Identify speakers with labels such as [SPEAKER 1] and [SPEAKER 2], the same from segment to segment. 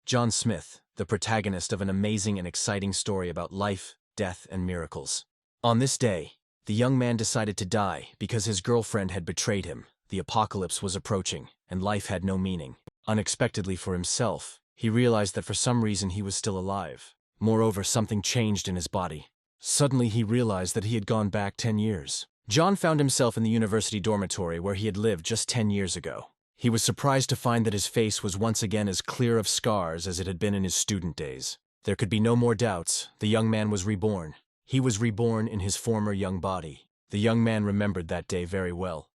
[SPEAKER 1] John Smith, the protagonist of an amazing and exciting story about life, death, and miracles. On this day, the young man decided to die because his girlfriend had betrayed him. The apocalypse was approaching, and life had no meaning. Unexpectedly for himself, he realized that for some reason he was still alive. Moreover, something changed in his body. Suddenly he realized that he had gone back 10 years. John found himself in the university dormitory where he had lived just 10 years ago. He was surprised to find that his face was once again as clear of scars as it had been in his student days. There could be no more doubts. The young man was reborn. He was reborn in his former young body. The young man remembered that day very well,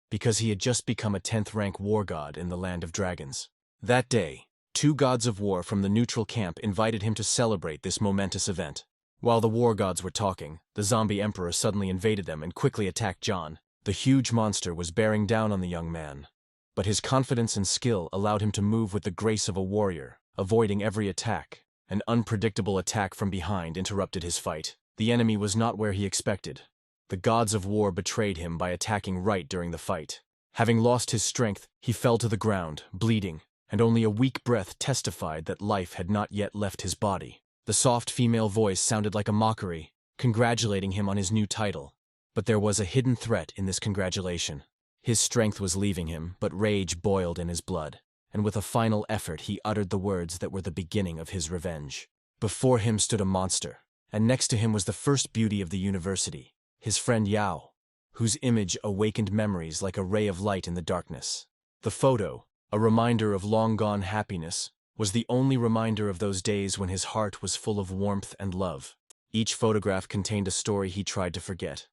[SPEAKER 1] because he had just become a 10th-rank war god in the land of dragons. That day, 2 gods of war from the neutral camp invited him to celebrate this momentous event. While the war gods were talking, the zombie emperor suddenly invaded them and quickly attacked John. The huge monster was bearing down on the young man, but his confidence and skill allowed him to move with the grace of a warrior, avoiding every attack. An unpredictable attack from behind interrupted his fight. The enemy was not where he expected. The gods of war betrayed him by attacking right during the fight. Having lost his strength, he fell to the ground, bleeding, and only a weak breath testified that life had not yet left his body. The soft female voice sounded like a mockery, congratulating him on his new title. But there was a hidden threat in this congratulation. His strength was leaving him, but rage boiled in his blood, and with a final effort he uttered the words that were the beginning of his revenge. Before him stood a monster, and next to him was the first beauty of the university, his friend Yao, whose image awakened memories like a ray of light in the darkness. The photo, a reminder of long-gone happiness, was the only reminder of those days when his heart was full of warmth and love. Each photograph contained a story he tried to forget,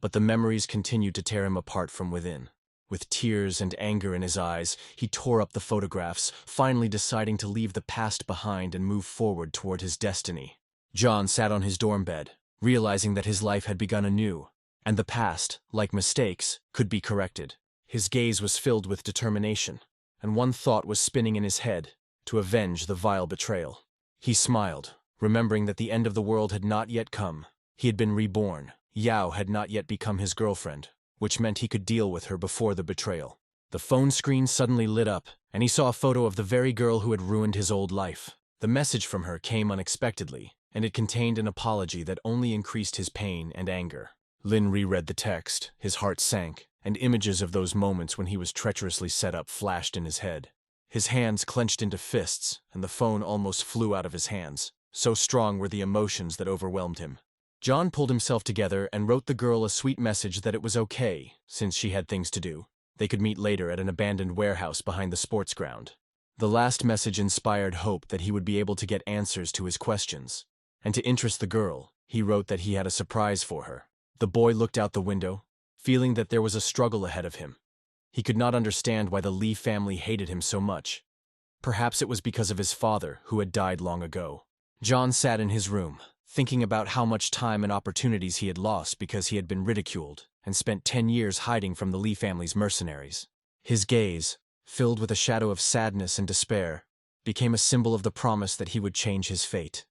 [SPEAKER 1] but the memories continued to tear him apart from within. With tears and anger in his eyes, he tore up the photographs, finally deciding to leave the past behind and move forward toward his destiny. John sat on his dorm bed, realizing that his life had begun anew, and the past, like mistakes, could be corrected. His gaze was filled with determination, and one thought was spinning in his head: to avenge the vile betrayal. He smiled, remembering that the end of the world had not yet come. He had been reborn. Yao had not yet become his girlfriend, which meant he could deal with her before the betrayal. The phone screen suddenly lit up, and he saw a photo of the very girl who had ruined his old life. The message from her came unexpectedly, and it contained an apology that only increased his pain and anger. Lin reread the text, his heart sank, and images of those moments when he was treacherously set up flashed in his head. His hands clenched into fists, and the phone almost flew out of his hands. So strong were the emotions that overwhelmed him. John pulled himself together and wrote the girl a sweet message that it was okay, since she had things to do. They could meet later at an abandoned warehouse behind the sports ground. The last message inspired hope that he would be able to get answers to his questions. And to interest the girl, he wrote that he had a surprise for her. The boy looked out the window, feeling that there was a struggle ahead of him. He could not understand why the Lee family hated him so much. Perhaps it was because of his father, who had died long ago. John sat in his room, thinking about how much time and opportunities he had lost because he had been ridiculed and spent 10 years hiding from the Lee family's mercenaries. His gaze, filled with a shadow of sadness and despair, became a symbol of the promise that he would change his fate,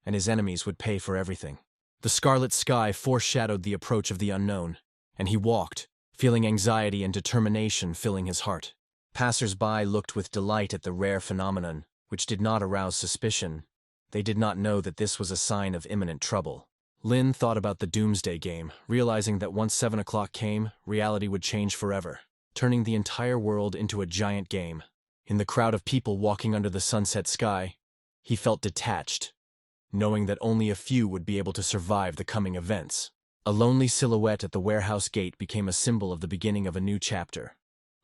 [SPEAKER 1] and his enemies would pay for everything. The scarlet sky foreshadowed the approach of the unknown, and he walked, feeling anxiety and determination filling his heart. Passers-by looked with delight at the rare phenomenon, which did not arouse suspicion. They did not know that this was a sign of imminent trouble. Lin thought about the Doomsday game, realizing that once 7 o'clock came, reality would change forever, turning the entire world into a giant game. In the crowd of people walking under the sunset sky, he felt detached, knowing that only a few would be able to survive the coming events. A lonely silhouette at the warehouse gate became a symbol of the beginning of a new chapter,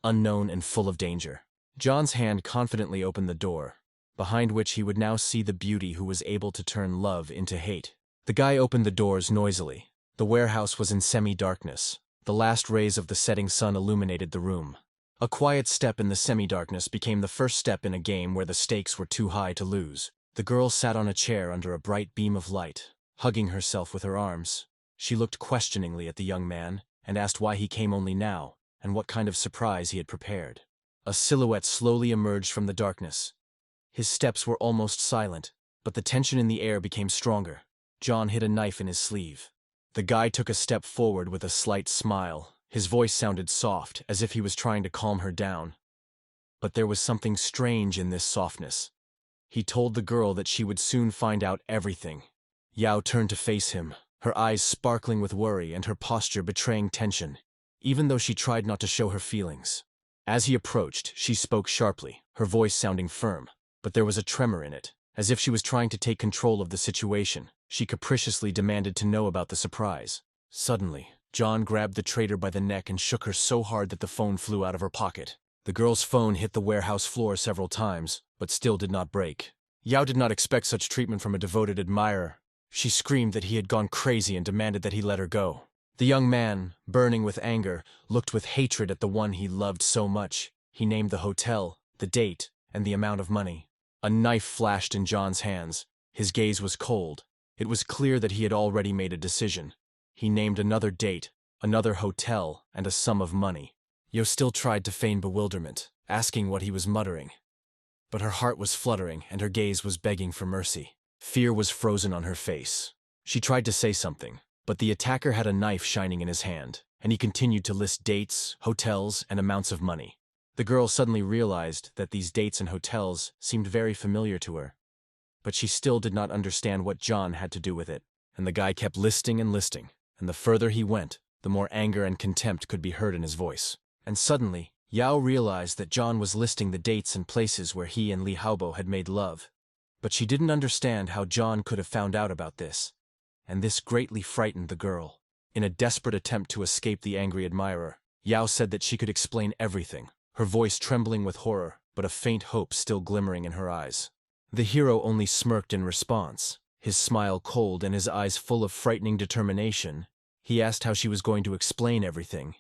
[SPEAKER 1] unknown and full of danger. John's hand confidently opened the door, behind which he would now see the beauty who was able to turn love into hate. The guy opened the doors noisily. The warehouse was in semi-darkness. The last rays of the setting sun illuminated the room. A quiet step in the semi-darkness became the first step in a game where the stakes were too high to lose. The girl sat on a chair under a bright beam of light, hugging herself with her arms. She looked questioningly at the young man and asked why he came only now and what kind of surprise he had prepared. A silhouette slowly emerged from the darkness. His steps were almost silent, but the tension in the air became stronger. John hid a knife in his sleeve. The guy took a step forward with a slight smile. His voice sounded soft, as if he was trying to calm her down. But there was something strange in this softness. He told the girl that she would soon find out everything. Yao turned to face him, her eyes sparkling with worry and her posture betraying tension, even though she tried not to show her feelings. As he approached, she spoke sharply, her voice sounding firm, but there was a tremor in it. As if she was trying to take control of the situation, she capriciously demanded to know about the surprise. Suddenly, John grabbed the traitor by the neck and shook her so hard that the phone flew out of her pocket. The girl's phone hit the warehouse floor several times, but still did not break. Yao did not expect such treatment from a devoted admirer. She screamed that he had gone crazy and demanded that he let her go. The young man, burning with anger, looked with hatred at the one he loved so much. He named the hotel, the date, and the amount of money. A knife flashed in John's hands. His gaze was cold. It was clear that he had already made a decision. He named another date, another hotel, and a sum of money. Yo still tried to feign bewilderment, asking what he was muttering. But her heart was fluttering and her gaze was begging for mercy. Fear was frozen on her face. She tried to say something, but the attacker had a knife shining in his hand, and he continued to list dates, hotels, and amounts of money. The girl suddenly realized that these dates and hotels seemed very familiar to her. But she still did not understand what John had to do with it. And the guy kept listing, and the further he went, the more anger and contempt could be heard in his voice. And suddenly, Yao realized that John was listing the dates and places where he and Habo had made love. But she didn't understand how John could have found out about this. And this greatly frightened the girl. In a desperate attempt to escape the angry admirer, Yao said that she could explain everything, her voice trembling with horror, but a faint hope still glimmering in her eyes. The hero only smirked in response, his smile cold and his eyes full of frightening determination. He asked how she was going to explain everything.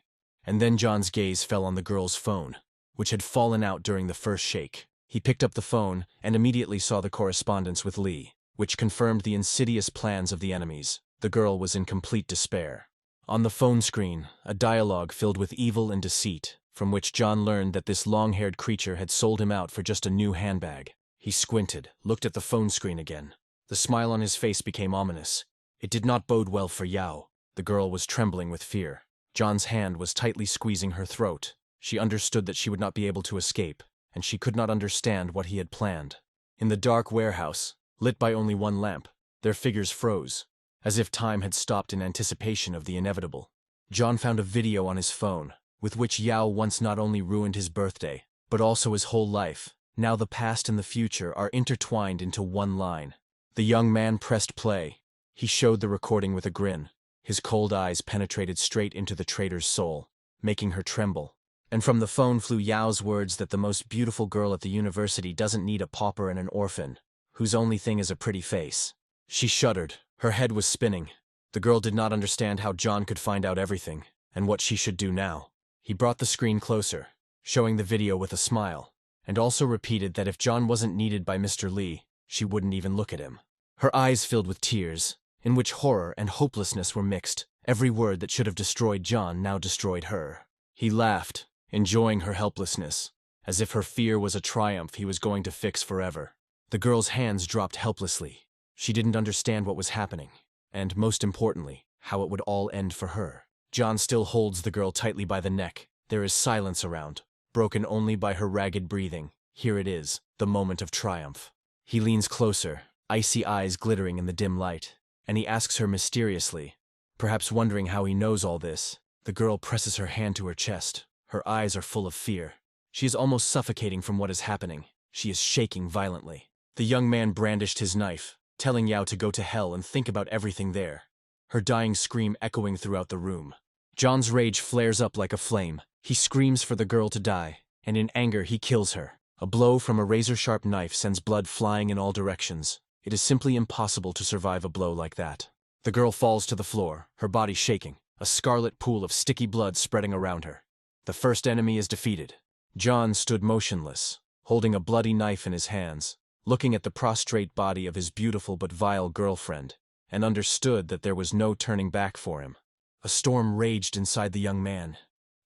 [SPEAKER 1] And then John's gaze fell on the girl's phone, which had fallen out during the first shake. He picked up the phone and immediately saw the correspondence with Lee, which confirmed the insidious plans of the enemies. The girl was in complete despair. On the phone screen, a dialogue filled with evil and deceit, from which John learned that this long-haired creature had sold him out for just a new handbag. He squinted, looked at the phone screen again. The smile on his face became ominous. It did not bode well for Yao. The girl was trembling with fear. John's hand was tightly squeezing her throat. She understood that she would not be able to escape, and she could not understand what he had planned. In the dark warehouse, lit by only one lamp, their figures froze, as if time had stopped in anticipation of the inevitable. John found a video on his phone, with which Yao once not only ruined his birthday, but also his whole life. Now the past and the future are intertwined into one line. The young man pressed play. He showed the recording with a grin. His cold eyes penetrated straight into the traitor's soul, making her tremble. And from the phone flew Yao's words that the most beautiful girl at the university doesn't need a pauper and an orphan, whose only thing is a pretty face. She shuddered. Her head was spinning. The girl did not understand how John could find out everything, and what she should do now. He brought the screen closer, showing the video with a smile, and also repeated that if John wasn't needed by Mr. Lee, she wouldn't even look at him. Her eyes filled with tears, in which horror and hopelessness were mixed. Every word that should have destroyed John now destroyed her. He laughed, enjoying her helplessness, as if her fear was a triumph he was going to fix forever. The girl's hands dropped helplessly. She didn't understand what was happening, and, most importantly, how it would all end for her. John still holds the girl tightly by the neck. There is silence around, broken only by her ragged breathing. Here it is, the moment of triumph. He leans closer, icy eyes glittering in the dim light, and he asks her mysteriously, perhaps wondering how he knows all this. The girl presses her hand to her chest. Her eyes are full of fear. She is almost suffocating from what is happening. She is shaking violently. The young man brandished his knife, telling Yao to go to hell and think about everything there. Her dying scream echoing throughout the room. John's rage flares up like a flame. He screams for the girl to die, and in anger he kills her. A blow from a razor-sharp knife sends blood flying in all directions. It is simply impossible to survive a blow like that. The girl falls to the floor, her body shaking, a scarlet pool of sticky blood spreading around her. The first enemy is defeated. John stood motionless, holding a bloody knife in his hands, looking at the prostrate body of his beautiful but vile girlfriend, and understood that there was no turning back for him. A storm raged inside the young man.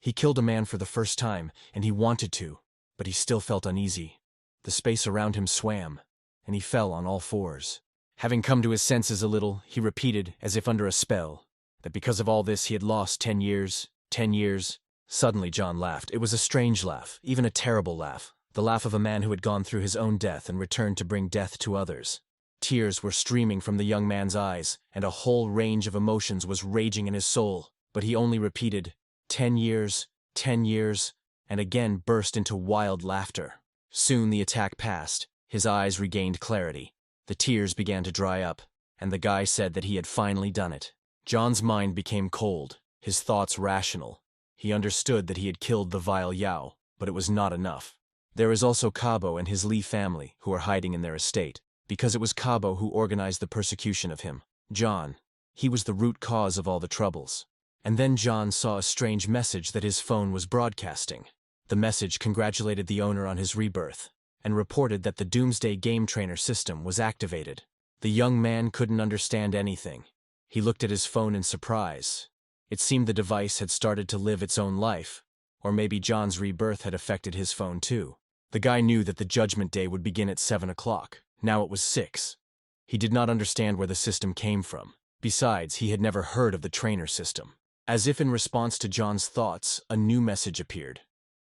[SPEAKER 1] He killed a man for the first time, and he wanted to, but he still felt uneasy. The space around him swam, and he fell on all fours. Having come to his senses a little, he repeated, as if under a spell, that because of all this he had lost 10 years, 10 years. Suddenly John laughed. It was a strange laugh, even a terrible laugh, the laugh of a man who had gone through his own death and returned to bring death to others. Tears were streaming from the young man's eyes, and a whole range of emotions was raging in his soul, but he only repeated, 10 years, 10 years, and again burst into wild laughter. Soon the attack passed, his eyes regained clarity, the tears began to dry up, and the guy said that he had finally done it. John's mind became cold, his thoughts rational. He understood that he had killed the vile Yao, but it was not enough. There is also Habo and his Li family who are hiding in their estate, because it was Habo who organized the persecution of him. John. He was the root cause of all the troubles. And then John saw a strange message that his phone was broadcasting. The message congratulated the owner on his rebirth, and reported that the Doomsday Game Trainer system was activated. The young man couldn't understand anything. He looked at his phone in surprise. It seemed the device had started to live its own life, or maybe John's rebirth had affected his phone too. The guy knew that the Judgment Day would begin at 7 o'clock. Now it was 6. He did not understand where the system came from. Besides, he had never heard of the trainer system. As if in response to John's thoughts, a new message appeared.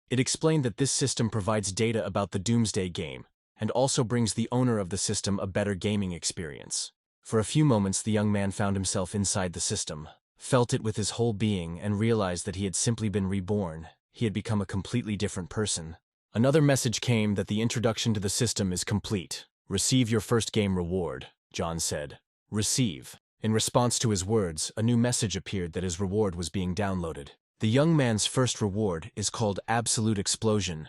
[SPEAKER 1] It explained that this system provides data about the Doomsday game, and also brings the owner of the system a better gaming experience. For a few moments the young man found himself inside the system, felt it with his whole being, and realized that he had simply been reborn. He had become a completely different person. Another message came that the introduction to the system is complete. Receive your first game reward, John said. Receive. In response to his words, a new message appeared that his reward was being downloaded. The young man's first reward is called Absolute Explosion.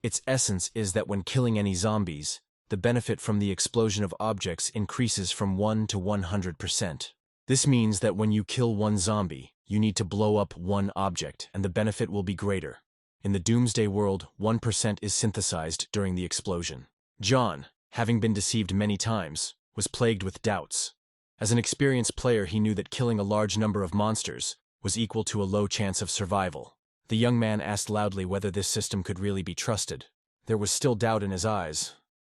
[SPEAKER 1] Its essence is that when killing any zombies, the benefit from the explosion of objects increases from 1 to 100%. This means that when you kill one zombie, you need to blow up one object, and the benefit will be greater. In the Doomsday world, 1% is synthesized during the explosion. John, having been deceived many times, was plagued with doubts. As an experienced player, he knew that killing a large number of monsters was equal to a low chance of survival. The young man asked loudly whether this system could really be trusted. There was still doubt in his eyes,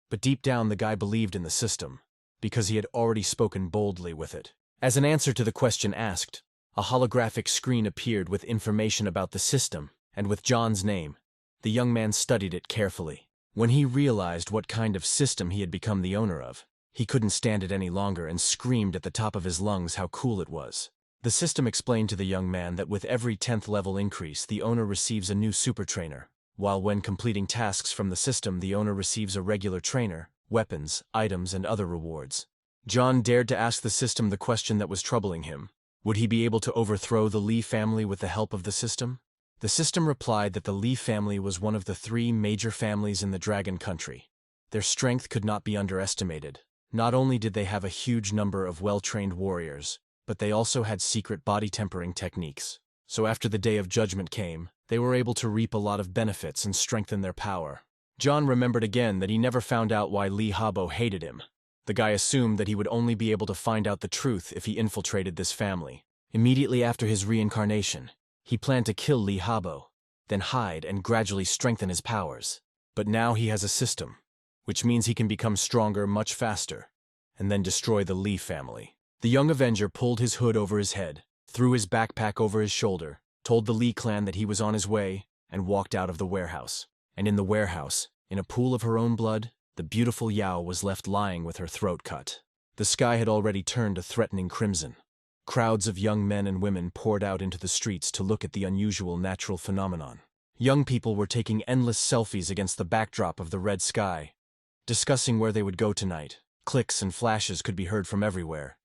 [SPEAKER 1] but deep down the guy believed in the system, because he had already spoken boldly with it. As an answer to the question asked, a holographic screen appeared with information about the system, and with John's name. The young man studied it carefully. When he realized what kind of system he had become the owner of, he couldn't stand it any longer and screamed at the top of his lungs how cool it was. The system explained to the young man that with every 10th level increase, the owner receives a new super trainer, while when completing tasks from the system, the owner receives a regular trainer, weapons, items, and other rewards. John dared to ask the system the question that was troubling him. Would he be able to overthrow the Li family with the help of the system? The system replied that the Li family was one of the 3 major families in the Dragon Country. Their strength could not be underestimated. Not only did they have a huge number of well-trained warriors, but they also had secret body tempering techniques. So after the Day of Judgment came, they were able to reap a lot of benefits and strengthen their power. John remembered again that he never found out why Li Habo hated him. The guy assumed that he would only be able to find out the truth if he infiltrated this family. Immediately after his reincarnation, he planned to kill Li Habo, then hide and gradually strengthen his powers. But now he has a system, which means he can become stronger much faster, and then destroy the Li family. The young Avenger pulled his hood over his head, threw his backpack over his shoulder, told the Li clan that he was on his way, and walked out of the warehouse. And in the warehouse, in a pool of her own blood, the beautiful Yao was left lying with her throat cut. The sky had already turned a threatening crimson. Crowds of young men and women poured out into the streets to look at the unusual natural phenomenon. Young people were taking endless selfies against the backdrop of the red sky, discussing where they would go tonight. Clicks and flashes could be heard from everywhere.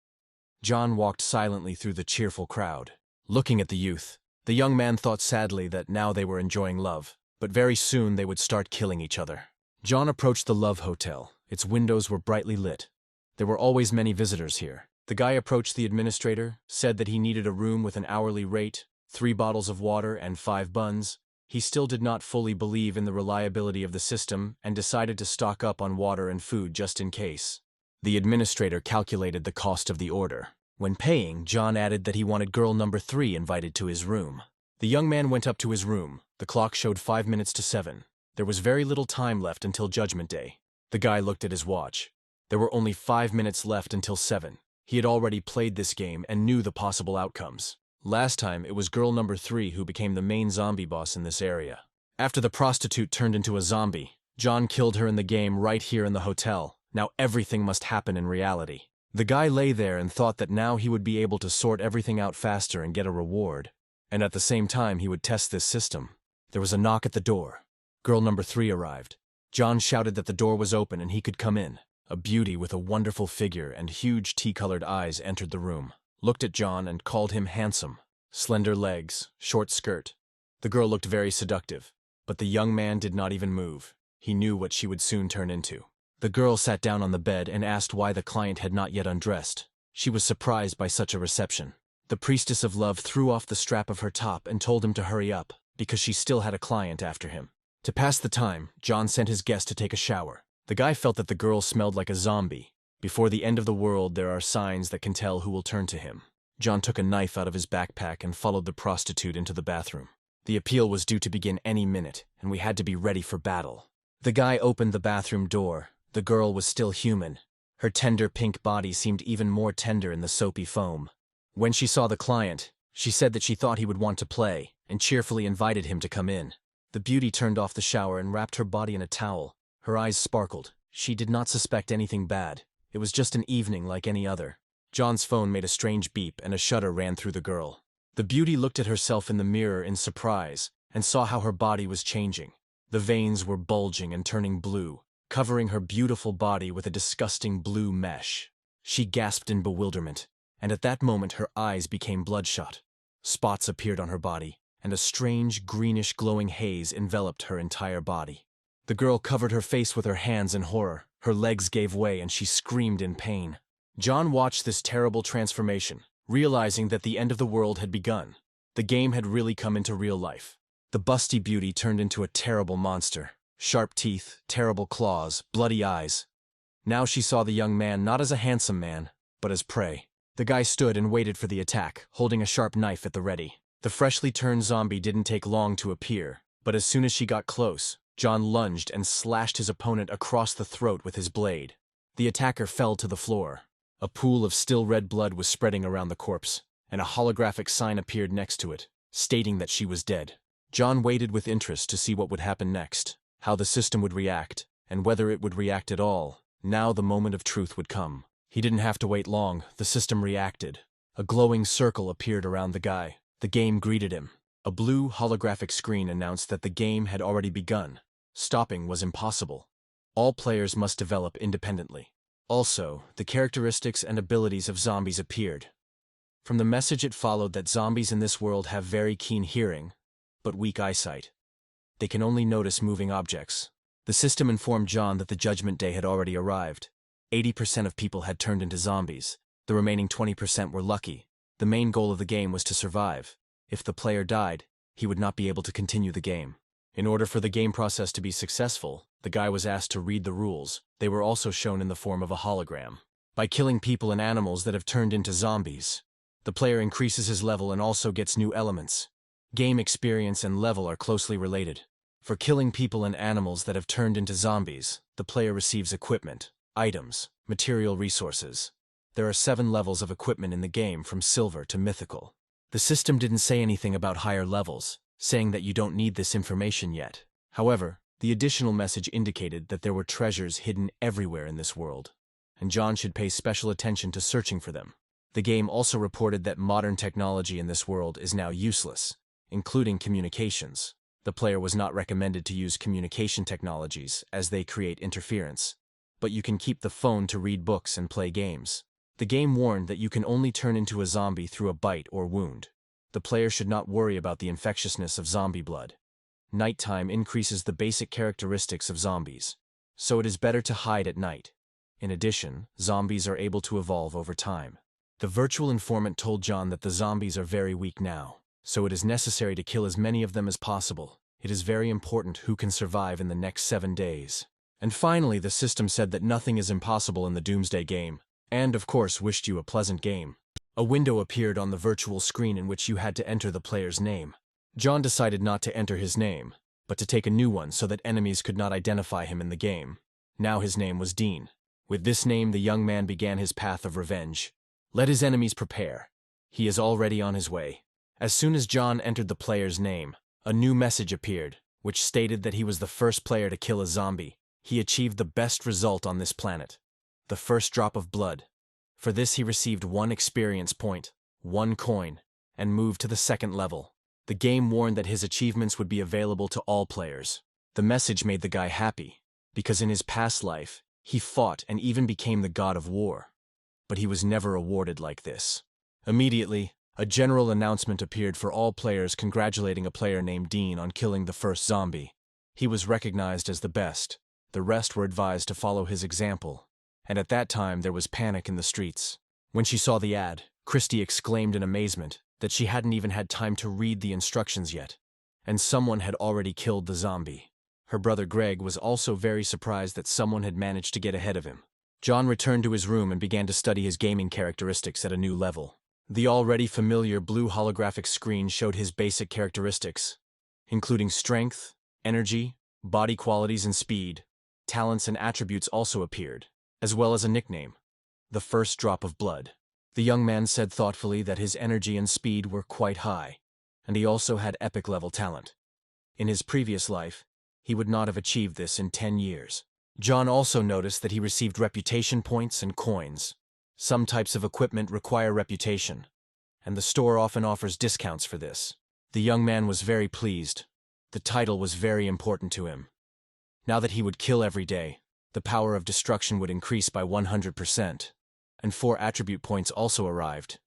[SPEAKER 1] John walked silently through the cheerful crowd. Looking at the youth, the young man thought sadly that now they were enjoying love, but very soon they would start killing each other. John approached the Love Hotel. Its windows were brightly lit. There were always many visitors here. The guy approached the administrator, said that he needed a room with an hourly rate, 3 bottles of water, and 5 buns. He still did not fully believe in the reliability of the system and decided to stock up on water and food just in case. The administrator calculated the cost of the order. When paying, John added that he wanted girl number 3 invited to his room. The young man went up to his room. The clock showed 5 minutes to 7. There was very little time left until Judgment Day. The guy looked at his watch. There were only 5 minutes left until 7. He had already played this game and knew the possible outcomes. Last time, it was girl number 3 who became the main zombie boss in this area. After the prostitute turned into a zombie, John killed her in the game right here in the hotel. Now everything must happen in reality. The guy lay there and thought that now he would be able to sort everything out faster and get a reward. And at the same time he would test this system. There was a knock at the door. Girl number 3 arrived. John shouted that the door was open and he could come in. A beauty with a wonderful figure and huge tea-colored eyes entered the room, looked at John and called him handsome. Slender legs, short skirt. The girl looked very seductive, but the young man did not even move. He knew what she would soon turn into. The girl sat down on the bed and asked why the client had not yet undressed. She was surprised by such a reception. The priestess of love threw off the strap of her top and told him to hurry up, because she still had a client after him. To pass the time, John sent his guest to take a shower. The guy felt that the girl smelled like a zombie. Before the end of the world, there are signs that can tell who will turn to him. John took a knife out of his backpack and followed the prostitute into the bathroom. The appeal was due to begin any minute, and we had to be ready for battle. The guy opened the bathroom door. The girl was still human. Her tender pink body seemed even more tender in the soapy foam. When she saw the client, she said that she thought he would want to play, and cheerfully invited him to come in. The beauty turned off the shower and wrapped her body in a towel. Her eyes sparkled. She did not suspect anything bad. It was just an evening like any other. John's phone made a strange beep and a shudder ran through the girl. The beauty looked at herself in the mirror in surprise and saw how her body was changing. The veins were bulging and turning blue, covering her beautiful body with a disgusting blue mesh. She gasped in bewilderment, and at that moment her eyes became bloodshot. Spots appeared on her body, and a strange greenish glowing haze enveloped her entire body. The girl covered her face with her hands in horror. Her legs gave way and she screamed in pain. John watched this terrible transformation, realizing that the end of the world had begun. The game had really come into real life. The busty beauty turned into a terrible monster. Sharp teeth, terrible claws, bloody eyes. Now she saw the young man not as a handsome man, but as prey. The guy stood and waited for the attack, holding a sharp knife at the ready. The freshly turned zombie didn't take long to appear, but as soon as she got close, John lunged and slashed his opponent across the throat with his blade. The attacker fell to the floor. A pool of still red blood was spreading around the corpse, and a holographic sign appeared next to it, stating that she was dead. John waited with interest to see what would happen next, how the system would react, and whether it would react at all. Now the moment of truth would come. He didn't have to wait long. The system reacted. A glowing circle appeared around the guy. The game greeted him. A blue holographic screen announced that the game had already begun. Stopping was impossible. All players must develop independently. Also, the characteristics and abilities of zombies appeared. From the message it followed that zombies in this world have very keen hearing, but weak eyesight. They can only notice moving objects. The system informed John that the Judgment Day had already arrived. 80% of people had turned into zombies. The remaining 20% were lucky. The main goal of the game was to survive. If the player died, he would not be able to continue the game. In order for the game process to be successful, the guy was asked to read the rules. They were also shown in the form of a hologram. By killing people and animals that have turned into zombies, the player increases his level and also gets new elements. Game experience and level are closely related. For killing people and animals that have turned into zombies, the player receives equipment, items, material resources. There are 7 levels of equipment in the game from silver to mythical. The system didn't say anything about higher levels, saying that you don't need this information yet. However, the additional message indicated that there were treasures hidden everywhere in this world, and John should pay special attention to searching for them. The game also reported that modern technology in this world is now useless, including communications. The player was not recommended to use communication technologies as they create interference, but you can keep the phone to read books and play games. The game warned that you can only turn into a zombie through a bite or wound. The player should not worry about the infectiousness of zombie blood. Nighttime increases the basic characteristics of zombies, so it is better to hide at night. In addition, zombies are able to evolve over time. The virtual informant told John that the zombies are very weak now, so it is necessary to kill as many of them as possible. It is very important who can survive in the next 7 days. And finally, the system said that nothing is impossible in the Doomsday game, and of course wished you a pleasant game. A window appeared on the virtual screen in which you had to enter the player's name. John decided not to enter his name, but to take a new one so that enemies could not identify him in the game. Now his name was Dean. With this name, the young man began his path of revenge. Let his enemies prepare. He is already on his way. As soon as John entered the player's name, a new message appeared. which stated that he was the first player to kill a zombie. He achieved the best result on this planet, the first drop of blood. For this he received 1 experience point, 1 coin, and moved to the 2nd level. The game warned that his achievements would be available to all players. The message made the guy happy, because in his past life, he fought and even became the god of war. But he was never awarded like this. Immediately, a general announcement appeared for all players congratulating a player named Dean on killing the first zombie. He was recognized as the best. The rest were advised to follow his example. And at that time there was panic in the streets. When she saw the ad, Christy exclaimed in amazement that she hadn't even had time to read the instructions yet, and someone had already killed the zombie. Her brother Greg was also very surprised that someone had managed to get ahead of him. John returned to his room and began to study his gaming characteristics at a new level. The already familiar blue holographic screen showed his basic characteristics, including strength, energy, body qualities and speed. Talents and attributes also appeared, as well as a nickname, the first drop of blood. The young man said thoughtfully that his energy and speed were quite high, and he also had epic level talent. In his previous life, he would not have achieved this in 10 years. John also noticed that he received reputation points and coins. Some types of equipment require reputation, and the store often offers discounts for this. The young man was very pleased. The title was very important to him. Now that he would kill every day, the power of destruction would increase by 100%, and 4 attribute points also arrived.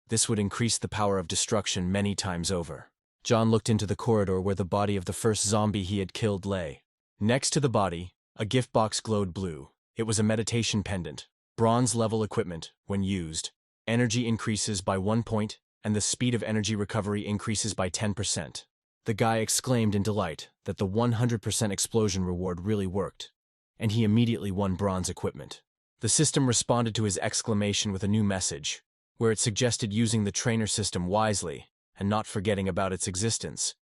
[SPEAKER 1] This would increase the power of destruction many times over. John looked into the corridor where the body of the first zombie he had killed lay. Next to the body, a gift box glowed blue. It was a meditation pendant. Bronze-level equipment, when used. Energy increases by 1 point, and the speed of energy recovery increases by 10%. The guy exclaimed in delight that the 100% explosion reward really worked, and he immediately won bronze equipment. The system responded to his exclamation with a new message, where it suggested using the trainer system wisely and not forgetting about its existence.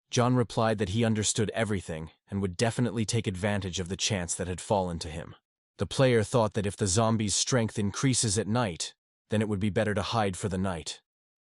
[SPEAKER 1] John replied that he understood everything and would definitely take advantage of the chance that had fallen to him. The player thought that if the zombie's strength increases at night, then it would be better to hide for the night.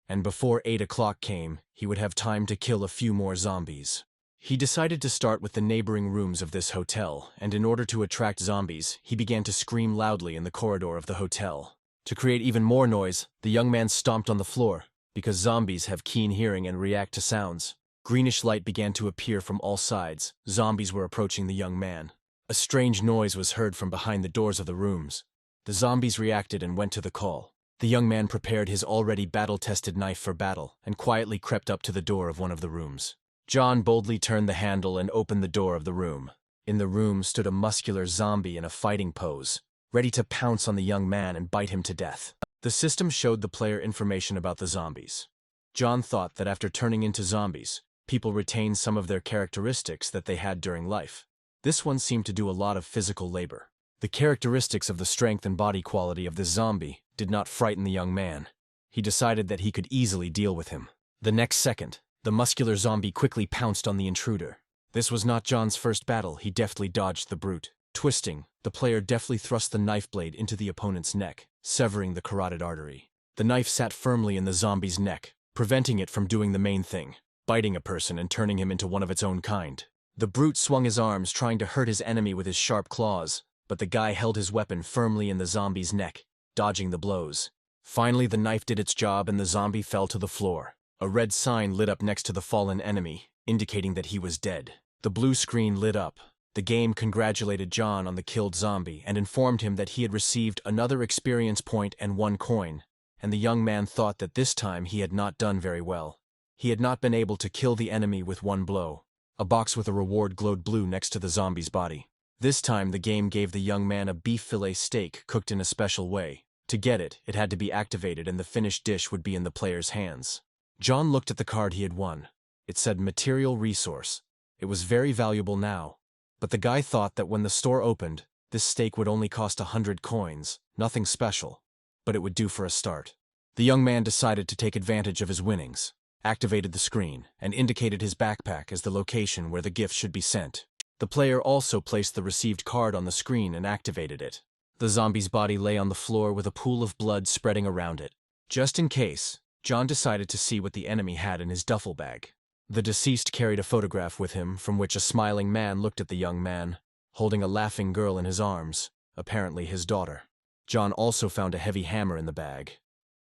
[SPEAKER 1] And before 8 o'clock came, he would have time to kill a few more zombies. He decided to start with the neighboring rooms of this hotel, and in order to attract zombies, he began to scream loudly in the corridor of the hotel. To create even more noise, the young man stomped on the floor, because zombies have keen hearing and react to sounds. Greenish light began to appear from all sides. Zombies were approaching the young man. A strange noise was heard from behind the doors of the rooms. The zombies reacted and went to the call. The young man prepared his already battle-tested knife for battle and quietly crept up to the door of one of the rooms. John boldly turned the handle and opened the door of the room. In the room stood a muscular zombie in a fighting pose, ready to pounce on the young man and bite him to death. The system showed the player information about the zombies. John thought that after turning into zombies, people retain some of their characteristics that they had during life. This one seemed to do a lot of physical labor. The characteristics of the strength and body quality of this zombie did not frighten the young man. He decided that he could easily deal with him. The next second, the muscular zombie quickly pounced on the intruder. This was not John's first battle. He deftly dodged the brute. Twisting, the player deftly thrust the knife blade into the opponent's neck, severing the carotid artery. The knife sat firmly in the zombie's neck, preventing it from doing the main thing, biting a person and turning him into one of its own kind. The brute swung his arms, trying to hurt his enemy with his sharp claws, but the guy held his weapon firmly in the zombie's neck, dodging the blows. Finally, the knife did its job and the zombie fell to the floor. A red sign lit up next to the fallen enemy, indicating that he was dead. The blue screen lit up. The game congratulated John on the killed zombie and informed him that he had received another experience point and 1 coin, and the young man thought that this time he had not done very well. He had not been able to kill the enemy with 1 blow. A box with a reward glowed blue next to the zombie's body. This time the game gave the young man a beef fillet steak cooked in a special way. To get it, it had to be activated and the finished dish would be in the player's hands. John looked at the card he had won. It said Material Resource. It was very valuable now. But the guy thought that when the store opened, this steak would only cost 100 coins, nothing special, but it would do for a start. The young man decided to take advantage of his winnings, activated the screen, and indicated his backpack as the location where the gift should be sent. The player also placed the received card on the screen and activated it. The zombie's body lay on the floor with a pool of blood spreading around it. Just in case, John decided to see what the enemy had in his duffel bag. The deceased carried a photograph with him from which a smiling man looked at the young man, holding a laughing girl in his arms, apparently his daughter. John also found a heavy hammer in the bag.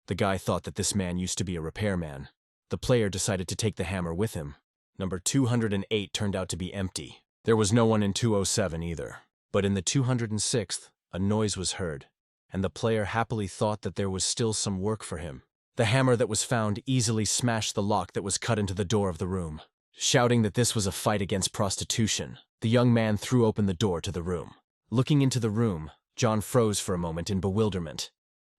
[SPEAKER 1] The guy thought that this man used to be a repairman. The player decided to take the hammer with him. Number 208 turned out to be empty. There was no one in 207 either. But in the 206th, a noise was heard, and the player happily thought that there was still some work for him. The hammer that was found easily smashed the lock that was cut into the door of the room. Shouting that this was a fight against prostitution, the young man threw open the door to the room. Looking into the room, John froze for a moment in bewilderment.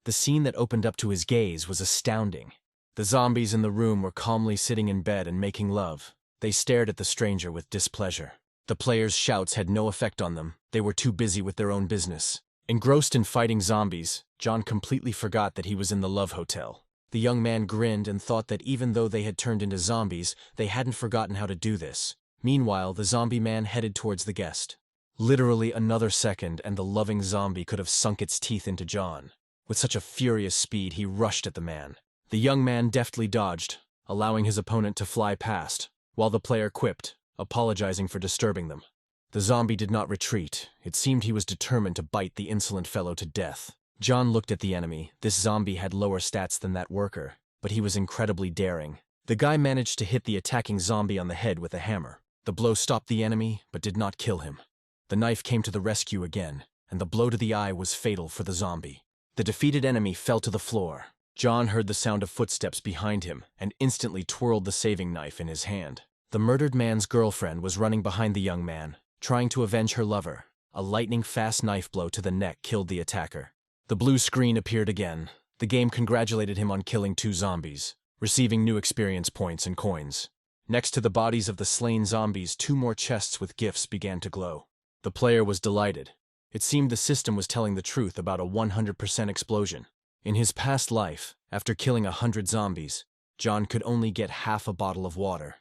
[SPEAKER 1] The scene that opened up to his gaze was astounding. The zombies in the room were calmly sitting in bed and making love. They stared at the stranger with displeasure. The players' shouts had no effect on them. They were too busy with their own business. Engrossed in fighting zombies, John completely forgot that he was in the love hotel. The young man grinned and thought that even though they had turned into zombies, they hadn't forgotten how to do this. Meanwhile, the zombie man headed towards the guest. Literally another second and the loving zombie could have sunk its teeth into John. With such a furious speed, he rushed at the man. The young man deftly dodged, allowing his opponent to fly past, while the player quipped, apologizing for disturbing them. The zombie did not retreat. It seemed he was determined to bite the insolent fellow to death. John looked at the enemy. This zombie had lower stats than that worker, but he was incredibly daring. The guy managed to hit the attacking zombie on the head with a hammer. The blow stopped the enemy, but did not kill him. The knife came to the rescue again, and the blow to the eye was fatal for the zombie. The defeated enemy fell to the floor. John heard the sound of footsteps behind him and instantly twirled the saving knife in his hand. The murdered man's girlfriend was running behind the young man, trying to avenge her lover. A lightning-fast knife blow to the neck killed the attacker. The blue screen appeared again. The game congratulated him on killing 2 zombies, receiving new experience points and coins. Next to the bodies of the slain zombies, 2 more chests with gifts began to glow. The player was delighted. It seemed the system was telling the truth about a 100% explosion. In his past life, after killing 100 zombies, John could only get half a bottle of water.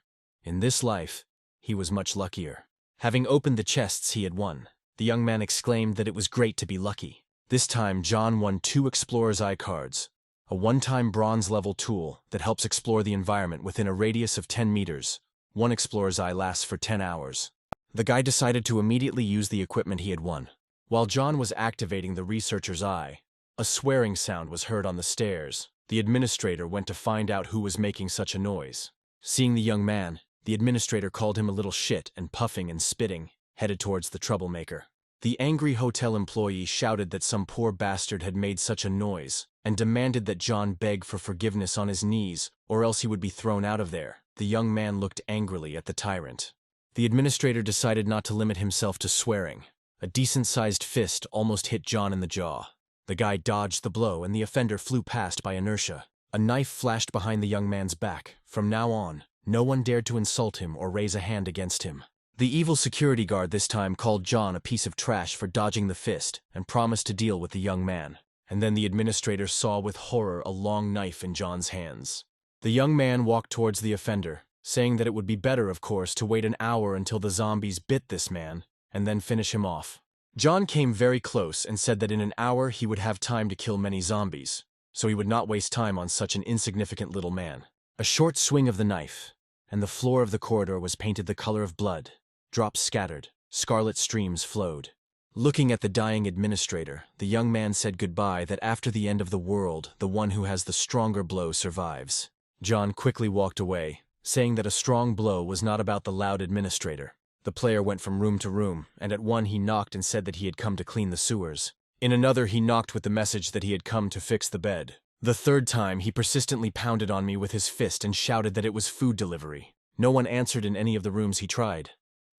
[SPEAKER 1] In this life, he was much luckier. Having opened the chests he had won, the young man exclaimed that it was great to be lucky. This time, John won 2 Explorer's Eye cards, a one-time bronze-level tool that helps explore the environment within a radius of 10 meters. 1 Explorer's Eye lasts for 10 hours. The guy decided to immediately use the equipment he had won. While John was activating the Researcher's Eye, a swearing sound was heard on the stairs. The administrator went to find out who was making such a noise. Seeing the young man, the administrator called him a little shit and, puffing and spitting, headed towards the troublemaker. The angry hotel employee shouted that some poor bastard had made such a noise and demanded that John beg for forgiveness on his knees or else he would be thrown out of there. The young man looked angrily at the tyrant. The administrator decided not to limit himself to swearing. A decent-sized fist almost hit John in the jaw. The guy dodged the blow and the offender flew past by inertia. A knife flashed behind the young man's back. From now on, no one dared to insult him or raise a hand against him. The evil security guard this time called John a piece of trash for dodging the fist and promised to deal with the young man. And then the administrator saw with horror a long knife in John's hands. The young man walked towards the offender, saying that it would be better, of course, to wait an hour until the zombies bit this man and then finish him off. John came very close and said that in an hour he would have time to kill many zombies, so he would not waste time on such an insignificant little man. A short swing of the knife, and the floor of the corridor was painted the color of blood. Drops scattered, scarlet streams flowed. Looking at the dying administrator, the young man said goodbye, that after the end of the world, the one who has the stronger blow survives. John quickly walked away, saying that a strong blow was not about the loud administrator. The player went from room to room, and at one he knocked and said that he had come to clean the sewers. In another he knocked with the message that he had come to fix the bed. The third time he persistently pounded on me with his fist and shouted that it was food delivery. No one answered in any of the rooms he tried.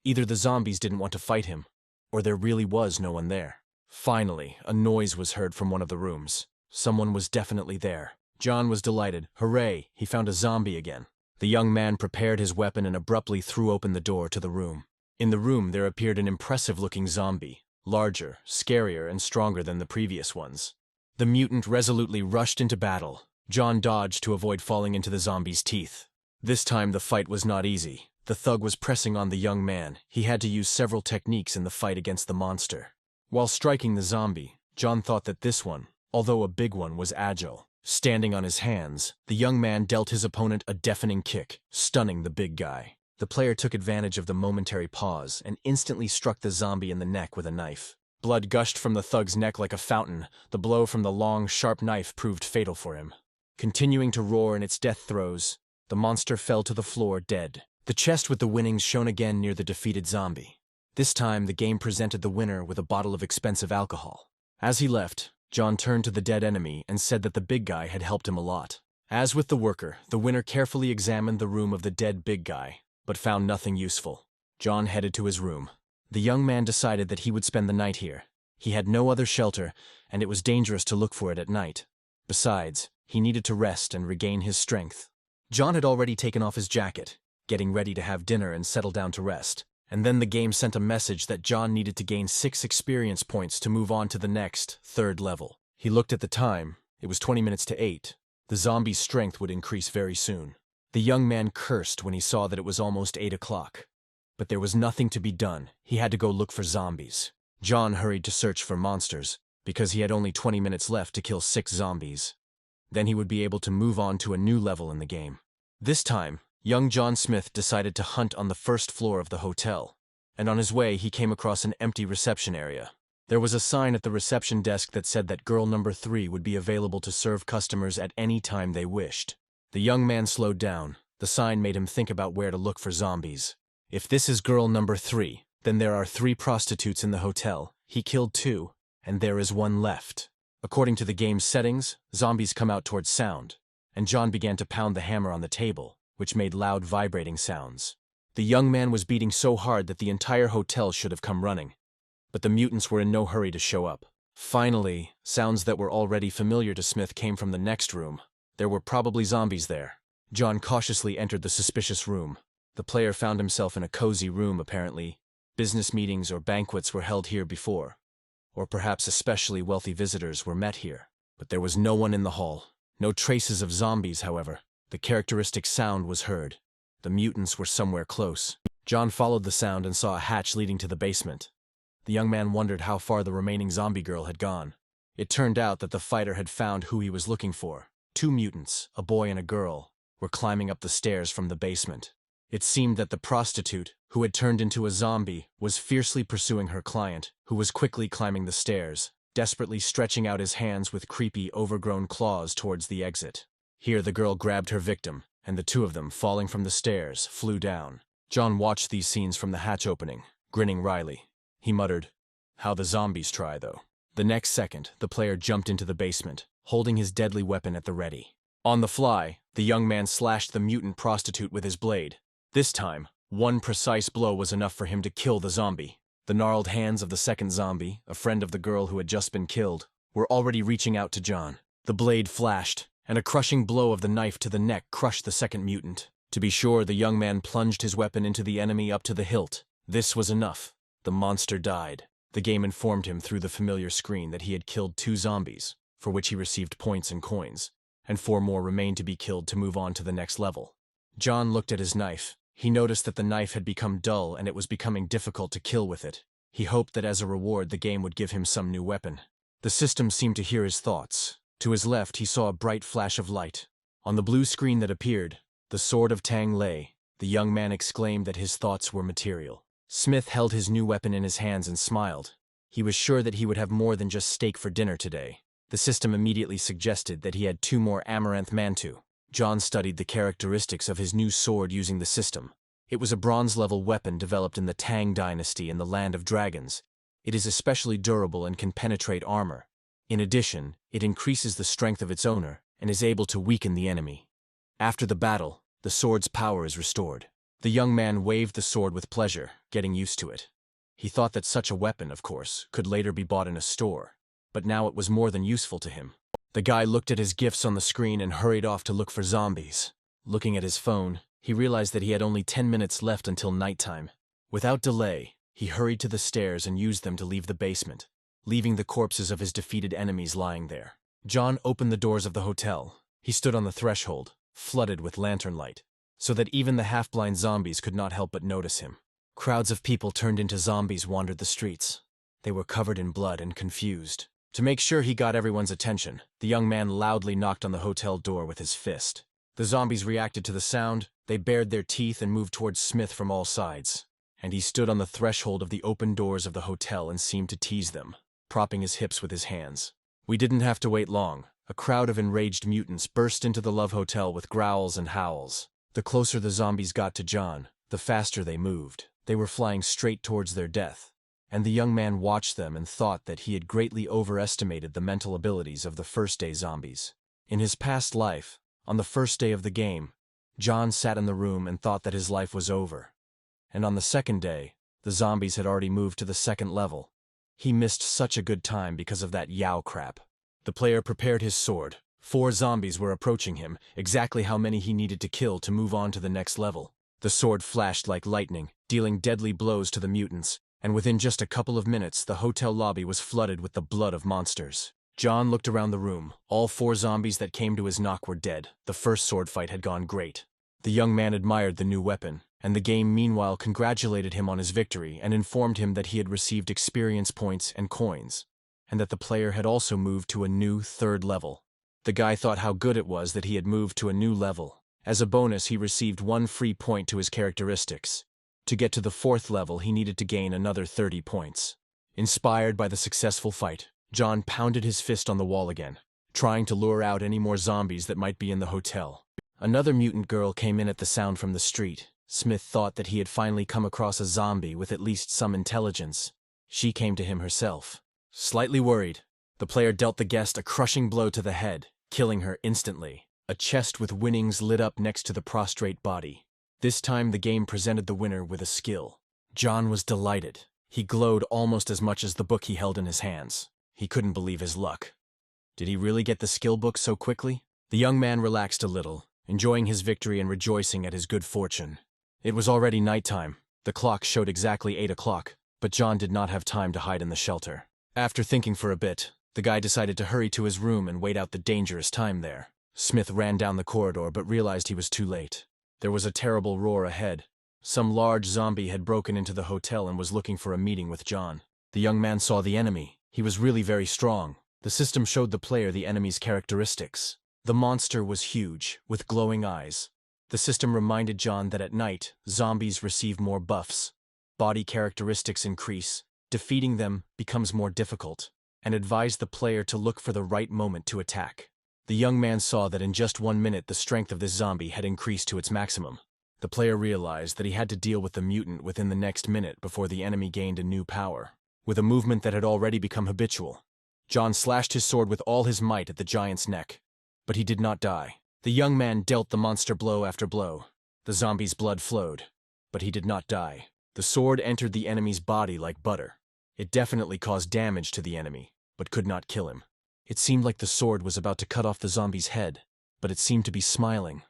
[SPEAKER 1] Either the zombies didn't want to fight him, or there really was no one there. Finally, a noise was heard from one of the rooms. Someone was definitely there. John was delighted. Hooray, he found a zombie again. The young man prepared his weapon and abruptly threw open the door to the room. In the room there appeared an impressive-looking zombie, larger, scarier, and stronger than the previous ones. The mutant resolutely rushed into battle. John dodged to avoid falling into the zombie's teeth. This time the fight was not easy. The thug was pressing on the young man. He had to use several techniques in the fight against the monster. While striking the zombie, John thought that this one, although a big one, was agile. Standing on his hands, the young man dealt his opponent a deafening kick, stunning the big guy. The player took advantage of the momentary pause and instantly struck the zombie in the neck with a knife. Blood gushed from the thug's neck like a fountain. The blow from the long, sharp knife proved fatal for him. Continuing to roar in its death throes, the monster fell to the floor dead. The chest with the winnings shone again near the defeated zombie. This time, the game presented the winner with a bottle of expensive alcohol. As he left, John turned to the dead enemy and said that the big guy had helped him a lot. As with the worker, the winner carefully examined the room of the dead big guy, but found nothing useful. John headed to his room. The young man decided that he would spend the night here. He had no other shelter, and it was dangerous to look for it at night. Besides, he needed to rest and regain his strength. John had already taken off his jacket, getting ready to have dinner and settle down to rest. And then the game sent a message that John needed to gain 6 experience points to move on to the next, 3rd level. He looked at the time. It was 20 minutes to 8. The zombie's strength would increase very soon. The young man cursed when he saw that it was almost 8 o'clock. But there was nothing to be done. He had to go look for zombies. John hurried to search for monsters, because he had only 20 minutes left to kill 6 zombies. Then he would be able to move on to a new level in the game. This time, young John Smith decided to hunt on the 1st floor of the hotel, and on his way he came across an empty reception area. There was a sign at the reception desk that said that girl number 3 would be available to serve customers at any time they wished. The young man slowed down. The sign made him think about where to look for zombies. If this is girl number 3, then there are 3 prostitutes in the hotel. He killed 2, and there is 1 left. According to the game's settings, zombies come out towards sound, and John began to pound the hammer on the table, which made loud vibrating sounds. The young man was beating so hard that the entire hotel should have come running, but the mutants were in no hurry to show up. Finally, sounds that were already familiar to Smith came from the next room. There were probably zombies there. John cautiously entered the suspicious room. The player found himself in a cozy room, apparently. Business meetings or banquets were held here before, or perhaps especially wealthy visitors were met here. But there was no one in the hall. No traces of zombies, however. The characteristic sound was heard. The mutants were somewhere close. John followed the sound and saw a hatch leading to the basement. The young man wondered how far the remaining zombie girl had gone. It turned out that the fighter had found who he was looking for. 2 mutants, a boy and a girl, were climbing up the stairs from the basement. It seemed that the prostitute, who had turned into a zombie, was fiercely pursuing her client, who was quickly climbing the stairs, desperately stretching out his hands with creepy, overgrown claws towards the exit. Here the girl grabbed her victim, and the 2 of them, falling from the stairs, flew down. John watched these scenes from the hatch opening, grinning wryly. He muttered, "How the zombies try, though." The next second, the player jumped into the basement, holding his deadly weapon at the ready. On the fly, the young man slashed the mutant prostitute with his blade. This time, 1 precise blow was enough for him to kill the zombie. The gnarled hands of the second zombie, a friend of the girl who had just been killed, were already reaching out to John. The blade flashed, and a crushing blow of the knife to the neck crushed the second mutant. To be sure, the young man plunged his weapon into the enemy up to the hilt. This was enough. The monster died. The game informed him through the familiar screen that he had killed 2 zombies, for which he received points and coins, and 4 more remained to be killed to move on to the next level. John looked at his knife. He noticed that the knife had become dull and it was becoming difficult to kill with it. He hoped that as a reward the game would give him some new weapon. The system seemed to hear his thoughts. To his left he saw a bright flash of light. On the blue screen that appeared, the sword of Tang lay. The young man exclaimed that his thoughts were material. Smith held his new weapon in his hands and smiled. He was sure that he would have more than just steak for dinner today. The system immediately suggested that he had 2 more amaranth mantu. John studied the characteristics of his new sword using the system. It was a bronze-level weapon developed in the Tang dynasty in the Land of Dragons. It is especially durable and can penetrate armor. In addition, it increases the strength of its owner and is able to weaken the enemy. After the battle, the sword's power is restored. The young man waved the sword with pleasure, getting used to it. He thought that such a weapon, of course, could later be bought in a store, but now it was more than useful to him. The guy looked at his gifts on the screen and hurried off to look for zombies. Looking at his phone, he realized that he had only 10 minutes left until nighttime. Without delay, he hurried to the stairs and used them to leave the basement, leaving the corpses of his defeated enemies lying there. John opened the doors of the hotel. He stood on the threshold, flooded with lantern light, so that even the half-blind zombies could not help but notice him. Crowds of people turned into zombies wandered the streets. They were covered in blood and confused. To make sure he got everyone's attention, the young man loudly knocked on the hotel door with his fist. The zombies reacted to the sound, they bared their teeth and moved towards Smith from all sides. And he stood on the threshold of the open doors of the hotel and seemed to tease them, propping his hips with his hands. We didn't have to wait long. A crowd of enraged mutants burst into the Love Hotel with growls and howls. The closer the zombies got to John, the faster they moved. They were flying straight towards their death. And the young man watched them and thought that he had greatly overestimated the mental abilities of the first-day zombies. In his past life, on the first day of the game, John sat in the room and thought that his life was over. And on the second day, the zombies had already moved to the second level. He missed such a good time because of that Yao crap. The player prepared his sword. 4 zombies were approaching him, exactly how many he needed to kill to move on to the next level. The sword flashed like lightning, dealing deadly blows to the mutants, and within just a couple of minutes the hotel lobby was flooded with the blood of monsters. John looked around the room. All 4 zombies that came to his knock were dead. The first sword fight had gone great. The young man admired the new weapon, and the game meanwhile congratulated him on his victory and informed him that he had received experience points and coins, and that the player had also moved to a new 3rd level. The guy thought how good it was that he had moved to a new level. As a bonus, he received 1 free point to his characteristics. To get to the 4th level, he needed to gain another 30 points. Inspired by the successful fight, John pounded his fist on the wall again, trying to lure out any more zombies that might be in the hotel. Another mutant girl came in at the sound from the street. Smith thought that he had finally come across a zombie with at least some intelligence. She came to him herself. Slightly worried, the player dealt the guest a crushing blow to the head, killing her instantly. A chest with winnings lit up next to the prostrate body. This time the game presented the winner with a skill. John was delighted. He glowed almost as much as the book he held in his hands. He couldn't believe his luck. Did he really get the skill book so quickly? The young man relaxed a little, enjoying his victory and rejoicing at his good fortune. It was already nighttime. The clock showed exactly 8 o'clock, but John did not have time to hide in the shelter. After thinking for a bit, the guy decided to hurry to his room and wait out the dangerous time there. Smith ran down the corridor but realized he was too late. There was a terrible roar ahead. Some large zombie had broken into the hotel and was looking for a meeting with John. The young man saw the enemy. He was really very strong. The system showed the player the enemy's characteristics. The monster was huge, with glowing eyes. The system reminded John that at night, zombies receive more buffs. Body characteristics increase. Defeating them becomes more difficult, and advised the player to look for the right moment to attack. The young man saw that in just 1 minute the strength of this zombie had increased to its maximum. The player realized that he had to deal with the mutant within the next minute before the enemy gained a new power. With a movement that had already become habitual, John slashed his sword with all his might at the giant's neck. But he did not die. The young man dealt the monster blow after blow. The zombie's blood flowed, but he did not die. The sword entered the enemy's body like butter. It definitely caused damage to the enemy, but could not kill him. It seemed like the sword was about to cut off the zombie's head, but it seemed to be smiling,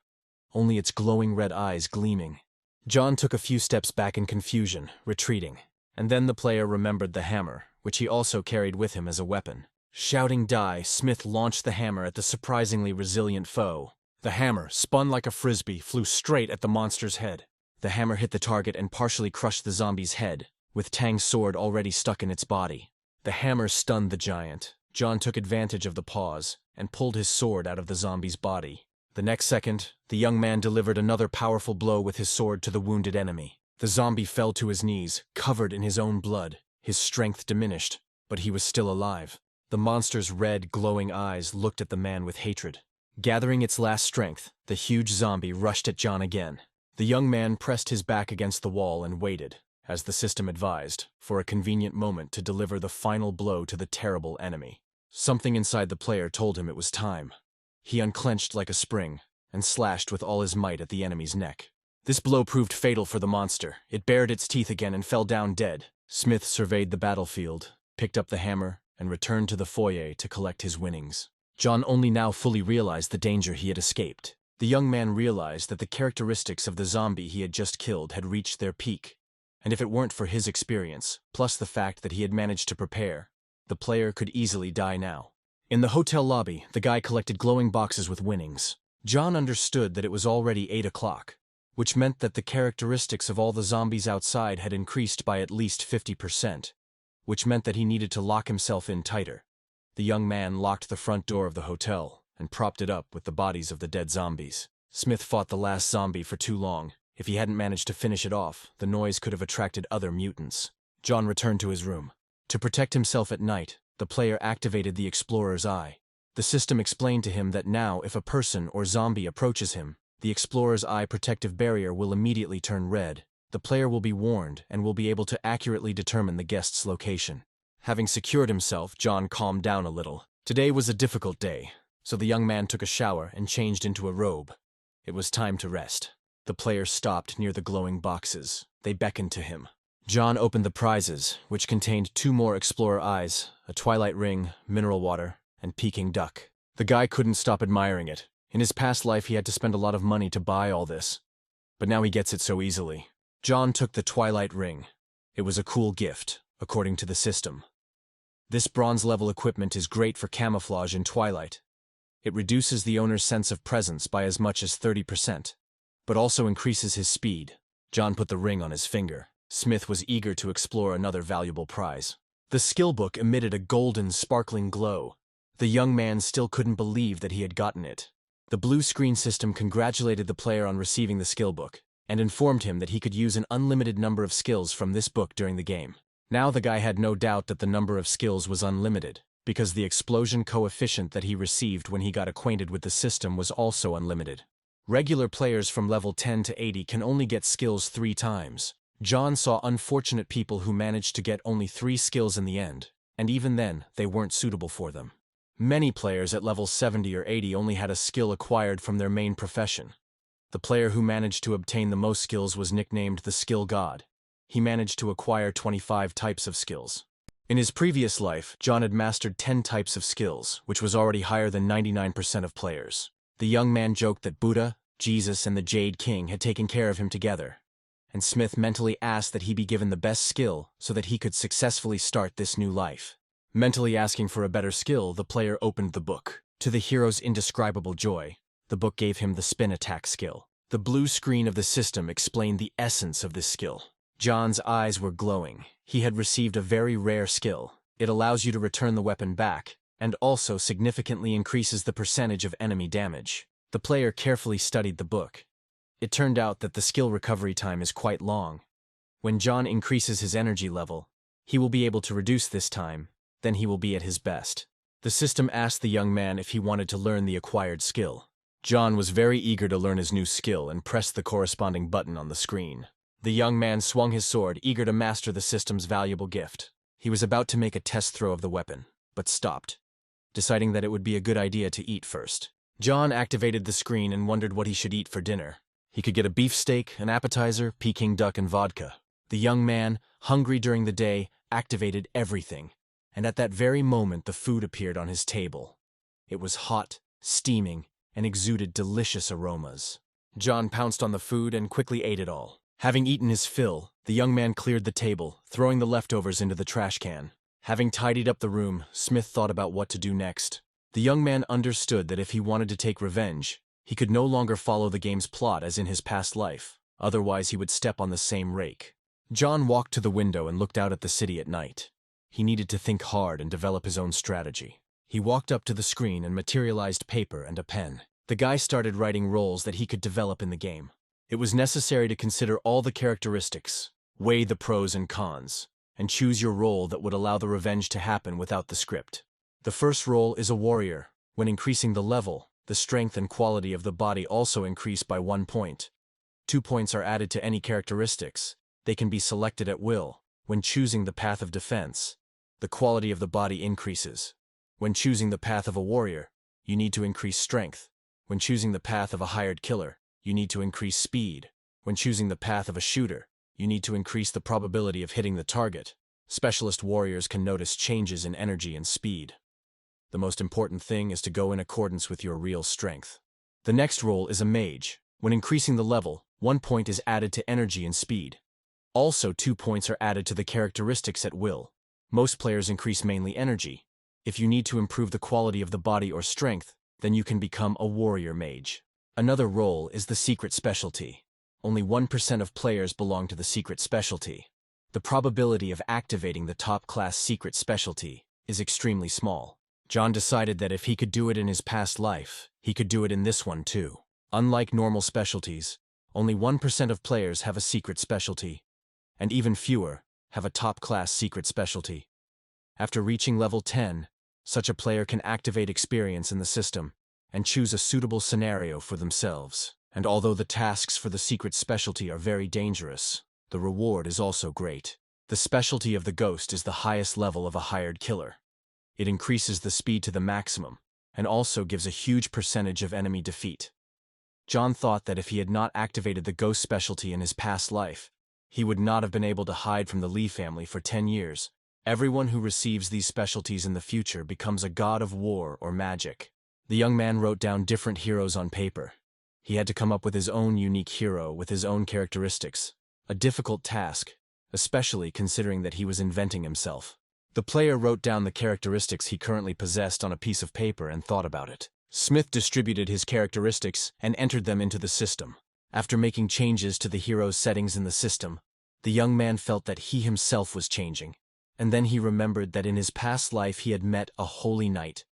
[SPEAKER 1] only its glowing red eyes gleaming. John took a few steps back in confusion, retreating, and then the player remembered the hammer, which he also carried with him as a weapon. Shouting die, Smith launched the hammer at the surprisingly resilient foe. The hammer, spun like a frisbee, flew straight at the monster's head. The hammer hit the target and partially crushed the zombie's head, with Tang's sword already stuck in its body. The hammer stunned the giant. John took advantage of the pause and pulled his sword out of the zombie's body. The next second, the young man delivered another powerful blow with his sword to the wounded enemy. The zombie fell to his knees, covered in his own blood. His strength diminished, but he was still alive. The monster's red, glowing eyes looked at the man with hatred. Gathering its last strength, the huge zombie rushed at John again. The young man pressed his back against the wall and waited, as the system advised, for a convenient moment to deliver the final blow to the terrible enemy. Something inside the player told him it was time. He unclenched like a spring and slashed with all his might at the enemy's neck. This blow proved fatal for the monster. It bared its teeth again and fell down dead. Smith surveyed the battlefield, picked up the hammer, and returned to the foyer to collect his winnings. John only now fully realized the danger he had escaped. The young man realized that the characteristics of the zombie he had just killed had reached their peak, and if it weren't for his experience, plus the fact that he had managed to prepare, the player could easily die now. In the hotel lobby, the guy collected glowing boxes with winnings. John understood that it was already 8 o'clock, which meant that the characteristics of all the zombies outside had increased by at least 50%, which meant that he needed to lock himself in tighter. the young man locked the front door of the hotel and propped it up with the bodies of the dead zombies. Smith fought the last zombie for too long. If he hadn't managed to finish it off, the noise could have attracted other mutants. John returned to his room. To protect himself at night, the player activated the Explorer's Eye. The system explained to him that now if a person or zombie approaches him, the Explorer's Eye protective barrier will immediately turn red. The player will be warned and will be able to accurately determine the guest's location. Having secured himself, John calmed down a little. Today was a difficult day, so the young man took a shower and changed into a robe. It was time to rest. The player stopped near the glowing boxes. They beckoned to him. John opened the prizes, which contained 2 more Explorer Eyes, a Twilight Ring, mineral water, and Peking Duck. The guy couldn't stop admiring it. In his past life he had to spend a lot of money to buy all this. But now he gets it so easily. John took the Twilight Ring. It was a cool gift, according to the system. This bronze-level equipment is great for camouflage in Twilight. It reduces the owner's sense of presence by as much as 30%, but also increases his speed. John put the ring on his finger. Smith was eager to explore another valuable prize. The skill book emitted a golden, sparkling glow. The young man still couldn't believe that he had gotten it. The blue screen system congratulated the player on receiving the skill book, and informed him that he could use an unlimited number of skills from this book during the game. Now the guy had no doubt that the number of skills was unlimited, because the explosion coefficient that he received when he got acquainted with the system was also unlimited. Regular players from level 10 to 80 can only get skills 3 times. John saw unfortunate people who managed to get only 3 skills in the end, and even then, they weren't suitable for them. Many players at level 70 or 80 only had a skill acquired from their main profession. The player who managed to obtain the most skills was nicknamed the Skill God. He managed to acquire 25 types of skills. In his previous life, John had mastered 10 types of skills, which was already higher than 99% of players. The young man joked that Buddha, Jesus, and the Jade King had taken care of him together, and Smith mentally asked that he be given the best skill so that he could successfully start this new life. Mentally asking for a better skill, the player opened the book. To the hero's indescribable joy, the book gave him the spin attack skill. The blue screen of the system explained the essence of this skill. John's eyes were glowing. He had received a very rare skill. It allows you to return the weapon back, and also significantly increases the percentage of enemy damage. The player carefully studied the book. It turned out that the skill recovery time is quite long. When John increases his energy level, he will be able to reduce this time, then he will be at his best. The system asked the young man if he wanted to learn the acquired skill. John was very eager to learn his new skill and pressed the corresponding button on the screen. The young man swung his sword, eager to master the system's valuable gift. He was about to make a test throw of the weapon, but stopped, deciding that it would be a good idea to eat first. John activated the screen and wondered what he should eat for dinner. He could get a beefsteak, an appetizer, Peking duck, and vodka. The young man, hungry during the day, activated everything, and at that very moment the food appeared on his table. It was hot, steaming, and exuded delicious aromas. John pounced on the food and quickly ate it all. Having eaten his fill, the young man cleared the table, throwing the leftovers into the trash can. Having tidied up the room, Smith thought about what to do next. The young man understood that if he wanted to take revenge, he could no longer follow the game's plot as in his past life, otherwise he would step on the same rake. John walked to the window and looked out at the city at night. He needed to think hard and develop his own strategy. He walked up to the screen and materialized paper and a pen. The guy started writing roles that he could develop in the game. It was necessary to consider all the characteristics, weigh the pros and cons, and choose your role that would allow the revenge to happen without the script. The first role is a warrior. When increasing the level, the strength and quality of the body also increase by 1 point. 2 points are added to any characteristics. They can be selected at will. When choosing the path of defense, the quality of the body increases. When choosing the path of a warrior, you need to increase strength. When choosing the path of a hired killer, you need to increase speed. When choosing the path of a shooter, you need to increase the probability of hitting the target. Specialist warriors can notice changes in energy and speed. The most important thing is to go in accordance with your real strength. The next role is a mage. When increasing the level, 1 point is added to energy and speed. Also, 2 points are added to the characteristics at will. Most players increase mainly energy. If you need to improve the quality of the body or strength, then you can become a warrior mage. Another role is the secret specialty. Only 1% of players belong to the secret specialty. The probability of activating the top-class secret specialty is extremely small. John decided that if he could do it in his past life, he could do it in this one too. Unlike normal specialties, only 1% of players have a secret specialty, and even fewer have a top-class secret specialty. After reaching level 10, such a player can activate experience in the system and choose a suitable scenario for themselves. And although the tasks for the secret specialty are very dangerous, the reward is also great. The specialty of the ghost is the highest level of a hired killer. It increases the speed to the maximum, and also gives a huge percentage of enemy defeat. John thought that if he had not activated the ghost specialty in his past life, he would not have been able to hide from the Lee family for 10 years. Everyone who receives these specialties in the future becomes a god of war or magic. The young man wrote down different heroes on paper. He had to come up with his own unique hero with his own characteristics. A difficult task, especially considering that he was inventing himself. The player wrote down the characteristics he currently possessed on a piece of paper and thought about it. Smith distributed his characteristics and entered them into the system. After making changes to the hero's settings in the system, the young man felt that he himself was changing. And then he remembered that in his past life he had met a holy knight,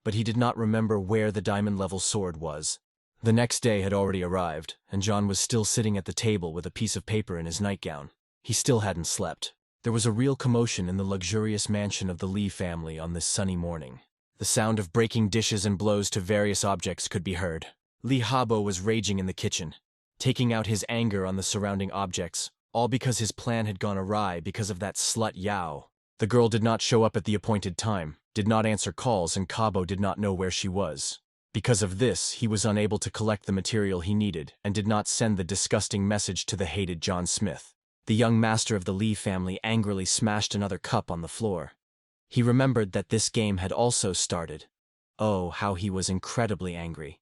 [SPEAKER 1] but he did not remember where the diamond-level sword was. The next day had already arrived, and John was still sitting at the table with a piece of paper in his nightgown. He still hadn't slept. There was a real commotion in the luxurious mansion of the Lee family on this sunny morning. The sound of breaking dishes and blows to various objects could be heard. Lee Habo was raging in the kitchen, taking out his anger on the surrounding objects, all because his plan had gone awry because of that slut Yao. The girl did not show up at the appointed time, did not answer calls, and Habo did not know where she was. Because of this, he was unable to collect the material he needed and did not send the disgusting message to the hated John Smith. The young master of the Lee family angrily smashed another cup on the floor. He remembered that this game had also started. Oh, how he was incredibly angry.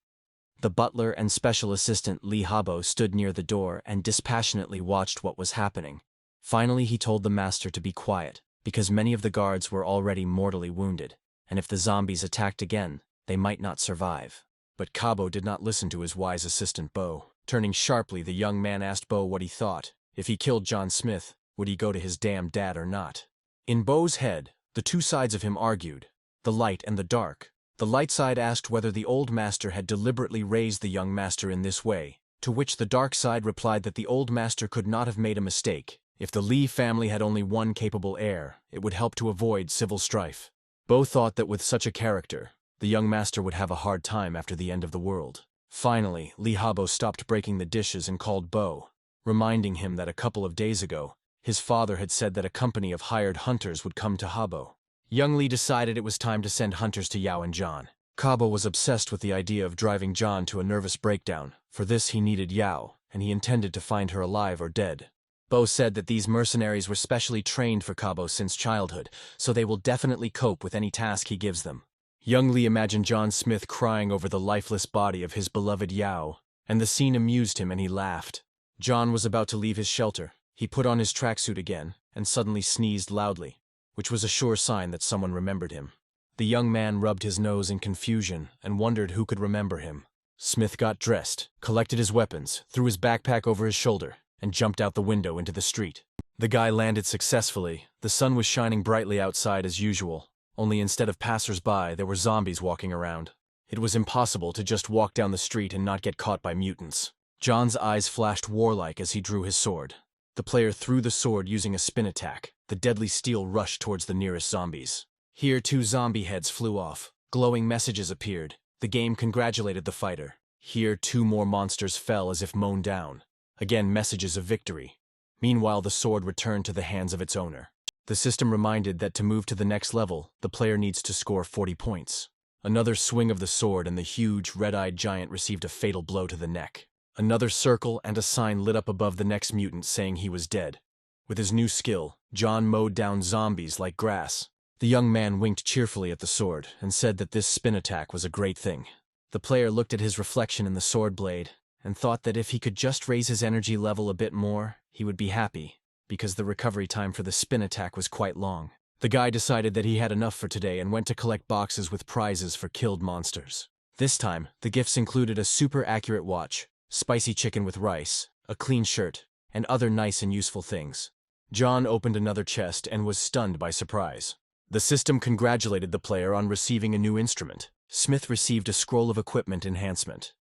[SPEAKER 1] The butler and special assistant Lee Habo stood near the door and dispassionately watched what was happening. Finally, he told the master to be quiet, because many of the guards were already mortally wounded, and if the zombies attacked again, they might not survive. But Habo did not listen to his wise assistant Bo. Turning sharply, the young man asked Bo what he thought. If he killed John Smith, would he go to his damn dad or not? In Bo's head, the two sides of him argued, the light and the dark. The light side asked whether the old master had deliberately raised the young master in this way, to which the dark side replied that the old master could not have made a mistake. If the Lee family had only one capable heir, it would help to avoid civil strife. Bo thought that with such a character, the young master would have a hard time after the end of the world. Finally, Lee Habo stopped breaking the dishes and called Bo, reminding him that a couple of days ago, his father had said that a company of hired hunters would come to Habo. Young Lee decided it was time to send hunters to Yao and John. Habo was obsessed with the idea of driving John to a nervous breakdown. For this he needed Yao, and he intended to find her alive or dead. Bo said that these mercenaries were specially trained for Habo since childhood, so they will definitely cope with any task he gives them. Young Lee imagined John Smith crying over the lifeless body of his beloved Yao, and the scene amused him and he laughed. John was about to leave his shelter. He put on his tracksuit again, and suddenly sneezed loudly, which was a sure sign that someone remembered him. The young man rubbed his nose in confusion and wondered who could remember him. Smith got dressed, collected his weapons, threw his backpack over his shoulder, and jumped out the window into the street. The guy landed successfully. The sun was shining brightly outside as usual, only instead of passers-by, there were zombies walking around. It was impossible to just walk down the street and not get caught by mutants. John's eyes flashed warlike as he drew his sword. The player threw the sword using a spin attack. The deadly steel rushed towards the nearest zombies. Here, 2 zombie heads flew off. Glowing messages appeared. The game congratulated the fighter. Here, 2 more monsters fell as if mown down. Again, messages of victory. Meanwhile, the sword returned to the hands of its owner. The system reminded that to move to the next level, the player needs to score 40 points. Another swing of the sword and the huge, red-eyed giant received a fatal blow to the neck. Another circle and a sign lit up above the next mutant saying he was dead. With his new skill, John mowed down zombies like grass. The young man winked cheerfully at the sword and said that this spin attack was a great thing. The player looked at his reflection in the sword blade and thought that if he could just raise his energy level a bit more, he would be happy, because the recovery time for the spin attack was quite long. The guy decided that he had enough for today and went to collect boxes with prizes for killed monsters. This time, the gifts included a super accurate watch, spicy chicken with rice, a clean shirt, and other nice and useful things. John opened another chest and was stunned by surprise. The system congratulated the player on receiving a new instrument. Smith received a scroll of equipment enhancement.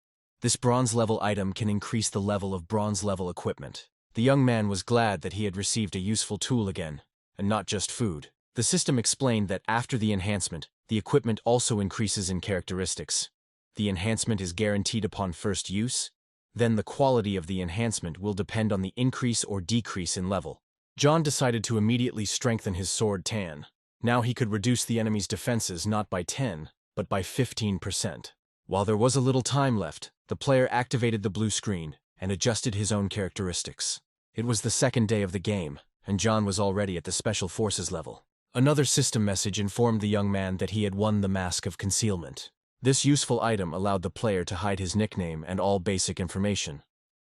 [SPEAKER 1] This bronze-level item can increase the level of bronze-level equipment. The young man was glad that he had received a useful tool again, and not just food. The system explained that after the enhancement, the equipment also increases in characteristics. The enhancement is guaranteed upon first use, then the quality of the enhancement will depend on the increase or decrease in level. John decided to immediately strengthen his sword Tan. Now he could reduce the enemy's defenses not by 10, but by 15%. While there was a little time left, the player activated the blue screen and adjusted his own characteristics. It was the second day of the game, and John was already at the Special Forces level. Another system message informed the young man that he had won the Mask of Concealment. This useful item allowed the player to hide his nickname and all basic information,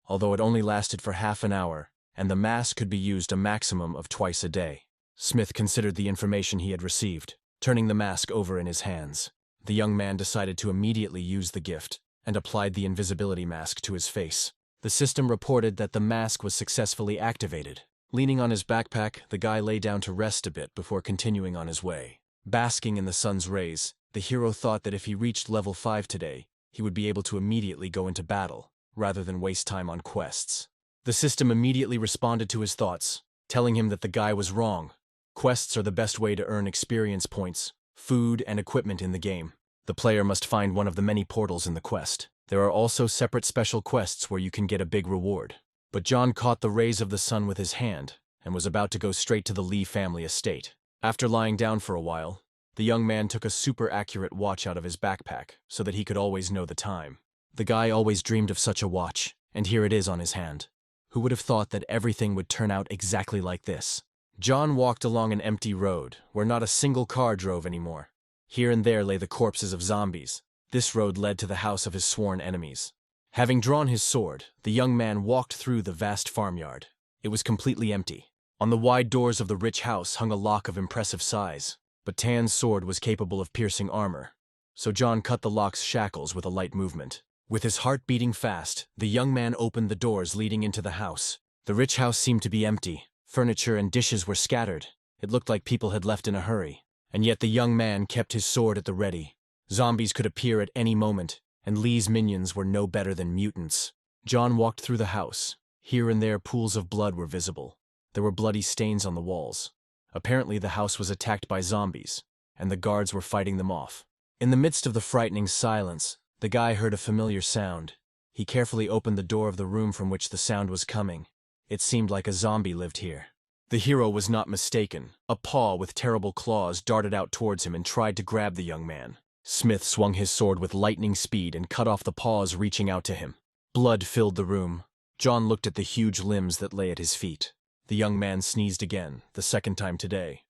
[SPEAKER 1] although it only lasted for half an hour, and the mask could be used a maximum of twice a day. Smith considered the information he had received, turning the mask over in his hands. The young man decided to immediately use the gift, and applied the invisibility mask to his face. The system reported that the mask was successfully activated. Leaning on his backpack, the guy lay down to rest a bit before continuing on his way. Basking in the sun's rays, the hero thought that if he reached level 5 today, he would be able to immediately go into battle, rather than waste time on quests. The system immediately responded to his thoughts, telling him that the guy was wrong. Quests are the best way to earn experience points, food, and equipment in the game. The player must find one of the many portals in the quest. There are also separate special quests where you can get a big reward. But John caught the rays of the sun with his hand, and was about to go straight to the Lee family estate. After lying down for a while, the young man took a super accurate watch out of his backpack so that he could always know the time. The guy always dreamed of such a watch, and here it is on his hand. Who would have thought that everything would turn out exactly like this? John walked along an empty road where not a single car drove anymore. Here and there lay the corpses of zombies. This road led to the house of his sworn enemies. Having drawn his sword, the young man walked through the vast farmyard. It was completely empty. On the wide doors of the rich house hung a lock of impressive size, but Tan's sword was capable of piercing armor, so John cut the lock's shackles with a light movement. With his heart beating fast, the young man opened the doors leading into the house. The rich house seemed to be empty. Furniture and dishes were scattered. It looked like people had left in a hurry. And yet the young man kept his sword at the ready. Zombies could appear at any moment, and Lee's minions were no better than mutants. John walked through the house. Here and there pools of blood were visible. There were bloody stains on the walls. Apparently the house was attacked by zombies, and the guards were fighting them off. In the midst of the frightening silence, the guy heard a familiar sound. He carefully opened the door of the room from which the sound was coming. It seemed like a zombie lived here. The hero was not mistaken. A paw with terrible claws darted out towards him and tried to grab the young man. Smith swung his sword with lightning speed and cut off the paws reaching out to him. Blood filled the room. John looked at the huge limbs that lay at his feet. The young man sneezed again, the second time today.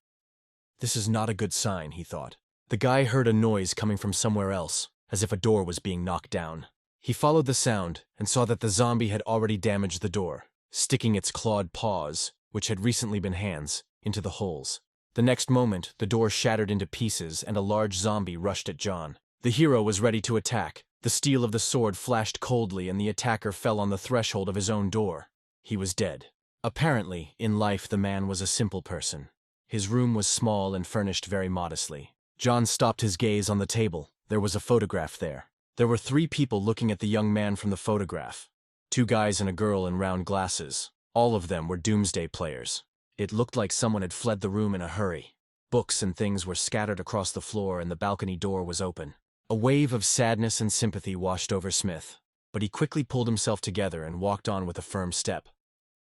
[SPEAKER 1] This is not a good sign, he thought. The guy heard a noise coming from somewhere else, as if a door was being knocked down. He followed the sound and saw that the zombie had already damaged the door, sticking its clawed paws, which had recently been hands, into the holes. The next moment, the door shattered into pieces and a large zombie rushed at John. The hero was ready to attack. The steel of the sword flashed coldly and the attacker fell on the threshold of his own door. He was dead. Apparently, in life the man was a simple person. His room was small and furnished very modestly. John stopped his gaze on the table. There was a photograph there. There were 3 people looking at the young man from the photograph. 2 guys and a girl in round glasses. All of them were doomsday players. It looked like someone had fled the room in a hurry. Books and things were scattered across the floor and the balcony door was open. A wave of sadness and sympathy washed over Smith, but he quickly pulled himself together and walked on with a firm step,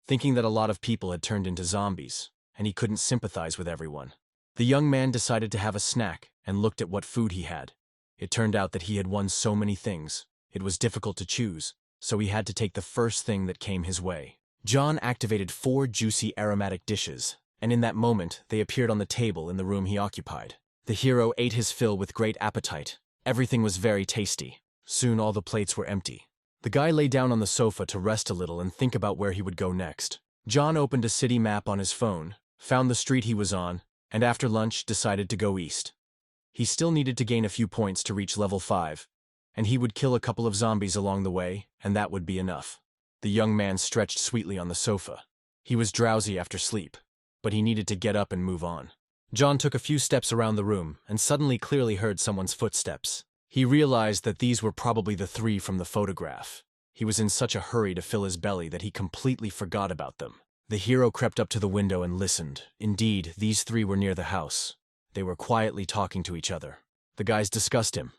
[SPEAKER 1] thinking that a lot of people had turned into zombies, and he couldn't sympathize with everyone. The young man decided to have a snack and looked at what food he had. It turned out that he had won so many things, it was difficult to choose, so he had to take the first thing that came his way. John activated 4 juicy aromatic dishes, and in that moment they appeared on the table in the room he occupied. The hero ate his fill with great appetite. Everything was very tasty. Soon all the plates were empty. The guy lay down on the sofa to rest a little and think about where he would go next. John opened a city map on his phone, found the street he was on, and after lunch decided to go east. He still needed to gain a few points to reach level 5, and he would kill a couple of zombies along the way, and that would be enough. The young man stretched sweetly on the sofa. He was drowsy after sleep, but he needed to get up and move on. John took a few steps around the room and suddenly clearly heard someone's footsteps. He realized that these were probably the three from the photograph. He was in such a hurry to fill his belly that he completely forgot about them. The hero crept up to the window and listened. Indeed, these three were near the house. They were quietly talking to each other. The guys discussed him,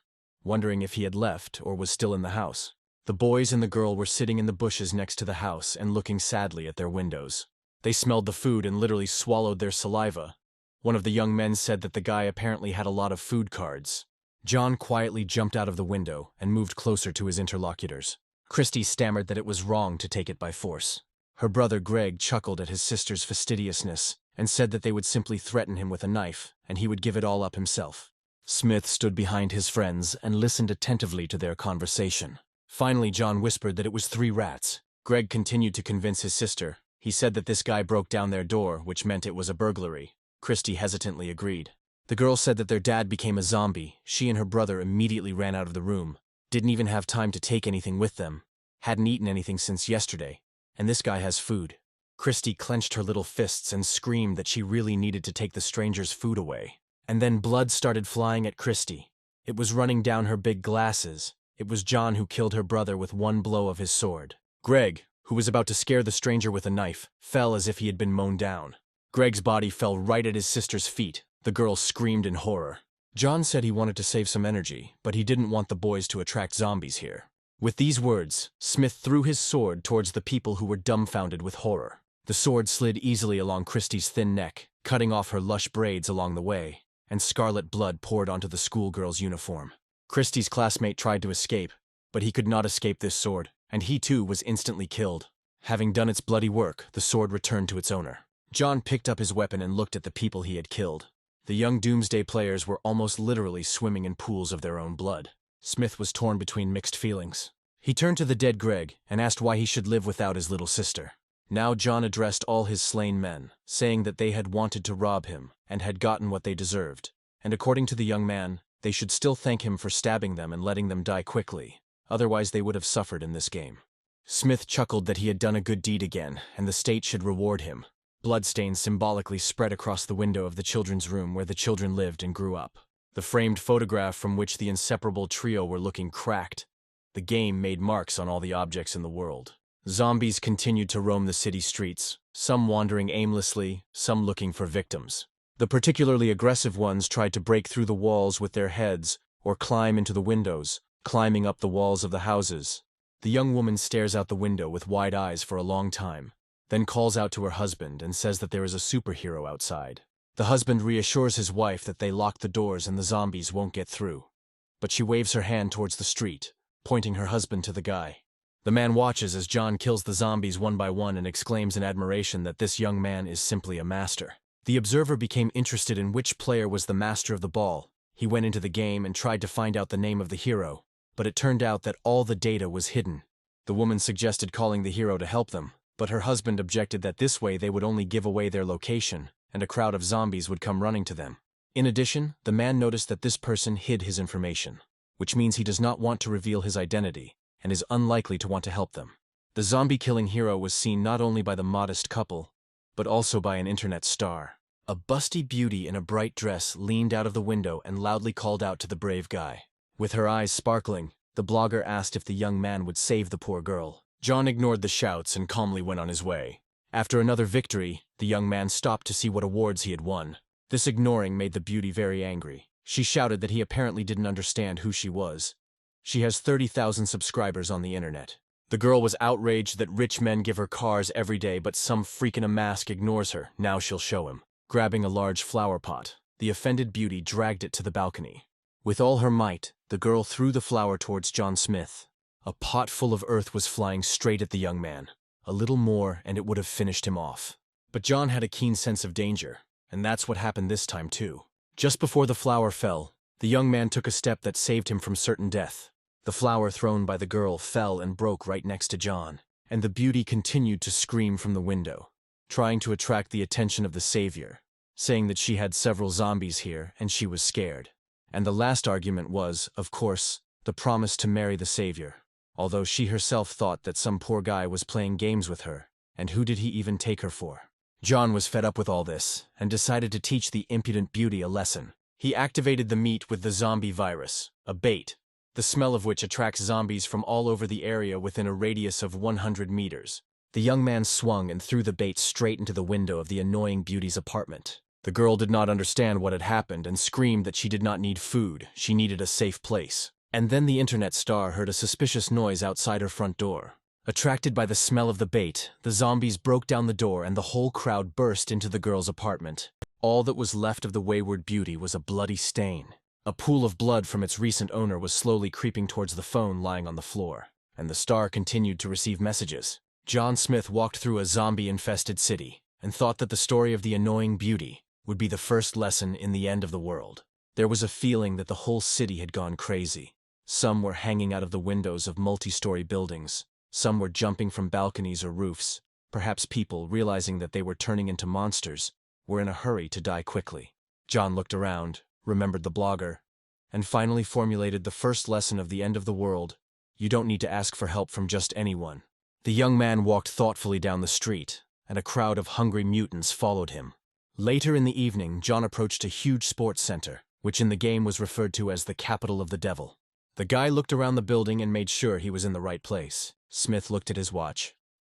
[SPEAKER 1] wondering if he had left or was still in the house. The boys and the girl were sitting in the bushes next to the house and looking sadly at their windows. They smelled the food and literally swallowed their saliva. One of the young men said that the guy apparently had a lot of food cards. John quietly jumped out of the window and moved closer to his interlocutors. Christy stammered that it was wrong to take it by force. Her brother Greg chuckled at his sister's fastidiousness and said that they would simply threaten him with a knife and he would give it all up himself. Smith stood behind his friends and listened attentively to their conversation. Finally, John whispered that it was 3 rats. Greg continued to convince his sister. He said that this guy broke down their door, which meant it was a burglary. Christy hesitantly agreed. The girl said that their dad became a zombie. She and her brother immediately ran out of the room. Didn't even have time to take anything with them. Hadn't eaten anything since yesterday. And this guy has food. Christy clenched her little fists and screamed that she really needed to take the stranger's food away. And then blood started flying at Christy. It was running down her big glasses. It was John who killed her brother with one blow of his sword. Greg, who was about to scare the stranger with a knife, fell as if he had been mown down. Greg's body fell right at his sister's feet. The girl screamed in horror. John said he wanted to save some energy, but he didn't want the boys to attract zombies here. With these words, Smith threw his sword towards the people who were dumbfounded with horror. The sword slid easily along Christy's thin neck, cutting off her lush braids along the way, and scarlet blood poured onto the schoolgirl's uniform. Christy's classmate tried to escape, but he could not escape this sword, and he too was instantly killed. Having done its bloody work, the sword returned to its owner. John picked up his weapon and looked at the people he had killed. The young Doomsday players were almost literally swimming in pools of their own blood. Smith was torn between mixed feelings. He turned to the dead Greg and asked why he should live without his little sister. Now John addressed all his slain men, saying that they had wanted to rob him and had gotten what they deserved, and according to the young man, they should still thank him for stabbing them and letting them die quickly, otherwise they would have suffered in this game. Smith chuckled that he had done a good deed again, and the state should reward him. Bloodstains symbolically spread across the window of the children's room where the children lived and grew up. The framed photograph from which the inseparable trio were looking cracked. The game made marks on all the objects in the world. Zombies continued to roam the city streets, some wandering aimlessly, some looking for victims. The particularly aggressive ones tried to break through the walls with their heads or climb into the windows, climbing up the walls of the houses. The young woman stares out the window with wide eyes for a long time, then calls out to her husband and says that there is a superhero outside. The husband reassures his wife that they locked the doors and the zombies won't get through. But she waves her hand towards the street, pointing her husband to the guy. The man watches as John kills the zombies one by one and exclaims in admiration that this young man is simply a master. The observer became interested in which player was the master of the ball. He went into the game and tried to find out the name of the hero, but it turned out that all the data was hidden. The woman suggested calling the hero to help them, but her husband objected that this way they would only give away their location, and a crowd of zombies would come running to them. In addition, the man noticed that this person hid his information, which means he does not want to reveal his identity, and is unlikely to want to help them. The zombie-killing hero was seen not only by the modest couple, but also by an internet star. A busty beauty in a bright dress leaned out of the window and loudly called out to the brave guy. With her eyes sparkling, the blogger asked if the young man would save the poor girl. John ignored the shouts and calmly went on his way. After another victory, the young man stopped to see what awards he had won. This ignoring made the beauty very angry. She shouted that he apparently didn't understand who she was. She has 30,000 subscribers on the internet. The girl was outraged that rich men give her cars every day, but some freak in a mask ignores her. Now she'll show him. Grabbing a large flower pot, the offended beauty dragged it to the balcony. With all her might, the girl threw the flower towards John Smith. A pot full of earth was flying straight at the young man. A little more and it would have finished him off. But John had a keen sense of danger, and that's what happened this time too. Just before the flower fell, the young man took a step that saved him from certain death. The flower thrown by the girl fell and broke right next to John, and the beauty continued to scream from the window, trying to attract the attention of the savior, saying that she had several zombies here and she was scared. And the last argument was, of course, the promise to marry the savior, although she herself thought that some poor guy was playing games with her, and who did he even take her for? John was fed up with all this and decided to teach the impudent beauty a lesson. He activated the meat with the zombie virus, a bait, the smell of which attracts zombies from all over the area within a radius of 100 meters. The young man swung and threw the bait straight into the window of the annoying beauty's apartment. The girl did not understand what had happened and screamed that she did not need food, she needed a safe place. And then the internet star heard a suspicious noise outside her front door. Attracted by the smell of the bait, the zombies broke down the door and the whole crowd burst into the girl's apartment. All that was left of the wayward beauty was a bloody stain. A pool of blood from its recent owner was slowly creeping towards the phone lying on the floor, and the star continued to receive messages. John Smith walked through a zombie-infested city and thought that the story of the annoying beauty would be the first lesson in the end of the world. There was a feeling that the whole city had gone crazy. Some were hanging out of the windows of multi-story buildings. Some were jumping from balconies or roofs. Perhaps people, realizing that they were turning into monsters, were in a hurry to die quickly. John looked around, remembered the blogger, and finally formulated the first lesson of the end of the world. You don't need to ask for help from just anyone. The young man walked thoughtfully down the street, and a crowd of hungry mutants followed him. Later in the evening, John approached a huge sports center, which in the game was referred to as the capital of the devil. The guy looked around the building and made sure he was in the right place. Smith looked at his watch.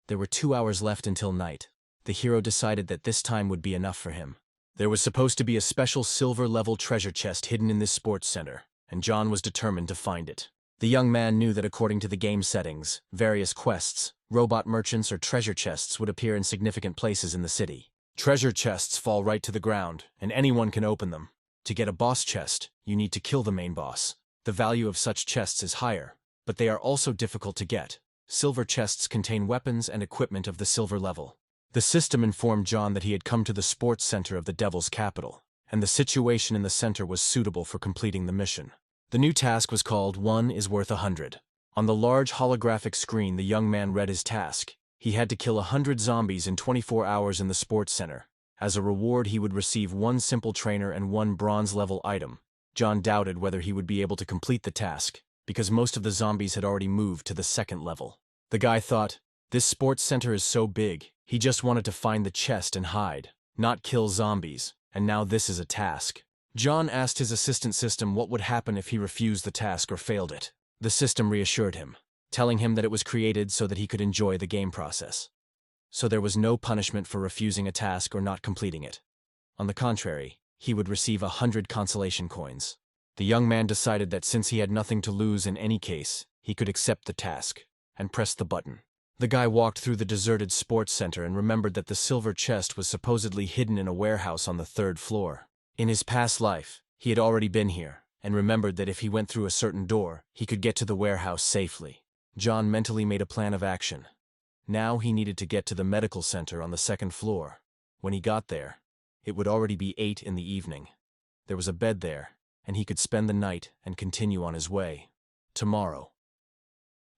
[SPEAKER 1] There were 2 hours left until night. The hero decided that this time would be enough for him. There was supposed to be a special silver-level treasure chest hidden in this sports center, and John was determined to find it. The young man knew that according to the game settings, various quests, robot merchants or treasure chests would appear in significant places in the city. Treasure chests fall right to the ground, and anyone can open them. To get a boss chest, you need to kill the main boss. The value of such chests is higher, but they are also difficult to get. Silver chests contain weapons and equipment of the silver level. The system informed John that he had come to the sports center of the Devil's capital, and the situation in the center was suitable for completing the mission. The new task was called 1 is worth 100. On the large holographic screen, the young man read his task. He had to kill 100 zombies in 24 hours in the sports center. As a reward, he would receive 1 simple trainer and 1 bronze-level item. John doubted whether he would be able to complete the task, because most of the zombies had already moved to the 2nd level. The guy thought, this sports center is so big, he just wanted to find the chest and hide, not kill zombies, and now this is a task. John asked his assistant system what would happen if he refused the task or failed it. The system reassured him, telling him that it was created so that he could enjoy the game process. So there was no punishment for refusing a task or not completing it. On the contrary, he would receive 100 consolation coins. The young man decided that since he had nothing to lose in any case, he could accept the task, and pressed the button. The guy walked through the deserted sports center and remembered that the silver chest was supposedly hidden in a warehouse on the 3rd floor. In his past life, he had already been here, and remembered that if he went through a certain door, he could get to the warehouse safely. John mentally made a plan of action. Now he needed to get to the medical center on the 2nd floor. When he got there, it would already be 8 in the evening. There was a bed there, and he could spend the night and continue on his way. Tomorrow.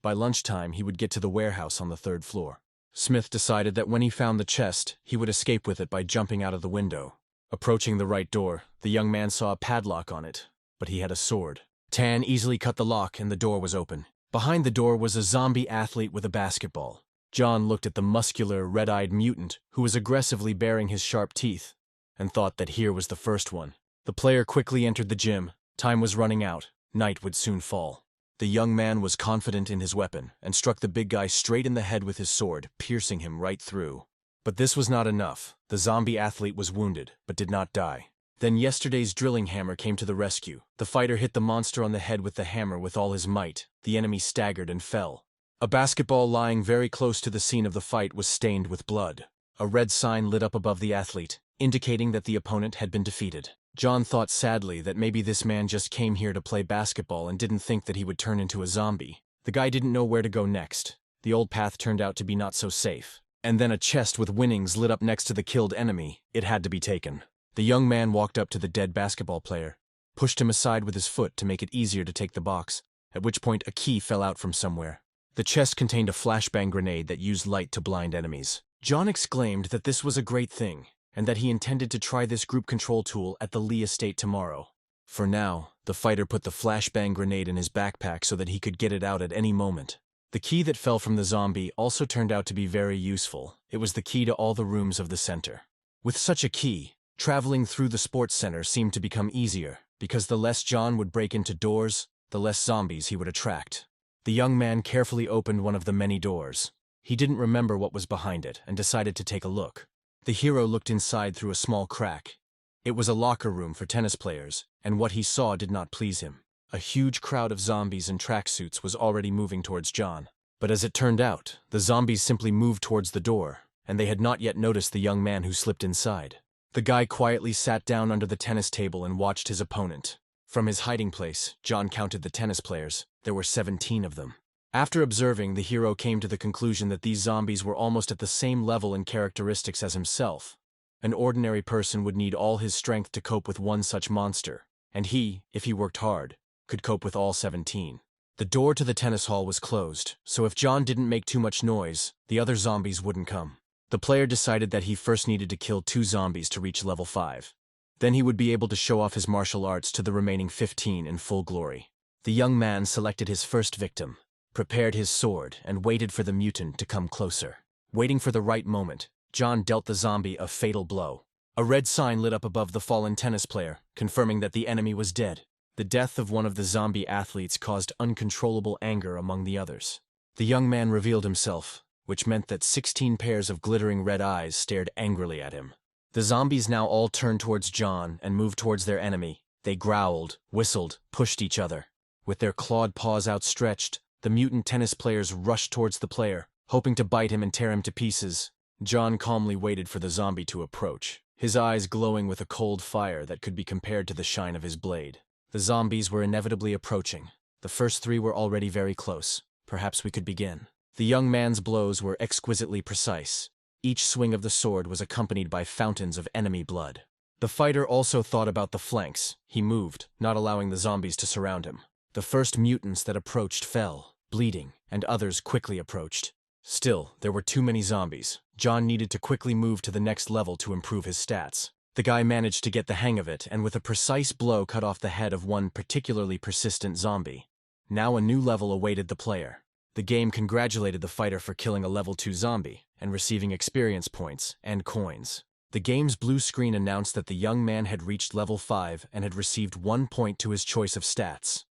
[SPEAKER 1] By lunchtime, he would get to the warehouse on the 3rd floor. Smith decided that when he found the chest, he would escape with it by jumping out of the window. Approaching the right door, the young man saw a padlock on it, but he had a sword. Tan easily cut the lock and the door was open. Behind the door was a zombie athlete with a basketball. John looked at the muscular, red-eyed mutant who was aggressively baring his sharp teeth, and thought that here was the first one. The player quickly entered the gym. Time was running out. Night would soon fall. The young man was confident in his weapon and struck the big guy straight in the head with his sword, piercing him right through. But this was not enough. The zombie athlete was wounded, but did not die. Then yesterday's drilling hammer came to the rescue. The fighter hit the monster on the head with the hammer with all his might. The enemy staggered and fell. A basketball lying very close to the scene of the fight was stained with blood. A red sign lit up above the athlete, indicating that the opponent had been defeated. John thought sadly that maybe this man just came here to play basketball and didn't think that he would turn into a zombie. The guy didn't know where to go next. The old path turned out to be not so safe. And then a chest with winnings lit up next to the killed enemy. It had to be taken. The young man walked up to the dead basketball player, pushed him aside with his foot to make it easier to take the box, at which point a key fell out from somewhere. The chest contained a flashbang grenade that used light to blind enemies. John exclaimed that this was a great thing, and that he intended to try this group control tool at the Lee estate tomorrow. For now, the fighter put the flashbang grenade in his backpack so that he could get it out at any moment. The key that fell from the zombie also turned out to be very useful. It was the key to all the rooms of the center. With such a key, traveling through the sports center seemed to become easier, because the less John would break into doors, the less zombies he would attract. The young man carefully opened one of the many doors. He didn't remember what was behind it and decided to take a look. The hero looked inside through a small crack. It was a locker room for tennis players, and what he saw did not please him. A huge crowd of zombies in tracksuits was already moving towards John. But as it turned out, the zombies simply moved towards the door, and they had not yet noticed the young man who slipped inside. The guy quietly sat down under the tennis table and watched his opponent. From his hiding place, John counted the tennis players. There were 17 of them. After observing, the hero came to the conclusion that these zombies were almost at the same level and characteristics as himself. An ordinary person would need all his strength to cope with one such monster, and he, if he worked hard, could cope with all 17. The door to the tennis hall was closed, so if John didn't make too much noise, the other zombies wouldn't come. The player decided that he first needed to kill 2 zombies to reach level 5. Then he would be able to show off his martial arts to the remaining 15 in full glory. The young man selected his first victim, prepared his sword, and waited for the mutant to come closer. Waiting for the right moment, John dealt the zombie a fatal blow. A red sign lit up above the fallen tennis player, confirming that the enemy was dead. The death of one of the zombie athletes caused uncontrollable anger among the others. The young man revealed himself, which meant that 16 pairs of glittering red eyes stared angrily at him. The zombies now all turned towards John and moved towards their enemy. They growled, whistled, pushed each other. With their clawed paws outstretched, the mutant tennis players rushed towards the player, hoping to bite him and tear him to pieces. John calmly waited for the zombie to approach, his eyes glowing with a cold fire that could be compared to the shine of his blade. The zombies were inevitably approaching. The first 3 were already very close. Perhaps we could begin. The young man's blows were exquisitely precise. Each swing of the sword was accompanied by fountains of enemy blood. The fighter also thought about the flanks. He moved, not allowing the zombies to surround him. The first mutants that approached fell, bleeding, and others quickly approached. Still, there were too many zombies. John needed to quickly move to the next level to improve his stats. The guy managed to get the hang of it and with a precise blow cut off the head of one particularly persistent zombie. Now a new level awaited the player. The game congratulated the fighter for killing a level 2 zombie and receiving experience points and coins. The game's blue screen announced that the young man had reached level 5 and had received 1 point to his choice of stats.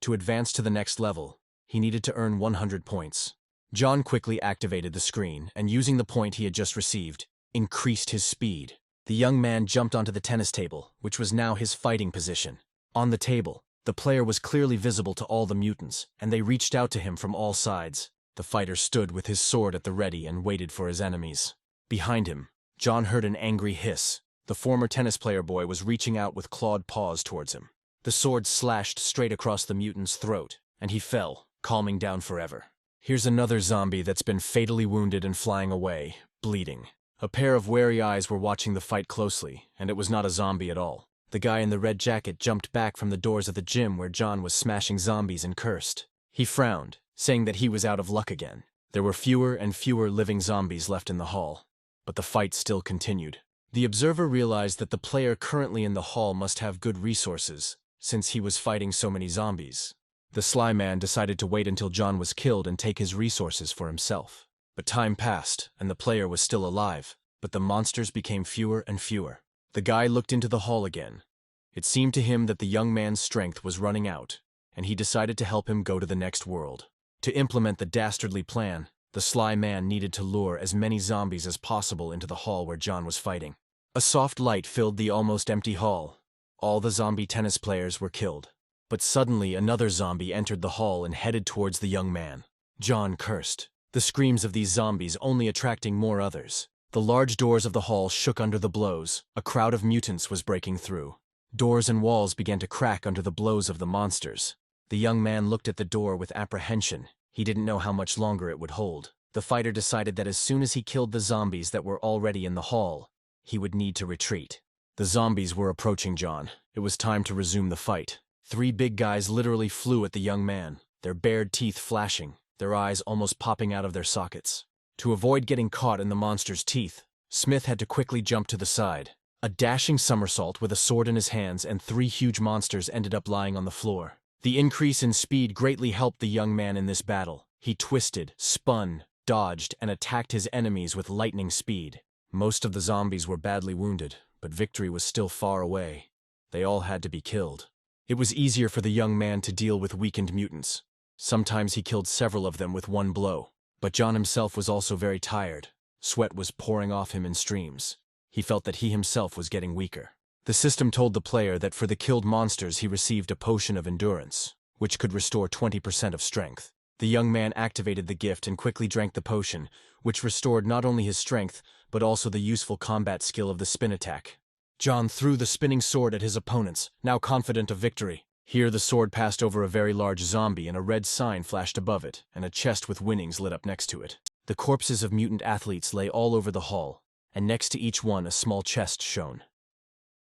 [SPEAKER 1] To advance to the next level, he needed to earn 100 points. John quickly activated the screen and using the point he had just received, increased his speed. The young man jumped onto the tennis table, which was now his fighting position. On the table, the player was clearly visible to all the mutants, and they reached out to him from all sides. The fighter stood with his sword at the ready and waited for his enemies. Behind him, John heard an angry hiss. The former tennis player boy was reaching out with clawed paws towards him. The sword slashed straight across the mutant's throat, and he fell, calming down forever. Here's another zombie that's been fatally wounded and flying away, bleeding. A pair of wary eyes were watching the fight closely, and it was not a zombie at all. The guy in the red jacket jumped back from the doors of the gym where John was smashing zombies and cursed. He frowned, saying that he was out of luck again. There were fewer and fewer living zombies left in the hall, but the fight still continued. The observer realized that the player currently in the hall must have good resources, since he was fighting so many zombies. The sly man decided to wait until John was killed and take his resources for himself. But time passed, and the player was still alive, but the monsters became fewer and fewer. The guy looked into the hall again. It seemed to him that the young man's strength was running out, and he decided to help him go to the next world. To implement the dastardly plan, the sly man needed to lure as many zombies as possible into the hall where John was fighting. A soft light filled the almost empty hall. All the zombie tennis players were killed. But suddenly another zombie entered the hall and headed towards the young man. John cursed, the screams of these zombies only attracting more others. The large doors of the hall shook under the blows. A crowd of mutants was breaking through. Doors and walls began to crack under the blows of the monsters. The young man looked at the door with apprehension. He didn't know how much longer it would hold. The fighter decided that as soon as he killed the zombies that were already in the hall, he would need to retreat. The zombies were approaching John. It was time to resume the fight. 3 big guys literally flew at the young man, their bared teeth flashing, their eyes almost popping out of their sockets. To avoid getting caught in the monster's teeth, Smith had to quickly jump to the side. A dashing somersault with a sword in his hands and 3 huge monsters ended up lying on the floor. The increase in speed greatly helped the young man in this battle. He twisted, spun, dodged, and attacked his enemies with lightning speed. Most of the zombies were badly wounded, but victory was still far away. They all had to be killed. It was easier for the young man to deal with weakened mutants. Sometimes he killed several of them with one blow. But John himself was also very tired. Sweat was pouring off him in streams. He felt that he himself was getting weaker. The system told the player that for the killed monsters he received a potion of endurance, which could restore 20% of strength. The young man activated the gift and quickly drank the potion, which restored not only his strength, but also the useful combat skill of the spin attack. John threw the spinning sword at his opponents, now confident of victory. Here the sword passed over a very large zombie and a red sign flashed above it, and a chest with winnings lit up next to it. The corpses of mutant athletes lay all over the hall, and next to each one a small chest shone.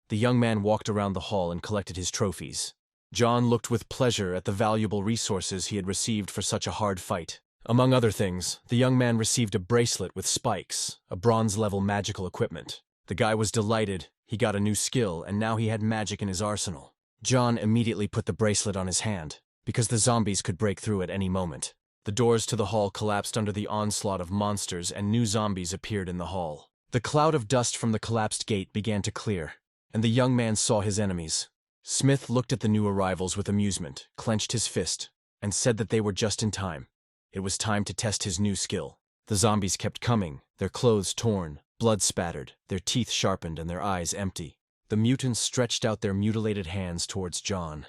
[SPEAKER 1] The young man walked around the hall and collected his trophies. John looked with pleasure at the valuable resources he had received for such a hard fight. Among other things, the young man received a bracelet with spikes, a bronze-level magical equipment. The guy was delighted. He got a new skill, and now he had magic in his arsenal. John immediately put the bracelet on his hand, because the zombies could break through at any moment. The doors to the hall collapsed under the onslaught of monsters, and new zombies appeared in the hall. The cloud of dust from the collapsed gate began to clear, and the young man saw his enemies. Smith looked at the new arrivals with amusement, clenched his fist, and said that they were just in time. It was time to test his new skill. The zombies kept coming, their clothes torn, blood spattered, their teeth sharpened, and their eyes empty. The mutants stretched out their mutilated hands towards John,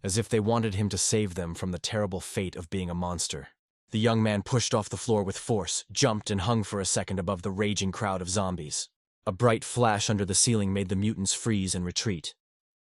[SPEAKER 1] as if they wanted him to save them from the terrible fate of being a monster. The young man pushed off the floor with force, jumped, and hung for a second above the raging crowd of zombies. A bright flash under the ceiling made the mutants freeze and retreat.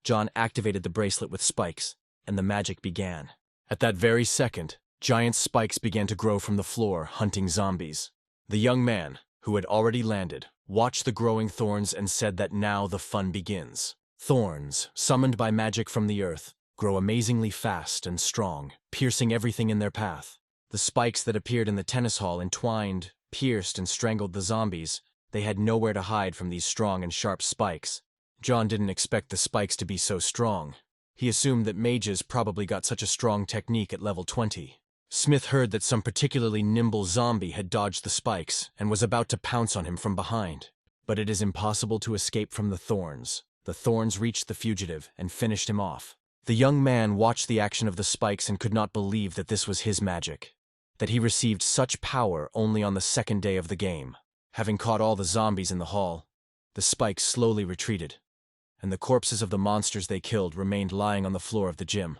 [SPEAKER 1] John activated the bracelet with spikes, and the magic began. At that very second, giant spikes began to grow from the floor, hunting zombies. The young man, who had already landed, watched the growing thorns and said that now the fun begins. Thorns, summoned by magic from the earth, grow amazingly fast and strong, piercing everything in their path. The spikes that appeared in the tennis hall entwined, pierced, and strangled the zombies. They had nowhere to hide from these strong and sharp spikes. John didn't expect the spikes to be so strong. He assumed that mages probably got such a strong technique at level 20. Smith heard that some particularly nimble zombie had dodged the spikes and was about to pounce on him from behind. But it is impossible to escape from the thorns. The thorns reached the fugitive and finished him off. The young man watched the action of the spikes and could not believe that this was his magic, that he received such power only on the second day of the game. Having caught all the zombies in the hall, the spikes slowly retreated, and the corpses of the monsters they killed remained lying on the floor of the gym.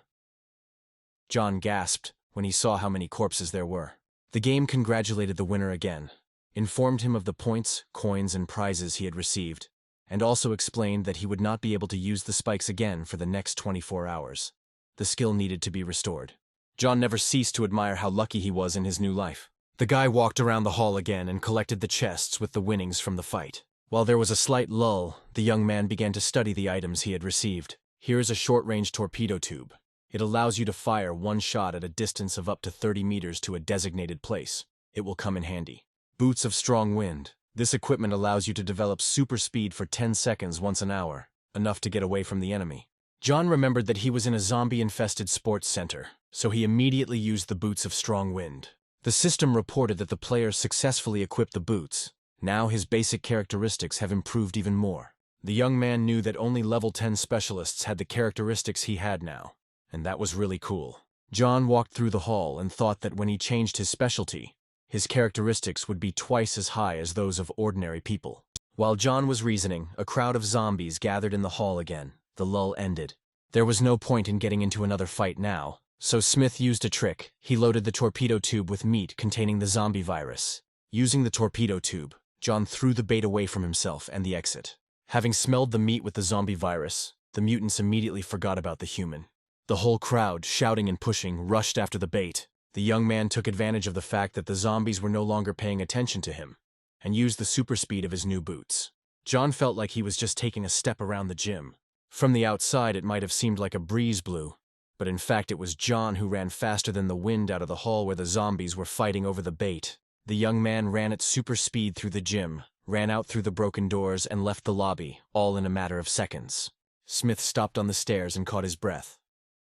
[SPEAKER 1] John gasped when he saw how many corpses there were. The game congratulated the winner again, informed him of the points, coins, and prizes he had received, and also explained that he would not be able to use the spikes again for the next 24 hours. The skill needed to be restored. John never ceased to admire how lucky he was in his new life. The guy walked around the hall again and collected the chests with the winnings from the fight. While there was a slight lull, the young man began to study the items he had received. Here is a short-range torpedo tube. It allows you to fire one shot at a distance of up to 30 meters to a designated place. It will come in handy. Boots of strong wind. This equipment allows you to develop super speed for 10 seconds once an hour, enough to get away from the enemy. John remembered that he was in a zombie-infested sports center, so he immediately used the boots of strong wind. The system reported that the player successfully equipped the boots. Now his basic characteristics have improved even more. The young man knew that only level 10 specialists had the characteristics he had now, and that was really cool. John walked through the hall and thought that when he changed his specialty, his characteristics would be twice as high as those of ordinary people. While John was reasoning, a crowd of zombies gathered in the hall again. The lull ended. There was no point in getting into another fight now, so Smith used a trick. He loaded the torpedo tube with meat containing the zombie virus. Using the torpedo tube, John threw the bait away from himself and the exit. Having smelled the meat with the zombie virus, the mutants immediately forgot about the human. The whole crowd, shouting and pushing, rushed after the bait. The young man took advantage of the fact that the zombies were no longer paying attention to him, and used the super speed of his new boots. John felt like he was just taking a step around the gym. From the outside, it might have seemed like a breeze blew, but in fact it was John who ran faster than the wind out of the hall where the zombies were fighting over the bait. The young man ran at super speed through the gym, ran out through the broken doors, and left the lobby, all in a matter of seconds. Smith stopped on the stairs and caught his breath.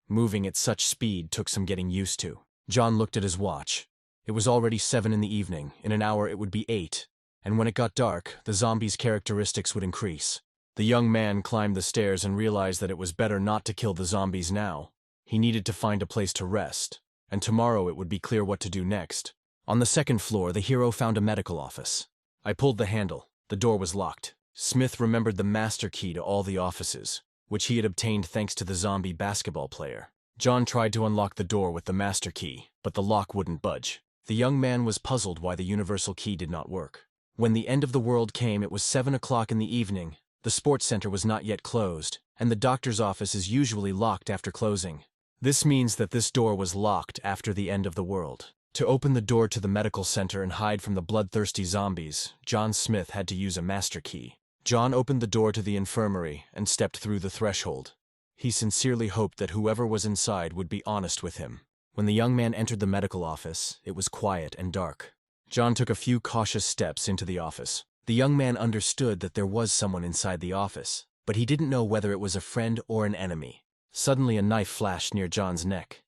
[SPEAKER 1] Moving at such speed took some getting used to. John looked at his watch. It was already 7 in the evening, in an hour it would be 8, and when it got dark, the zombies' characteristics would increase. The young man climbed the stairs and realized that it was better not to kill the zombies now. He needed to find a place to rest, and tomorrow it would be clear what to do next. On the second floor, the hero found a medical office. I pulled the handle. The door was locked. Smith remembered the master key to all the offices, which he had obtained thanks to the zombie basketball player. John tried to unlock the door with the master key, but the lock wouldn't budge. The young man was puzzled why the universal key did not work. When the end of the world came, it was 7 o'clock in the evening. The sports center was not yet closed, and the doctor's office is usually locked after closing. This means that this door was locked after the end of the world. To open the door to the medical center and hide from the bloodthirsty zombies, John Smith had to use a master key. John opened the door to the infirmary and stepped through the threshold. He sincerely hoped that whoever was inside would be honest with him. When the young man entered the medical office, it was quiet and dark. John took a few cautious steps into the office. The young man understood that there was someone inside the office, but he didn't know whether it was a friend or an enemy. Suddenly a knife flashed near John's neck,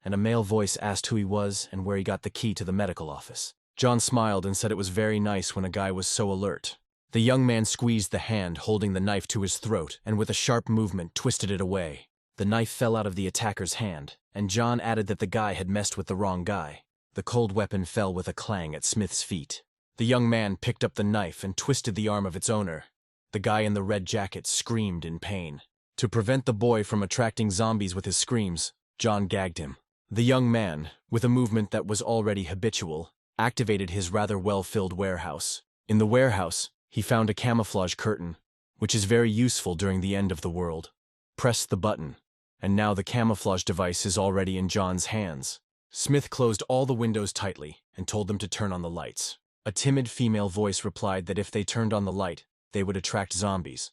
[SPEAKER 1] and a male voice asked who he was and where he got the key to the medical office. John smiled and said it was very nice when a guy was so alert. The young man squeezed the hand holding the knife to his throat and with a sharp movement twisted it away. The knife fell out of the attacker's hand, and John added that the guy had messed with the wrong guy. The cold weapon fell with a clang at Smith's feet. The young man picked up the knife and twisted the arm of its owner. The guy in the red jacket screamed in pain. To prevent the boy from attracting zombies with his screams, John gagged him. The young man, with a movement that was already habitual, activated his rather well-filled warehouse. In the warehouse, he found a camouflage curtain, which is very useful during the end of the world. Press the button, and now the camouflage device is already in John's hands. Smith closed all the windows tightly and told them to turn on the lights. A timid female voice replied that if they turned on the light, they would attract zombies.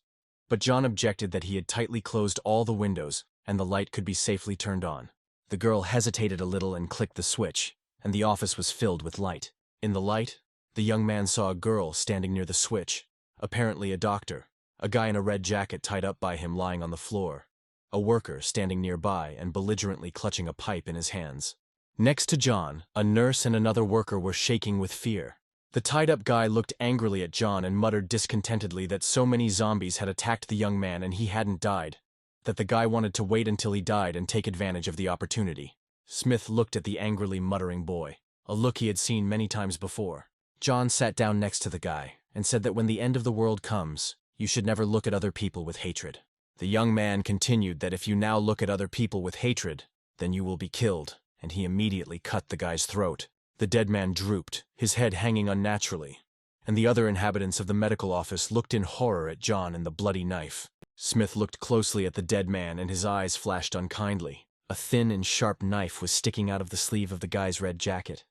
[SPEAKER 1] But John objected that he had tightly closed all the windows and the light could be safely turned on. The girl hesitated a little and clicked the switch, and the office was filled with light. In the light, the young man saw a girl standing near the switch, apparently a doctor, a guy in a red jacket tied up by him lying on the floor, a worker standing nearby and belligerently clutching a pipe in his hands. Next to John, a nurse and another worker were shaking with fear. The tied-up guy looked angrily at John and muttered discontentedly that so many zombies had attacked the young man and he hadn't died, that the guy wanted to wait until he died and take advantage of the opportunity. Smith looked at the angrily muttering boy, a look he had seen many times before. John sat down next to the guy and said that when the end of the world comes, you should never look at other people with hatred. The young man continued that if you now look at other people with hatred, then you will be killed, and he immediately cut the guy's throat. The dead man drooped, his head hanging unnaturally, and the other inhabitants of the medical office looked in horror at John and the bloody knife. Smith looked closely at the dead man and his eyes flashed unkindly. A thin and sharp knife was sticking out of the sleeve of the guy's red jacket.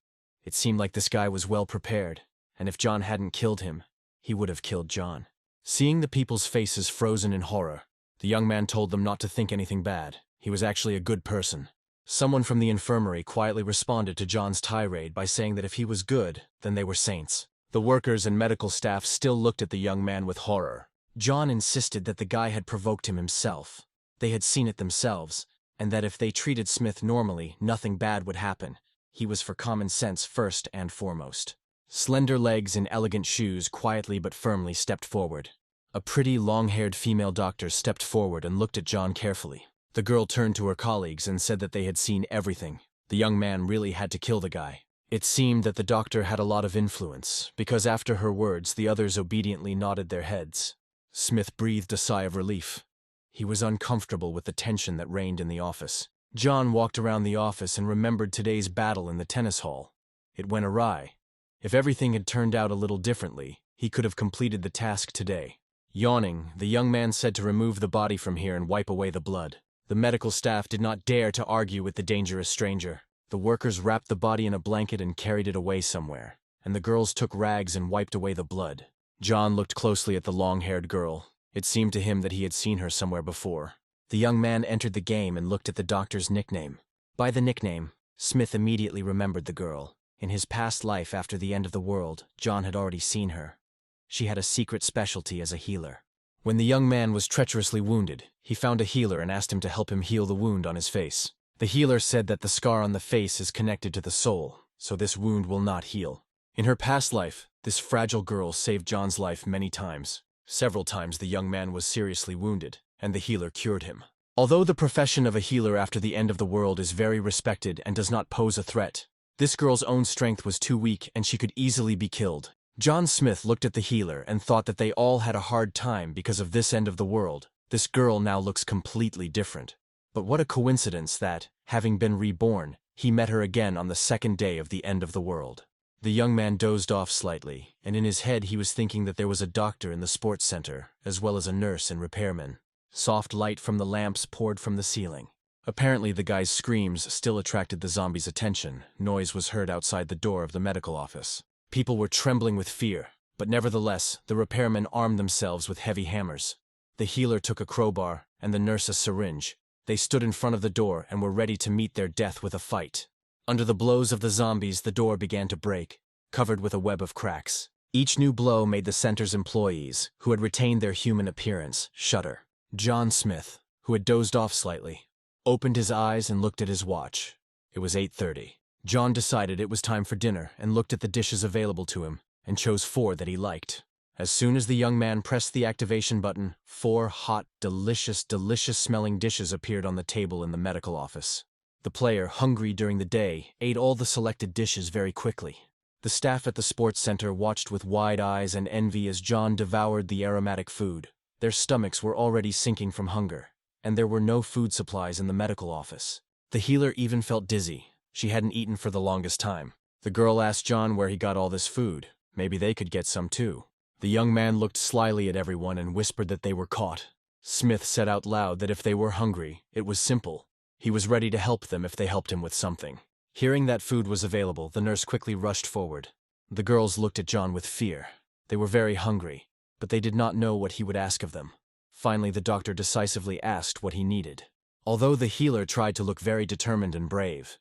[SPEAKER 1] It seemed like this guy was well prepared, and if John hadn't killed him, he would have killed John. Seeing the people's faces frozen in horror, the young man told them not to think anything bad. He was actually a good person. Someone from the infirmary quietly responded to John's tirade by saying that if he was good, then they were saints. The workers and medical staff still looked at the young man with horror. John insisted that the guy had provoked him himself. They had seen it themselves, and that if they treated Smith normally, nothing bad would happen. He was for common sense first and foremost. Slender legs in elegant shoes quietly but firmly stepped forward. A pretty, long-haired female doctor stepped forward and looked at John carefully. The girl turned to her colleagues and said that they had seen everything. The young man really had to kill the guy. It seemed that the doctor had a lot of influence, because after her words, the others obediently nodded their heads. Smith breathed a sigh of relief. He was uncomfortable with the tension that reigned in the office. John walked around the office and remembered today's battle in the tennis hall. It went awry. If everything had turned out a little differently, he could have completed the task today. Yawning, the young man said to remove the body from here and wipe away the blood. The medical staff did not dare to argue with the dangerous stranger. The workers wrapped the body in a blanket and carried it away somewhere, and the girls took rags and wiped away the blood. John looked closely at the long-haired girl. It seemed to him that he had seen her somewhere before. The young man entered the game and looked at the doctor's nickname. By the nickname, Smith immediately remembered the girl. In his past life after the end of the world, John had already seen her. She had a secret specialty as a healer. When the young man was treacherously wounded, he found a healer and asked him to help him heal the wound on his face. The healer said that the scar on the face is connected to the soul, so this wound will not heal. In her past life, this fragile girl saved John's life many times. Several times the young man was seriously wounded, and the healer cured him. Although the profession of a healer after the end of the world is very respected and does not pose a threat, this girl's own strength was too weak and she could easily be killed. John Smith looked at the healer and thought that they all had a hard time because of this end of the world. This girl now looks completely different. But what a coincidence that, having been reborn, he met her again on the second day of the end of the world. The young man dozed off slightly, and in his head he was thinking that there was a doctor in the sports center, as well as a nurse and repairman. Soft light from the lamps poured from the ceiling. Apparently the guy's screams still attracted the zombies' attention. Noise was heard outside the door of the medical office. People were trembling with fear, but nevertheless, the repairmen armed themselves with heavy hammers. The healer took a crowbar, and the nurse a syringe. They stood in front of the door and were ready to meet their death with a fight. Under the blows of the zombies, the door began to break, covered with a web of cracks. Each new blow made the center's employees, who had retained their human appearance, shudder. John Smith, who had dozed off slightly, opened his eyes and looked at his watch. It was 8:30. John decided it was time for dinner and looked at the dishes available to him and chose 4 that he liked. As soon as the young man pressed the activation button, 4 hot, delicious-smelling dishes appeared on the table in the medical office. The player, hungry during the day, ate all the selected dishes very quickly. The staff at the sports center watched with wide eyes and envy as John devoured the aromatic food. Their stomachs were already sinking from hunger, and there were no food supplies in the medical office. The healer even felt dizzy. She hadn't eaten for the longest time. The girl asked John where he got all this food. Maybe they could get some too. The young man looked slyly at everyone and whispered that they were caught. Smith said out loud that if they were hungry, it was simple. He was ready to help them if they helped him with something. Hearing that food was available, the nurse quickly rushed forward. The girls looked at John with fear. They were very hungry, but they did not know what he would ask of them. Finally, the doctor decisively asked what he needed. Although the healer tried to look very determined and brave,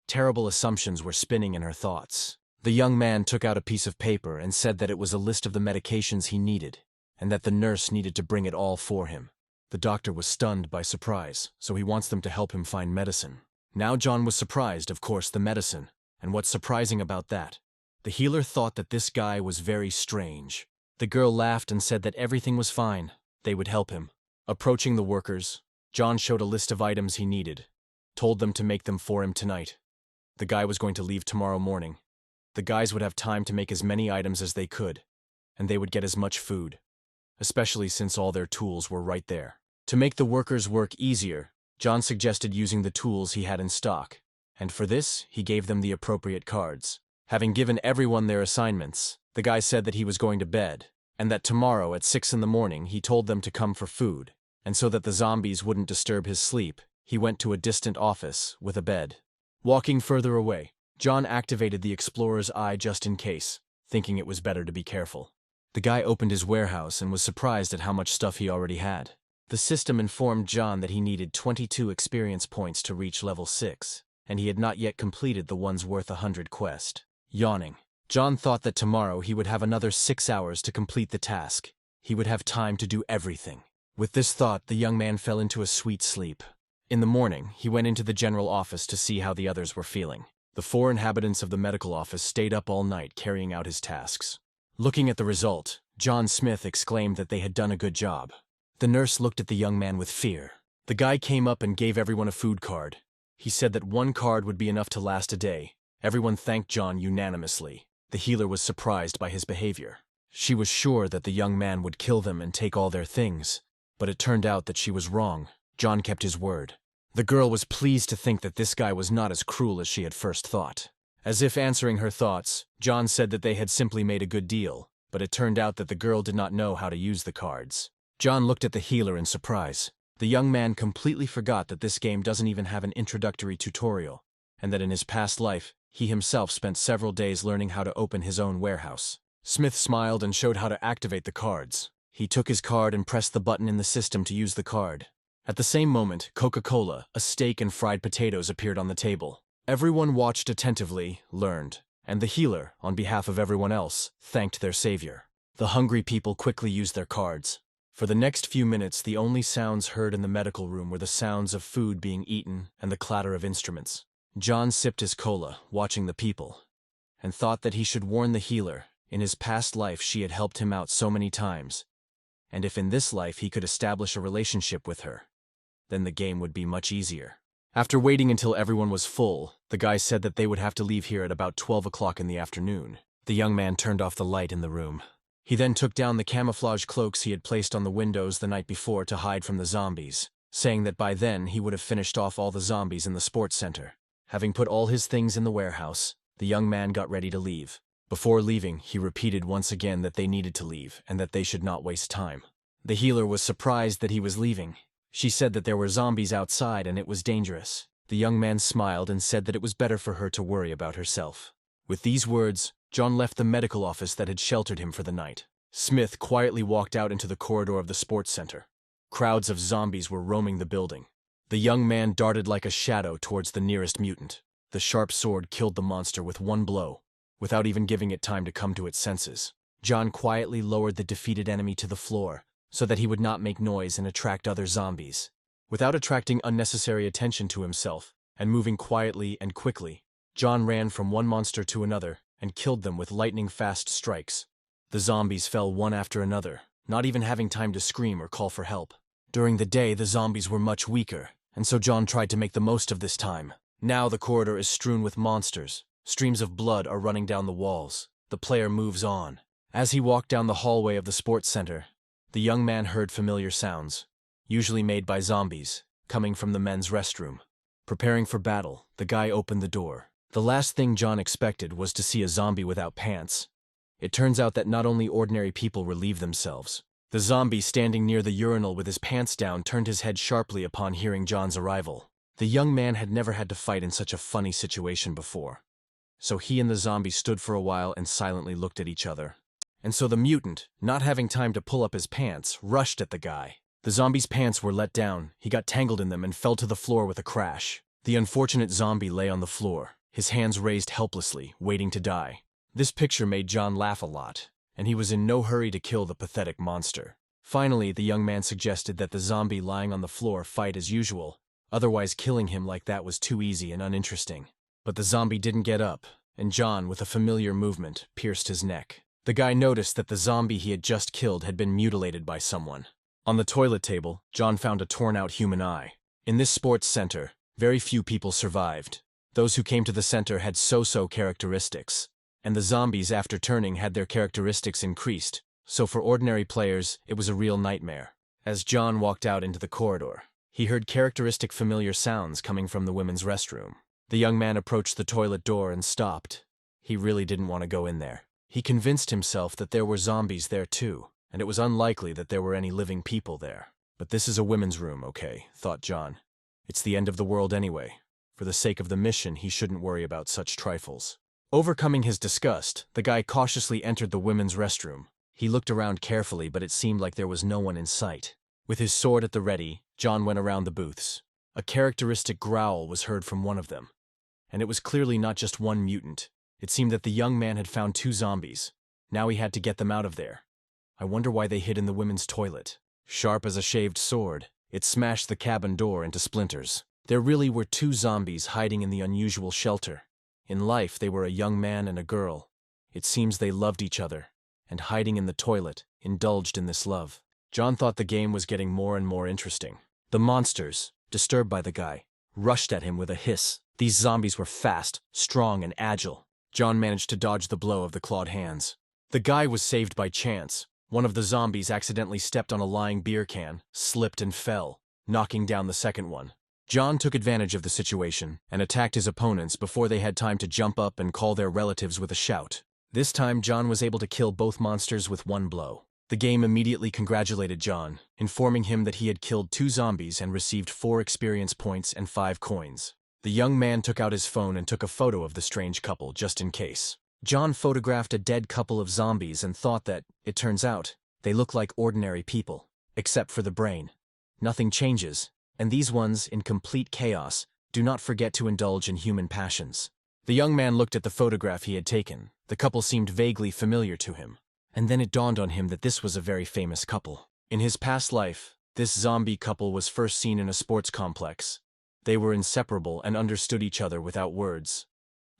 [SPEAKER 1] terrible assumptions were spinning in her thoughts. The young man took out a piece of paper and said that it was a list of the medications he needed, and that the nurse needed to bring it all for him. The doctor was stunned by surprise, so he wants them to help him find medicine. Now John was surprised, of course, the medicine. And what's surprising about that? The healer thought that this guy was very strange. The girl laughed and said that everything was fine. They would help him. Approaching the workers, John showed a list of items he needed, told them to make them for him tonight. The guy was going to leave tomorrow morning. The guys would have time to make as many items as they could, and they would get as much food, especially since all their tools were right there. To make the workers' work easier, John suggested using the tools he had in stock, and for this, he gave them the appropriate cards. Having given everyone their assignments, the guy said that he was going to bed, and that tomorrow at 6 in the morning he told them to come for food, and so that the zombies wouldn't disturb his sleep, he went to a distant office with a bed. Walking further away, John activated the explorer's eye just in case, thinking it was better to be careful. The guy opened his warehouse and was surprised at how much stuff he already had. The system informed John that he needed 22 experience points to reach level 6, and he had not yet completed the one's worth 100 quest. Yawning, John thought that tomorrow he would have another 6 hours to complete the task. He would have time to do everything. With this thought, the young man fell into a sweet sleep. In the morning, he went into the general office to see how the others were feeling. The 4 inhabitants of the medical office stayed up all night carrying out his tasks. Looking at the result, John Smith exclaimed that they had done a good job. The nurse looked at the young man with fear. The guy came up and gave everyone a food card. He said that 1 card would be enough to last a day. Everyone thanked John unanimously. The healer was surprised by his behavior. She was sure that the young man would kill them and take all their things, but it turned out that she was wrong. John kept his word. The girl was pleased to think that this guy was not as cruel as she had first thought. As if answering her thoughts, John said that they had simply made a good deal, but it turned out that the girl did not know how to use the cards. John looked at the healer in surprise. The young man completely forgot that this game doesn't even have an introductory tutorial, and that in his past life, he himself spent several days learning how to open his own warehouse. Smith smiled and showed how to activate the cards. He took his card and pressed the button in the system to use the card. At the same moment, Coca-Cola, a steak and fried potatoes appeared on the table. Everyone watched attentively, learned, and the healer, on behalf of everyone else, thanked their savior. The hungry people quickly used their cards. For the next few minutes, the only sounds heard in the medical room were the sounds of food being eaten and the clatter of instruments. John sipped his cola, watching the people, and thought that he should warn the healer. In his past life she had helped him out so many times, and if in this life he could establish a relationship with her, then the game would be much easier. After waiting until everyone was full, the guy said that they would have to leave here at about 12 o'clock in the afternoon. The young man turned off the light in the room. He then took down the camouflage cloaks he had placed on the windows the night before to hide from the zombies, saying that by then he would have finished off all the zombies in the sports center. Having put all his things in the warehouse, the young man got ready to leave. Before leaving, he repeated once again that they needed to leave and that they should not waste time. The healer was surprised that he was leaving. She said that there were zombies outside and it was dangerous. The young man smiled and said that it was better for her to worry about herself. With these words, John left the medical office that had sheltered him for the night. Smith quietly walked out into the corridor of the sports center. Crowds of zombies were roaming the building. The young man darted like a shadow towards the nearest mutant. The sharp sword killed the monster with one blow, without even giving it time to come to its senses. John quietly lowered the defeated enemy to the floor, so that he would not make noise and attract other zombies. Without attracting unnecessary attention to himself, and moving quietly and quickly, John ran from one monster to another and killed them with lightning-fast strikes. The zombies fell one after another, not even having time to scream or call for help. During the day, the zombies were much weaker, and so John tried to make the most of this time. Now the corridor is strewn with monsters. Streams of blood are running down the walls. The player moves on. As he walked down the hallway of the sports center, the young man heard familiar sounds, usually made by zombies, coming from the men's restroom. Preparing for battle, the guy opened the door. The last thing John expected was to see a zombie without pants. It turns out that not only ordinary people relieve themselves. The zombie standing near the urinal with his pants down turned his head sharply upon hearing John's arrival. The young man had never had to fight in such a funny situation before. So he and the zombie stood for a while and silently looked at each other. And so the mutant, not having time to pull up his pants, rushed at the guy. The zombie's pants were let down, he got tangled in them and fell to the floor with a crash. The unfortunate zombie lay on the floor, his hands raised helplessly, waiting to die. This picture made John laugh a lot, and he was in no hurry to kill the pathetic monster. Finally, the young man suggested that the zombie lying on the floor fight as usual, otherwise killing him like that was too easy and uninteresting. But the zombie didn't get up, and John, with a familiar movement, pierced his neck. The guy noticed that the zombie he had just killed had been mutilated by someone. On the toilet table, John found a torn-out human eye. In this sports center, very few people survived. Those who came to the center had so-so characteristics, and the zombies after turning had their characteristics increased, so for ordinary players, it was a real nightmare. As John walked out into the corridor, he heard characteristic familiar sounds coming from the women's restroom. The young man approached the toilet door and stopped. He really didn't want to go in there. He convinced himself that there were zombies there too, and it was unlikely that there were any living people there. But this is a women's room, okay, thought John. It's the end of the world anyway. For the sake of the mission, he shouldn't worry about such trifles. Overcoming his disgust, the guy cautiously entered the women's restroom. He looked around carefully, but it seemed like there was no one in sight. With his sword at the ready, John went around the booths. A characteristic growl was heard from one of them. And it was clearly not just one mutant. It seemed that the young man had found 2 zombies. Now he had to get them out of there. I wonder why they hid in the women's toilet. Sharp as a shaved sword, it smashed the cabin door into splinters. There really were 2 zombies hiding in the unusual shelter. In life, they were a young man and a girl. It seems they loved each other, and hiding in the toilet, indulged in this love. John thought the game was getting more and more interesting. The monsters, disturbed by the guy, rushed at him with a hiss. These zombies were fast, strong, and agile. John managed to dodge the blow of the clawed hands. The guy was saved by chance. One of the zombies accidentally stepped on a lying beer can, slipped and fell, knocking down the second one. John took advantage of the situation and attacked his opponents before they had time to jump up and call their relatives with a shout. This time, John was able to kill both monsters with one blow. The game immediately congratulated John, informing him that he had killed 2 zombies and received 4 experience points and 5 coins. The young man took out his phone and took a photo of the strange couple, just in case. John photographed a dead couple of zombies and thought that, it turns out, they look like ordinary people, except for the brain. Nothing changes, and these ones, in complete chaos, do not forget to indulge in human passions. The young man looked at the photograph he had taken. The couple seemed vaguely familiar to him. And then it dawned on him that this was a very famous couple. In his past life, this zombie couple was first seen in a sports complex. They were inseparable and understood each other without words.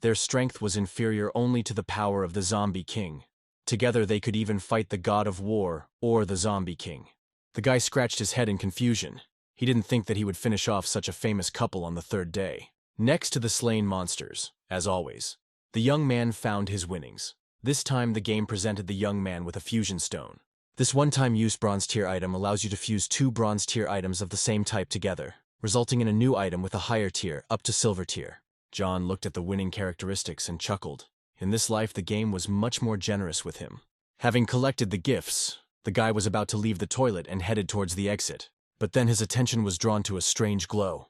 [SPEAKER 1] Their strength was inferior only to the power of the Zombie King. Together they could even fight the God of War or the Zombie King. The guy scratched his head in confusion. He didn't think that he would finish off such a famous couple on the third day. Next to the slain monsters, as always, the young man found his winnings. This time the game presented the young man with a fusion stone. This one-time use bronze tier item allows you to fuse 2 bronze tier items of the same type together, resulting in a new item with a higher tier up to silver tier. John looked at the winning characteristics and chuckled. In this life the game was much more generous with him. Having collected the gifts, the guy was about to leave the toilet and headed towards the exit. But then his attention was drawn to a strange glow.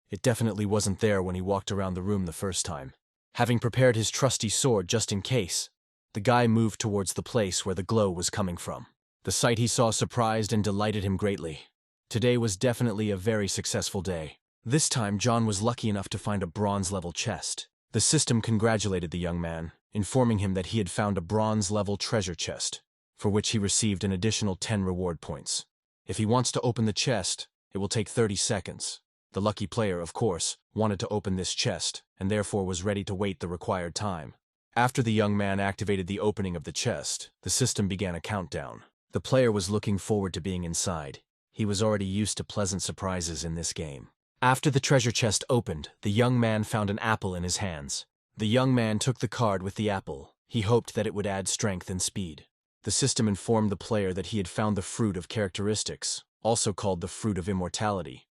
[SPEAKER 1] It definitely wasn't there when he walked around the room the first time. Having prepared his trusty sword just in case, the guy moved towards the place where the glow was coming from. The sight he saw surprised and delighted him greatly. Today was definitely a very successful day. This time John was lucky enough to find a bronze-level chest. The system congratulated the young man, informing him that he had found a bronze-level treasure chest, for which he received an additional 10 reward points. If he wants to open the chest, it will take 30 seconds. The lucky player, of course, wanted to open this chest, and therefore was ready to wait the required time. After the young man activated the opening of the chest, the system began a countdown. The player was looking forward to being inside. He was already used to pleasant surprises in this game. After the treasure chest opened, the young man found an apple in his hands. The young man took the card with the apple. He hoped that it would add strength and speed. The system informed the player that he had found the fruit of characteristics, also called the fruit of immortality.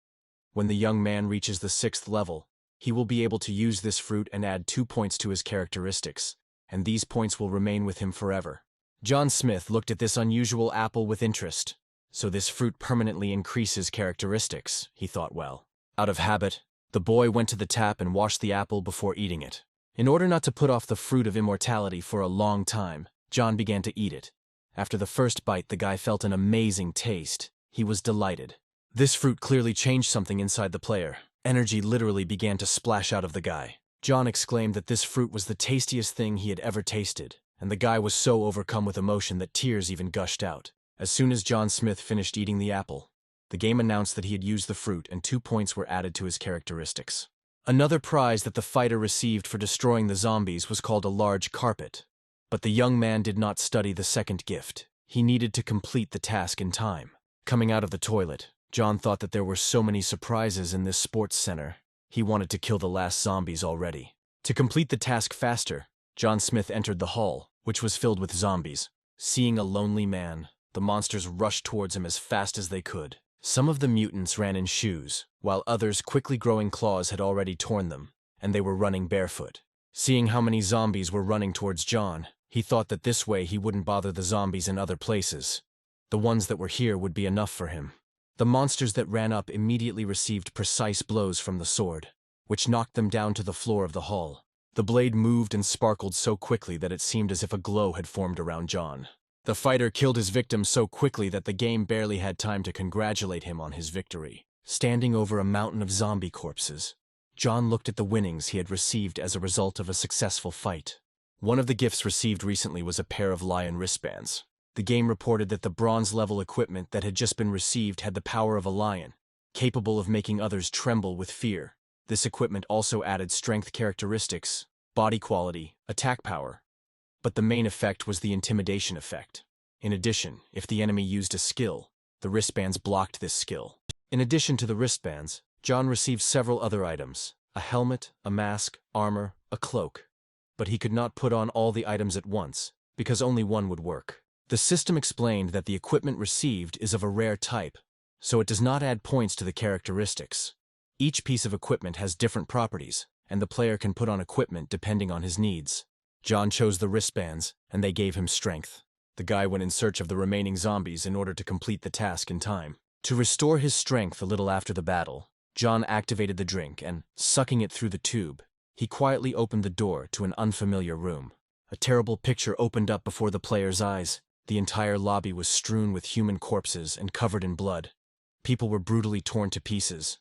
[SPEAKER 1] When the young man reaches the 6th level, he will be able to use this fruit and add 2 points to his characteristics, and these points will remain with him forever. John Smith looked at this unusual apple with interest. So this fruit permanently increases characteristics, he thought well. Out of habit, the boy went to the tap and washed the apple before eating it. In order not to put off the fruit of immortality for a long time, John began to eat it. After the first bite, the guy felt an amazing taste. He was delighted. This fruit clearly changed something inside the player. Energy literally began to splash out of the guy. John exclaimed that this fruit was the tastiest thing he had ever tasted, and the guy was so overcome with emotion that tears even gushed out. As soon as John Smith finished eating the apple, the game announced that he had used the fruit and 2 points were added to his characteristics. Another prize that the fighter received for destroying the zombies was called a large carpet. But the young man did not study the second gift. He needed to complete the task in time. Coming out of the toilet, John thought that there were so many surprises in this sports center. He wanted to kill the last zombies already. To complete the task faster, John Smith entered the hall, which was filled with zombies. Seeing a lonely man, the monsters rushed towards him as fast as they could. Some of the mutants ran in shoes, while others' quickly growing claws had already torn them, and they were running barefoot. Seeing how many zombies were running towards John, he thought that this way he wouldn't bother the zombies in other places. The ones that were here would be enough for him. The monsters that ran up immediately received precise blows from the sword, which knocked them down to the floor of the hall. The blade moved and sparkled so quickly that it seemed as if a glow had formed around John. The fighter killed his victim so quickly that the game barely had time to congratulate him on his victory. Standing over a mountain of zombie corpses, John looked at the winnings he had received as a result of a successful fight. One of the gifts received recently was a pair of lion wristbands. The game reported that the bronze-level equipment that had just been received had the power of a lion, capable of making others tremble with fear. This equipment also added strength characteristics, body quality, attack power. But the main effect was the intimidation effect. In addition, if the enemy used a skill, the wristbands blocked this skill. In addition to the wristbands, John received several other items: a helmet, a mask, armor, a cloak. But he could not put on all the items at once, because only one would work. The system explained that the equipment received is of a rare type, so it does not add points to the characteristics. Each piece of equipment has different properties, and the player can put on equipment depending on his needs. John chose the wristbands, and they gave him strength. The guy went in search of the remaining zombies in order to complete the task in time. To restore his strength a little after the battle, John activated the drink and, sucking it through the tube, he quietly opened the door to an unfamiliar room. A terrible picture opened up before the player's eyes. The entire lobby was strewn with human corpses and covered in blood. People were brutally torn to pieces.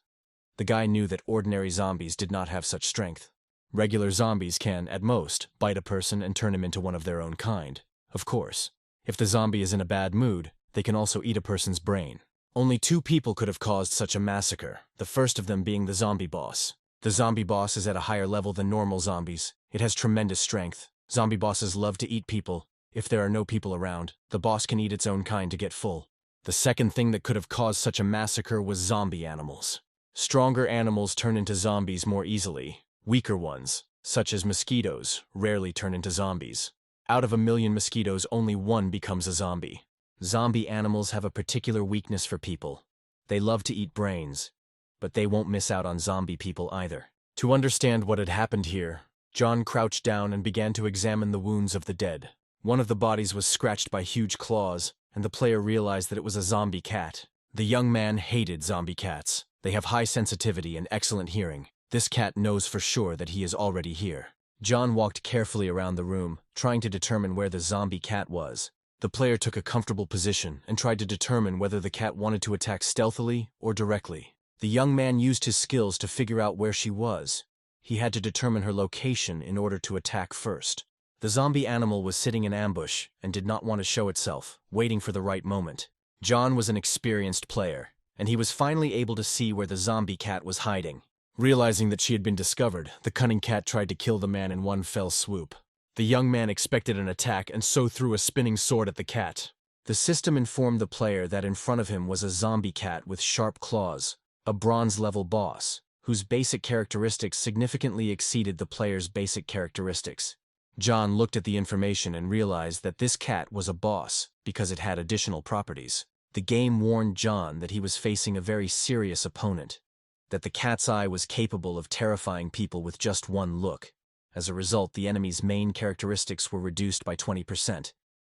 [SPEAKER 1] The guy knew that ordinary zombies did not have such strength. Regular zombies can, at most, bite a person and turn him into one of their own kind. Of course, if the zombie is in a bad mood, they can also eat a person's brain. Only 2 people could have caused such a massacre, the first of them being the zombie boss. The zombie boss is at a higher level than normal zombies. It has tremendous strength. Zombie bosses love to eat people. If there are no people around, the boss can eat its own kind to get full. The second thing that could have caused such a massacre was zombie animals. Stronger animals turn into zombies more easily. Weaker ones, such as mosquitoes, rarely turn into zombies. Out of 1 million mosquitoes, only 1 becomes a zombie. Zombie animals have a particular weakness for people. They love to eat brains, but they won't miss out on zombie people either. To understand what had happened here, John crouched down and began to examine the wounds of the dead. One of the bodies was scratched by huge claws, and the player realized that it was a zombie cat. The young man hated zombie cats. They have high sensitivity and excellent hearing. This cat knows for sure that he is already here. John walked carefully around the room, trying to determine where the zombie cat was. The player took a comfortable position and tried to determine whether the cat wanted to attack stealthily or directly. The young man used his skills to figure out where she was. He had to determine her location in order to attack first. The zombie animal was sitting in ambush and did not want to show itself, waiting for the right moment. John was an experienced player, and he was finally able to see where the zombie cat was hiding. Realizing that she had been discovered, the cunning cat tried to kill the man in one fell swoop. The young man expected an attack and so threw a spinning sword at the cat. The system informed the player that in front of him was a zombie cat with sharp claws, a bronze-level boss, whose basic characteristics significantly exceeded the player's basic characteristics. John looked at the information and realized that this cat was a boss because it had additional properties. The game warned John that he was facing a very serious opponent, that the cat's eye was capable of terrifying people with just one look. As a result, the enemy's main characteristics were reduced by 20%.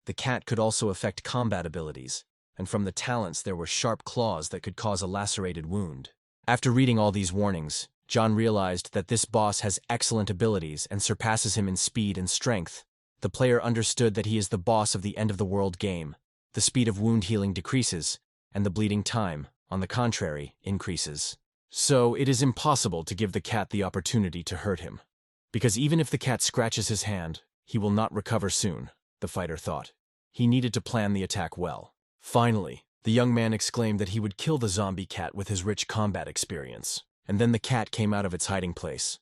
[SPEAKER 1] The cat could also affect combat abilities, and from the talents there were sharp claws that could cause a lacerated wound. After reading all these warnings, John realized that this boss has excellent abilities and surpasses him in speed and strength. The player understood that he is the boss of the end-of-the-world game. The speed of wound healing decreases, and the bleeding time, on the contrary, increases. So it is impossible to give the cat the opportunity to hurt him. Because even if the cat scratches his hand, he will not recover soon, the fighter thought. He needed to plan the attack well. Finally, the young man exclaimed that he would kill the zombie cat with his rich combat experience. And then the cat came out of its hiding place.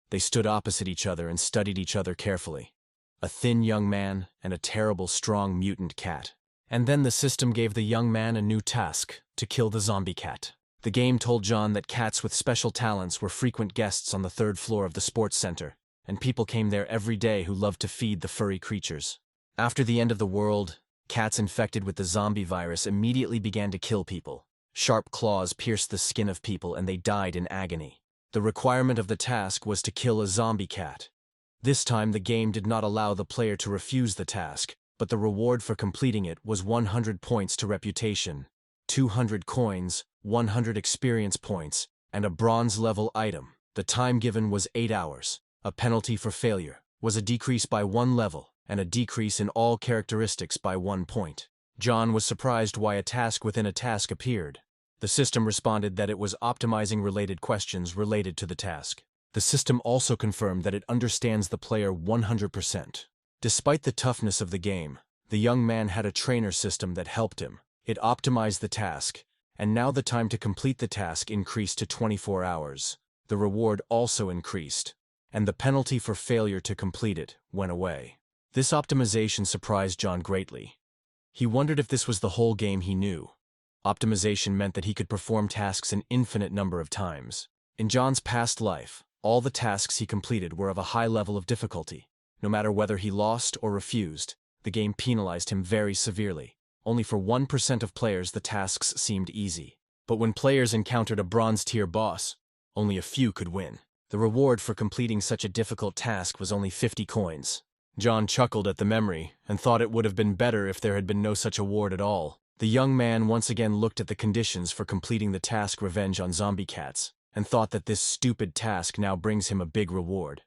[SPEAKER 1] They stood opposite each other and studied each other carefully. A thin young man and a terrible, strong mutant cat. And then the system gave the young man a new task, to kill the zombie cat. The game told John that cats with special talents were frequent guests on the 3rd floor of the sports center, and people came there every day who loved to feed the furry creatures. After the end of the world, cats infected with the zombie virus immediately began to kill people. Sharp claws pierced the skin of people and they died in agony. The requirement of the task was to kill a zombie cat. This time the game did not allow the player to refuse the task, but the reward for completing it was 100 points to reputation, 200 coins, 100 experience points, and a bronze-level item. The time given was 8 hours. A penalty for failure was a decrease by 1 level and a decrease in all characteristics by 1 point. John was surprised why a task within a task appeared. The system responded that it was optimizing related questions related to the task. The system also confirmed that it understands the player 100%. Despite the toughness of the game, the young man had a trainer system that helped him. It optimized the task, and now the time to complete the task increased to 24 hours. The reward also increased, and the penalty for failure to complete it went away. This optimization surprised John greatly. He wondered if this was the whole game he knew. Optimization meant that he could perform tasks an infinite number of times. In John's past life, all the tasks he completed were of a high level of difficulty. No matter whether he lost or refused, the game penalized him very severely. Only for 1% of players the tasks seemed easy. But when players encountered a bronze-tier boss, only a few could win. The reward for completing such a difficult task was only 50 coins. John chuckled at the memory and thought it would have been better if there had been no such award at all. The young man once again looked at the conditions for completing the task Revenge on Zombie Cats and thought that this stupid task now brings him a big reward.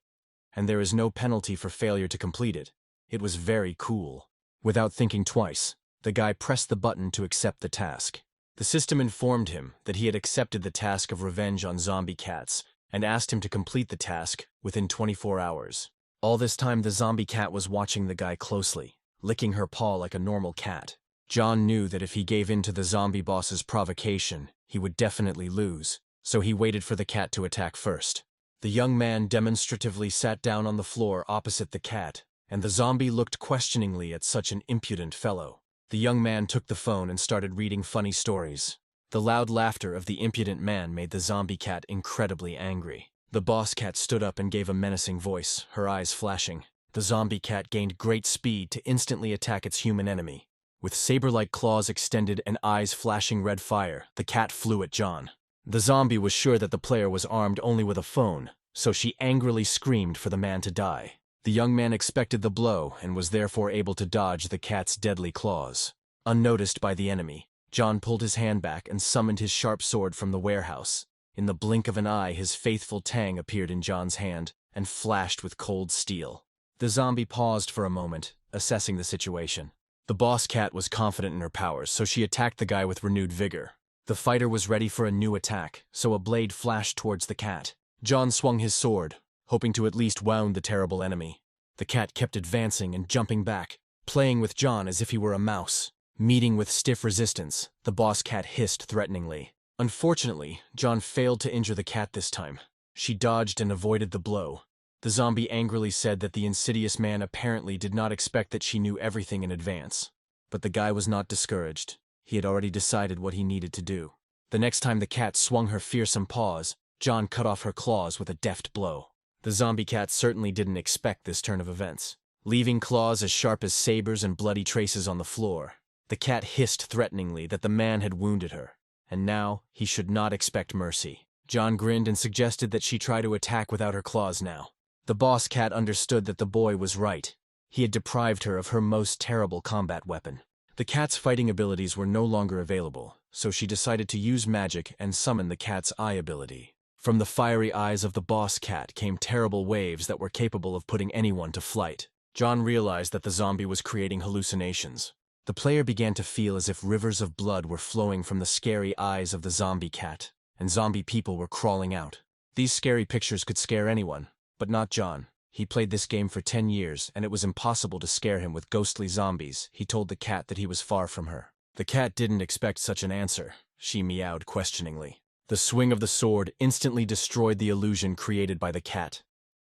[SPEAKER 1] And there is no penalty for failure to complete it. It was very cool. Without thinking twice, the guy pressed the button to accept the task. The system informed him that he had accepted the task of Revenge on Zombie Cats and asked him to complete the task within 24 hours. All this time the zombie cat was watching the guy closely, licking her paw like a normal cat. John knew that if he gave in to the zombie boss's provocation, he would definitely lose, so he waited for the cat to attack first. The young man demonstratively sat down on the floor opposite the cat, and the zombie looked questioningly at such an impudent fellow. The young man took the phone and started reading funny stories. The loud laughter of the impudent man made the zombie cat incredibly angry. The boss cat stood up and gave a menacing voice, her eyes flashing. The zombie cat gained great speed to instantly attack its human enemy. With saber-like claws extended and eyes flashing red fire, the cat flew at John. The zombie was sure that the player was armed only with a phone, so she angrily screamed for the man to die. The young man expected the blow and was therefore able to dodge the cat's deadly claws. Unnoticed by the enemy, John pulled his hand back and summoned his sharp sword from the warehouse. In the blink of an eye, his faithful tang appeared in John's hand and flashed with cold steel. The zombie paused for a moment, assessing the situation. The boss cat was confident in her powers, so she attacked the guy with renewed vigor. The fighter was ready for a new attack, so a blade flashed towards the cat. John swung his sword, hoping to at least wound the terrible enemy. The cat kept advancing and jumping back, playing with John as if he were a mouse. Meeting with stiff resistance, the boss cat hissed threateningly. Unfortunately, John failed to injure the cat this time. She dodged and avoided the blow. The zombie angrily said that the insidious man apparently did not expect that she knew everything in advance. But the guy was not discouraged. He had already decided what he needed to do. The next time the cat swung her fearsome paws, John cut off her claws with a deft blow. The zombie cat certainly didn't expect this turn of events. Leaving claws as sharp as sabers and bloody traces on the floor, the cat hissed threateningly that the man had wounded her, and now he should not expect mercy. John grinned and suggested that she try to attack without her claws now. The boss cat understood that the boy was right. He had deprived her of her most terrible combat weapon. The cat's fighting abilities were no longer available, so she decided to use magic and summon the cat's eye ability. From the fiery eyes of the boss cat came terrible waves that were capable of putting anyone to flight. John realized that the zombie was creating hallucinations. The player began to feel as if rivers of blood were flowing from the scary eyes of the zombie cat, and zombie people were crawling out. These scary pictures could scare anyone, but not John. He played this game for 10 years, and it was impossible to scare him with ghostly zombies. He told the cat that he was far from her. The cat didn't expect such an answer. She meowed questioningly. The swing of the sword instantly destroyed the illusion created by the cat,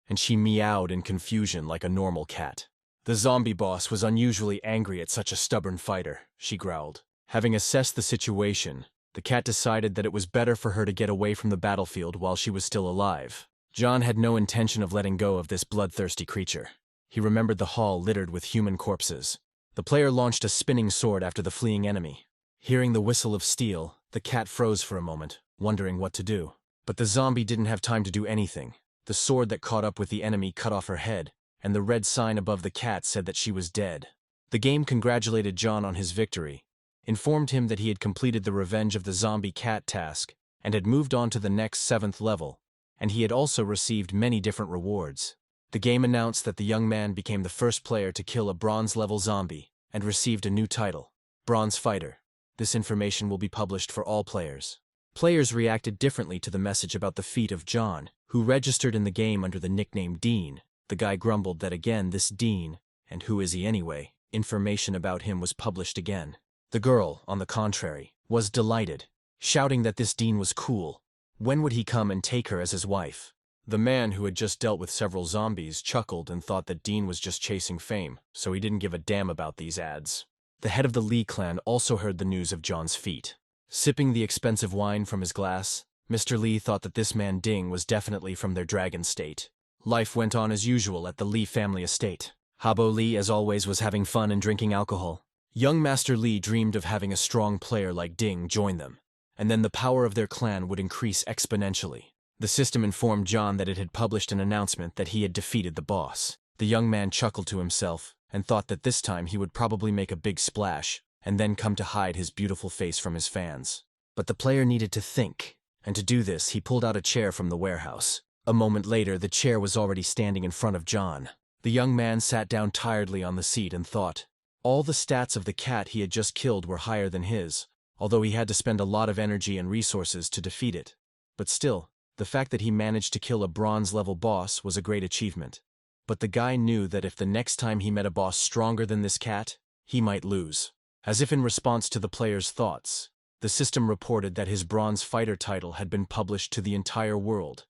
[SPEAKER 1] and she meowed in confusion like a normal cat. The zombie boss was unusually angry at such a stubborn fighter, she growled. Having assessed the situation, the cat decided that it was better for her to get away from the battlefield while she was still alive. John had no intention of letting go of this bloodthirsty creature. He remembered the hall littered with human corpses. The player launched a spinning sword after the fleeing enemy. Hearing the whistle of steel, the cat froze for a moment, wondering what to do. But the zombie didn't have time to do anything. The sword that caught up with the enemy cut off her head, and the red sign above the cat said that she was dead. The game congratulated John on his victory, informed him that he had completed the Revenge of the Zombie Cat task, and had moved on to the next 7th level, and he had also received many different rewards. The game announced that the young man became the first player to kill a bronze-level zombie, and received a new title, Bronze Fighter. This information will be published for all players. Players reacted differently to the message about the feat of John, who registered in the game under the nickname Dean. The guy grumbled that again this Dean, and who is he anyway, information about him was published again. The girl, on the contrary, was delighted, shouting that this Dean was cool. When would he come and take her as his wife? The man who had just dealt with several zombies chuckled and thought that Dean was just chasing fame, so he didn't give a damn about these ads. The head of the Lee clan also heard the news of John's feat. Sipping the expensive wine from his glass, Mr. Lee thought that this man Ding was definitely from their dragon state. Life went on as usual at the Lee family estate. Habo Lee, as always, was having fun and drinking alcohol. Young Master Lee dreamed of having a strong player like Ding join them, and then the power of their clan would increase exponentially. The system informed John that it had published an announcement that he had defeated the boss. The young man chuckled to himself and thought that this time he would probably make a big splash and then come to hide his beautiful face from his fans. But the player needed to think, and to do this he pulled out a chair from the warehouse. A moment later, the chair was already standing in front of John. The young man sat down tiredly on the seat and thought. All the stats of the cat he had just killed were higher than his, although he had to spend a lot of energy and resources to defeat it. But still, the fact that he managed to kill a bronze-level boss was a great achievement. But the guy knew that if the next time he met a boss stronger than this cat, he might lose. As if in response to the player's thoughts, the system reported that his bronze fighter title had been published to the entire world,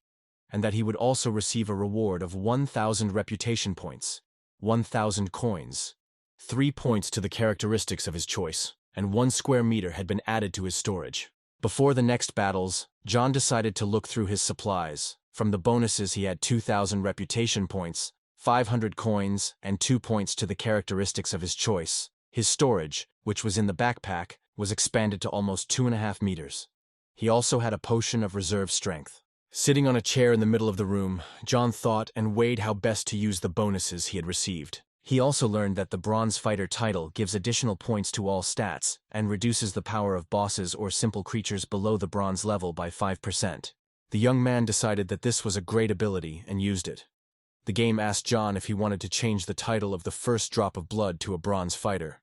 [SPEAKER 1] and that he would also receive a reward of 1,000 reputation points, 1,000 coins, 3 points to the characteristics of his choice, and 1 square meter had been added to his storage. Before the next battles, John decided to look through his supplies. From the bonuses he had 2,000 reputation points, 500 coins, and 2 points to the characteristics of his choice. His storage, which was in the backpack, was expanded to almost 2.5 meters. He also had a potion of reserve strength. Sitting on a chair in the middle of the room, John thought and weighed how best to use the bonuses he had received. He also learned that the bronze fighter title gives additional points to all stats and reduces the power of bosses or simple creatures below the bronze level by 5%. The young man decided that this was a great ability and used it. The game asked John if he wanted to change the title of the first drop of blood to a bronze fighter.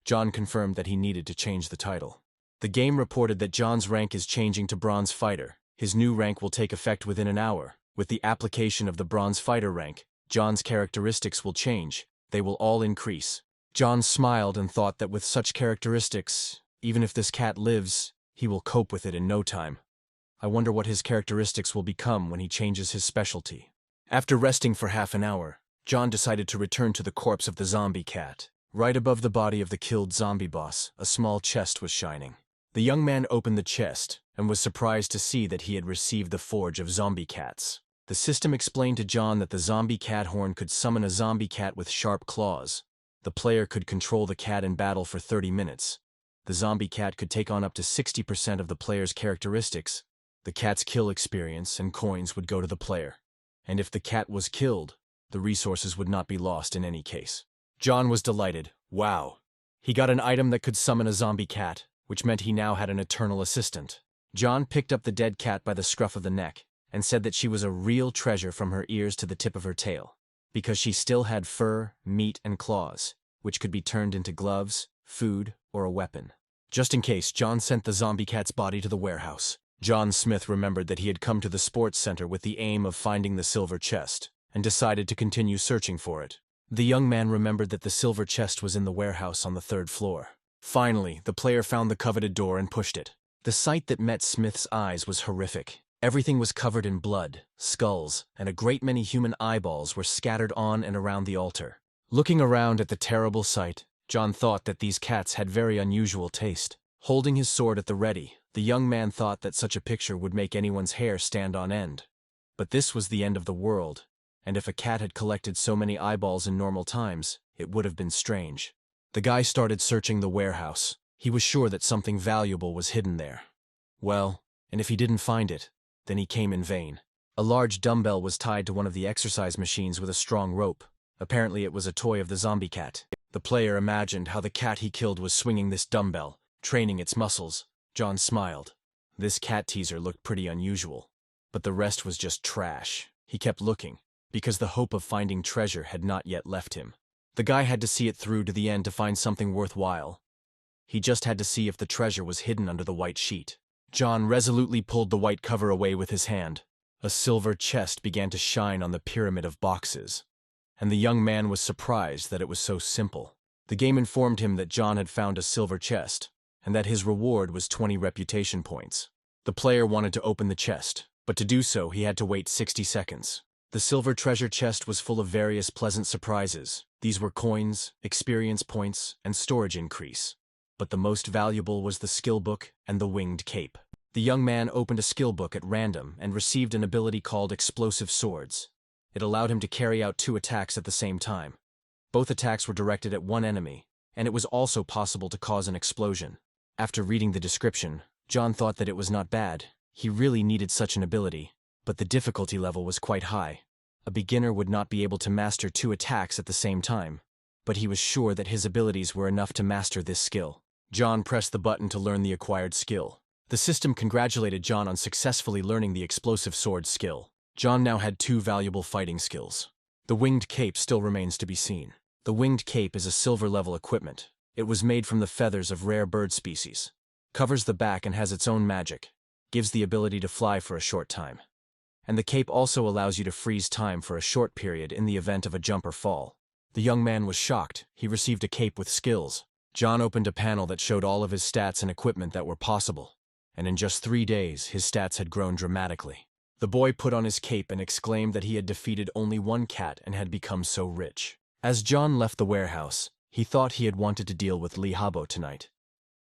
[SPEAKER 1] John confirmed that he needed to change the title. The game reported that John's rank is changing to bronze fighter. His new rank will take effect within an hour. With the application of the bronze fighter rank, John's characteristics will change. They will all increase. John smiled and thought that with such characteristics, even if this cat lives, he will cope with it in no time. I wonder what his characteristics will become when he changes his specialty. After resting for half an hour, John decided to return to the corpse of the zombie cat. Right above the body of the killed zombie boss, a small chest was shining. The young man opened the chest and was surprised to see that he had received the forge of zombie cats. The system explained to John that the zombie cat horn could summon a zombie cat with sharp claws. The player could control the cat in battle for 30 minutes. The zombie cat could take on up to 60% of the player's characteristics. The cat's kill experience and coins would go to the player. And if the cat was killed, the resources would not be lost in any case. John was delighted. Wow. He got an item that could summon a zombie cat, which meant he now had an eternal assistant. John picked up the dead cat by the scruff of the neck and said that she was a real treasure from her ears to the tip of her tail, because she still had fur, meat, and claws, which could be turned into gloves, food, or a weapon. Just in case, John sent the zombie cat's body to the warehouse. John Smith remembered that he had come to the sports center with the aim of finding the silver chest, and decided to continue searching for it. The young man remembered that the silver chest was in the warehouse on the 3rd floor. Finally, the player found the coveted door and pushed it. The sight that met Smith's eyes was horrific. Everything was covered in blood, skulls, and a great many human eyeballs were scattered on and around the altar. Looking around at the terrible sight, John thought that these cats had very unusual taste. Holding his sword at the ready, the young man thought that such a picture would make anyone's hair stand on end. But this was the end of the world, and if a cat had collected so many eyeballs in normal times, it would have been strange. The guy started searching the warehouse. He was sure that something valuable was hidden there. Well, and if he didn't find it, then he came in vain. A large dumbbell was tied to one of the exercise machines with a strong rope. Apparently it was a toy of the zombie cat. The player imagined how the cat he killed was swinging this dumbbell, training its muscles. John smiled. This cat teaser looked pretty unusual, but the rest was just trash. He kept looking, because the hope of finding treasure had not yet left him. The guy had to see it through to the end to find something worthwhile. He just had to see if the treasure was hidden under the white sheet. John resolutely pulled the white cover away with his hand. A silver chest began to shine on the pyramid of boxes, and the young man was surprised that it was so simple. The game informed him that John had found a silver chest, and that his reward was 20 reputation points. The player wanted to open the chest, but to do so he had to wait 60 seconds. The silver treasure chest was full of various pleasant surprises. These were coins, experience points, and storage increase. But the most valuable was the skill book and the winged cape. The young man opened a skill book at random and received an ability called Explosive Swords. It allowed him to carry out 2 attacks at the same time. Both attacks were directed at one enemy, and it was also possible to cause an explosion. After reading the description, John thought that it was not bad. He really needed such an ability, but the difficulty level was quite high. A beginner would not be able to master 2 attacks at the same time, but he was sure that his abilities were enough to master this skill. John pressed the button to learn the acquired skill. The system congratulated John on successfully learning the explosive sword skill. John now had 2 valuable fighting skills. The winged cape still remains to be seen. The winged cape is a silver-level equipment. It was made from the feathers of rare bird species. Covers the back and has its own magic. Gives the ability to fly for a short time. And the cape also allows you to freeze time for a short period in the event of a jump or fall. The young man was shocked. He received a cape with skills. John opened a panel that showed all of his stats and equipment that were possible, and in just 3 days, his stats had grown dramatically. The boy put on his cape and exclaimed that he had defeated only one cat and had become so rich. As John left the warehouse, he thought he had wanted to deal with Habo tonight,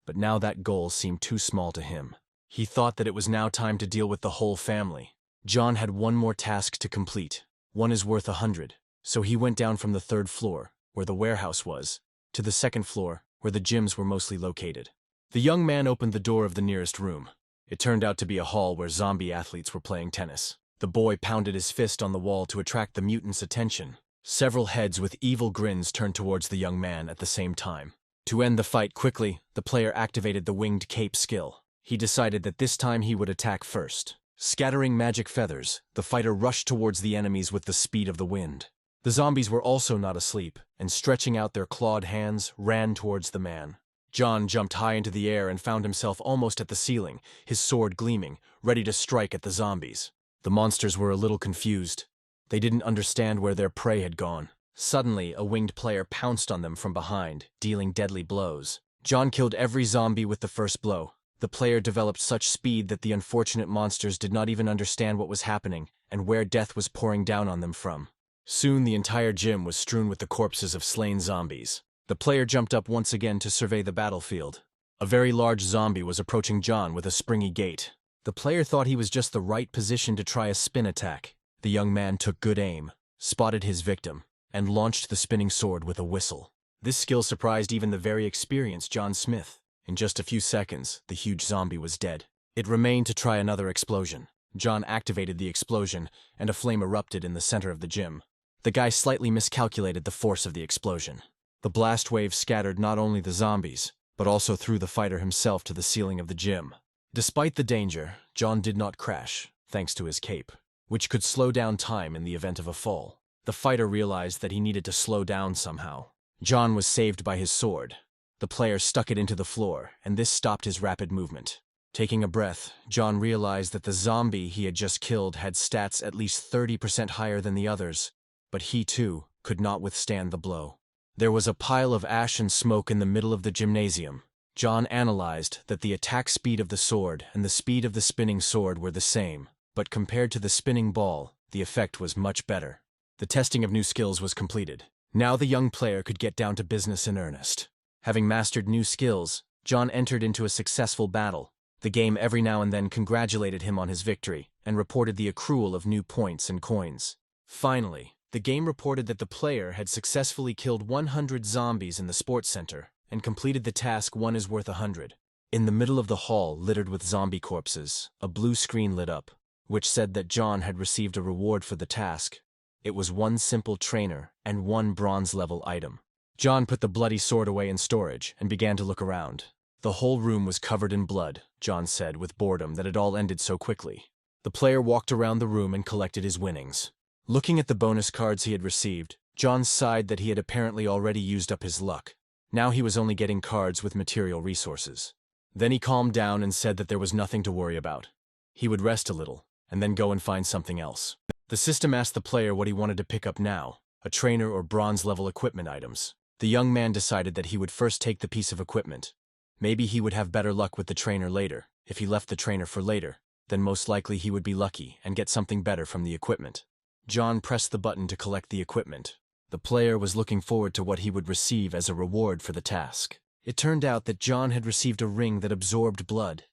[SPEAKER 1] but now that goal seemed too small to him. He thought that it was now time to deal with the whole family. John had one more task to complete. 1 is worth 100, so he went down from the 3rd floor, where the warehouse was, to the 2nd floor, where the gyms were mostly located. The young man opened the door of the nearest room. It turned out to be a hall where zombie athletes were playing tennis. The boy pounded his fist on the wall to attract the mutants' attention. Several heads with evil grins turned towards the young man at the same time. To end the fight quickly, the player activated the winged cape skill. He decided that this time he would attack first. Scattering magic feathers, the fighter rushed towards the enemies with the speed of the wind. The zombies were also not asleep, and stretching out their clawed hands, ran towards the man. John jumped high into the air and found himself almost at the ceiling, his sword gleaming, ready to strike at the zombies. The monsters were a little confused. They didn't understand where their prey had gone. Suddenly, a winged player pounced on them from behind, dealing deadly blows. John killed every zombie with the first blow. The player developed such speed that the unfortunate monsters did not even understand what was happening and where death was pouring down on them from. Soon the entire gym was strewn with the corpses of slain zombies. The player jumped up once again to survey the battlefield. A very large zombie was approaching John with a springy gait. The player thought he was just the right position to try a spin attack. The young man took good aim, spotted his victim, and launched the spinning sword with a whistle. This skill surprised even the very experienced John Smith. In just a few seconds, the huge zombie was dead. It remained to try another explosion. John activated the explosion, and a flame erupted in the center of the gym. The guy slightly miscalculated the force of the explosion. The blast wave scattered not only the zombies, but also threw the fighter himself to the ceiling of the gym. Despite the danger, John did not crash, thanks to his cape, which could slow down time in the event of a fall. The fighter realized that he needed to slow down somehow. John was saved by his sword. The player stuck it into the floor, and this stopped his rapid movement. Taking a breath, John realized that the zombie he had just killed had stats at least 30% higher than the others, but he too could not withstand the blow. There was a pile of ash and smoke in the middle of the gymnasium. John analyzed that the attack speed of the sword and the speed of the spinning sword were the same, but compared to the spinning ball, the effect was much better. The testing of new skills was completed. Now the young player could get down to business in earnest. Having mastered new skills, John entered into a successful battle. The game every now and then congratulated him on his victory and reported the accrual of new points and coins. Finally, the game reported that the player had successfully killed 100 zombies in the sports center and completed the task 1 is worth 100. In the middle of the hall littered with zombie corpses, a blue screen lit up, which said that John had received a reward for the task. It was 1 simple trainer and 1 bronze-level item. John put the bloody sword away in storage and began to look around. The whole room was covered in blood, John said with boredom that it all ended so quickly. The player walked around the room and collected his winnings. Looking at the bonus cards he had received, John sighed that he had apparently already used up his luck. Now he was only getting cards with material resources. Then he calmed down and said that there was nothing to worry about. He would rest a little, and then go and find something else. The system asked the player what he wanted to pick up now, a trainer or bronze-level equipment items. The young man decided that he would first take the piece of equipment. Maybe he would have better luck with the trainer later. If he left the trainer for later, then most likely he would be lucky and get something better from the equipment. John pressed the button to collect the equipment. The player was looking forward to what he would receive as a reward for the task. It turned out that John had received a ring that absorbed blood.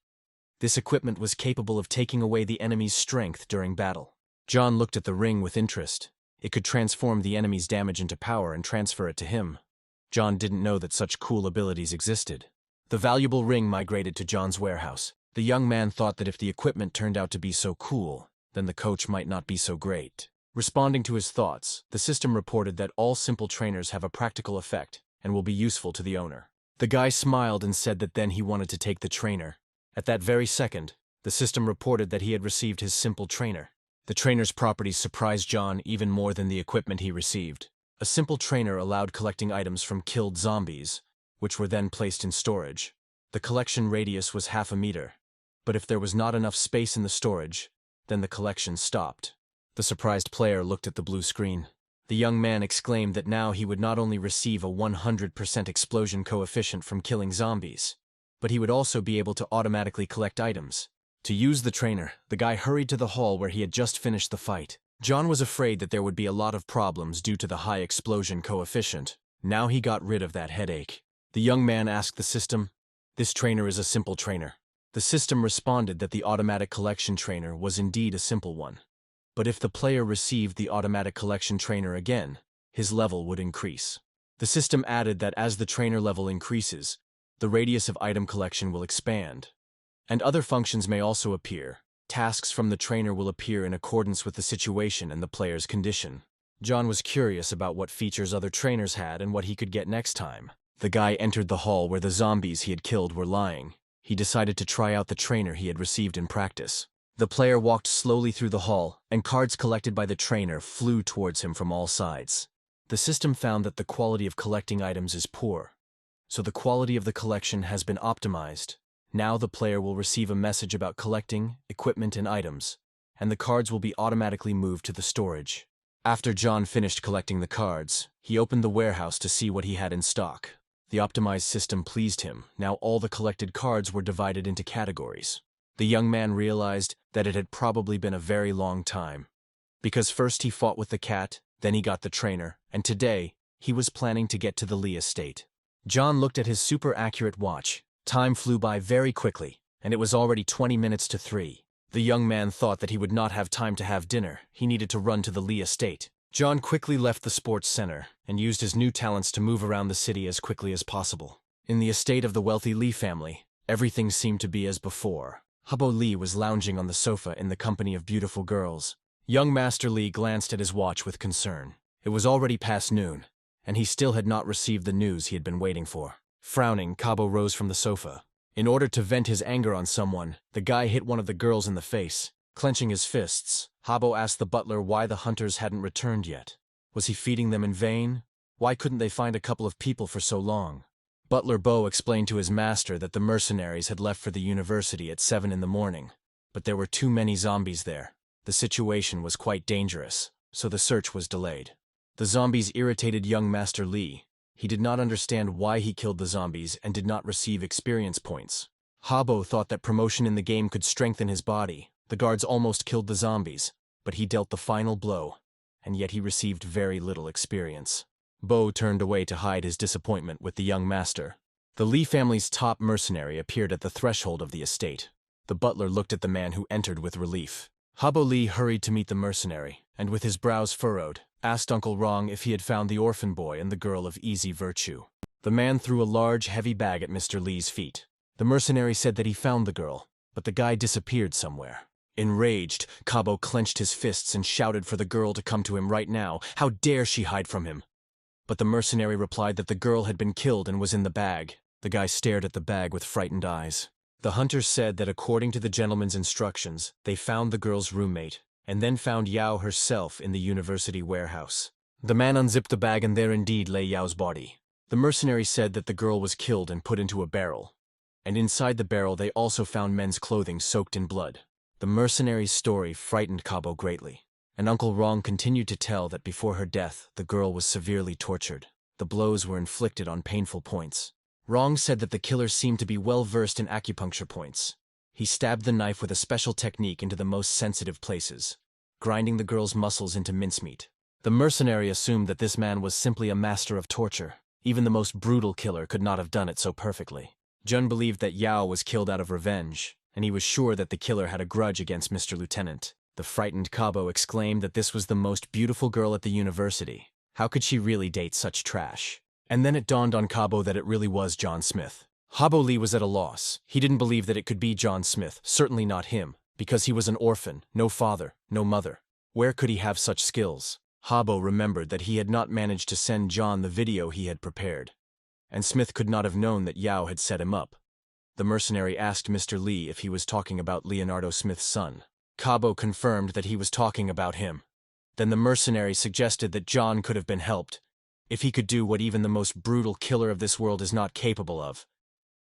[SPEAKER 1] This equipment was capable of taking away the enemy's strength during battle. John looked at the ring with interest. It could transform the enemy's damage into power and transfer it to him. John didn't know that such cool abilities existed. The valuable ring migrated to John's warehouse. The young man thought that if the equipment turned out to be so cool, then the coach might not be so great. Responding to his thoughts, the system reported that all simple trainers have a practical effect and will be useful to the owner. The guy smiled and said that then he wanted to take the trainer. At that very second, the system reported that he had received his simple trainer. The trainer's properties surprised John even more than the equipment he received. A simple trainer allowed collecting items from killed zombies, which were then placed in storage. The collection radius was 0.5 meter, but if there was not enough space in the storage, then the collection stopped. The surprised player looked at the blue screen. The young man exclaimed that now he would not only receive a 100% explosion coefficient from killing zombies, but he would also be able to automatically collect items. To use the trainer, the guy hurried to the hall where he had just finished the fight. John was afraid that there would be a lot of problems due to the high explosion coefficient. Now he got rid of that headache. The young man asked the system, "This trainer is a simple trainer." The system responded that the automatic collection trainer was indeed a simple one. But if the player received the automatic collection trainer again, his level would increase. The system added that as the trainer level increases, the radius of item collection will expand. And other functions may also appear. Tasks from the trainer will appear in accordance with the situation and the player's condition. John was curious about what features other trainers had and what he could get next time. The guy entered the hall where the zombies he had killed were lying. He decided to try out the trainer he had received in practice. The player walked slowly through the hall, and cards collected by the trainer flew towards him from all sides. The system found that the quality of collecting items is poor, so the quality of the collection has been optimized. Now the player will receive a message about collecting, equipment, and items, and the cards will be automatically moved to the storage. After John finished collecting the cards, he opened the warehouse to see what he had in stock. The optimized system pleased him. Now all the collected cards were divided into categories. The young man realized that it had probably been a very long time. Because first he fought with the cat, then he got the trainer, and today, he was planning to get to the Lee estate. John looked at his super accurate watch. Time flew by very quickly, and it was already 20 minutes to 3. The young man thought that he would not have time to have dinner. He needed to run to the Lee estate. John quickly left the sports center and used his new talents to move around the city as quickly as possible. In the estate of the wealthy Lee family, everything seemed to be as before. Habo Lee was lounging on the sofa in the company of beautiful girls. Young Master Lee glanced at his watch with concern. It was already past noon, and he still had not received the news he had been waiting for. Frowning, Habo rose from the sofa. In order to vent his anger on someone, the guy hit one of the girls in the face. Clenching his fists, Habo asked the butler why the hunters hadn't returned yet. Was he feeding them in vain? Why couldn't they find a couple of people for so long? Butler Bo explained to his master that the mercenaries had left for the university at 7 in the morning, but there were too many zombies there. The situation was quite dangerous, so the search was delayed. The zombies irritated young Master Lee. He did not understand why he killed the zombies and did not receive experience points. Habo thought that promotion in the game could strengthen his body. The guards almost killed the zombies, but he dealt the final blow, and yet he received very little experience. Bo turned away to hide his disappointment with the young master. The Lee family's top mercenary appeared at the threshold of the estate. The butler looked at the man who entered with relief. Habo Lee hurried to meet the mercenary, and with his brows furrowed, asked Uncle Rong if he had found the orphan boy and the girl of easy virtue. The man threw a large, heavy bag at Mr. Lee's feet. The mercenary said that he found the girl, but the guy disappeared somewhere. Enraged, Habo clenched his fists and shouted for the girl to come to him right now. How dare she hide from him? But the mercenary replied that the girl had been killed and was in the bag. The guy stared at the bag with frightened eyes. The hunters said that according to the gentleman's instructions, they found the girl's roommate, and then found Yao herself in the university warehouse. The man unzipped the bag and there indeed lay Yao's body. The mercenary said that the girl was killed and put into a barrel, and inside the barrel they also found men's clothing soaked in blood. The mercenary's story frightened Habo greatly, and Uncle Rong continued to tell that before her death the girl was severely tortured. The blows were inflicted on painful points. Rong said that the killer seemed to be well versed in acupuncture points. He stabbed the knife with a special technique into the most sensitive places, grinding the girl's muscles into mincemeat. The mercenary assumed that this man was simply a master of torture. Even the most brutal killer could not have done it so perfectly. Jun believed that Yao was killed out of revenge, and he was sure that the killer had a grudge against Mr. Lieutenant. The frightened Habo exclaimed that this was the most beautiful girl at the university. How could she really date such trash? And then it dawned on Habo that it really was John Smith. Habo Lee was at a loss. He didn't believe that it could be John Smith, certainly not him, because he was an orphan, no father, no mother. Where could he have such skills? Habo remembered that he had not managed to send John the video he had prepared, and Smith could not have known that Yao had set him up. The mercenary asked Mr. Lee if he was talking about Leonardo Smith's son. Habo confirmed that he was talking about him. Then the mercenary suggested that John could have been helped. If he could do what even the most brutal killer of this world is not capable of,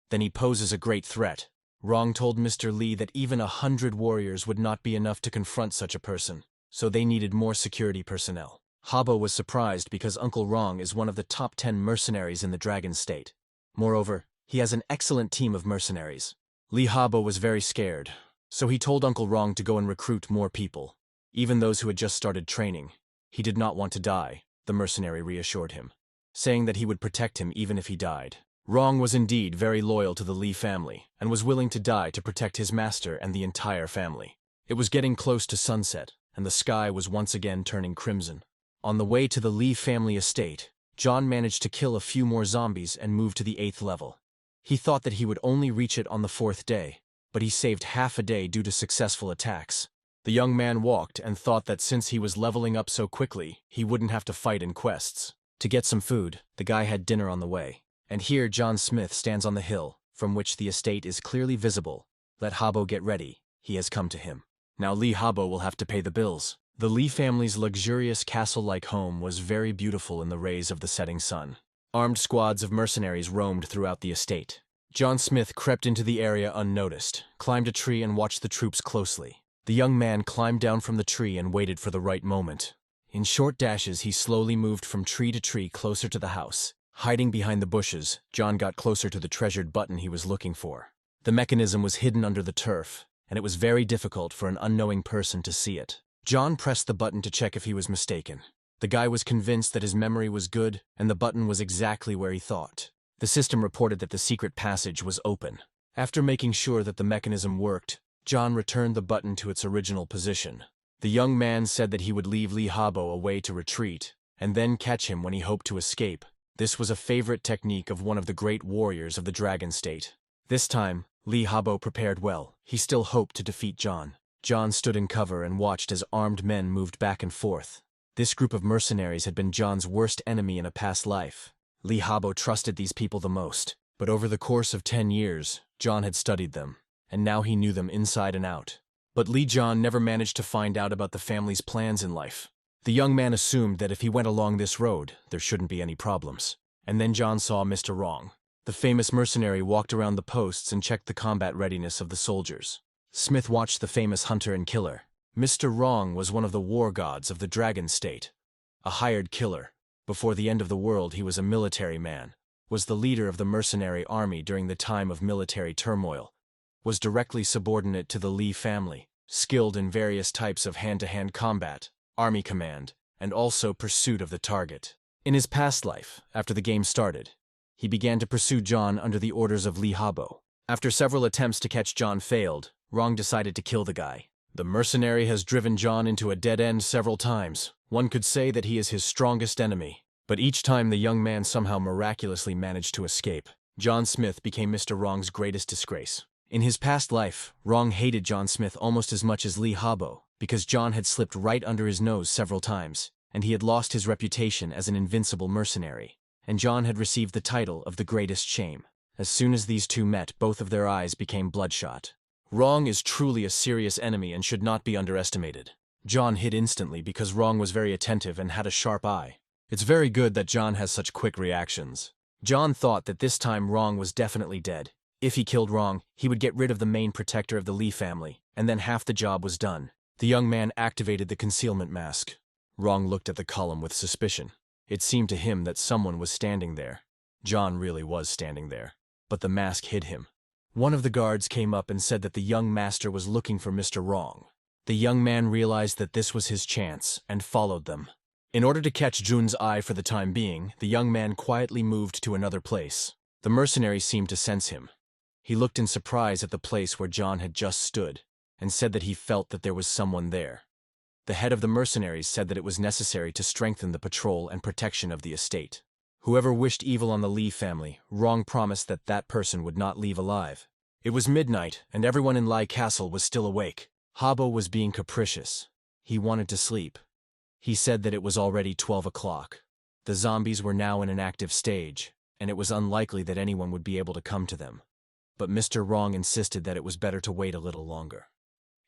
[SPEAKER 1] then he poses a great threat. Rong told Mr. Lee that even 100 warriors would not be enough to confront such a person, so they needed more security personnel. Habo was surprised because Uncle Rong is one of the top 10 mercenaries in the Dragon State. Moreover, he has an excellent team of mercenaries. Li Habo was very scared, so he told Uncle Rong to go and recruit more people, even those who had just started training. He did not want to die, the mercenary reassured him, saying that he would protect him even if he died. Rong was indeed very loyal to the Li family and was willing to die to protect his master and the entire family. It was getting close to sunset, and the sky was once again turning crimson. On the way to the Li family estate, John managed to kill a few more zombies and move to the 8th level. He thought that he would only reach it on the 4th day, but he saved half a day due to successful attacks. The young man walked and thought that since he was leveling up so quickly, he wouldn't have to fight in quests. To get some food, the guy had dinner on the way. And here John Smith stands on the hill, from which the estate is clearly visible. Let Habo get ready, he has come to him. Now Li Habo will have to pay the bills. The Li family's luxurious castle-like home was very beautiful in the rays of the setting sun. Armed squads of mercenaries roamed throughout the estate. John Smith crept into the area unnoticed, climbed a tree and watched the troops closely. The young man climbed down from the tree and waited for the right moment. In short dashes, he slowly moved from tree to tree closer to the house. Hiding behind the bushes, John got closer to the treasured button he was looking for. The mechanism was hidden under the turf, and it was very difficult for an unknowing person to see it. John pressed the button to check if he was mistaken. The guy was convinced that his memory was good, and the button was exactly where he thought. The system reported that the secret passage was open. After making sure that the mechanism worked, John returned the button to its original position. The young man said that he would leave Li Habo a way to retreat, and then catch him when he hoped to escape. This was a favorite technique of one of the great warriors of the Dragon State. This time, Li Habo prepared well. He still hoped to defeat John. John stood in cover and watched as armed men moved back and forth. This group of mercenaries had been John's worst enemy in a past life. Li Habo trusted these people the most, but over the course of 10 years, John had studied them, and now he knew them inside and out. But Li John never managed to find out about the family's plans in life. The young man assumed that if he went along this road, there shouldn't be any problems. And then John saw Mr. Wrong. The famous mercenary walked around the posts and checked the combat readiness of the soldiers. Smith watched the famous hunter and killer. Mr. Wrong was one of the war gods of the Dragon State. A hired killer. Before the end of the world, he was a military man. Was the leader of the mercenary army during the time of military turmoil. Was directly subordinate to the Li family. Skilled in various types of hand-to-hand combat, army command, and also pursuit of the target. In his past life, after the game started, he began to pursue John under the orders of Li Habo. After several attempts to catch John failed, Wrong decided to kill the guy. The mercenary has driven John into a dead end several times. One could say that he is his strongest enemy. But each time the young man somehow miraculously managed to escape. John Smith became Mr. Wrong's greatest disgrace. In his past life, Wrong hated John Smith almost as much as Li Habo, because John had slipped right under his nose several times, and he had lost his reputation as an invincible mercenary. And John had received the title of the greatest shame. As soon as these two met, both of their eyes became bloodshot. Wrong is truly a serious enemy and should not be underestimated. John hid instantly because Wrong was very attentive and had a sharp eye. It's very good that John has such quick reactions. John thought that this time Wrong was definitely dead. If he killed Wrong, he would get rid of the main protector of the Li family, and then half the job was done. The young man activated the concealment mask. Wrong looked at the column with suspicion. It seemed to him that someone was standing there. John really was standing there, but the mask hid him. One of the guards came up and said that the young master was looking for Mr. Wrong. The young man realized that this was his chance and followed them. In order to catch Jun's eye for the time being, the young man quietly moved to another place. The mercenary seemed to sense him. He looked in surprise at the place where John had just stood, and said that he felt that there was someone there. The head of the mercenaries said that it was necessary to strengthen the patrol and protection of the estate. Whoever wished evil on the Li family, Wrong promised that that person would not leave alive. It was midnight, and everyone in Lai Castle was still awake. Habo was being capricious. He wanted to sleep. He said that it was already 12 o'clock. The zombies were now in an active stage, and it was unlikely that anyone would be able to come to them. But Mr. Wrong insisted that it was better to wait a little longer.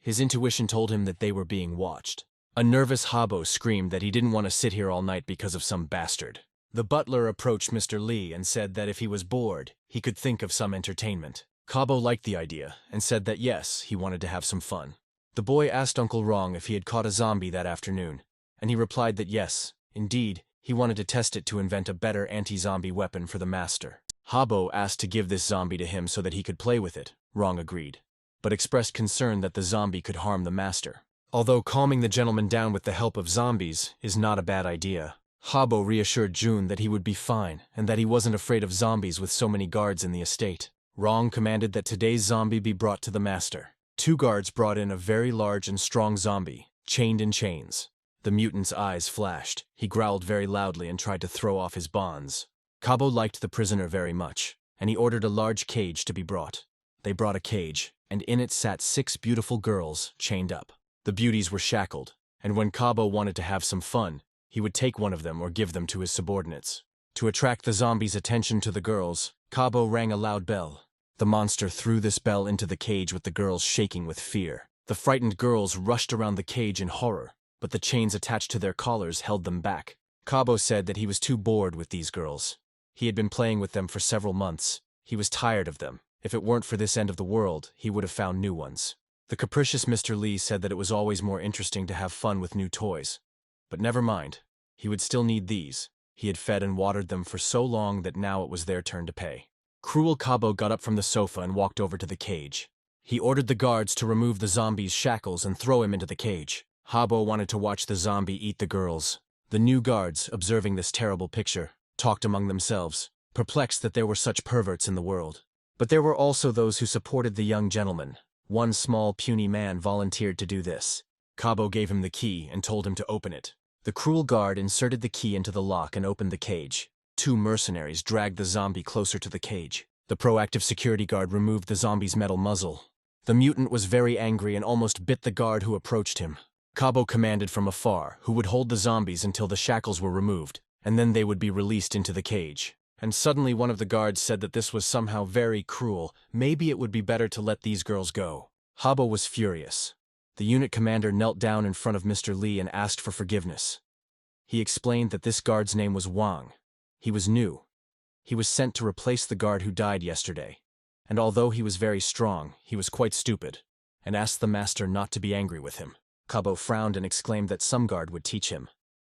[SPEAKER 1] His intuition told him that they were being watched. A nervous Habo screamed that he didn't want to sit here all night because of some bastard. The butler approached Mr. Li and said that if he was bored, he could think of some entertainment. Habo liked the idea and said that yes, he wanted to have some fun. The boy asked Uncle Wrong if he had caught a zombie that afternoon, and he replied that yes, Indeed, he wanted to test it to invent a better anti-zombie weapon for the master. Habo asked to give this zombie to him so that he could play with it. Wrong agreed, but expressed concern that the zombie could harm the master. Although calming the gentleman down with the help of zombies is not a bad idea, Habo reassured Jun that he would be fine and that he wasn't afraid of zombies with so many guards in the estate. Wrong commanded that today's zombie be brought to the master. 2 guards brought in a very large and strong zombie, chained in chains. The mutant's eyes flashed. He growled very loudly and tried to throw off his bonds. Habo liked the prisoner very much, and he ordered a large cage to be brought. They brought a cage, and in it sat 6 beautiful girls, chained up. The beauties were shackled, and when Habo wanted to have some fun, he would take one of them or give them to his subordinates. To attract the zombies' attention to the girls, Habo rang a loud bell. The monster threw this bell into the cage with the girls shaking with fear. The frightened girls rushed around the cage in horror, but the chains attached to their collars held them back. Habo said that he was too bored with these girls. He had been playing with them for several months. He was tired of them. If it weren't for this end of the world, he would have found new ones. The capricious Mr. Lee said that it was always more interesting to have fun with new toys. But never mind. He would still need these. He had fed and watered them for so long that now it was their turn to pay. Cruel Habo got up from the sofa and walked over to the cage. He ordered the guards to remove the zombie's shackles and throw him into the cage. Habo wanted to watch the zombie eat the girls. The new guards, observing this terrible picture, talked among themselves, perplexed that there were such perverts in the world. But there were also those who supported the young gentleman. One small, puny man volunteered to do this. Habo gave him the key and told him to open it. The cruel guard inserted the key into the lock and opened the cage. 2 mercenaries dragged the zombie closer to the cage. The proactive security guard removed the zombie's metal muzzle. The mutant was very angry and almost bit the guard who approached him. Habo commanded from afar, who would hold the zombies until the shackles were removed, and then they would be released into the cage. And suddenly one of the guards said that this was somehow very cruel. Maybe it would be better to let these girls go. Habo was furious. The unit commander knelt down in front of Mr. Lee and asked for forgiveness. He explained that this guard's name was Wang. He was new. He was sent to replace the guard who died yesterday. And although he was very strong, he was quite stupid, and asked the master not to be angry with him. Habo frowned and exclaimed that some guard would teach him.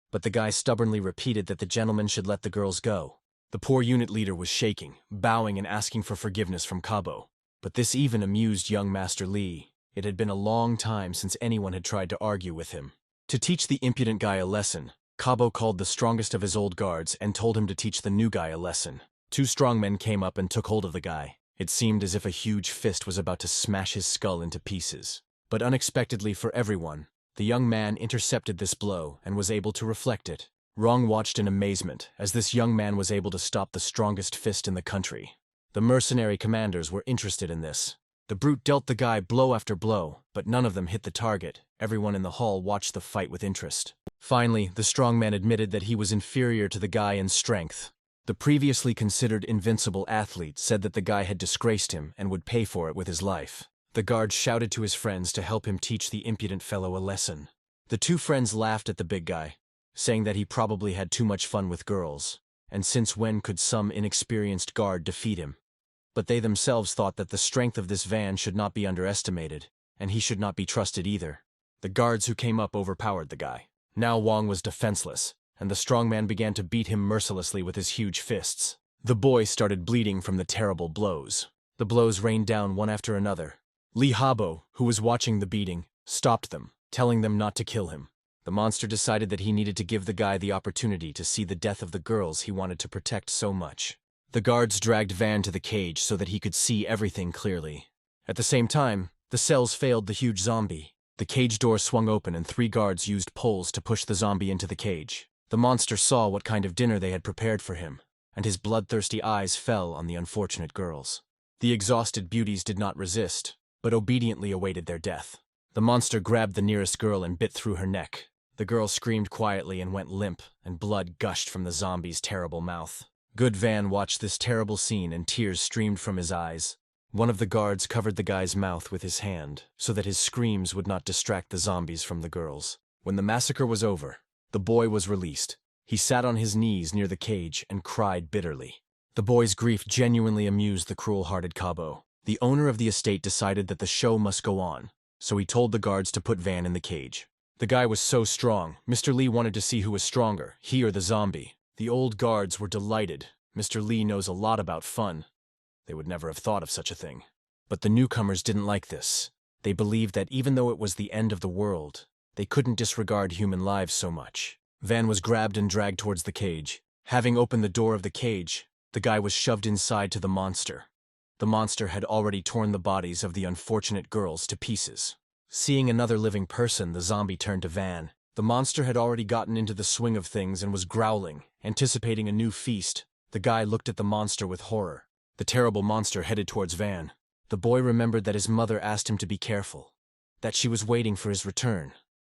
[SPEAKER 1] But the guy stubbornly repeated that the gentleman should let the girls go. The poor unit leader was shaking, bowing and asking for forgiveness from Habo. But this even amused young Master Lee. It had been a long time since anyone had tried to argue with him. To teach the impudent guy a lesson, Habo called the strongest of his old guards and told him to teach the new guy a lesson. 2 strong men came up and took hold of the guy. It seemed as if a huge fist was about to smash his skull into pieces. But unexpectedly for everyone, the young man intercepted this blow and was able to reflect it. Rong watched in amazement as this young man was able to stop the strongest fist in the country. The mercenary commanders were interested in this. The brute dealt the guy blow after blow, but none of them hit the target. Everyone in the hall watched the fight with interest. Finally, the strong man admitted that he was inferior to the guy in strength. The previously considered invincible athlete said that the guy had disgraced him and would pay for it with his life. The guard shouted to his friends to help him teach the impudent fellow a lesson. The 2 friends laughed at the big guy, saying that he probably had too much fun with girls, and since when could some inexperienced guard defeat him? But they themselves thought that the strength of this van should not be underestimated, and he should not be trusted either. The guards who came up overpowered the guy. Now Wang was defenseless, and the strong man began to beat him mercilessly with his huge fists. The boy started bleeding from the terrible blows. The blows rained down one after another. Li Habo, who was watching the beating, stopped them, telling them not to kill him. The monster decided that he needed to give the guy the opportunity to see the death of the girls he wanted to protect so much. The guards dragged Van to the cage so that he could see everything clearly. At the same time, the cells failed the huge zombie. The cage door swung open and 3 guards used poles to push the zombie into the cage. The monster saw what kind of dinner they had prepared for him, and his bloodthirsty eyes fell on the unfortunate girls. The exhausted beauties did not resist, but obediently awaited their death. The monster grabbed the nearest girl and bit through her neck. The girl screamed quietly and went limp, and blood gushed from the zombie's terrible mouth. Good Van watched this terrible scene and tears streamed from his eyes. One of the guards covered the guy's mouth with his hand so that his screams would not distract the zombies from the girls. When the massacre was over, the boy was released. He sat on his knees near the cage and cried bitterly. The boy's grief genuinely amused the cruel-hearted Habo. The owner of the estate decided that the show must go on, so he told the guards to put Van in the cage. The guy was so strong, Mr. Lee wanted to see who was stronger, he or the zombie. The old guards were delighted. Mr. Lee knows a lot about fun. They would never have thought of such a thing. But the newcomers didn't like this. They believed that even though it was the end of the world, they couldn't disregard human lives so much. Van was grabbed and dragged towards the cage. Having opened the door of the cage, the guy was shoved inside to the monster. The monster had already torn the bodies of the unfortunate girls to pieces. Seeing another living person, the zombie turned to Van. The monster had already gotten into the swing of things and was growling, anticipating a new feast. The guy looked at the monster with horror. The terrible monster headed towards Van. The boy remembered that his mother asked him to be careful, that she was waiting for his return.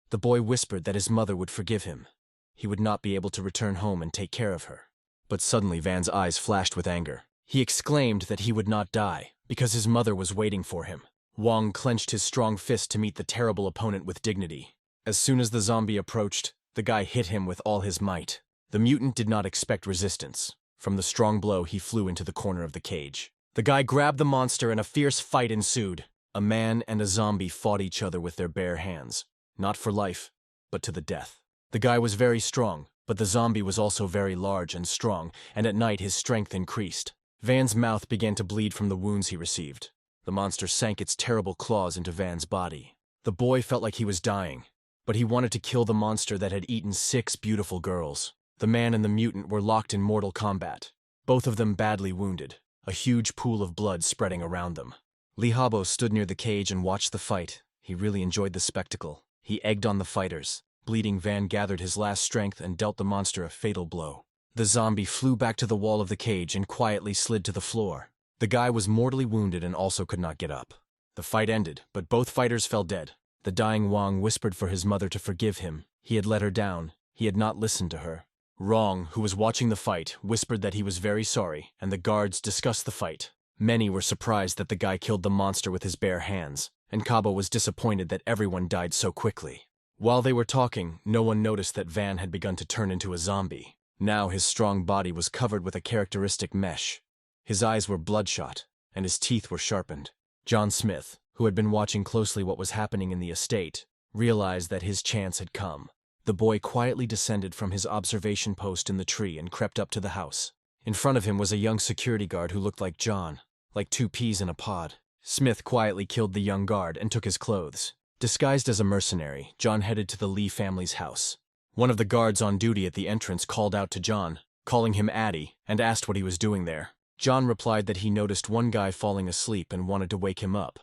[SPEAKER 1] The boy whispered that his mother would forgive him. He would not be able to return home and take care of her. But suddenly Van's eyes flashed with anger. He exclaimed that he would not die, because his mother was waiting for him. Wong clenched his strong fist to meet the terrible opponent with dignity. As soon as the zombie approached, the guy hit him with all his might. The mutant did not expect resistance. From the strong blow, he flew into the corner of the cage. The guy grabbed the monster and a fierce fight ensued. A man and a zombie fought each other with their bare hands. Not for life, but to the death. The guy was very strong, but the zombie was also very large and strong, and at night his strength increased. Van's mouth began to bleed from the wounds he received. The monster sank its terrible claws into Van's body. The boy felt like he was dying, but he wanted to kill the monster that had eaten 6 beautiful girls. The man and the mutant were locked in mortal combat, both of them badly wounded, a huge pool of blood spreading around them. Habo stood near the cage and watched the fight. He really enjoyed the spectacle. He egged on the fighters. Bleeding Van gathered his last strength and dealt the monster a fatal blow. The zombie flew back to the wall of the cage and quietly slid to the floor. The guy was mortally wounded and also could not get up. The fight ended, but both fighters fell dead. The dying Wang whispered for his mother to forgive him. He had let her down. He had not listened to her. Rong, who was watching the fight, whispered that he was very sorry, and the guards discussed the fight. Many were surprised that the guy killed the monster with his bare hands, and Habo was disappointed that everyone died so quickly. While they were talking, no one noticed that Van had begun to turn into a zombie. Now his strong body was covered with a characteristic mesh. His eyes were bloodshot, and his teeth were sharpened. John Smith, who had been watching closely what was happening in the estate, realized that his chance had come. The boy quietly descended from his observation post in the tree and crept up to the house. In front of him was a young security guard who looked like John, like 2 peas in a pod. Smith quietly killed the young guard and took his clothes. Disguised as a mercenary, John headed to the Lee family's house. One of the guards on duty at the entrance called out to John, calling him Addy, and asked what he was doing there. John replied that he noticed one guy falling asleep and wanted to wake him up.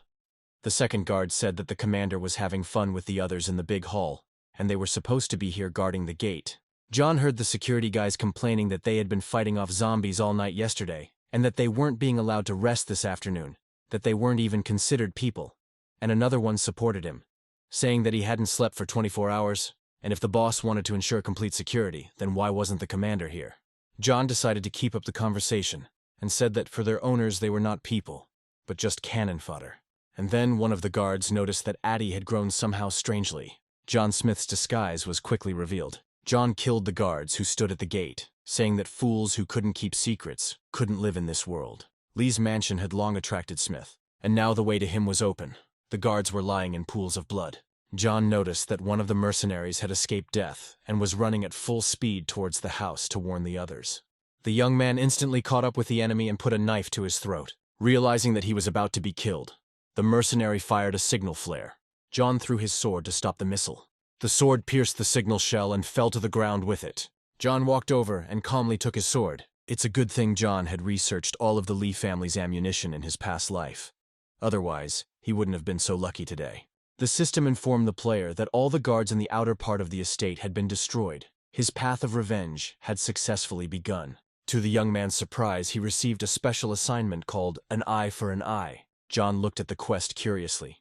[SPEAKER 1] The second guard said that the commander was having fun with the others in the big hall, and they were supposed to be here guarding the gate. John heard the security guys complaining that they had been fighting off zombies all night yesterday, and that they weren't being allowed to rest this afternoon, that they weren't even considered people, and another one supported him, saying that he hadn't slept for 24 hours, and if the boss wanted to ensure complete security, then why wasn't the commander here? John decided to keep up the conversation, and said that for their owners they were not people, but just cannon fodder. And then one of the guards noticed that Addie had grown somehow strangely. John Smith's disguise was quickly revealed. John killed the guards who stood at the gate, saying that fools who couldn't keep secrets couldn't live in this world. Lee's mansion had long attracted Smith, and now the way to him was open. The guards were lying in pools of blood. John noticed that one of the mercenaries had escaped death and was running at full speed towards the house to warn the others. The young man instantly caught up with the enemy and put a knife to his throat. Realizing that he was about to be killed, the mercenary fired a signal flare. John threw his sword to stop the missile. The sword pierced the signal shell and fell to the ground with it. John walked over and calmly took his sword. It's a good thing John had researched all of the Lee family's ammunition in his past life. Otherwise, he wouldn't have been so lucky today. The system informed the player that all the guards in the outer part of the estate had been destroyed. His path of revenge had successfully begun. To the young man's surprise, he received a special assignment called an eye for an eye. John looked at the quest curiously.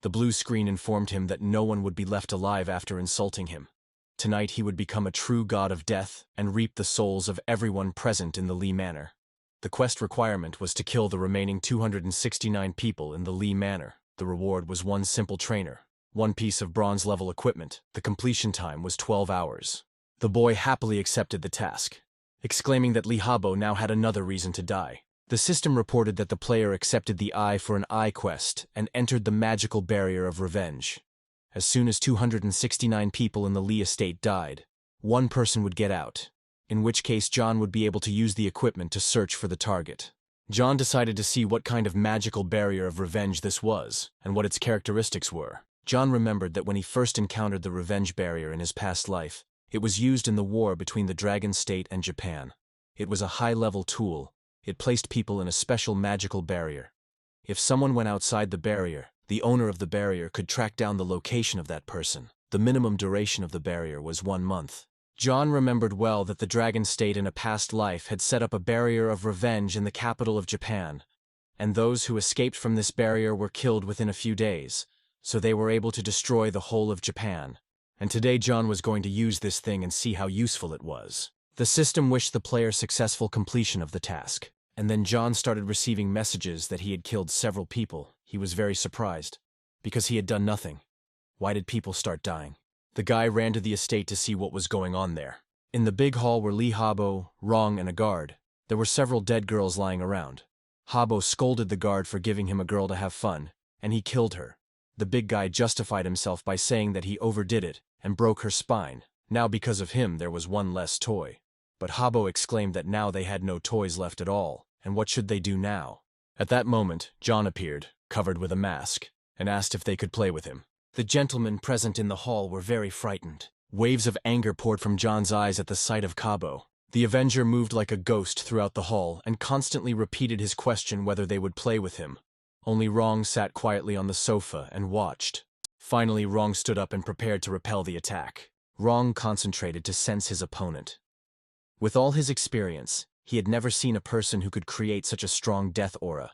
[SPEAKER 1] The blue screen informed him that no one would be left alive after insulting him. Tonight he would become a true god of death and reap the souls of everyone present in the Lee Manor. The quest requirement was to kill the remaining 269 people in the Lee Manor. The reward was 1 simple trainer, 1 piece of bronze-level equipment. The completion time was 12 hours. The boy happily accepted the task, exclaiming that Habo now had another reason to die. The system reported that the player accepted the Eye for an Eye quest and entered the magical barrier of revenge. As soon as 269 people in the Lee estate died, one person would get out, in which case John would be able to use the equipment to search for the target. John decided to see what kind of magical barrier of revenge this was, and what its characteristics were. John remembered that when he first encountered the revenge barrier in his past life, it was used in the war between the Dragon State and Japan. It was a high-level tool. It placed people in a special magical barrier. If someone went outside the barrier, the owner of the barrier could track down the location of that person. The minimum duration of the barrier was 1 month. John remembered well that the Dragon State in a past life had set up a barrier of revenge in the capital of Japan, and those who escaped from this barrier were killed within a few days, so they were able to destroy the whole of Japan. And today John was going to use this thing and see how useful it was. The system wished the player successful completion of the task. And then John started receiving messages that he had killed several people. He was very surprised, because he had done nothing. Why did people start dying? The guy ran to the estate to see what was going on there. In the big hall were Lee, Habo, Rong, and a guard. There were several dead girls lying around. Habo scolded the guard for giving him a girl to have fun, and he killed her. The big guy justified himself by saying that he overdid it and broke her spine. Now because of him there was one less toy. But Habo exclaimed that now they had no toys left at all, and what should they do now? At that moment, John appeared, covered with a mask, and asked if they could play with him. The gentlemen present in the hall were very frightened. Waves of anger poured from John's eyes at the sight of Habo. The Avenger moved like a ghost throughout the hall and constantly repeated his question whether they would play with him. Only Rong sat quietly on the sofa and watched. Finally, Rong stood up and prepared to repel the attack. Rong concentrated to sense his opponent. With all his experience, he had never seen a person who could create such a strong death aura.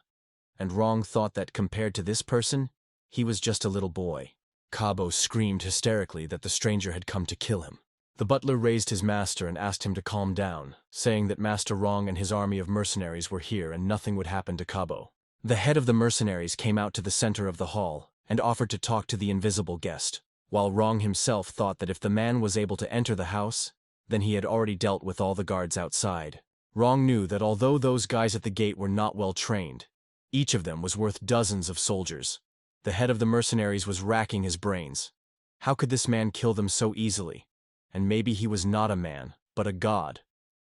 [SPEAKER 1] And Rong thought that compared to this person, he was just a little boy. Habo screamed hysterically that the stranger had come to kill him. The butler raised his master and asked him to calm down, saying that Master Rong and his army of mercenaries were here and nothing would happen to Habo. The head of the mercenaries came out to the center of the hall and offered to talk to the invisible guest, while Rong himself thought that if the man was able to enter the house, then he had already dealt with all the guards outside. Rong knew that although those guys at the gate were not well trained, each of them was worth dozens of soldiers. The head of the mercenaries was racking his brains. How could this man kill them so easily? And maybe he was not a man, but a god.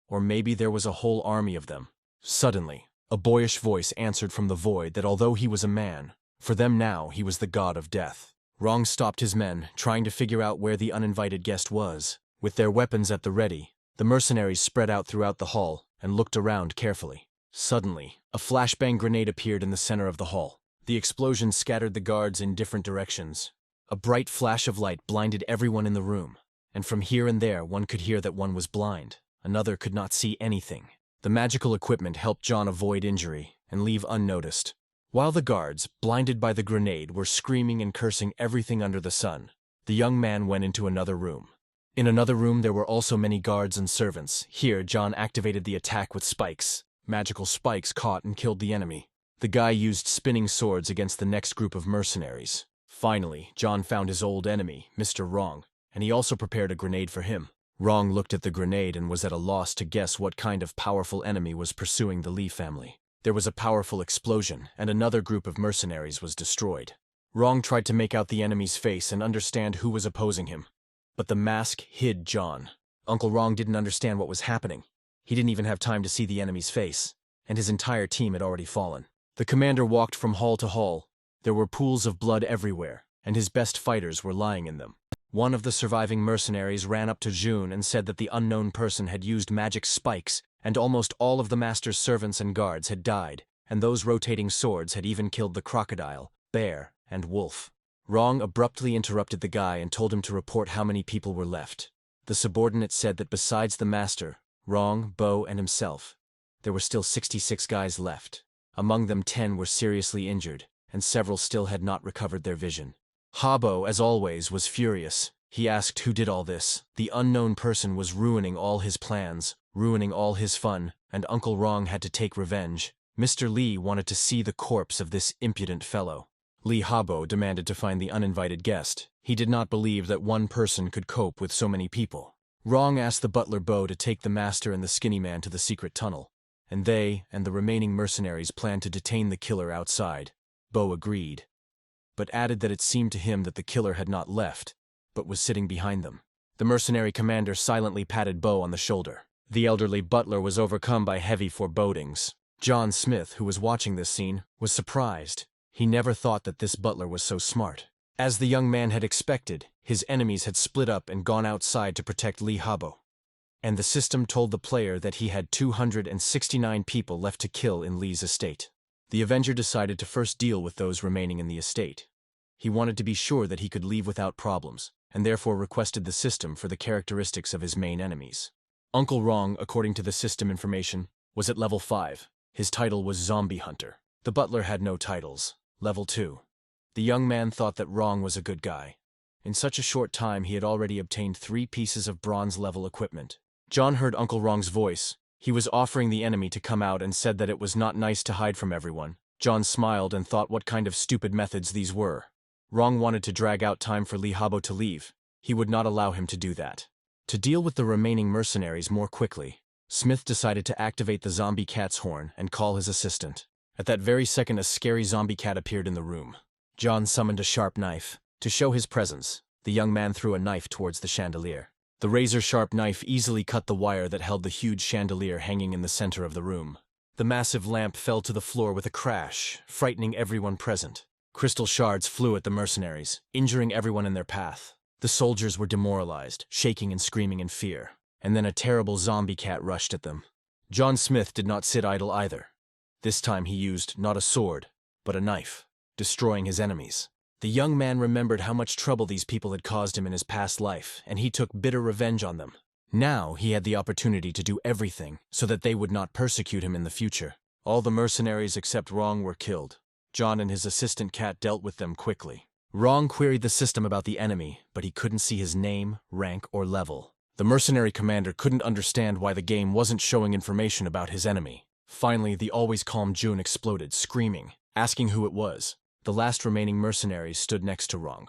[SPEAKER 1] Or maybe there was a whole army of them. Suddenly, a boyish voice answered from the void that although he was a man, for them now he was the god of death. Rong stopped his men, trying to figure out where the uninvited guest was. With their weapons at the ready, the mercenaries spread out throughout the hall and looked around carefully. Suddenly, a flashbang grenade appeared in the center of the hall. The explosion scattered the guards in different directions. A bright flash of light blinded everyone in the room, and from here and there one could hear that one was blind. Another could not see anything. The magical equipment helped John avoid injury and leave unnoticed. While the guards, blinded by the grenade, were screaming and cursing everything under the sun, the young man went into another room. In another room there were also many guards and servants. Here, John activated the attack with spikes. Magical spikes caught and killed the enemy. The guy used spinning swords against the next group of mercenaries. Finally, John found his old enemy, Mr. Rong, and he also prepared a grenade for him. Rong looked at the grenade and was at a loss to guess what kind of powerful enemy was pursuing the Lee family. There was a powerful explosion, and another group of mercenaries was destroyed. Rong tried to make out the enemy's face and understand who was opposing him. But the mask hid John. Uncle Rong didn't understand what was happening. He didn't even have time to see the enemy's face, and his entire team had already fallen. The commander walked from hall to hall. There were pools of blood everywhere, and his best fighters were lying in them. One of the surviving mercenaries ran up to Jun and said that the unknown person had used magic spikes, and almost all of the master's servants and guards had died, and those rotating swords had even killed the crocodile, bear, and wolf. Rong abruptly interrupted the guy and told him to report how many people were left. The subordinate said that besides the master, Rong, Bo, and himself, there were still 66 guys left. Among them 10 were seriously injured, and several still had not recovered their vision. Habo, as always, was furious. He asked who did all this. The unknown person was ruining all his plans, ruining all his fun, and Uncle Rong had to take revenge. Mr. Lee wanted to see the corpse of this impudent fellow. Lee Habo demanded to find the uninvited guest. He did not believe that one person could cope with so many people. Rong asked the butler Bo to take the master and the skinny man to the secret tunnel, and they and the remaining mercenaries planned to detain the killer outside. Bo agreed. but added that it seemed to him that the killer had not left, but was sitting behind them. The mercenary commander silently patted Bo on the shoulder. The elderly butler was overcome by heavy forebodings. John Smith, who was watching this scene, was surprised. He never thought that this butler was so smart. As the young man had expected, his enemies had split up and gone outside to protect Lee Habo. And the system told the player that he had 269 people left to kill in Lee's estate. The Avenger decided to first deal with those remaining in the estate. He wanted to be sure that he could leave without problems, and therefore requested the system for the characteristics of his main enemies. Uncle Wrong, according to the system information, was at level 5. His title was Zombie Hunter. The butler had no titles. Level 2. The young man thought that Wrong was a good guy. In such a short time he had already obtained 3 pieces of bronze-level equipment. John heard Uncle Wrong's voice. He was offering the enemy to come out and said that it was not nice to hide from everyone. John smiled and thought what kind of stupid methods these were. Wrong wanted to drag out time for Lee Habo to leave. He would not allow him to do that. To deal with the remaining mercenaries more quickly, Smith decided to activate the zombie cat's horn and call his assistant. At that very second, a scary zombie cat appeared in the room. John summoned a sharp knife. To show his presence, the young man threw a knife towards the chandelier. The razor-sharp knife easily cut the wire that held the huge chandelier hanging in the center of the room. The massive lamp fell to the floor with a crash, frightening everyone present. Crystal shards flew at the mercenaries, injuring everyone in their path. The soldiers were demoralized, shaking and screaming in fear. And then a terrible zombie cat rushed at them. John Smith did not sit idle either. This time he used not a sword, but a knife, destroying his enemies. The young man remembered how much trouble these people had caused him in his past life, and he took bitter revenge on them. Now he had the opportunity to do everything so that they would not persecute him in the future. All the mercenaries except Wrong were killed. John and his assistant Cat dealt with them quickly. Wrong queried the system about the enemy, but he couldn't see his name, rank, or level. The mercenary commander couldn't understand why the game wasn't showing information about his enemy. Finally, the always calm June exploded, screaming, asking who it was. The last remaining mercenaries stood next to Wrong.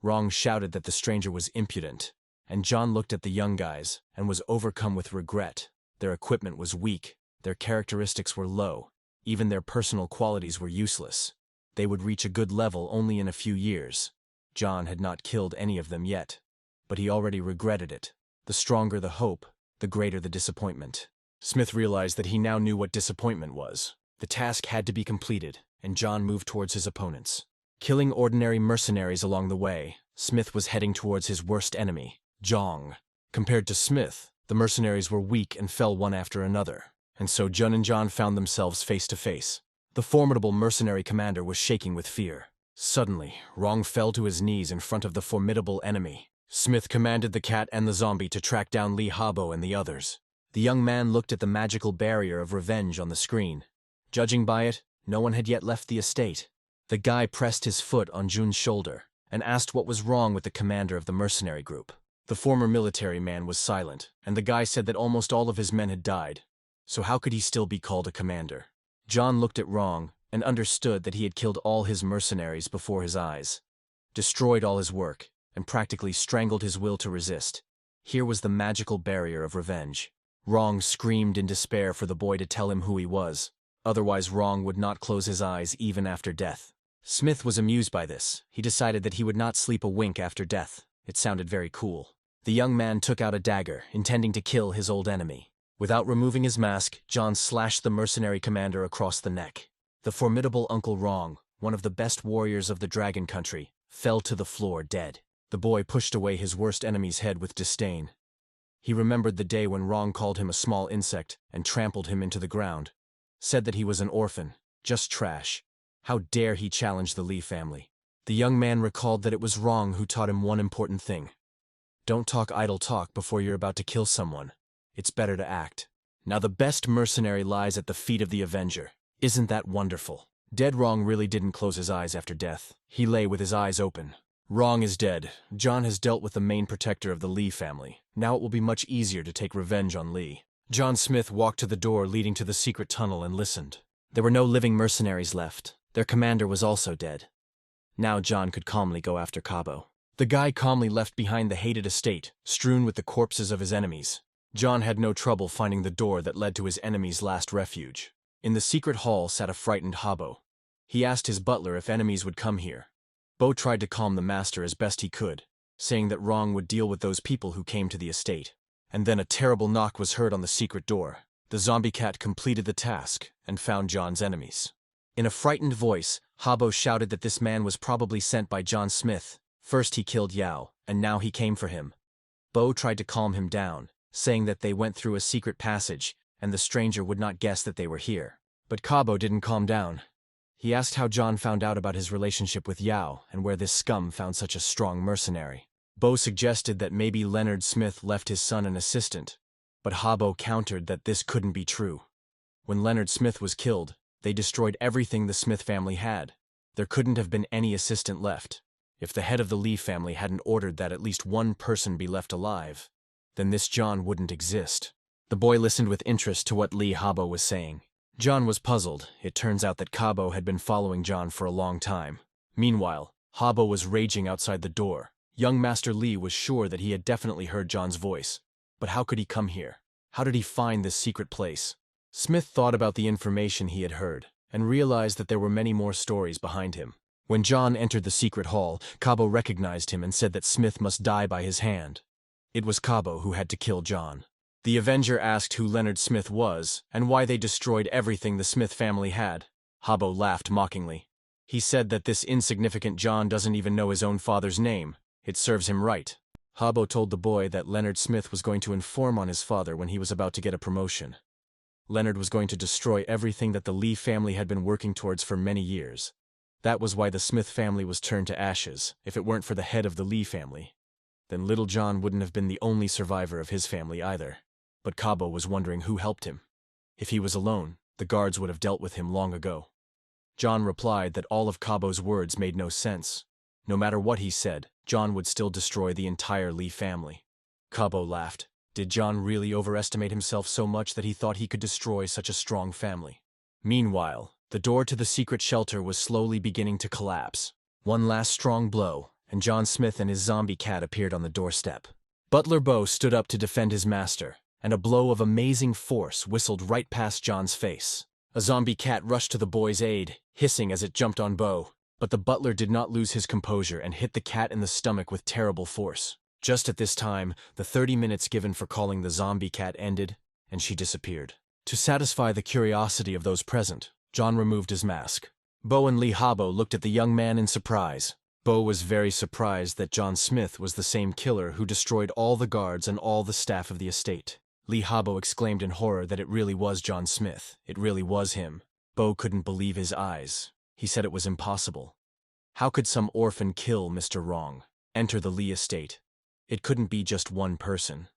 [SPEAKER 1] Wrong shouted that the stranger was impudent, and John looked at the young guys and was overcome with regret. Their equipment was weak, their characteristics were low, even their personal qualities were useless. They would reach a good level only in a few years. John had not killed any of them yet, but he already regretted it. The stronger the hope, the greater the disappointment. Smith realized that he now knew what disappointment was. The task had to be completed, and John moved towards his opponents. Killing ordinary mercenaries along the way, Smith was heading towards his worst enemy, Jong. Compared to Smith, the mercenaries were weak and fell one after another, and so Jun and John found themselves face to face. The formidable mercenary commander was shaking with fear. Suddenly, Wrong fell to his knees in front of the formidable enemy. Smith commanded the cat and the zombie to track down Lee Habo and the others. The young man looked at the magical barrier of revenge on the screen. Judging by it, no one had yet left the estate. The guy pressed his foot on Jun's shoulder and asked what was wrong with the commander of the mercenary group. The former military man was silent, and the guy said that almost all of his men had died. So how could he still be called a commander? John looked at Wrong and understood that he had killed all his mercenaries before his eyes, destroyed all his work, and practically strangled his will to resist. Here was the magical barrier of revenge. Wrong screamed in despair for the boy to tell him who he was. Otherwise, Wrong would not close his eyes even after death. Smith was amused by this. He decided that he would not sleep a wink after death. It sounded very cool. The young man took out a dagger, intending to kill his old enemy. Without removing his mask, John slashed the mercenary commander across the neck. The formidable Uncle Wrong, one of the best warriors of the Dragon Country, fell to the floor dead. The boy pushed away his worst enemy's head with disdain. He remembered the day when Wrong called him a small insect and trampled him into the ground. Said that he was an orphan, just trash. How dare he challenge the Lee family? The young man recalled that it was Wrong who taught him one important thing. Don't talk idle talk before you're about to kill someone. It's better to act. Now the best mercenary lies at the feet of the Avenger. Isn't that wonderful? Dead Wrong really didn't close his eyes after death. He lay with his eyes open. Wrong is dead. John has dealt with the main protector of the Lee family. Now it will be much easier to take revenge on Lee. John Smith walked to the door leading to the secret tunnel and listened. There were no living mercenaries left. Their commander was also dead. Now John could calmly go after Habo. The guy calmly left behind the hated estate, strewn with the corpses of his enemies. John had no trouble finding the door that led to his enemy's last refuge. In the secret hall sat a frightened Habo. He asked his butler if enemies would come here. Bo tried to calm the master as best he could, saying that Rong would deal with those people who came to the estate. And then a terrible knock was heard on the secret door. The zombie cat completed the task and found John's enemies. In a frightened voice, Habo shouted that this man was probably sent by John Smith. First he killed Yao, and now he came for him. Bo tried to calm him down, saying that they went through a secret passage, and the stranger would not guess that they were here. But Habo didn't calm down. He asked how John found out about his relationship with Yao and where this scum found such a strong mercenary. Bo suggested that maybe Leonard Smith left his son an assistant, but Habo countered that this couldn't be true. When Leonard Smith was killed, they destroyed everything the Smith family had. There couldn't have been any assistant left. If the head of the Lee family hadn't ordered that at least one person be left alive, then this John wouldn't exist. The boy listened with interest to what Habo was saying. John was puzzled. It turns out that Habo had been following John for a long time. Meanwhile, Habo was raging outside the door. Young Master Lee was sure that he had definitely heard John's voice. But how could he come here? How did he find this secret place? Smith thought about the information he had heard, and realized that there were many more stories behind him. When John entered the secret hall, Habo recognized him and said that Smith must die by his hand. It was Habo who had to kill John. The Avenger asked who Leonard Smith was, and why they destroyed everything the Smith family had. Habo laughed mockingly. He said that this insignificant John doesn't even know his own father's name. It serves him right. Habo told the boy that Leonard Smith was going to inform on his father when he was about to get a promotion. Leonard was going to destroy everything that the Lee family had been working towards for many years. That was why the Smith family was turned to ashes. If it weren't for the head of the Lee family, then little John wouldn't have been the only survivor of his family either. But Habo was wondering who helped him. If he was alone, the guards would have dealt with him long ago. John replied that all of Habo's words made no sense. No matter what he said, John would still destroy the entire Lee family. Habo laughed. Did John really overestimate himself so much that he thought he could destroy such a strong family? Meanwhile, the door to the secret shelter was slowly beginning to collapse. One last strong blow, and John Smith and his zombie cat appeared on the doorstep. Butler Bo stood up to defend his master, and a blow of amazing force whistled right past John's face. A zombie cat rushed to the boy's aid, hissing as it jumped on Bo. But the butler did not lose his composure and hit the cat in the stomach with terrible force. Just at this time, the 30 minutes given for calling the zombie cat ended, and she disappeared. To satisfy the curiosity of those present, John removed his mask. Bo and Habo looked at the young man in surprise. Bo was very surprised that John Smith was the same killer who destroyed all the guards and all the staff of the estate. Habo exclaimed in horror that it really was John Smith. It really was him. Bo couldn't believe his eyes. He said it was impossible. How could some orphan kill Mr. Wrong? Enter the Lee estate. It couldn't be just one person.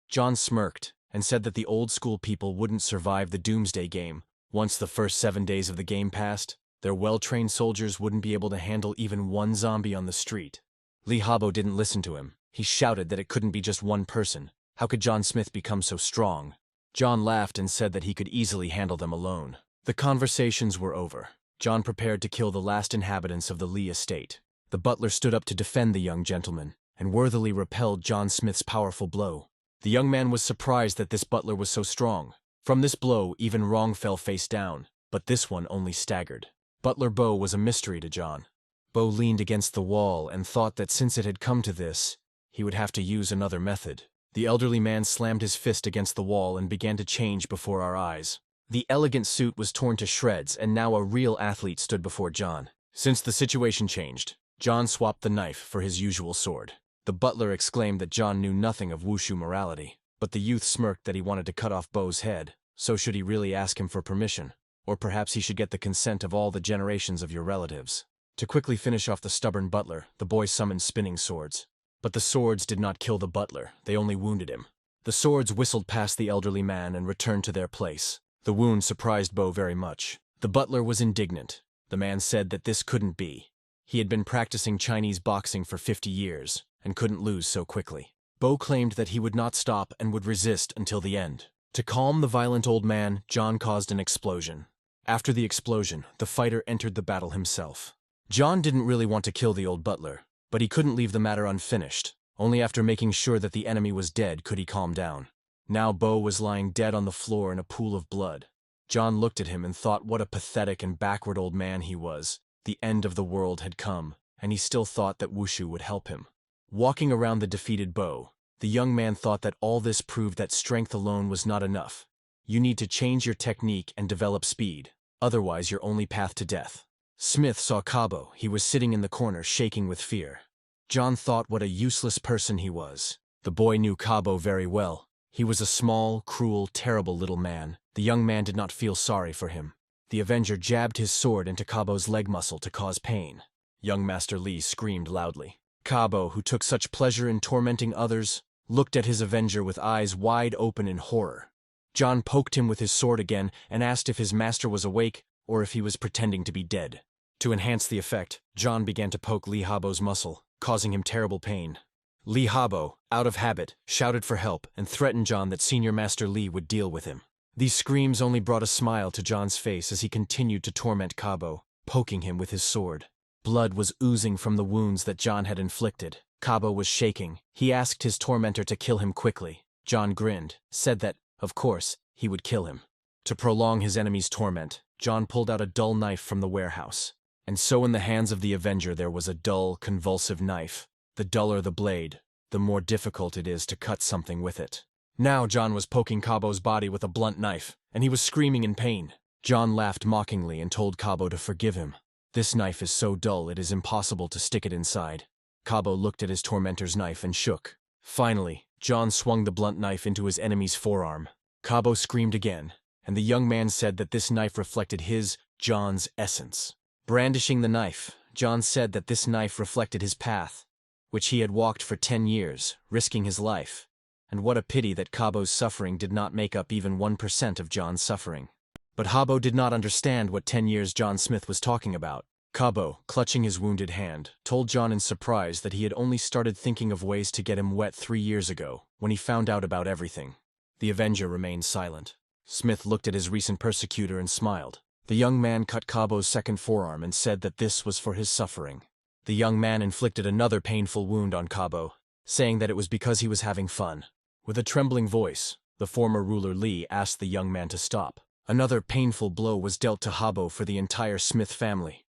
[SPEAKER 1] John smirked and said that the old school people wouldn't survive the Doomsday game. Once the first 7 days of the game passed, their well-trained soldiers wouldn't be able to handle even one zombie on the street. Habo didn't listen to him. He shouted that it couldn't be just one person. How could John Smith become so strong? John laughed and said that he could easily handle them alone. The conversations were over. John prepared to kill the last inhabitants of the Lee estate. The butler stood up to defend the young gentleman, and worthily repelled John Smith's powerful blow. The young man was surprised that this butler was so strong. From this blow, even Wrong fell face down, but this one only staggered. Butler Bo was a mystery to John. Bo leaned against the wall and thought that since it had come to this, he would have to use another method. The elderly man slammed his fist against the wall and began to change before our eyes. The elegant suit was torn to shreds, and now a real athlete stood before John. Since the situation changed, John swapped the knife for his usual sword. The butler exclaimed that John knew nothing of wushu morality, but the youth smirked that he wanted to cut off Bo's head. So should he really ask him for permission? Or perhaps he should get the consent of all the generations of your relatives. To quickly finish off the stubborn butler, the boy summoned spinning swords. But the swords did not kill the butler, they only wounded him. The swords whistled past the elderly man and returned to their place. The wound surprised Bo very much. The butler was indignant. The man said that this couldn't be. He had been practicing Chinese boxing for 50 years, and couldn't lose so quickly. Bo claimed that he would not stop and would resist until the end. To calm the violent old man, John caused an explosion. After the explosion, the fighter entered the battle himself. John didn't really want to kill the old butler, but he couldn't leave the matter unfinished. Only after making sure that the enemy was dead could he calm down. Now Bo was lying dead on the floor in a pool of blood. John looked at him and thought what a pathetic and backward old man he was. The end of the world had come, and he still thought that Wushu would help him. Walking around the defeated Bo, the young man thought that all this proved that strength alone was not enough. You need to change your technique and develop speed, otherwise your only path to death. Smith saw Habo. He was sitting in the corner shaking with fear. John thought what a useless person he was. The boy knew Habo very well. He was a small, cruel, terrible little man. The young man did not feel sorry for him. The Avenger jabbed his sword into Kabo's leg muscle to cause pain. Young Master Li screamed loudly. Habo, who took such pleasure in tormenting others, looked at his Avenger with eyes wide open in horror. John poked him with his sword again and asked if his master was awake or if he was pretending to be dead. To enhance the effect, John began to poke Li Habo's muscle, causing him terrible pain. Li Habo, out of habit, shouted for help and threatened John that Senior Master Li would deal with him. These screams only brought a smile to John's face as he continued to torment Habo, poking him with his sword. Blood was oozing from the wounds that John had inflicted. Habo was shaking. He asked his tormentor to kill him quickly. John grinned, said that, of course, he would kill him. To prolong his enemy's torment, John pulled out a dull knife from the warehouse. And so in the hands of the Avenger there was a dull, convulsive knife. The duller the blade, the more difficult it is to cut something with it. Now John was poking Habo's body with a blunt knife, and he was screaming in pain. John laughed mockingly and told Habo to forgive him. This knife is so dull it is impossible to stick it inside. Habo looked at his tormentor's knife and shook. Finally, John swung the blunt knife into his enemy's forearm. Habo screamed again, and the young man said that this knife reflected his, John's, essence. Brandishing the knife, John said that this knife reflected his path, which he had walked for 10 years, risking his life. And what a pity that Habo's suffering did not make up even 1% of John's suffering. But Habo did not understand what 10 years John Smith was talking about. Habo, clutching his wounded hand, told John in surprise that he had only started thinking of ways to get him wet 3 years ago, when he found out about everything. The Avenger remained silent. Smith looked at his recent persecutor and smiled. The young man cut Habo's second forearm and said that this was for his suffering. The young man inflicted another painful wound on Habo, saying that it was because he was having fun. With a trembling voice, the former ruler Li asked the young man to stop. Another painful blow was dealt to Habo for the entire Smith family.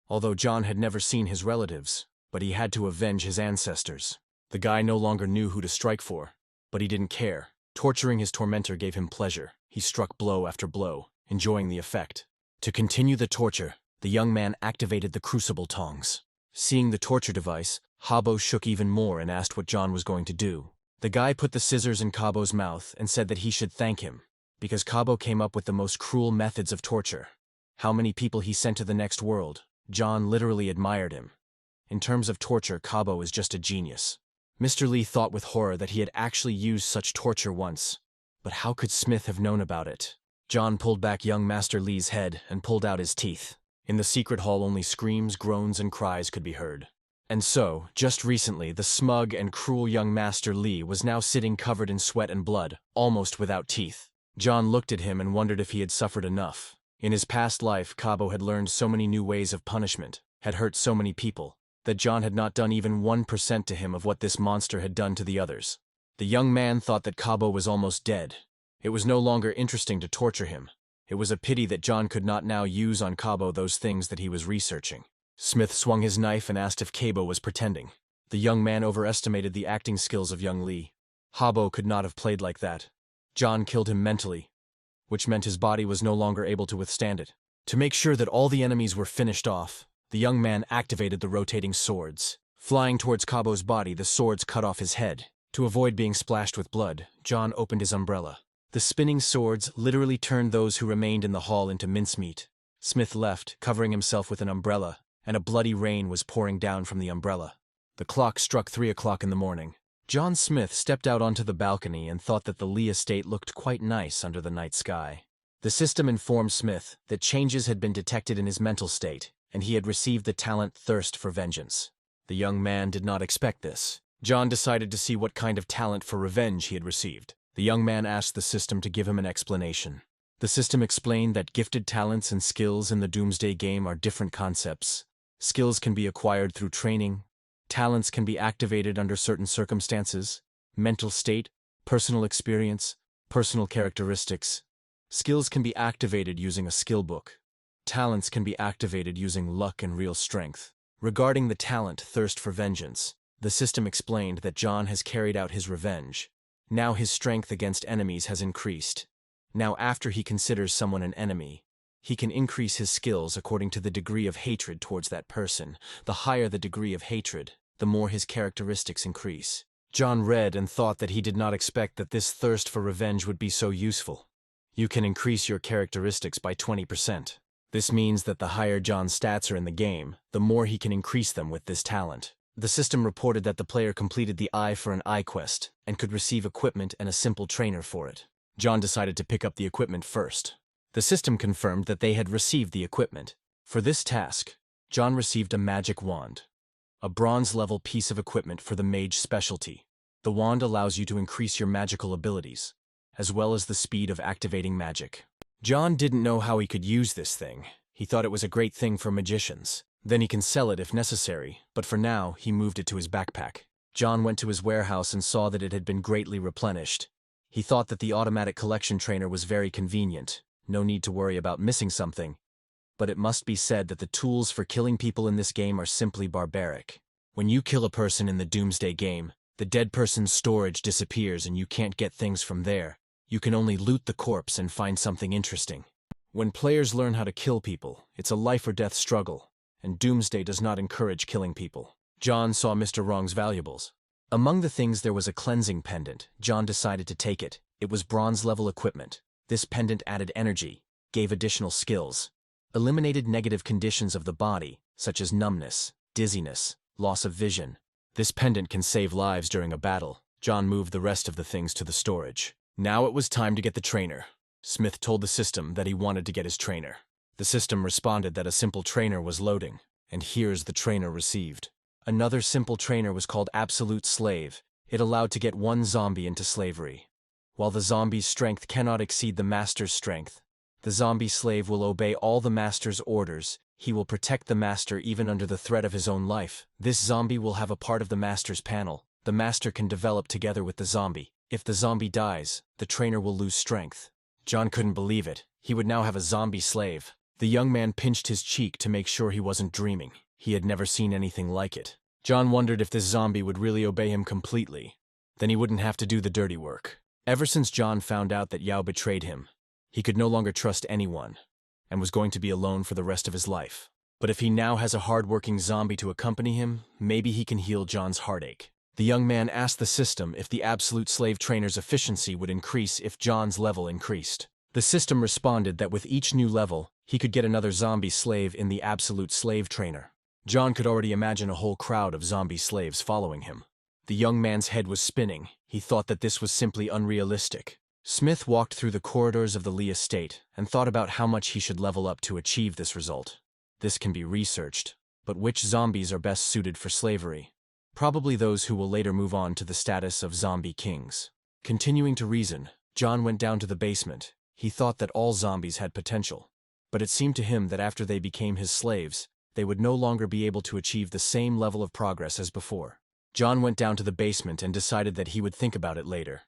[SPEAKER 1] Although John had never seen his relatives, but he had to avenge his ancestors. The guy no longer knew who to strike for, but he didn't care. Torturing his tormentor gave him pleasure. He struck blow after blow, enjoying the effect. To continue the torture, the young man activated the crucible tongs. Seeing the torture device, Habo shook even more and asked what John was going to do. The guy put the scissors in Habo's mouth and said that he should thank him, because Habo came up with the most cruel methods of torture. How many people he sent to the next world, John literally admired him. In terms of torture, Habo is just a genius. Mr. Li thought with horror that he had actually used such torture once. But how could Smith have known about it? John pulled back young Master Li's head and pulled out his teeth. In the secret hall only screams, groans, and cries could be heard. And so, just recently, the smug and cruel young Master Li was now sitting covered in sweat and blood, almost without teeth. John looked at him and wondered if he had suffered enough. In his past life, Habo had learned so many new ways of punishment, had hurt so many people, that John had not done even 1% to him of what this monster had done to the others. The young man thought that Habo was almost dead. It was no longer interesting to torture him. It was a pity that John could not now use on Habo those things that he was researching. Smith swung his knife and asked if Habo was pretending. The young man overestimated the acting skills of young Li. Habo could not have played like that. John killed him mentally, which meant his body was no longer able to withstand it. To make sure that all the enemies were finished off, the young man activated the rotating swords. Flying towards Habo's body, the swords cut off his head. To avoid being splashed with blood, John opened his umbrella. The spinning swords literally turned those who remained in the hall into mincemeat. Smith left, covering himself with an umbrella, and a bloody rain was pouring down from the umbrella. The clock struck 3 o'clock in the morning. John Smith stepped out onto the balcony and thought that the Li estate looked quite nice under the night sky. The system informed Smith that changes had been detected in his mental state, and he had received the talent Thirst for Vengeance. The young man did not expect this. John decided to see what kind of talent for revenge he had received. The young man asked the system to give him an explanation. The system explained that gifted talents and skills in the Doomsday game are different concepts. Skills can be acquired through training. Talents can be activated under certain circumstances, mental state, personal experience, personal characteristics. Skills can be activated using a skill book. Talents can be activated using luck and real strength. Regarding the talent Thirst for Vengeance, the system explained that John has carried out his revenge. Now his strength against enemies has increased. Now after he considers someone an enemy, he can increase his skills according to the degree of hatred towards that person. The higher the degree of hatred, the more his characteristics increase. John read and thought that he did not expect that this thirst for revenge would be so useful. You can increase your characteristics by 20%. This means that the higher John's stats are in the game, the more he can increase them with this talent. The system reported that the player completed the Eye for an Eye quest and could receive equipment and a simple trainer for it. John decided to pick up the equipment first. The system confirmed that they had received the equipment. For this task, John received a magic wand, a bronze-level piece of equipment for the mage specialty. The wand allows you to increase your magical abilities, as well as the speed of activating magic. John didn't know how he could use this thing. He thought it was a great thing for magicians. Then he can sell it if necessary, but for now, he moved it to his backpack. John went to his warehouse and saw that it had been greatly replenished. He thought that the automatic collection trainer was very convenient. No need to worry about missing something. But it must be said that the tools for killing people in this game are simply barbaric. When you kill a person in the Doomsday game, the dead person's storage disappears and you can't get things from there. You can only loot the corpse and find something interesting. When players learn how to kill people, it's a life or death struggle, and Doomsday does not encourage killing people. John saw Mr. Wrong's valuables. Among the things there was a cleansing pendant. John decided to take it. It was bronze-level equipment. This pendant added energy, gave additional skills, eliminated negative conditions of the body, such as numbness, dizziness, loss of vision. This pendant can save lives during a battle. John moved the rest of the things to the storage. Now it was time to get the trainer. Smith told the system that he wanted to get his trainer. The system responded that a simple trainer was loading, and here's the trainer received. Another simple trainer was called Absolute Slave. It allowed to get one zombie into slavery. While the zombie's strength cannot exceed the master's strength, the zombie slave will obey all the master's orders. He will protect the master even under the threat of his own life. This zombie will have a part of the master's panel. The master can develop together with the zombie. If the zombie dies, the trainer will lose strength. John couldn't believe it. He would now have a zombie slave. The young man pinched his cheek to make sure he wasn't dreaming. He had never seen anything like it. John wondered if this zombie would really obey him completely. Then he wouldn't have to do the dirty work. Ever since John found out that Yao betrayed him, he could no longer trust anyone, and was going to be alone for the rest of his life. But if he now has a hard-working zombie to accompany him, maybe he can heal John's heartache. The young man asked the system if the Absolute Slave trainer's efficiency would increase if John's level increased. The system responded that with each new level, he could get another zombie slave in the Absolute Slave trainer. John could already imagine a whole crowd of zombie slaves following him. The young man's head was spinning. He thought that this was simply unrealistic. Smith walked through the corridors of the Lee estate and thought about how much he should level up to achieve this result. This can be researched, but which zombies are best suited for slavery? Probably those who will later move on to the status of zombie kings. Continuing to reason, John went down to the basement. He thought that all zombies had potential, but it seemed to him that after they became his slaves, they would no longer be able to achieve the same level of progress as before. John went down to the basement and decided that he would think about it later.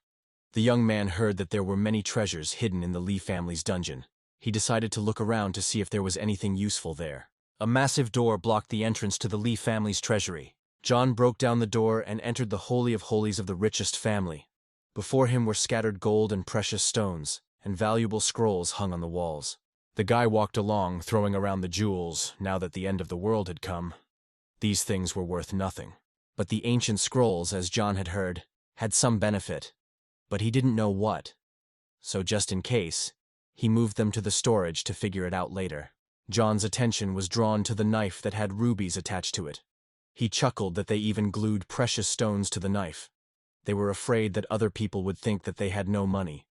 [SPEAKER 1] The young man heard that there were many treasures hidden in the Lee family's dungeon. He decided to look around to see if there was anything useful there. A massive door blocked the entrance to the Lee family's treasury. John broke down the door and entered the Holy of Holies of the richest family. Before him were scattered gold and precious stones, and valuable scrolls hung on the walls. The guy walked along, throwing around the jewels, now that the end of the world had come. These things were worth nothing. But the ancient scrolls, as John had heard, had some benefit. But he didn't know what. So just in case, he moved them to the storage to figure it out later. John's attention was drawn to the knife that had rubies attached to it. He chuckled that they even glued precious stones to the knife. They were afraid that other people would think that they had no money.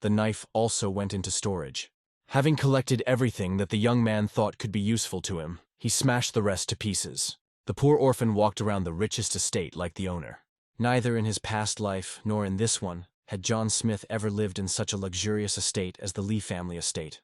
[SPEAKER 1] The knife also went into storage. Having collected everything that the young man thought could be useful to him, he smashed the rest to pieces. The poor orphan walked around the richest estate like the owner. Neither in his past life nor in this one had John Smith ever lived in such a luxurious estate as the Lee family estate.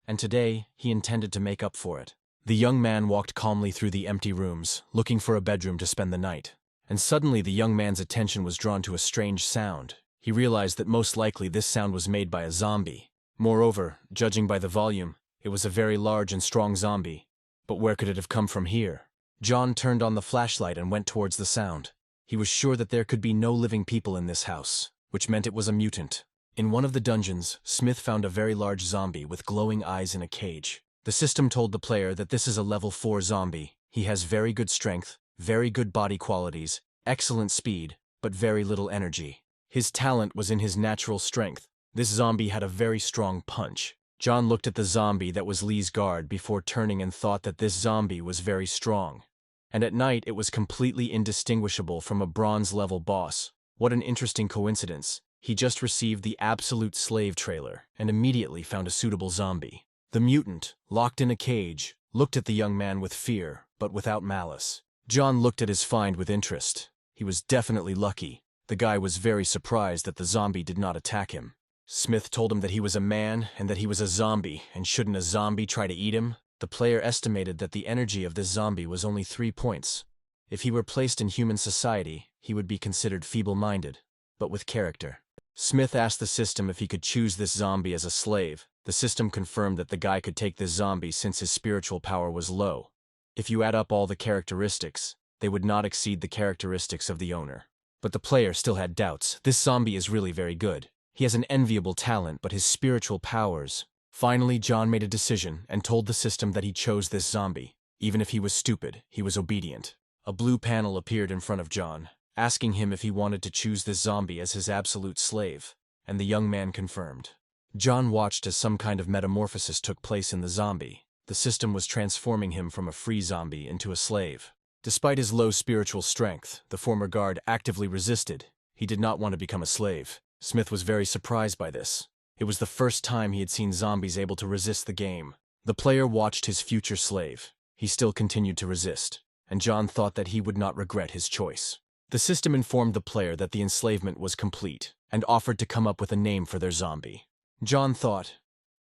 [SPEAKER 1] And today, he intended to make up for it. The young man walked calmly through the empty rooms, looking for a bedroom to spend the night. And suddenly the young man's attention was drawn to a strange sound. He realized that most likely this sound was made by a zombie. Moreover, judging by the volume, it was a very large and strong zombie. But where could it have come from here? John turned on the flashlight and went towards the sound. He was sure that there could be no living people in this house, which meant it was a mutant. In one of the dungeons, Smith found a very large zombie with glowing eyes in a cage. The system told the player that this is a level 4 zombie. He has very good strength, very good body qualities, excellent speed, but very little energy. His talent was in his natural strength. This zombie had a very strong punch. John looked at the zombie that was Lee's guard before turning and thought that this zombie was very strong. And at night it was completely indistinguishable from a bronze-level boss. What an interesting coincidence. He just received the Absolute Slave trailer and immediately found a suitable zombie. The mutant, locked in a cage, looked at the young man with fear, but without malice. John looked at his find with interest. He was definitely lucky. The guy was very surprised that the zombie did not attack him. Smith told him that he was a man and that he was a zombie, and shouldn't a zombie try to eat him? The player estimated that the energy of this zombie was only 3 points. If he were placed in human society, he would be considered feeble-minded, but with character. Smith asked the system if he could choose this zombie as a slave. The system confirmed that the guy could take this zombie since his spiritual power was low. If you add up all the characteristics, they would not exceed the characteristics of the owner. But the player still had doubts. This zombie is really very good. He has an enviable talent, but his spiritual powers... Finally, John made a decision and told the system that he chose this zombie. Even if he was stupid, he was obedient. A blue panel appeared in front of John, asking him if he wanted to choose this zombie as his absolute slave, and the young man confirmed. John watched as some kind of metamorphosis took place in the zombie. The system was transforming him from a free zombie into a slave. Despite his low spiritual strength, the former guard actively resisted. He did not want to become a slave. Smith was very surprised by this. It was the first time he had seen zombies able to resist the game. The player watched his future slave. He still continued to resist, and John thought that he would not regret his choice. The system informed the player that the enslavement was complete, and offered to come up with a name for their zombie. John thought,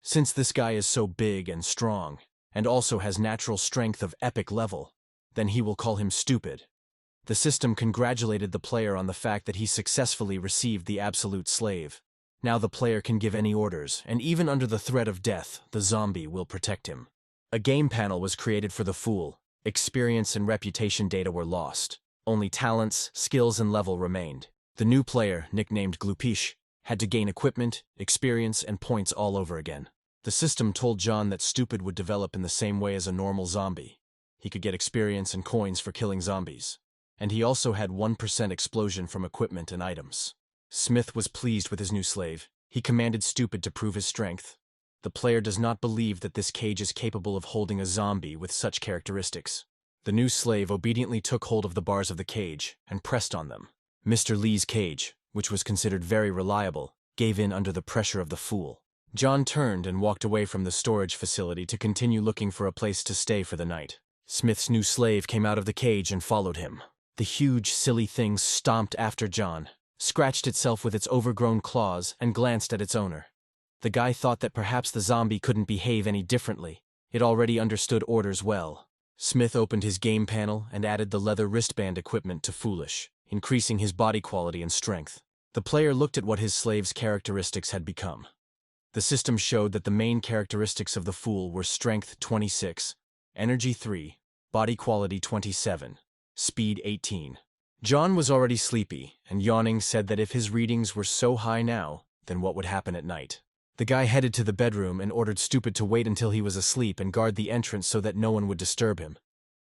[SPEAKER 1] since this guy is so big and strong, and also has natural strength of epic level, then he will call him Stupid. The system congratulated the player on the fact that he successfully received the absolute slave. Now the player can give any orders, and even under the threat of death, the zombie will protect him. A game panel was created for the fool. Experience and reputation data were lost. Only talents, skills, and level remained. The new player, nicknamed Glupish, had to gain equipment, experience, and points all over again. The system told John that Stupid would develop in the same way as a normal zombie. He could get experience and coins for killing zombies. And he also had 1% explosion from equipment and items. Smith was pleased with his new slave. He commanded Stupid to prove his strength. The player does not believe that this cage is capable of holding a zombie with such characteristics. The new slave obediently took hold of the bars of the cage and pressed on them. Mr. Lee's cage, which was considered very reliable, gave in under the pressure of the fool. John turned and walked away from the storage facility to continue looking for a place to stay for the night. Smith's new slave came out of the cage and followed him. The huge, silly thing stomped after John, scratched itself with its overgrown claws, and glanced at its owner. The guy thought that perhaps the zombie couldn't behave any differently. It already understood orders well. Smith opened his game panel and added the leather wristband equipment to Foolish, increasing his body quality and strength. The player looked at what his slave's characteristics had become. The system showed that the main characteristics of the fool were strength 26, energy 3, body quality 27, speed 18. John was already sleepy, and yawning said that if his readings were so high now, then what would happen at night? The guy headed to the bedroom and ordered Stupid to wait until he was asleep and guard the entrance so that no one would disturb him.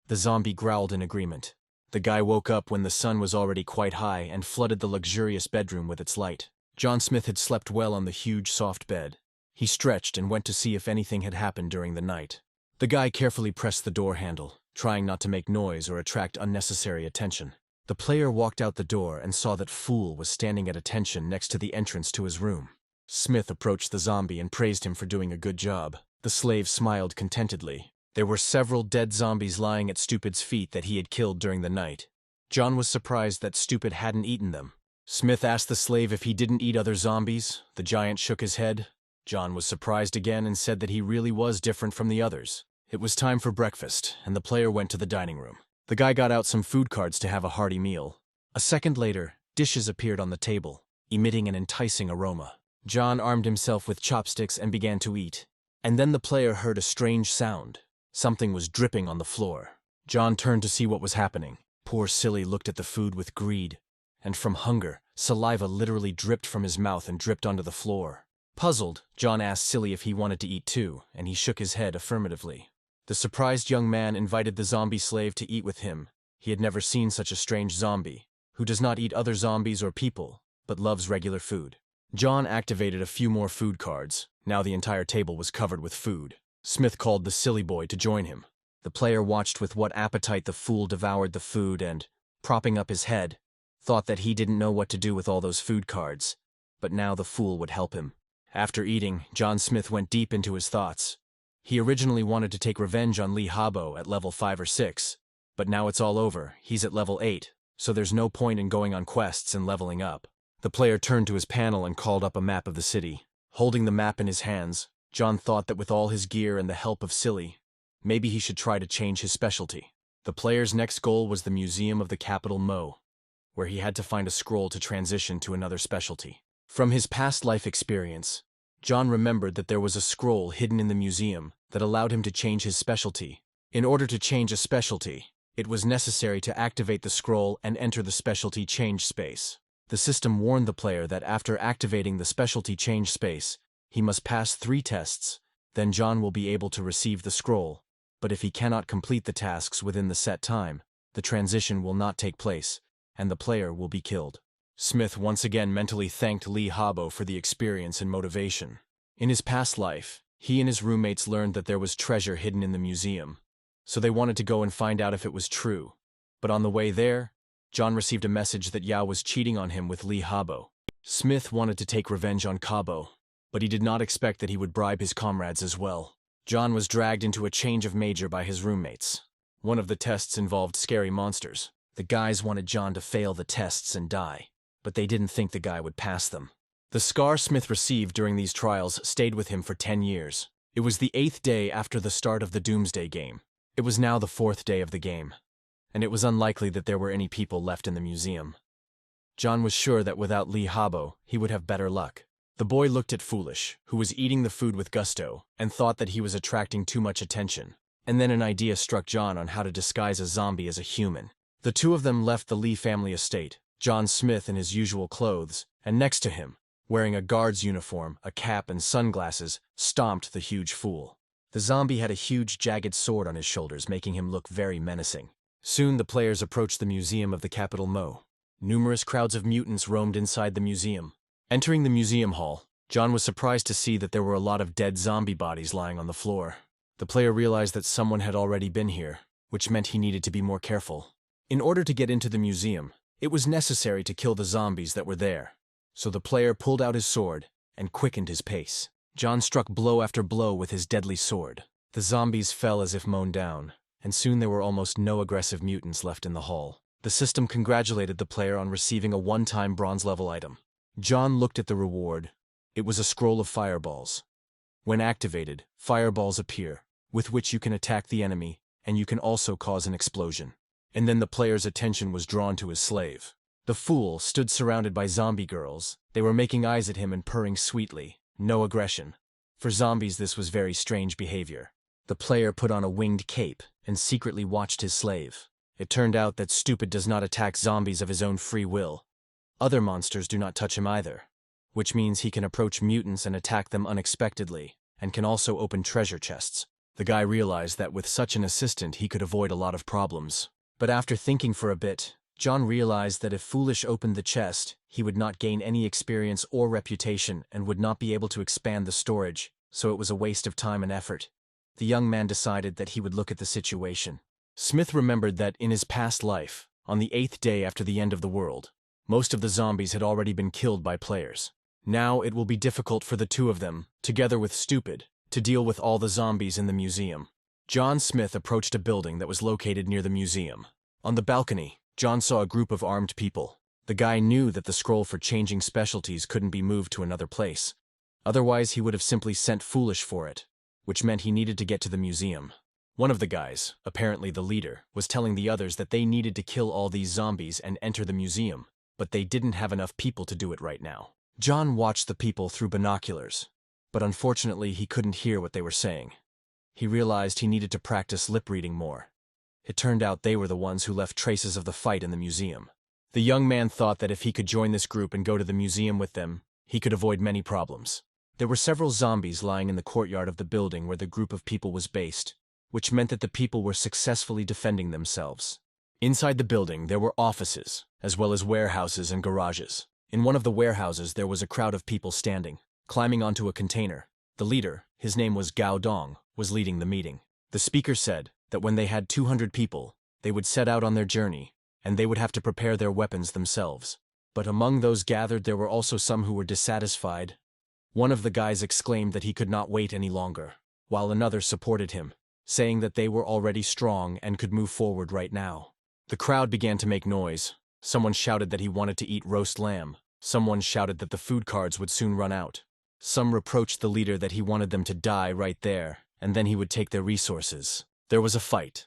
[SPEAKER 1] The zombie growled in agreement. The guy woke up when the sun was already quite high and flooded the luxurious bedroom with its light. John Smith had slept well on the huge, soft bed. He stretched and went to see if anything had happened during the night. The guy carefully pressed the door handle, trying not to make noise or attract unnecessary attention. The player walked out the door and saw that Fool was standing at attention next to the entrance to his room. Smith approached the zombie and praised him for doing a good job. The slave smiled contentedly. There were several dead zombies lying at Stupid's feet that he had killed during the night. John was surprised that Stupid hadn't eaten them. Smith asked the slave if he didn't eat other zombies. The giant shook his head. John was surprised again and said that he really was different from the others. It was time for breakfast, and the player went to the dining room. The guy got out some food cards to have a hearty meal. A second later, dishes appeared on the table, emitting an enticing aroma. John armed himself with chopsticks and began to eat. And then the player heard a strange sound. Something was dripping on the floor. John turned to see what was happening. Poor Silly looked at the food with greed, and from hunger, saliva literally dripped from his mouth and dripped onto the floor. Puzzled, John asked Silly if he wanted to eat too, and he shook his head affirmatively. The surprised young man invited the zombie slave to eat with him. He had never seen such a strange zombie, who does not eat other zombies or people, but loves regular food. John activated a few more food cards. Now the entire table was covered with food. Smith called the silly boy to join him. The player watched with what appetite the fool devoured the food and, propping up his head, thought that he didn't know what to do with all those food cards, but now the fool would help him. After eating, John Smith went deep into his thoughts. He originally wanted to take revenge on Habo at level 5 or 6, but now it's all over. He's at level 8, so there's no point in going on quests and leveling up. The player turned to his panel and called up a map of the city. Holding the map in his hands, John thought that with all his gear and the help of Silly, maybe he should try to change his specialty. The player's next goal was the Museum of the Capital Mo, where he had to find a scroll to transition to another specialty. From his past life experience, John remembered that there was a scroll hidden in the museum that allowed him to change his specialty. In order to change a specialty, it was necessary to activate the scroll and enter the specialty change space. The system warned the player that after activating the specialty change space, he must pass 3 tests, then John will be able to receive the scroll, but if he cannot complete the tasks within the set time, the transition will not take place, and the player will be killed. Smith once again mentally thanked Habo for the experience and motivation. In his past life, he and his roommates learned that there was treasure hidden in the museum, so they wanted to go and find out if it was true. But on the way there, John received a message that Yao was cheating on him with Habo. Smith wanted to take revenge on Habo, but he did not expect that he would bribe his comrades as well. John was dragged into a change of major by his roommates. One of the tests involved scary monsters. The guys wanted John to fail the tests and die, but they didn't think the guy would pass them. The scar Smith received during these trials stayed with him for 10 years. It was the 8th day after the start of the Doomsday game. It was now the 4th day of the game, and it was unlikely that there were any people left in the museum. John was sure that without Habo, he would have better luck. The boy looked at Foolish, who was eating the food with gusto, and thought that he was attracting too much attention. And then an idea struck John on how to disguise a zombie as a human. The two of them left the Lee family estate, John Smith in his usual clothes, and next to him, wearing a guard's uniform, a cap and sunglasses, stomped the huge fool. The zombie had a huge jagged sword on his shoulders, making him look very menacing. Soon the players approached the Museum of the Capital Mo. Numerous crowds of mutants roamed inside the museum. Entering the museum hall, John was surprised to see that there were a lot of dead zombie bodies lying on the floor. The player realized that someone had already been here, which meant he needed to be more careful. In order to get into the museum, it was necessary to kill the zombies that were there. So the player pulled out his sword and quickened his pace. John struck blow after blow with his deadly sword. The zombies fell as if mown down, and soon there were almost no aggressive mutants left in the hall. The system congratulated the player on receiving a one-time bronze-level item. John looked at the reward. It was a scroll of fireballs. When activated, fireballs appear, with which you can attack the enemy, and you can also cause an explosion. And then the player's attention was drawn to his slave. The fool stood surrounded by zombie girls. They were making eyes at him and purring sweetly. No aggression. For zombies, this was very strange behavior. The player put on a winged cape and secretly watched his slave. It turned out that Stupid does not attack zombies of his own free will. Other monsters do not touch him either, which means he can approach mutants and attack them unexpectedly, and can also open treasure chests. The guy realized that with such an assistant he could avoid a lot of problems. But after thinking for a bit, John realized that if Foolish opened the chest, he would not gain any experience or reputation and would not be able to expand the storage, so it was a waste of time and effort. The young man decided that he would look at the situation. Smith remembered that in his past life, on the 8th day after the end of the world, most of the zombies had already been killed by players. Now it will be difficult for the two of them, together with Stupid, to deal with all the zombies in the museum. John Smith approached a building that was located near the museum. On the balcony, John saw a group of armed people. The guy knew that the scroll for changing specialties couldn't be moved to another place. Otherwise, he would have simply sent Foolish for it, which meant he needed to get to the museum. One of the guys, apparently the leader, was telling the others that they needed to kill all these zombies and enter the museum, but they didn't have enough people to do it right now. John watched the people through binoculars, but unfortunately he couldn't hear what they were saying. He realized he needed to practice lip reading more. It turned out they were the ones who left traces of the fight in the museum. The young man thought that if he could join this group and go to the museum with them, he could avoid many problems. There were several zombies lying in the courtyard of the building where the group of people was based, which meant that the people were successfully defending themselves. Inside the building, there were offices, as well as warehouses and garages. In one of the warehouses, there was a crowd of people standing, climbing onto a container. The leader, his name was Gao Dong, was leading the meeting. The speaker said that when they had 200 people, they would set out on their journey, and they would have to prepare their weapons themselves. But among those gathered, there were also some who were dissatisfied. One of the guys exclaimed that he could not wait any longer, while another supported him, saying that they were already strong and could move forward right now. The crowd began to make noise. Someone shouted that he wanted to eat roast lamb. Someone shouted that the food cards would soon run out. Some reproached the leader that he wanted them to die right there, and then he would take their resources. There was a fight,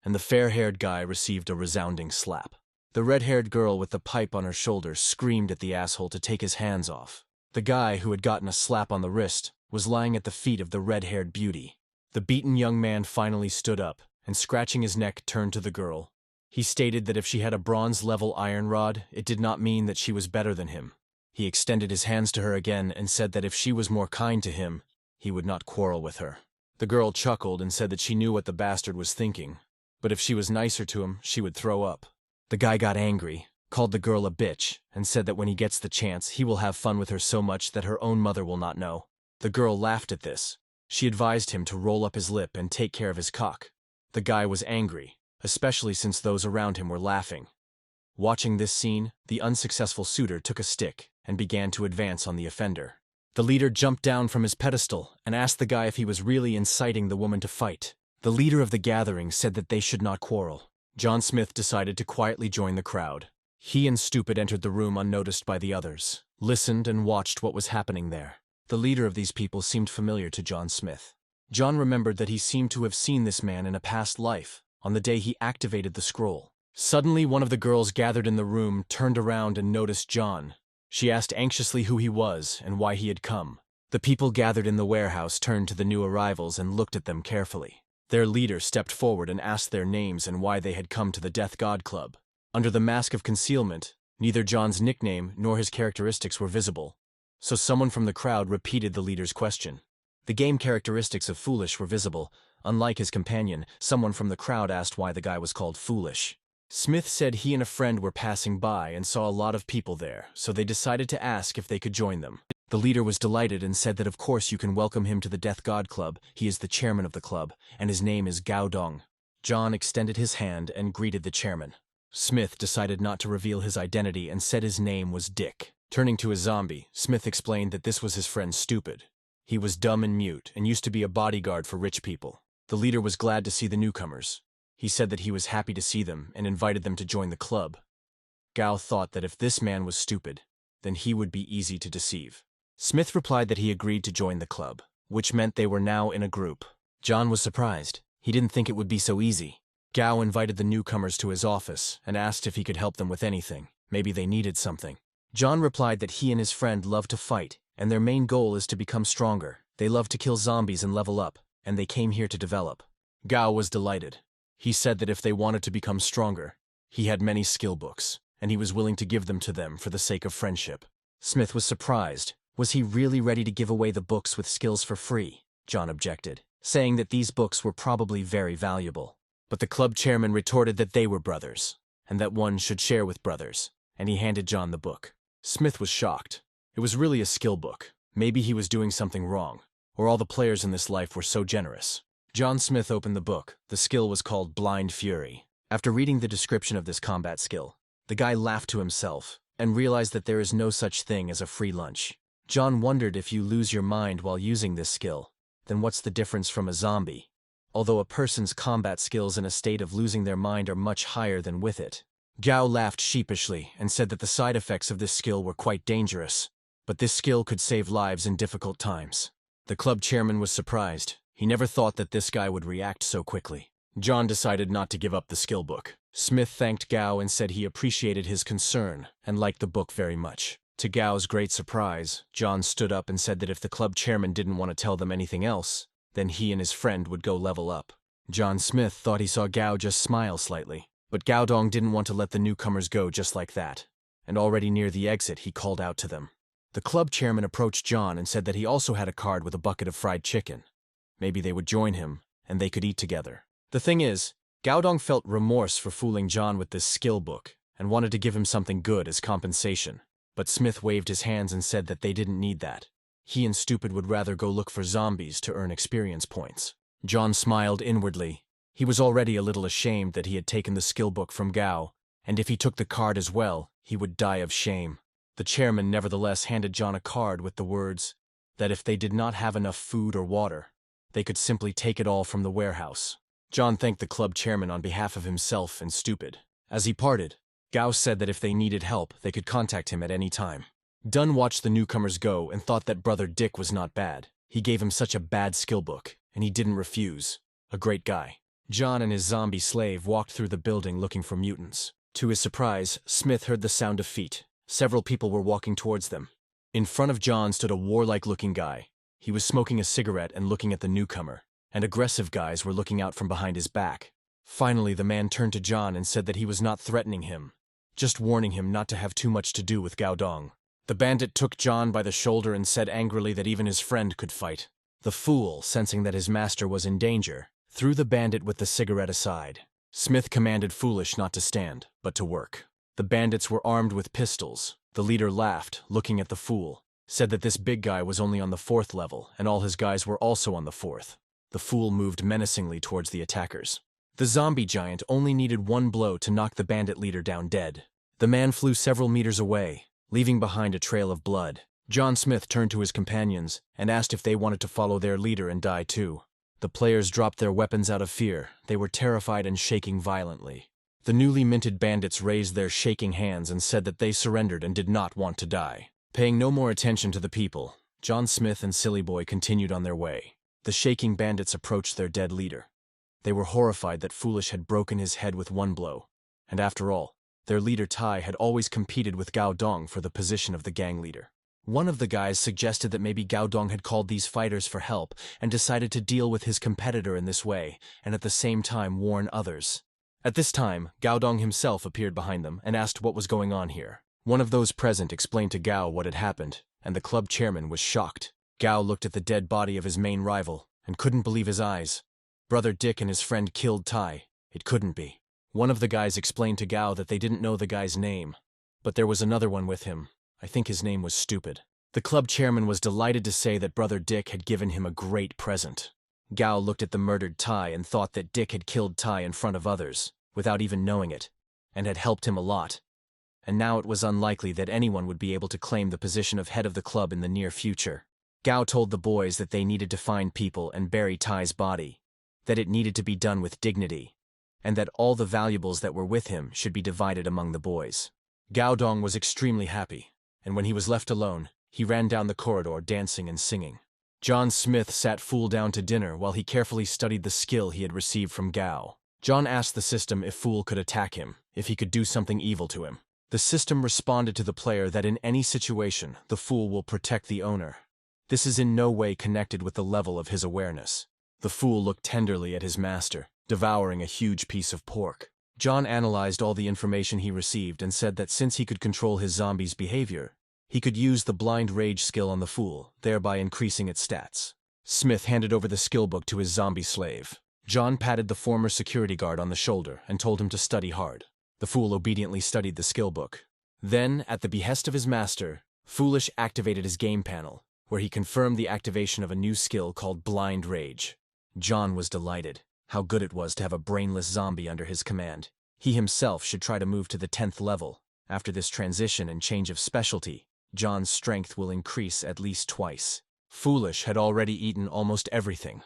[SPEAKER 1] and the fair-haired guy received a resounding slap. The red-haired girl with the pipe on her shoulder screamed at the asshole to take his hands off. The guy who had gotten a slap on the wrist was lying at the feet of the red-haired beauty. The beaten young man finally stood up, and scratching his neck turned to the girl. He stated that if she had a bronze-level iron rod, it did not mean that she was better than him. He extended his hands to her again and said that if she was more kind to him, he would not quarrel with her. The girl chuckled and said that she knew what the bastard was thinking, but if she was nicer to him, she would throw up. The guy got angry, called the girl a bitch, and said that when he gets the chance, he will have fun with her so much that her own mother will not know. The girl laughed at this. She advised him to roll up his lip and take care of his cock. The guy was angry, especially since those around him were laughing. Watching this scene, the unsuccessful suitor took a stick and began to advance on the offender. The leader jumped down from his pedestal and asked the guy if he was really inciting the woman to fight. The leader of the gathering said that they should not quarrel. John Smith decided to quietly join the crowd. He and Stupid entered the room unnoticed by the others, listened and watched what was happening there. The leader of these people seemed familiar to John Smith. John remembered that he seemed to have seen this man in a past life, on the day he activated the scroll. Suddenly, one of the girls gathered in the room turned around and noticed John. She asked anxiously who he was and why he had come. The people gathered in the warehouse turned to the new arrivals and looked at them carefully. Their leader stepped forward and asked their names and why they had come to the Death God Club. Under the mask of concealment, neither John's nickname nor his characteristics were visible, so someone from the crowd repeated the leader's question. The game characteristics of Foolish were visible. Unlike his companion, someone from the crowd asked why the guy was called Foolish. Smith said he and a friend were passing by and saw a lot of people there, so they decided to ask if they could join them. The leader was delighted and said that of course you can welcome him to the Death God Club. He is the chairman of the club, and his name is Gao Dong. John extended his hand and greeted the chairman. Smith decided not to reveal his identity and said his name was Dick. Turning to his zombie, Smith explained that this was his friend Stupid. He was dumb and mute and used to be a bodyguard for rich people. The leader was glad to see the newcomers. He said that he was happy to see them and invited them to join the club. Gao thought that if this man was stupid, then he would be easy to deceive. Smith replied that he agreed to join the club, which meant they were now in a group. John was surprised. He didn't think it would be so easy. Gao invited the newcomers to his office and asked if he could help them with anything. Maybe they needed something. John replied that he and his friend love to fight, and their main goal is to become stronger. They love to kill zombies and level up, and they came here to develop. Gao was delighted. He said that if they wanted to become stronger, he had many skill books, and he was willing to give them to them for the sake of friendship. Smith was surprised. Was he really ready to give away the books with skills for free? John objected, saying that these books were probably very valuable. But the club chairman retorted that they were brothers, and that one should share with brothers, and he handed John the book. Smith was shocked. It was really a skill book. Maybe he was doing something wrong, or all the players in this life were so generous. John Smith opened the book. The skill was called Blind Fury. After reading the description of this combat skill, the guy laughed to himself and realized that there is no such thing as a free lunch. John wondered if you lose your mind while using this skill, then what's the difference from a zombie? Although a person's combat skills in a state of losing their mind are much higher than with it. Gao laughed sheepishly and said that the side effects of this skill were quite dangerous, but this skill could save lives in difficult times. The club chairman was surprised. He never thought that this guy would react so quickly. John decided not to give up the skill book. Smith thanked Gao and said he appreciated his concern and liked the book very much. To Gao's great surprise, John stood up and said that if the club chairman didn't want to tell them anything else, then he and his friend would go level up. John Smith thought he saw Gao just smile slightly, but Gao Dong didn't want to let the newcomers go just like that, and already near the exit he called out to them. The club chairman approached John and said that he also had a card with a bucket of fried chicken. Maybe they would join him, and they could eat together. The thing is, Gao Dong felt remorse for fooling John with this skill book, and wanted to give him something good as compensation. But Smith waved his hands and said that they didn't need that. He and Stupid would rather go look for zombies to earn experience points. John smiled inwardly. He was already a little ashamed that he had taken the skill book from Gao, and if he took the card as well, he would die of shame. The chairman nevertheless handed John a card with the words that if they did not have enough food or water, they could simply take it all from the warehouse. John thanked the club chairman on behalf of himself and Stupid. As he parted, Gao said that if they needed help, they could contact him at any time. Dunn watched the newcomers go and thought that Brother Dick was not bad. He gave him such a bad skill book, and he didn't refuse. A great guy. John and his zombie slave walked through the building looking for mutants. To his surprise, Smith heard the sound of feet. Several people were walking towards them. In front of John stood a warlike-looking guy. He was smoking a cigarette and looking at the newcomer, and aggressive guys were looking out from behind his back. Finally, the man turned to John and said that he was not threatening him, just warning him not to have too much to do with Gao Dong. The bandit took John by the shoulder and said angrily that even his friend could fight. The fool, sensing that his master was in danger, threw the bandit with the cigarette aside. Smith commanded Foolish not to stand, but to work. The bandits were armed with pistols. The leader laughed, looking at the fool, said that this big guy was only on the 4th level, and all his guys were also on the 4th. The fool moved menacingly towards the attackers. The zombie giant only needed one blow to knock the bandit leader down dead. The man flew several meters away, leaving behind a trail of blood. John Smith turned to his companions and asked if they wanted to follow their leader and die too. The players dropped their weapons out of fear. They were terrified and shaking violently. The newly minted bandits raised their shaking hands and said that they surrendered and did not want to die. Paying no more attention to the people, John Smith and Silly Boy continued on their way. The shaking bandits approached their dead leader. They were horrified that Foolish had broken his head with one blow, and after all, their leader Tai had always competed with Gao Dong for the position of the gang leader. One of the guys suggested that maybe Gao Dong had called these fighters for help and decided to deal with his competitor in this way, and at the same time warn others. At this time, Gao Dong himself appeared behind them and asked what was going on here. One of those present explained to Gao what had happened, and the club chairman was shocked. Gao looked at the dead body of his main rival and couldn't believe his eyes. Brother Dick and his friend killed Tai. It couldn't be. One of the guys explained to Gao that they didn't know the guy's name, but there was another one with him. I think his name was Stupid. The club chairman was delighted to say that Brother Dick had given him a great present. Gao looked at the murdered Tai and thought that Dick had killed Tai in front of others, without even knowing it, and had helped him a lot. And now it was unlikely that anyone would be able to claim the position of head of the club in the near future. Gao told the boys that they needed to find people and bury Tai's body, that it needed to be done with dignity, and that all the valuables that were with him should be divided among the boys. Gao Dong was extremely happy, and when he was left alone, he ran down the corridor dancing and singing. John Smith sat Fool down to dinner while he carefully studied the skill he had received from Gao. John asked the system if Fool could attack him, if he could do something evil to him. The system responded to the player that in any situation, the Fool will protect the owner. This is in no way connected with the level of his awareness. The Fool looked tenderly at his master, devouring a huge piece of pork. John analyzed all the information he received and said that since he could control his zombie's behavior, he could use the blind rage skill on the Fool, thereby increasing its stats. Smith handed over the skill book to his zombie slave. John patted the former security guard on the shoulder and told him to study hard. The Fool obediently studied the skill book. Then, at the behest of his master, Foolish activated his game panel, where he confirmed the activation of a new skill called Blind Rage. John was delighted. How good it was to have a brainless zombie under his command. He himself should try to move to the 10th level. After this transition and change of specialty, John's strength will increase at least twice. Foolish had already eaten almost everything,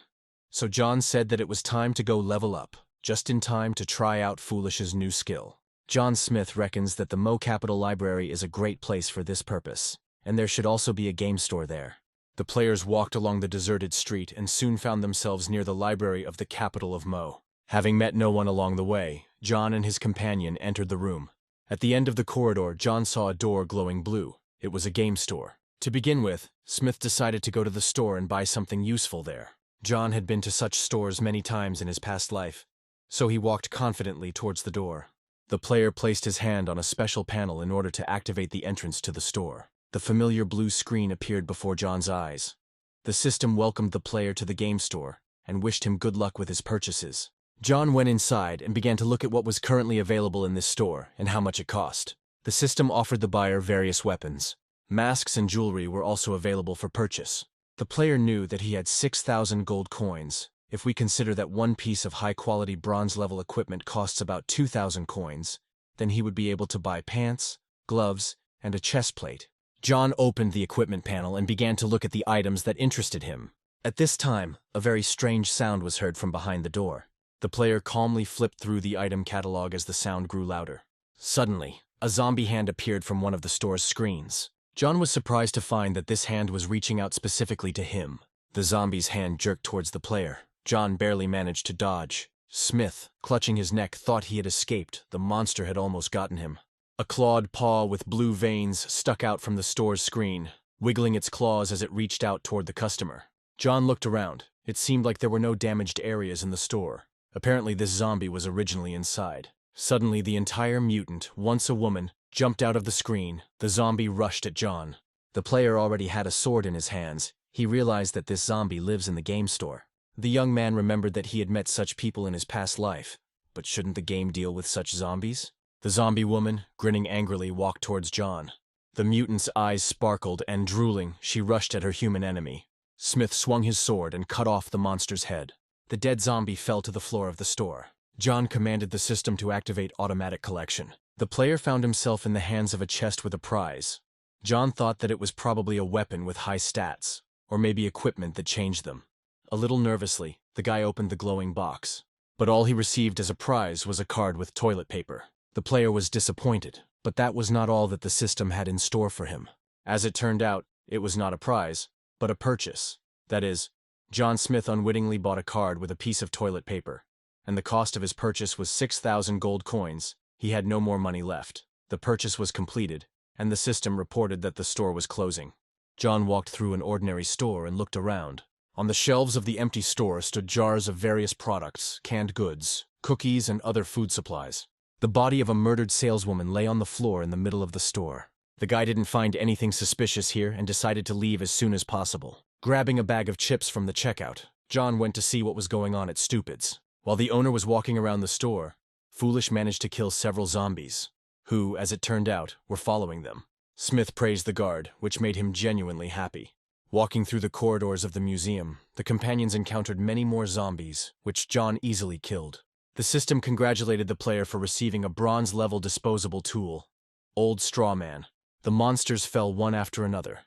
[SPEAKER 1] so John said that it was time to go level up, just in time to try out Foolish's new skill. John Smith reckons that the ManhwaCapped library is a great place for this purpose, and there should also be a game store there. The players walked along the deserted street and soon found themselves near the library of the capital of Mo. Having met no one along the way, John and his companion entered the room. At the end of the corridor, John saw a door glowing blue. It was a game store. To begin with, Smith decided to go to the store and buy something useful there. John had been to such stores many times in his past life, so he walked confidently towards the door. The player placed his hand on a special panel in order to activate the entrance to the store. The familiar blue screen appeared before John's eyes. The system welcomed the player to the game store and wished him good luck with his purchases. John went inside and began to look at what was currently available in this store and how much it cost. The system offered the buyer various weapons. Masks and jewelry were also available for purchase. The player knew that he had 6,000 gold coins. If we consider that one piece of high-quality bronze-level equipment costs about 2,000 coins, then he would be able to buy pants, gloves, and a chest plate. John opened the equipment panel and began to look at the items that interested him. At this time, a very strange sound was heard from behind the door. The player calmly flipped through the item catalog as the sound grew louder. Suddenly, a zombie hand appeared from one of the store's screens. John was surprised to find that this hand was reaching out specifically to him. The zombie's hand jerked towards the player. John barely managed to dodge. Smith, clutching his neck, thought he had escaped. The monster had almost gotten him. A clawed paw with blue veins stuck out from the store's screen, wiggling its claws as it reached out toward the customer. John looked around. It seemed like there were no damaged areas in the store. Apparently this zombie was originally inside. Suddenly the entire mutant, once a woman, jumped out of the screen. The zombie rushed at John. The player already had a sword in his hands. He realized that this zombie lives in the game store. The young man remembered that he had met such people in his past life. But shouldn't the game deal with such zombies? The zombie woman, grinning angrily, walked towards John. The mutant's eyes sparkled, and drooling, she rushed at her human enemy. Smith swung his sword and cut off the monster's head. The dead zombie fell to the floor of the store. John commanded the system to activate automatic collection. The player found himself in the hands of a chest with a prize. John thought that it was probably a weapon with high stats, or maybe equipment that changed them. A little nervously, the guy opened the glowing box. But all he received as a prize was a card with toilet paper. The player was disappointed, but that was not all that the system had in store for him. As it turned out, it was not a prize, but a purchase. That is, John Smith unwittingly bought a card with a piece of toilet paper, and the cost of his purchase was 6,000 gold coins. He had no more money left. The purchase was completed, and the system reported that the store was closing. John walked through an ordinary store and looked around. On the shelves of the empty store stood jars of various products, canned goods, cookies, and other food supplies. The body of a murdered saleswoman lay on the floor in the middle of the store. The guy didn't find anything suspicious here and decided to leave as soon as possible. Grabbing a bag of chips from the checkout, John went to see what was going on at Stupid's. While the owner was walking around the store, Foolish managed to kill several zombies, who, as it turned out, were following them. Smith praised the guard, which made him genuinely happy. Walking through the corridors of the museum, the companions encountered many more zombies, which John easily killed. The system congratulated the player for receiving a bronze-level disposable tool, Old Straw Man. The monsters fell one after another,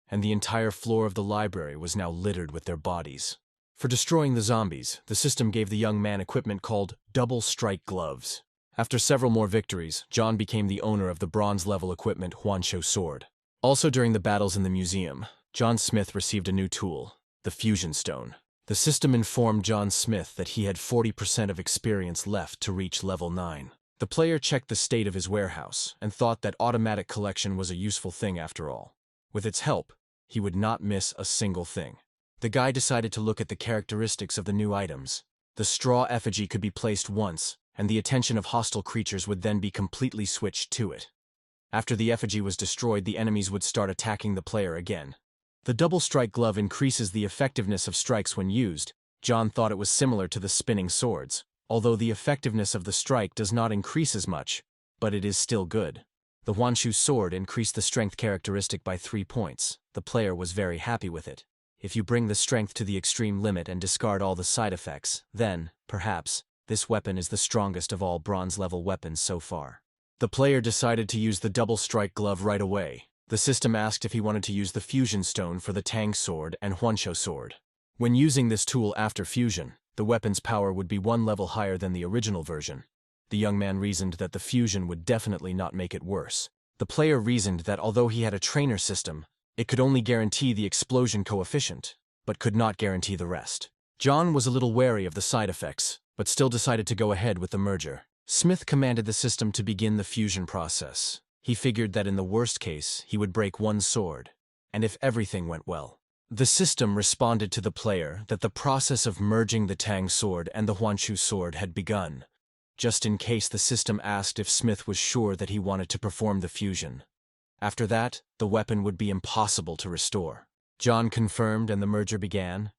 [SPEAKER 1] and the entire floor of the library was now littered with their bodies. For destroying the zombies, the system gave the young man equipment called Double Strike Gloves. After several more victories, John became the owner of the bronze-level equipment Hwansho Sword. Also during the battles in the museum, John Smith received a new tool, the Fusion Stone. The system informed John Smith that he had 40% of experience left to reach level 9. The player checked the state of his warehouse and thought that automatic collection was a useful thing after all. With its help, he would not miss a single thing. The guy decided to look at the characteristics of the new items. The straw effigy could be placed once, and the attention of hostile creatures would then be completely switched to it. After the effigy was destroyed, the enemies would start attacking the player again. The double strike glove increases the effectiveness of strikes when used. John thought it was similar to the spinning swords, although the effectiveness of the strike does not increase as much, but it is still good. The Hwansho sword increased the strength characteristic by 3 points. The player was very happy with it. If you bring the strength to the extreme limit and discard all the side effects, then, perhaps, this weapon is the strongest of all bronze-level weapons so far. The player decided to use the double strike glove right away. The system asked if he wanted to use the Fusion Stone for the Tang Sword and Hwansho Sword. When using this tool after fusion, the weapon's power would be 1 level higher than the original version. The young man reasoned that the fusion would definitely not make it worse. The player reasoned that although he had a trainer system, it could only guarantee the explosion coefficient, but could not guarantee the rest. John was a little wary of the side effects, but still decided to go ahead with the merger. Smith commanded the system to begin the fusion process. He figured that in the worst case, he would break one sword, and if everything went well, The system responded to the player that the process of merging the Tang sword and the Huanshu sword had begun, just in case the system asked if Smith was sure that he wanted to perform the fusion. After that, the weapon would be impossible to restore. John confirmed and the merger began.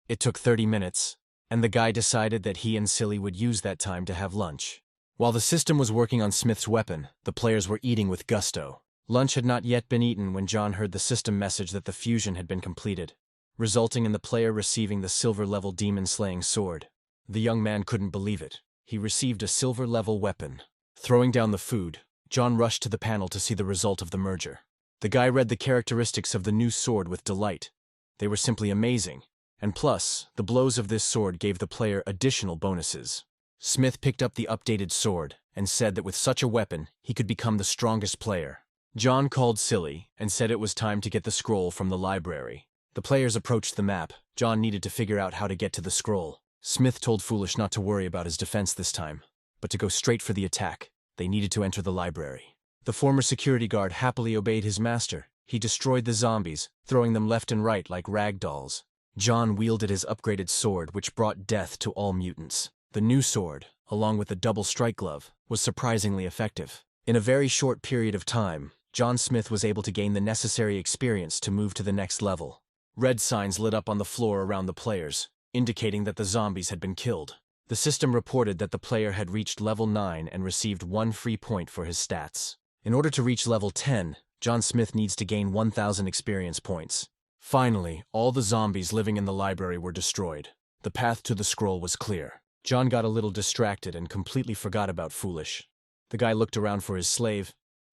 [SPEAKER 1] It took 30 minutes, and the guy decided that he and Silly would use that time to have lunch. While the system was working on Smith's weapon, the players were eating with gusto. Lunch had not yet been eaten when John heard the system message that the fusion had been completed, resulting in the player receiving the silver-level demon-slaying sword. The young man couldn't believe it. He received a silver-level weapon. Throwing down the food, John rushed to the panel to see the result of the merger. The guy read the characteristics of the new sword with delight. They were simply amazing, and plus, the blows of this sword gave the player additional bonuses. Smith picked up the updated sword and said that with such a weapon, he could become the strongest player. John called Silly and said it was time to get the scroll from the library. The players approached the map. John needed to figure out how to get to the scroll. Smith told Foolish not to worry about his defense this time, but to go straight for the attack. They needed to enter the library. The former security guard happily obeyed his master. He destroyed the zombies, throwing them left and right like rag dolls. John wielded his upgraded sword, which brought death to all mutants. The new sword, along with the double strike glove, was surprisingly effective. In a very short period of time, John Smith was able to gain the necessary experience to move to the next level. Red signs lit up on the floor around the players, indicating that the zombies had been killed. The system reported that the player had reached level 9 and received 1 free point for his stats. In order to reach level 10, John Smith needs to gain 1,000 experience points. Finally, all the zombies living in the library were destroyed. The path to the scroll was clear. John got a little distracted and completely forgot about Foolish. The guy looked around for his slave,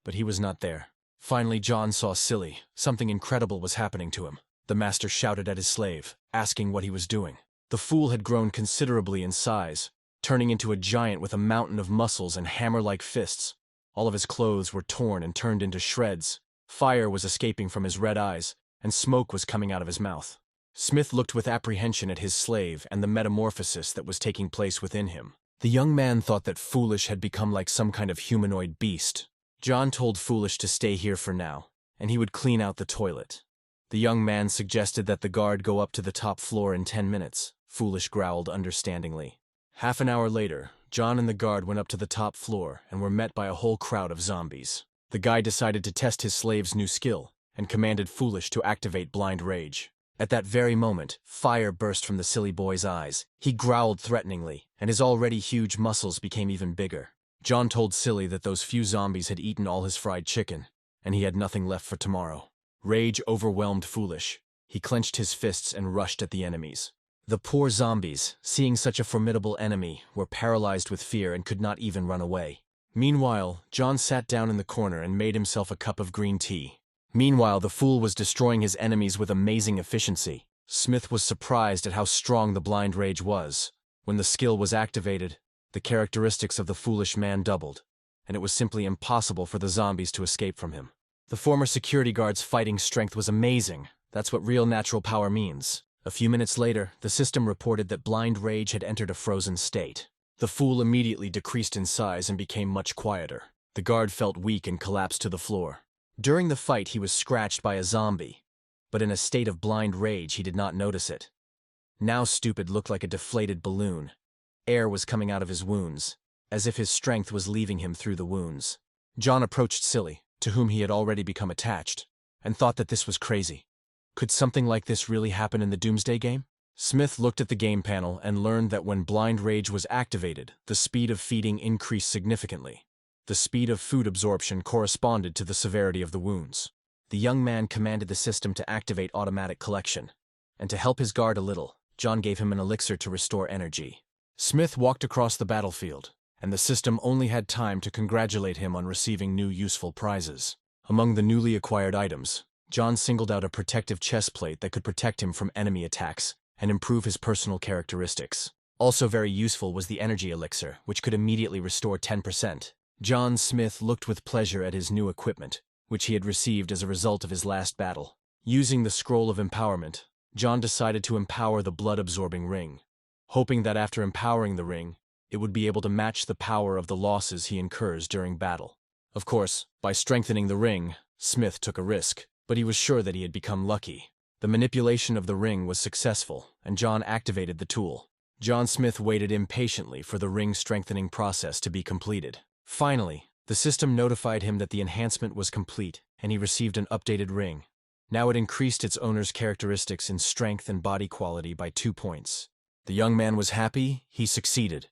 [SPEAKER 1] but he was not there. Finally, John saw Silly. Something incredible was happening to him. The master shouted at his slave, asking what he was doing. The fool had grown considerably in size, turning into a giant with a mountain of muscles and hammer-like fists. All of his clothes were torn and turned into shreds. Fire was escaping from his red eyes, and smoke was coming out of his mouth. Smith looked with apprehension at his slave and the metamorphosis that was taking place within him. The young man thought that Foolish had become like some kind of humanoid beast. John told Foolish to stay here for now, and he would clean out the toilet. The young man suggested that the guard go up to the top floor in 10 minutes. Foolish growled understandingly. Half an hour later, John and the guard went up to the top floor and were met by a whole crowd of zombies. The guy decided to test his slave's new skill and commanded Foolish to activate Blind Rage. At that very moment, fire burst from the silly boy's eyes. He growled threateningly, and his already huge muscles became even bigger. John told Silly that those few zombies had eaten all his fried chicken, and he had nothing left for tomorrow. Rage overwhelmed Foolish. He clenched his fists and rushed at the enemies. The poor zombies, seeing such a formidable enemy, were paralyzed with fear and could not even run away. Meanwhile, John sat down in the corner and made himself a cup of green tea. Meanwhile, the fool was destroying his enemies with amazing efficiency. Smith was surprised at how strong the Blind Rage was. When the skill was activated, the characteristics of the foolish man doubled, and it was simply impossible for the zombies to escape from him. The former security guard's fighting strength was amazing. That's what real natural power means. A few minutes later, the system reported that Blind Rage had entered a frozen state. The fool immediately decreased in size and became much quieter. The guard felt weak and collapsed to the floor. During the fight, he was scratched by a zombie, but in a state of blind rage, he did not notice it. Now Stupid looked like a deflated balloon. Air was coming out of his wounds, as if his strength was leaving him through the wounds. John approached Silly, to whom he had already become attached, and thought that this was crazy. Could something like this really happen in the Doomsday game? Smith looked at the game panel and learned that when Blind Rage was activated, the speed of feeding increased significantly. The speed of food absorption corresponded to the severity of the wounds. The young man commanded the system to activate automatic collection, and to help his guard a little, John gave him an elixir to restore energy. Smith walked across the battlefield, and the system only had time to congratulate him on receiving new useful prizes. Among the newly acquired items, John singled out a protective chest plate that could protect him from enemy attacks and improve his personal characteristics. Also very useful was the energy elixir, which could immediately restore 10%. John Smith looked with pleasure at his new equipment, which he had received as a result of his last battle. Using the Scroll of Empowerment, John decided to empower the blood-absorbing ring, hoping that after empowering the ring, it would be able to match the power of the losses he incurs during battle. Of course, by strengthening the ring, Smith took a risk, but he was sure that he had become lucky. The manipulation of the ring was successful, and John activated the tool. John Smith waited impatiently for the ring strengthening process to be completed. Finally, the system notified him that the enhancement was complete, and he received an updated ring. Now it increased its owner's characteristics in strength and body quality by 2 points. The young man was happy, he succeeded,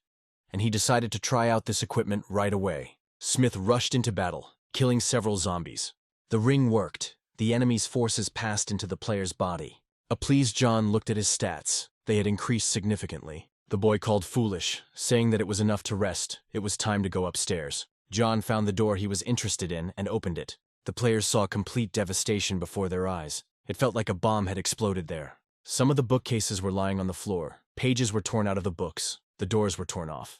[SPEAKER 1] and he decided to try out this equipment right away. Smith rushed into battle, killing several zombies. The ring worked. The enemy's forces passed into the player's body. A pleased John looked at his stats. They had increased significantly. The boy called foolish, saying that it was enough to rest. It was time to go upstairs. John found the door he was interested in and opened it. The players saw complete devastation before their eyes. It felt like a bomb had exploded there. Some of the bookcases were lying on the floor. Pages were torn out of the books. The doors were torn off.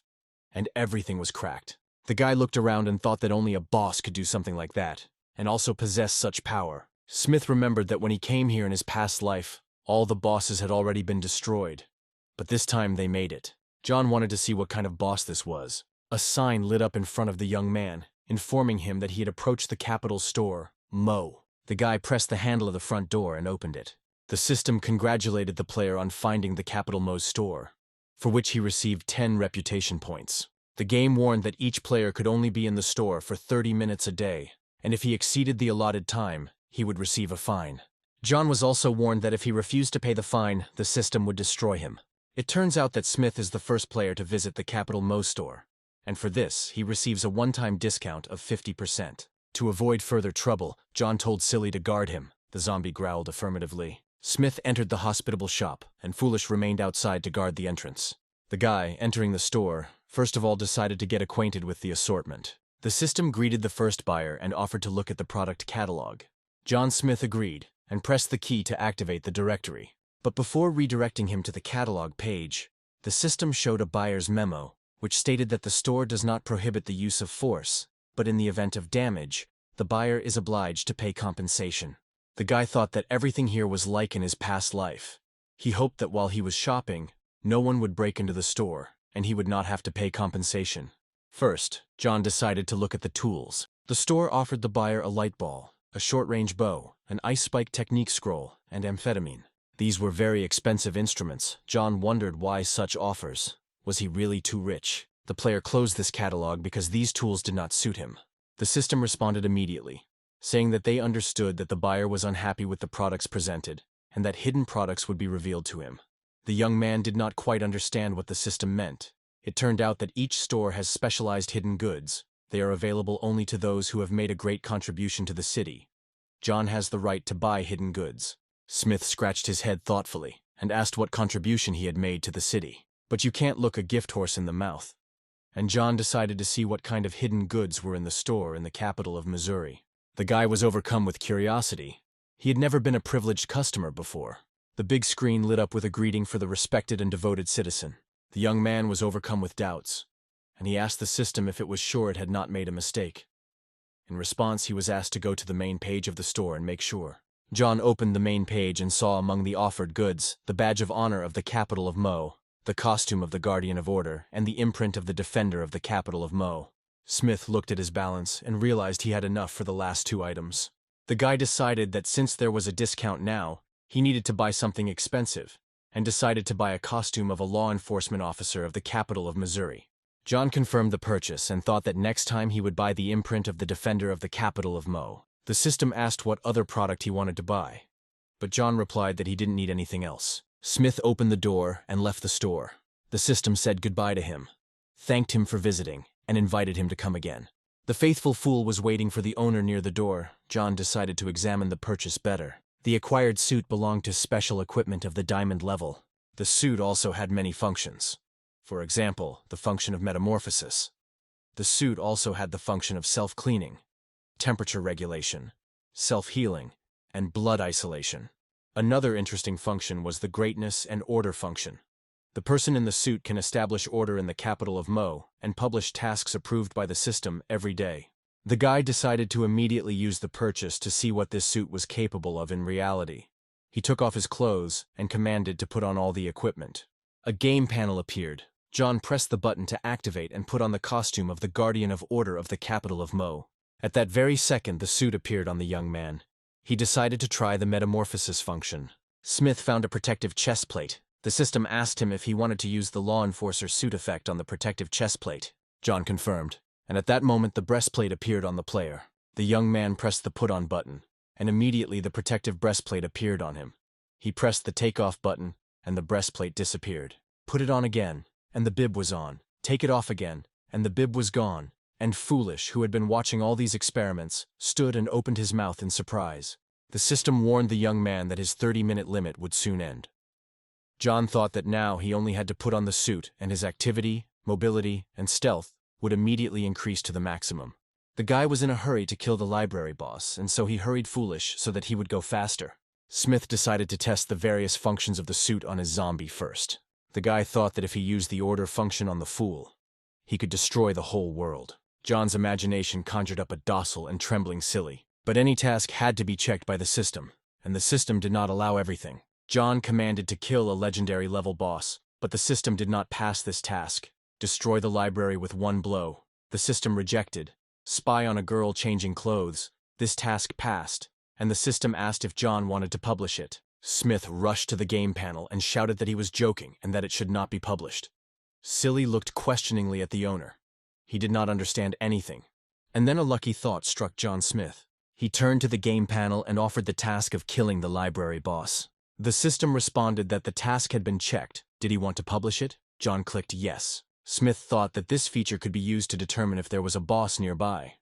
[SPEAKER 1] And everything was cracked. The guy looked around and thought that only a boss could do something like that, and also possess such power. Smith remembered that when he came here in his past life, all the bosses had already been destroyed. But this time they made it. John wanted to see what kind of boss this was. A sign lit up in front of the young man, informing him that he had approached the capital store, Mo. The guy pressed the handle of the front door and opened it. The system congratulated the player on finding the capital Mo's store, for which he received 10 reputation points. The game warned that each player could only be in the store for 30 minutes a day, and if he exceeded the allotted time, he would receive a fine. John was also warned that if he refused to pay the fine, the system would destroy him. It turns out that Smith is the first player to visit the capital Mo store, and for this, he receives a one-time discount of 50%. To avoid further trouble, John told Silly to guard him. The zombie growled affirmatively. Smith entered the hospitable shop, and Foolish remained outside to guard the entrance. The guy, entering the store, first of all decided to get acquainted with the assortment. The system greeted the first buyer and offered to look at the product catalog. John Smith agreed, and pressed the key to activate the directory. But before redirecting him to the catalog page, the system showed a buyer's memo, which stated that the store does not prohibit the use of force, but in the event of damage, the buyer is obliged to pay compensation. The guy thought that everything here was like in his past life. He hoped that while he was shopping, no one would break into the store, and he would not have to pay compensation. First, John decided to look at the tools. The store offered the buyer a light ball, a short-range bow, an ice spike technique scroll, and amphetamine. These were very expensive instruments. John wondered why such offers. Was he really too rich? The player closed this catalog because these tools did not suit him. The system responded immediately, saying that they understood that the buyer was unhappy with the products presented, and that hidden products would be revealed to him. The young man did not quite understand what the system meant. It turned out that each store has specialized hidden goods. They are available only to those who have made a great contribution to the city. John has the right to buy hidden goods. Smith scratched his head thoughtfully and asked what contribution he had made to the city. But you can't look a gift horse in the mouth. And John decided to see what kind of hidden goods were in the store in the capital of Missouri. The guy was overcome with curiosity. He had never been a privileged customer before. The big screen lit up with a greeting for the respected and devoted citizen. The young man was overcome with doubts, and he asked the system if it was sure it had not made a mistake. In response, he was asked to go to the main page of the store and make sure. John opened the main page and saw among the offered goods the badge of honor of the capital of Mo, the costume of the Guardian of Order, and the imprint of the Defender of the capital of Mo. Smith looked at his balance and realized he had enough for the last 2 items. The guy decided that since there was a discount now, he needed to buy something expensive, and decided to buy a costume of a law enforcement officer of the capital of Missouri. John confirmed the purchase and thought that next time he would buy the imprint of the Defender of the capital of Mo. The system asked what other product he wanted to buy, but John replied that he didn't need anything else. Smith opened the door and left the store. The system said goodbye to him, thanked him for visiting, and invited him to come again. The faithful fool was waiting for the owner near the door. John decided to examine the purchase better. The acquired suit belonged to special equipment of the diamond level. The suit also had many functions. For example, the function of metamorphosis. The suit also had the function of self-cleaning, temperature regulation, self-healing, and blood isolation. Another interesting function was the greatness and order function. The person in the suit can establish order in the capital of Mo and publish tasks approved by the system every day. The guy decided to immediately use the purchase to see what this suit was capable of in reality. He took off his clothes and commanded to put on all the equipment. A game panel appeared. John pressed the button to activate and put on the costume of the Guardian of Order of the capital of Mo. At that very second, the suit appeared on the young man. He decided to try the metamorphosis function. Smith found a protective chest plate. The system asked him if he wanted to use the law enforcer suit effect on the protective chest plate. John confirmed, and at that moment the breastplate appeared on the player. The young man pressed the put-on button, and immediately the protective breastplate appeared on him. He pressed the take-off button, and the breastplate disappeared. Put it on again, and the bib was on. Take it off again, and the bib was gone. And Foolish, who had been watching all these experiments, stood and opened his mouth in surprise. The system warned the young man that his 30-minute limit would soon end. John thought that now he only had to put on the suit, and his activity, mobility, and stealth would immediately increase to the maximum. The guy was in a hurry to kill the library boss, and so he hurried Foolish so that he would go faster. Smith decided to test the various functions of the suit on his zombie first. The guy thought that if he used the order function on the fool, he could destroy the whole world. John's imagination conjured up a docile and trembling Silly, but any task had to be checked by the system, and the system did not allow everything. John commanded to kill a legendary level boss, but the system did not pass this task. Destroy the library with one blow. The system rejected. Spy on a girl changing clothes. This task passed, and the system asked if John wanted to publish it. Smith rushed to the game panel and shouted that he was joking and that it should not be published. Silly looked questioningly at the owner. He did not understand anything. And then a lucky thought struck John Smith. He turned to the game panel and offered the task of killing the library boss. The system responded that the task had been checked. Did he want to publish it? John clicked yes. Smith thought that this feature could be used to determine if there was a boss nearby.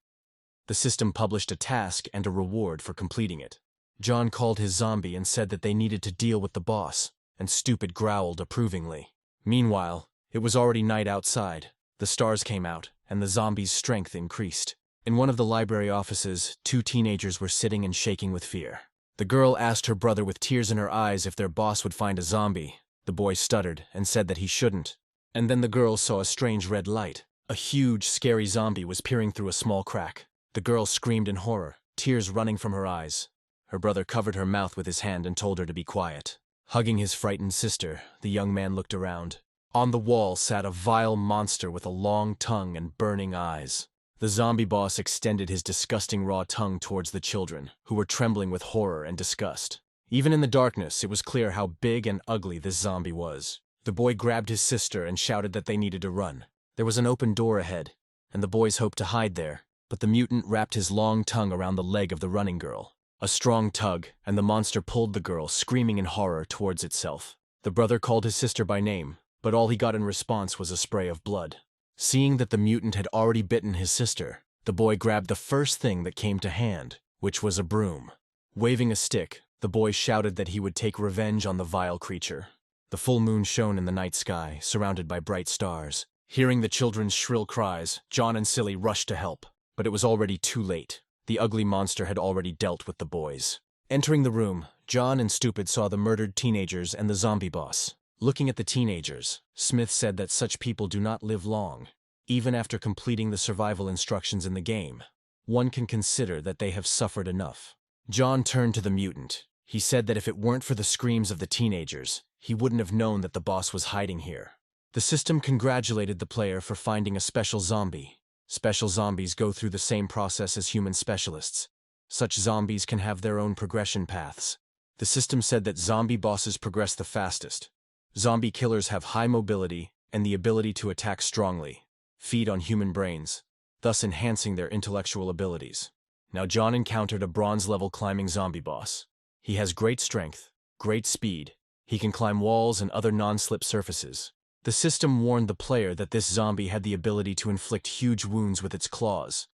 [SPEAKER 1] The system published a task and a reward for completing it. John called his zombie and said that they needed to deal with the boss, and Stupid growled approvingly. Meanwhile, it was already night outside. The stars came out, and the zombie's strength increased. In one of the library offices, two teenagers were sitting and shaking with fear. The girl asked her brother with tears in her eyes if their boss would find a zombie. The boy stuttered and said that he shouldn't. And then the girl saw a strange red light. A huge, scary zombie was peering through a small crack. The girl screamed in horror, tears running from her eyes. Her brother covered her mouth with his hand and told her to be quiet. Hugging his frightened sister, the young man looked around. On the wall sat a vile monster with a long tongue and burning eyes. The zombie boss extended his disgusting raw tongue towards the children, who were trembling with horror and disgust. Even in the darkness, it was clear how big and ugly this zombie was. The boy grabbed his sister and shouted that they needed to run. There was an open door ahead, and the boys hoped to hide there, but the mutant wrapped his long tongue around the leg of the running girl. A strong tug, and the monster pulled the girl, screaming in horror, towards itself. The brother called his sister by name, but all he got in response was a spray of blood. Seeing that the mutant had already bitten his sister, the boy grabbed the first thing that came to hand, which was a broom. Waving a stick, the boy shouted that he would take revenge on the vile creature. The full moon shone in the night sky, surrounded by bright stars. Hearing the children's shrill cries, John and Silly rushed to help, but it was already too late. The ugly monster had already dealt with the boys. Entering the room, John and Stupid saw the murdered teenagers and the zombie boss. Looking at the teenagers, Smith said that such people do not live long. Even after completing the survival instructions in the game, one can consider that they have suffered enough. John turned to the mutant. He said that if it weren't for the screams of the teenagers, he wouldn't have known that the boss was hiding here. The system congratulated the player for finding a special zombie. Special zombies go through the same process as human specialists. Such zombies can have their own progression paths. The system said that zombie bosses progress the fastest. Zombie killers have high mobility and the ability to attack strongly, feed on human brains, thus enhancing their intellectual abilities. Now John encountered a bronze-level climbing zombie boss. He has great strength, great speed. He can climb walls and other non-slip surfaces. The system warned the player that this zombie had the ability to inflict huge wounds with its claws,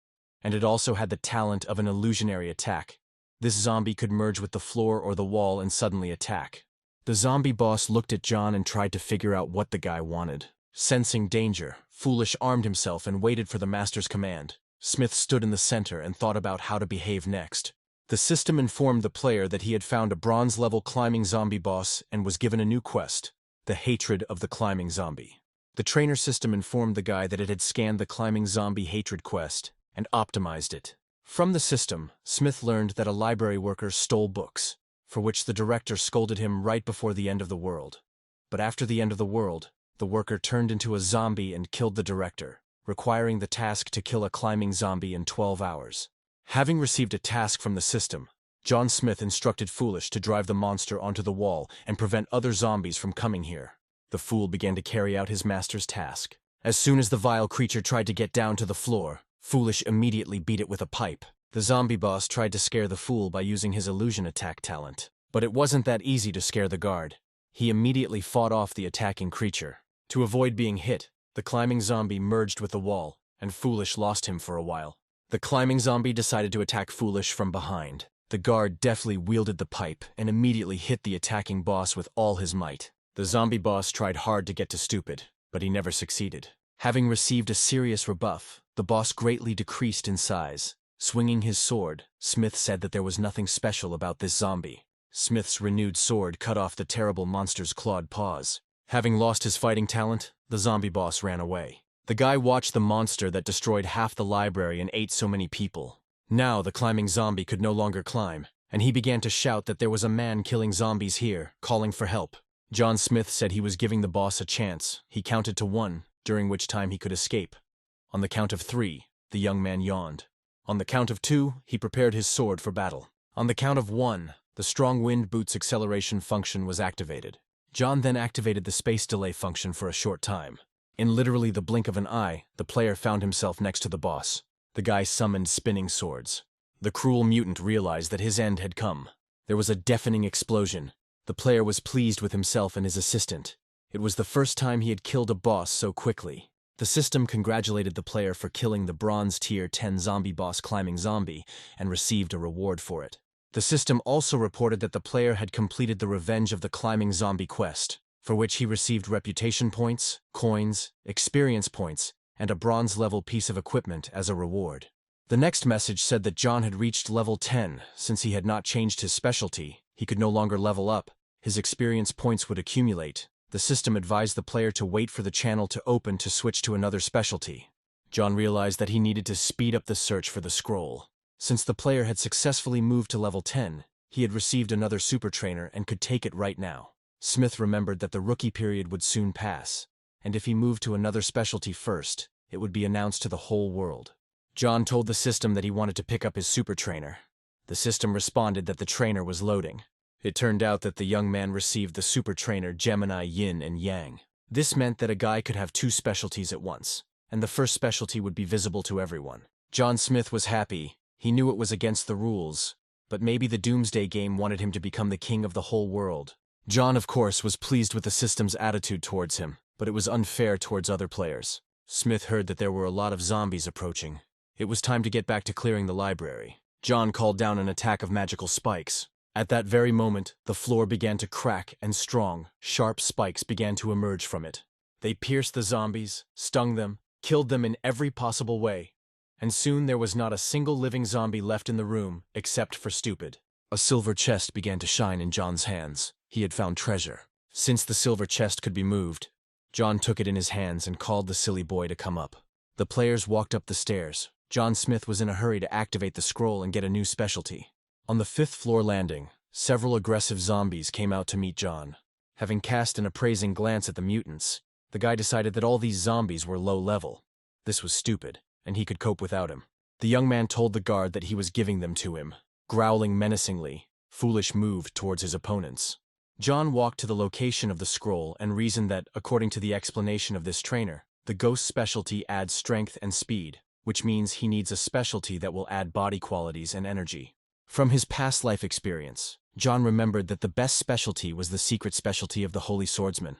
[SPEAKER 1] and it also had the talent of an illusionary attack. This zombie could merge with the floor or the wall and suddenly attack. The zombie boss looked at John and tried to figure out what the guy wanted. Sensing danger, Foolish armed himself and waited for the master's command. Smith stood in the center and thought about how to behave next. The system informed the player that he had found a bronze-level climbing zombie boss and was given a new quest, the hatred of the climbing zombie. The trainer system informed the guy that it had scanned the climbing zombie hatred quest and optimized it. From the system, Smith learned that a library worker stole books, for which the director scolded him right before the end of the world. But after the end of the world, the worker turned into a zombie and killed the director, requiring the task to kill a climbing zombie in 12 hours. Having received a task from the system, John Smith instructed Foolish to drive the monster onto the wall and prevent other zombies from coming here. The fool began to carry out his master's task. As soon as the vile creature tried to get down to the floor, Foolish immediately beat it with a pipe. The zombie boss tried to scare the fool by using his illusion attack talent. But it wasn't that easy to scare the guard. He immediately fought off the attacking creature. To avoid being hit, the climbing zombie merged with the wall, and Foolish lost him for a while. The climbing zombie decided to attack Foolish from behind. The guard deftly wielded the pipe and immediately hit the attacking boss with all his might. The zombie boss tried hard to get to Stupid, but he never succeeded. Having received a serious rebuff, the boss greatly decreased in size. Swinging his sword, Smith said that there was nothing special about this zombie. Smith's renewed sword cut off the terrible monster's clawed paws. Having lost his fighting talent, the zombie boss ran away. The guy watched the monster that destroyed half the library and ate so many people. Now the climbing zombie could no longer climb, and he began to shout that there was a man killing zombies here, calling for help. John Smith said he was giving the boss a chance. He counted to 1, during which time he could escape. On the count of 3, the young man yawned. On the count of 2, he prepared his sword for battle. On the count of 1, the strong wind boots acceleration function was activated. John then activated the space delay function for a short time. In literally the blink of an eye, the player found himself next to the boss. The guy summoned spinning swords. The cruel mutant realized that his end had come. There was a deafening explosion. The player was pleased with himself and his assistant. It was the first time he had killed a boss so quickly. The system congratulated the player for killing the Bronze Tier 10 zombie boss climbing zombie and received a reward for it. The system also reported that the player had completed the Revenge of the Climbing Zombie quest, for which he received reputation points, coins, experience points, and a bronze-level piece of equipment as a reward. The next message said that John had reached level 10. Since he had not changed his specialty, he could no longer level up. His experience points would accumulate. The system advised the player to wait for the channel to open to switch to another specialty. John realized that he needed to speed up the search for the scroll. Since the player had successfully moved to level 10, he had received another super trainer and could take it right now. Smith remembered that the rookie period would soon pass, and if he moved to another specialty first, it would be announced to the whole world. John told the system that he wanted to pick up his super trainer. The system responded that the trainer was loading. It turned out that the young man received the super trainer Gemini Yin and Yang. This meant that a guy could have 2 specialties at once, and the first specialty would be visible to everyone. John Smith was happy. He knew it was against the rules, but maybe the Doomsday game wanted him to become the king of the whole world. John, of course, was pleased with the system's attitude towards him, but it was unfair towards other players. Smith heard that there were a lot of zombies approaching. It was time to get back to clearing the library. John called down an attack of magical spikes. At that very moment, the floor began to crack and strong, sharp spikes began to emerge from it. They pierced the zombies, stung them, killed them in every possible way. And soon there was not a single living zombie left in the room, except for Stupid. A silver chest began to shine in John's hands. He had found treasure. Since the silver chest could be moved, John took it in his hands and called the silly boy to come up. The players walked up the stairs. John Smith was in a hurry to activate the scroll and get a new specialty. On the 5th floor landing, several aggressive zombies came out to meet John. Having cast an appraising glance at the mutants, the guy decided that all these zombies were low level. This was Stupid, and he could cope without him. The young man told the guard that he was giving them to him. Growling menacingly, Foolish moved towards his opponents. John walked to the location of the scroll and reasoned that, according to the explanation of this trainer, the ghost specialty adds strength and speed, which means he needs a specialty that will add body qualities and energy. From his past life experience, John remembered that the best specialty was the secret specialty of the Holy Swordsman,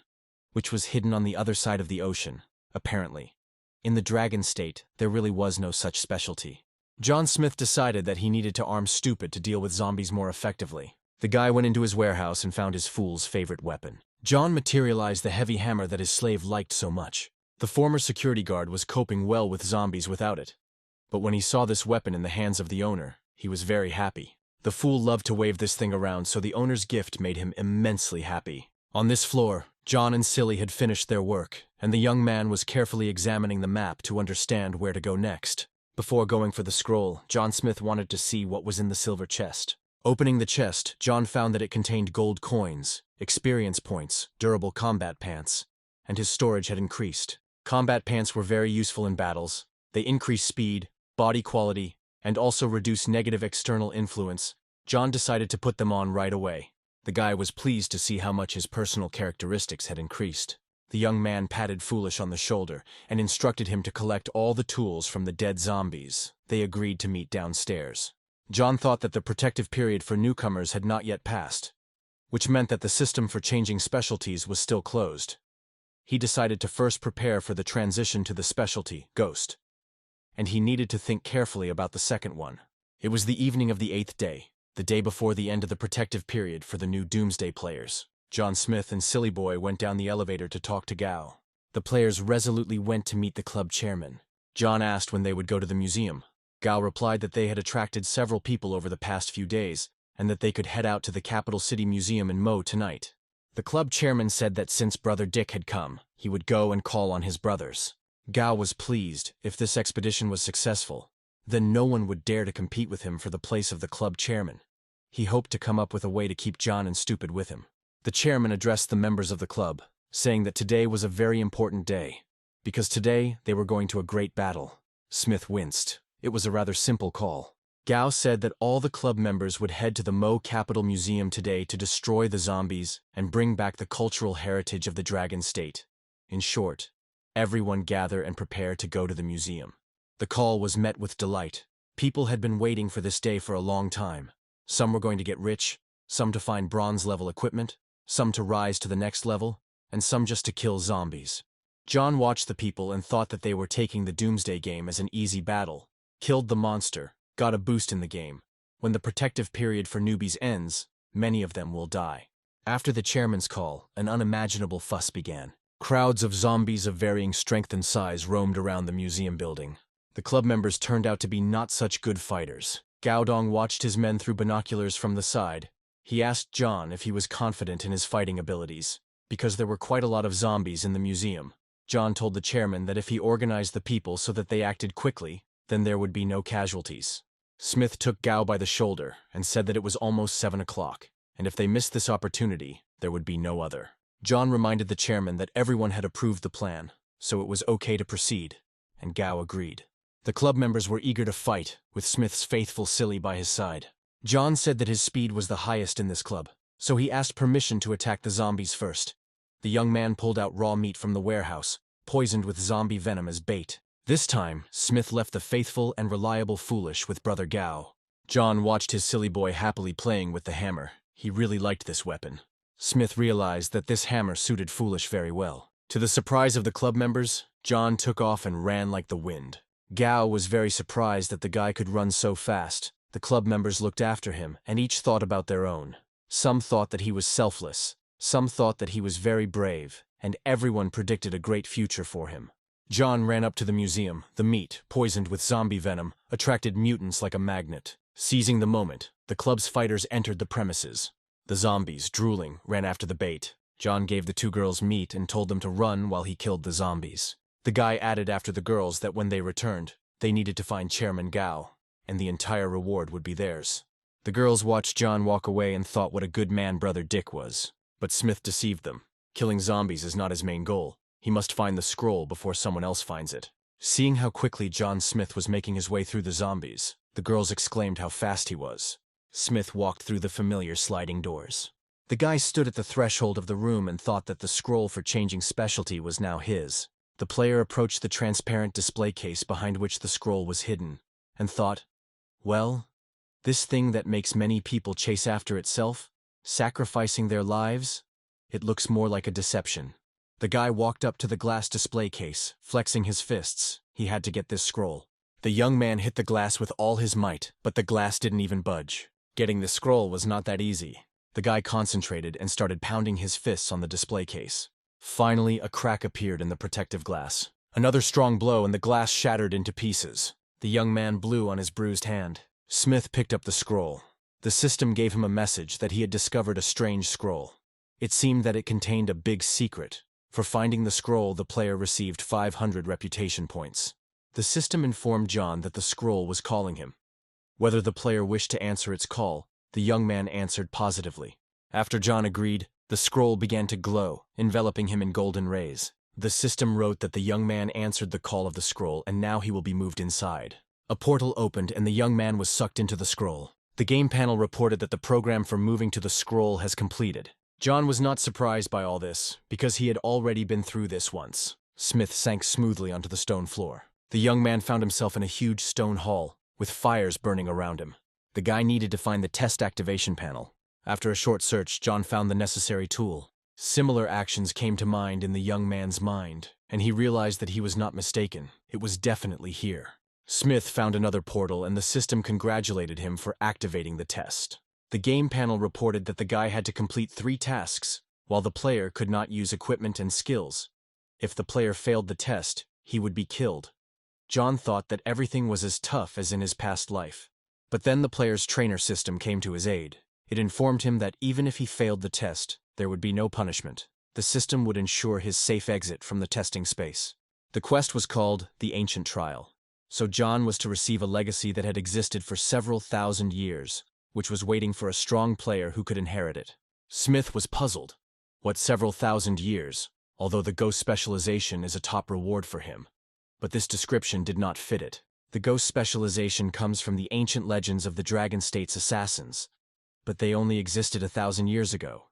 [SPEAKER 1] which was hidden on the other side of the ocean, apparently. In the dragon state, there really was no such specialty. John Smith decided that he needed to arm Stupid to deal with zombies more effectively. The guy went into his warehouse and found his fool's favorite weapon. John materialized the heavy hammer that his slave liked so much. The former security guard was coping well with zombies without it. But when he saw this weapon in the hands of the owner, he was very happy. The fool loved to wave this thing around, so the owner's gift made him immensely happy. On this floor, John and Silly had finished their work, and the young man was carefully examining the map to understand where to go next. Before going for the scroll, John Smith wanted to see what was in the silver chest. Opening the chest, John found that it contained gold coins, experience points, durable combat pants, and his storage had increased. Combat pants were very useful in battles. They increase speed, body quality, and also reduce negative external influence, John decided to put them on right away. The guy was pleased to see how much his personal characteristics had increased. The young man patted Foolish on the shoulder and instructed him to collect all the tools from the dead zombies. They agreed to meet downstairs. John thought that the protective period for newcomers had not yet passed, which meant that the system for changing specialties was still closed. He decided to first prepare for the transition to the specialty, Ghost, and he needed to think carefully about the second one. It was the evening of the 8th day, the day before the end of the protective period for the new Doomsday players. John Smith and Silly Boy went down the elevator to talk to Gao. The players resolutely went to meet the club chairman. John asked when they would go to the museum. Gao replied that they had attracted several people over the past few days, and that they could head out to the Capital City Museum in Mo tonight. The club chairman said that since Brother Dick had come, he would go and call on his brothers. Gao was pleased. If this expedition was successful, then no one would dare to compete with him for the place of the club chairman. He hoped to come up with a way to keep John and Stupid with him. The chairman addressed the members of the club, saying that today was a very important day, because today they were going to a great battle. Smith winced. It was a rather simple call. Gao said that all the club members would head to the Mo Capital Museum today to destroy the zombies and bring back the cultural heritage of the Dragon State. In short, everyone gather and prepare to go to the museum. The call was met with delight. People had been waiting for this day for a long time. Some were going to get rich, some to find bronze-level equipment, some to rise to the next level, and some just to kill zombies. John watched the people and thought that they were taking the Doomsday game as an easy battle. Killed the monster, got a boost in the game. When the protective period for newbies ends, many of them will die. After the chairman's call, an unimaginable fuss began. Crowds of zombies of varying strength and size roamed around the museum building. The club members turned out to be not such good fighters. Gao Dong watched his men through binoculars from the side. He asked John if he was confident in his fighting abilities, because there were quite a lot of zombies in the museum. John told the chairman that if he organized the people so that they acted quickly, then there would be no casualties. Smith took Gao by the shoulder and said that it was almost 7 o'clock, and if they missed this opportunity, there would be no other. John reminded the chairman that everyone had approved the plan, so it was okay to proceed, and Gao agreed. The club members were eager to fight, with Smith's faithful Silly by his side. John said that his speed was the highest in this club, so he asked permission to attack the zombies first. The young man pulled out raw meat from the warehouse, poisoned with zombie venom as bait. This time, Smith left the faithful and reliable Foolish with Brother Gao. John watched his Silly Boy happily playing with the hammer. He really liked this weapon. Smith realized that this hammer suited Foolish very well. To the surprise of the club members, John took off and ran like the wind. Gao was very surprised that the guy could run so fast. The club members looked after him, and each thought about their own. Some thought that he was selfless, some thought that he was very brave, and everyone predicted a great future for him. John ran up to the museum. The meat, poisoned with zombie venom, attracted mutants like a magnet. Seizing the moment, the club's fighters entered the premises. The zombies, drooling, ran after the bait. John gave the two girls meat and told them to run while he killed the zombies. The guy added after the girls that when they returned, they needed to find Chairman Gao, and the entire reward would be theirs. The girls watched John walk away and thought what a good man Brother Dick was. But Smith deceived them. Killing zombies is not his main goal. He must find the scroll before someone else finds it. Seeing how quickly John Smith was making his way through the zombies, the girls exclaimed how fast he was. Smith walked through the familiar sliding doors. The guy stood at the threshold of the room and thought that the scroll for changing specialty was now his. The player approached the transparent display case behind which the scroll was hidden, and thought, well, this thing that makes many people chase after itself, sacrificing their lives, it looks more like a deception. The guy walked up to the glass display case, flexing his fists. He had to get this scroll. The young man hit the glass with all his might, but the glass didn't even budge. Getting the scroll was not that easy. The guy concentrated and started pounding his fists on the display case. Finally, a crack appeared in the protective glass. Another strong blow and the glass shattered into pieces. The young man blew on his bruised hand. Smith picked up the scroll. The system gave him a message that he had discovered a strange scroll. It seemed that it contained a big secret. For finding the scroll, the player received 500 reputation points. The system informed John that the scroll was calling him. Whether the player wished to answer its call, the young man answered positively. After John agreed, the scroll began to glow, enveloping him in golden rays. The system wrote that the young man answered the call of the scroll and now he will be moved inside. A portal opened and the young man was sucked into the scroll. The game panel reported that the program for moving to the scroll has completed. John was not surprised by all this, because he had already been through this once. Smith sank smoothly onto the stone floor. The young man found himself in a huge stone hall, with fires burning around him. The guy needed to find the test activation panel. After a short search, John found the necessary tool. Similar actions came to mind in the young man's mind, and he realized that he was not mistaken. It was definitely here. Smith found another portal, and the system congratulated him for activating the test. The game panel reported that the guy had to complete 3 tasks, while the player could not use equipment and skills. If the player failed the test, he would be killed. John thought that everything was as tough as in his past life. But then the player's trainer system came to his aid. It informed him that even if he failed the test, there would be no punishment. The system would ensure his safe exit from the testing space. The quest was called the Ancient Trial. So John was to receive a legacy that had existed for several thousand years, which was waiting for a strong player who could inherit it. Smith was puzzled. What several thousand years, although the ghost specialization is a top reward for him. But this description did not fit it. The ghost specialization comes from the ancient legends of the Dragon State's assassins, but they only existed 1,000 years ago.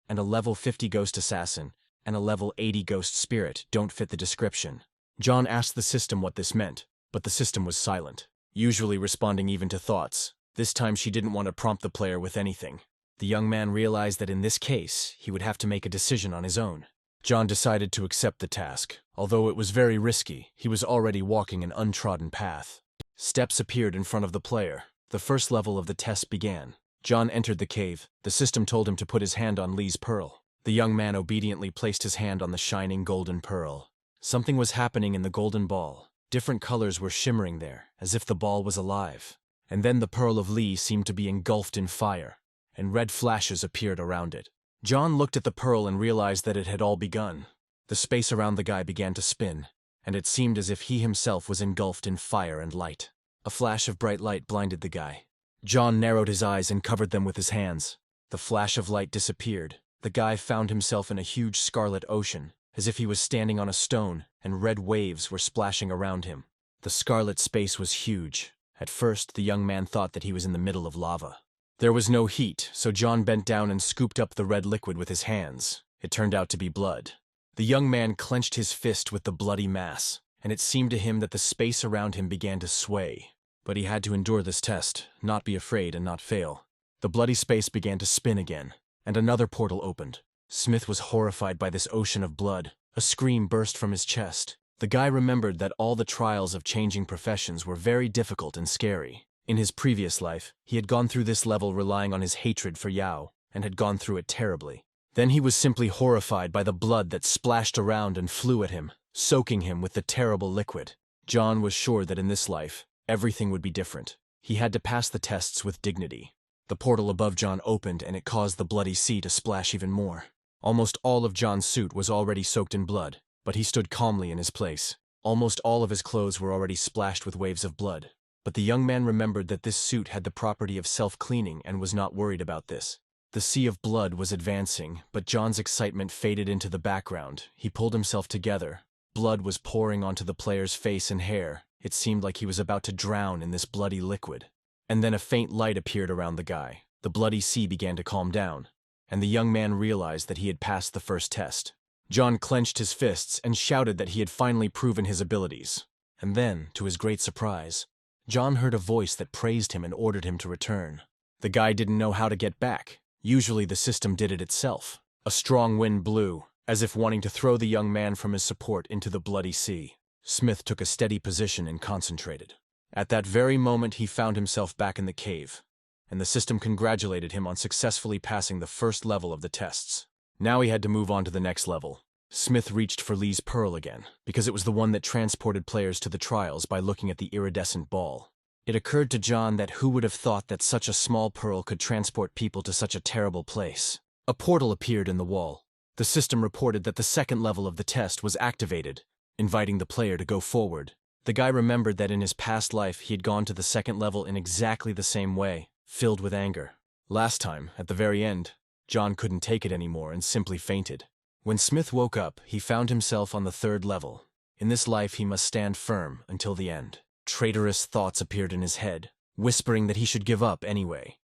[SPEAKER 1] And a level 50 ghost assassin and a level 80 ghost spirit don't fit the description. John asked the system what this meant, but the system was silent, usually responding even to thoughts. This time she didn't want to prompt the player with anything. The young man realized that in this case, he would have to make a decision on his own. John decided to accept the task. Although it was very risky, he was already walking an untrodden path. Steps appeared in front of the player. The first level of the test began. John entered the cave. The system told him to put his hand on Lee's pearl. The young man obediently placed his hand on the shining golden pearl. Something was happening in the golden ball. Different colors were shimmering there, as if the ball was alive. And then the pearl of Lee seemed to be engulfed in fire, and red flashes appeared around it. John looked at the pearl and realized that it had all begun. The space around the guy began to spin, and it seemed as if he himself was engulfed in fire and light. A flash of bright light blinded the guy. John narrowed his eyes and covered them with his hands. The flash of light disappeared. The guy found himself in a huge scarlet ocean, as if he was standing on a stone, and red waves were splashing around him. The scarlet space was huge. At first, the young man thought that he was in the middle of lava. There was no heat, so John bent down and scooped up the red liquid with his hands. It turned out to be blood. The young man clenched his fist with the bloody mass, and it seemed to him that the space around him began to sway. But he had to endure this test, not be afraid and not fail. The bloody space began to spin again, and another portal opened. Smith was horrified by this ocean of blood. A scream burst from his chest. The guy remembered that all the trials of changing professions were very difficult and scary. In his previous life, he had gone through this level relying on his hatred for Yao, and had gone through it terribly. Then he was simply horrified by the blood that splashed around and flew at him, soaking him with the terrible liquid. John was sure that in this life, everything would be different. He had to pass the tests with dignity. The portal above John opened, and it caused the bloody sea to splash even more. Almost all of John's suit was already soaked in blood, but he stood calmly in his place. Almost all of his clothes were already splashed with waves of blood. But the young man remembered that this suit had the property of self-cleaning and was not worried about this. The sea of blood was advancing, but John's excitement faded into the background. He pulled himself together. Blood was pouring onto the player's face and hair. It seemed like he was about to drown in this bloody liquid. And then a faint light appeared around the guy. The bloody sea began to calm down, and the young man realized that he had passed the first test. John clenched his fists and shouted that he had finally proven his abilities. And then, to his great surprise, John heard a voice that praised him and ordered him to return. The guy didn't know how to get back. Usually the system did it itself. A strong wind blew, as if wanting to throw the young man from his support into the bloody sea. Smith took a steady position and concentrated. At that very moment he found himself back in the cave, and the system congratulated him on successfully passing the first level of the tests. Now he had to move on to the next level. Smith reached for Lee's pearl again, because it was the one that transported players to the trials by looking at the iridescent ball. It occurred to John that who would have thought that such a small pearl could transport people to such a terrible place. A portal appeared in the wall. The system reported that the second level of the test was activated, inviting the player to go forward. The guy remembered that in his past life he had gone to the second level in exactly the same way, filled with anger. Last time, at the very end, John couldn't take it anymore and simply fainted. When Smith woke up, he found himself on the third level. In this life he must stand firm until the end. Traitorous thoughts appeared in his head. whispering that he should give up anyway.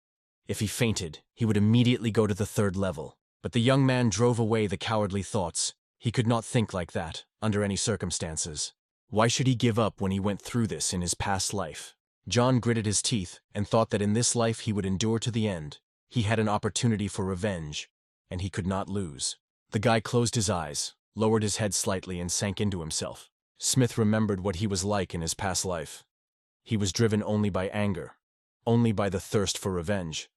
[SPEAKER 1] If he fainted, he would immediately go to the third level. But the young man drove away the cowardly thoughts. He could not think like that, under any circumstances. Why should he give up when he went through this in his past life? John gritted his teeth and thought that in this life he would endure to the end. He had an opportunity for revenge, and he could not lose. The guy closed his eyes, lowered his head slightly, and sank into himself. Smith remembered what he was like in his past life. He was driven only by anger, only by the thirst for revenge.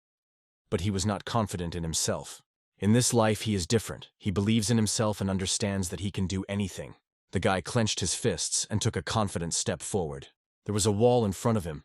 [SPEAKER 1] But he was not confident in himself. In this life he is different. He believes in himself and understands that he can do anything. The guy clenched his fists and took a confident step forward. There was a wall in front of him,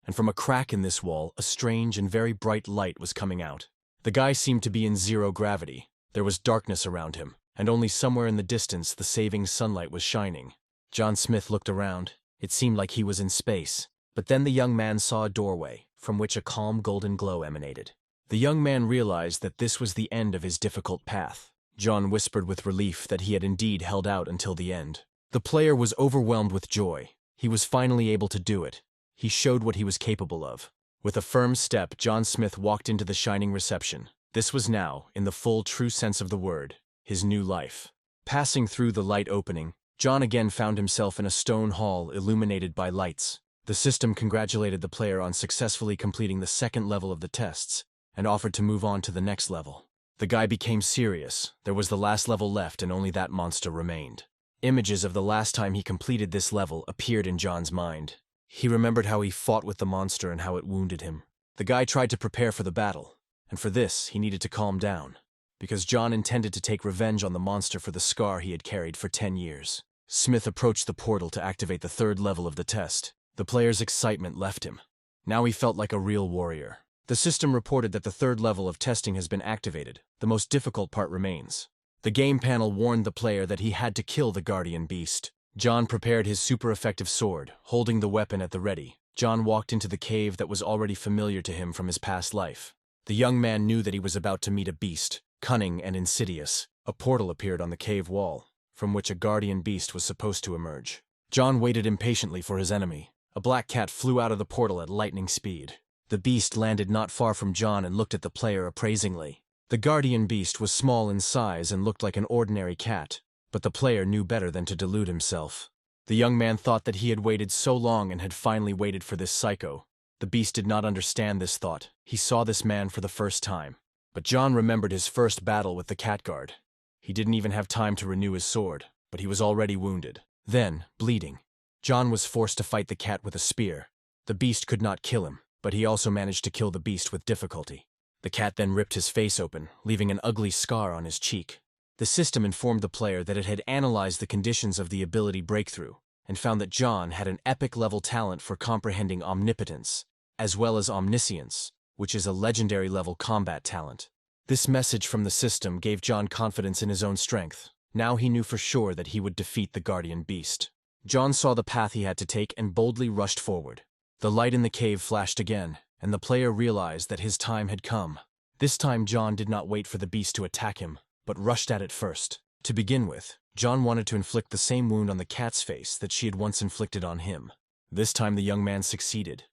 [SPEAKER 1] and from a crack in this wall, a strange and very bright light was coming out. The guy seemed to be in zero gravity. There was darkness around him, and only somewhere in the distance the saving sunlight was shining. John Smith looked around. It seemed like he was in space. But then the young man saw a doorway, from which a calm golden glow emanated. The young man realized that this was the end of his difficult path. John whispered with relief that he had indeed held out until the end. The player was overwhelmed with joy. He was finally able to do it. He showed what he was capable of. With a firm step, John Smith walked into the shining reception. This was now, in the full true sense of the word, his new life. Passing through the light opening, John again found himself in a stone hall illuminated by lights. The system congratulated the player on successfully completing the second level of the tests, and offered to move on to the next level. The guy became serious. There was the last level left and only that monster remained. Images of the last time he completed this level appeared in John's mind. He remembered how he fought with the monster and how it wounded him. The guy tried to prepare for the battle, and for this he needed to calm down, because John intended to take revenge on the monster for the scar he had carried for 10 years. Smith approached the portal to activate the third level of the test. The player's excitement left him. Now he felt like a real warrior. The system reported that the third level of testing has been activated. The most difficult part remains. The game panel warned the player that he had to kill the guardian beast. John prepared his super-effective sword, holding the weapon at the ready. John walked into the cave that was already familiar to him from his past life. The young man knew that he was about to meet a beast, cunning and insidious. A portal appeared on the cave wall, from which a guardian beast was supposed to emerge. John waited impatiently for his enemy. A black cat flew out of the portal at lightning speed. The beast landed not far from John and looked at the player appraisingly. The guardian beast was small in size and looked like an ordinary cat, but the player knew better than to delude himself. The young man thought that he had waited so long and had finally waited for this psycho. The beast did not understand this thought. He saw this man for the first time. But John remembered his first battle with the cat guard. He didn't even have time to renew his sword, but he was already wounded. Then, bleeding, John was forced to fight the cat with a spear. The beast could not kill him, but he also managed to kill the beast with difficulty. The cat then ripped his face open, leaving an ugly scar on his cheek. The system informed the player that it had analyzed the conditions of the ability breakthrough, and found that John had an epic-level talent for comprehending omnipotence, as well as omniscience, which is a legendary-level combat talent. This message from the system gave John confidence in his own strength. Now he knew for sure that he would defeat the guardian beast. John saw the path he had to take and boldly rushed forward. The light in the cave flashed again, and the player realized that his time had come. This time John did not wait for the beast to attack him, but rushed at it first. To begin with, John wanted to inflict the same wound on the cat's face that she had once inflicted on him. This time the young man succeeded.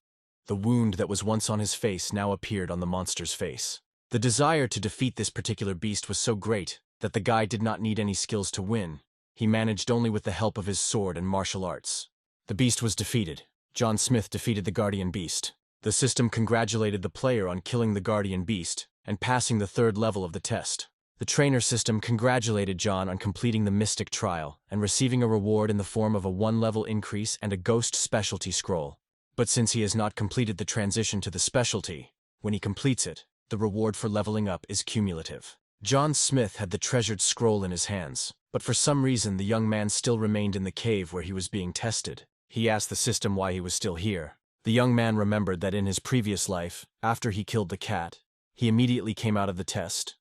[SPEAKER 1] The wound that was once on his face now appeared on the monster's face. The desire to defeat this particular beast was so great that the guy did not need any skills to win. He managed only with the help of his sword and martial arts. The beast was defeated. John Smith defeated the guardian beast. The system congratulated the player on killing the guardian beast and passing the third level of the test. The trainer system congratulated John on completing the mystic trial and receiving a reward in the form of a 1-level increase and a ghost specialty scroll. But since he has not completed the transition to the specialty, when he completes it, the reward for leveling up is cumulative. John Smith had the treasured scroll in his hands, but for some reason the young man still remained in the cave where he was being tested. He asked the system why he was still here. The young man remembered that in his previous life, after he killed the cat, he immediately came out of the test.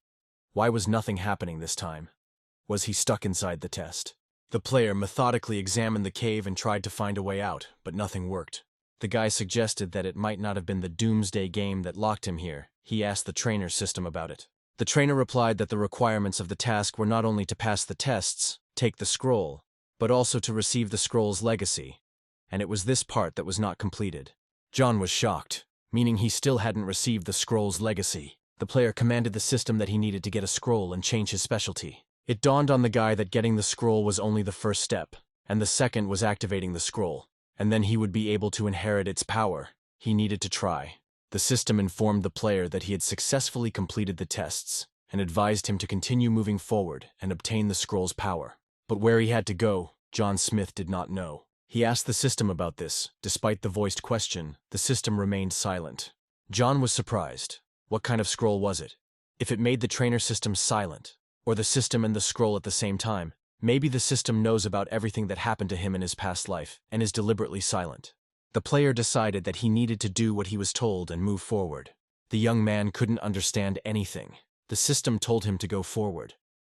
[SPEAKER 1] Why was nothing happening this time? Was he stuck inside the test? The player methodically examined the cave and tried to find a way out, but nothing worked. The guy suggested that it might not have been the Doomsday game that locked him here. He asked the trainer system about it. The trainer replied that the requirements of the task were not only to pass the tests, take the scroll, but also to receive the scroll's legacy, and it was this part that was not completed. John was shocked, meaning he still hadn't received the scroll's legacy. The player commanded the system that he needed to get a scroll and change his specialty. It dawned on the guy that getting the scroll was only the first step, and the second was activating the scroll, and then he would be able to inherit its power. He needed to try. The system informed the player that he had successfully completed the tests, and advised him to continue moving forward and obtain the scroll's power. But where he had to go, John Smith did not know. He asked the system about this. Despite the voiced question, the system remained silent. John was surprised. What kind of scroll was it? If it made the trainer system silent, or the system and the scroll at the same time, maybe the system knows about everything that happened to him in his past life and is deliberately silent. The player decided that he needed to do what he was told and move forward. The young man couldn't understand anything. The system told him to go forward,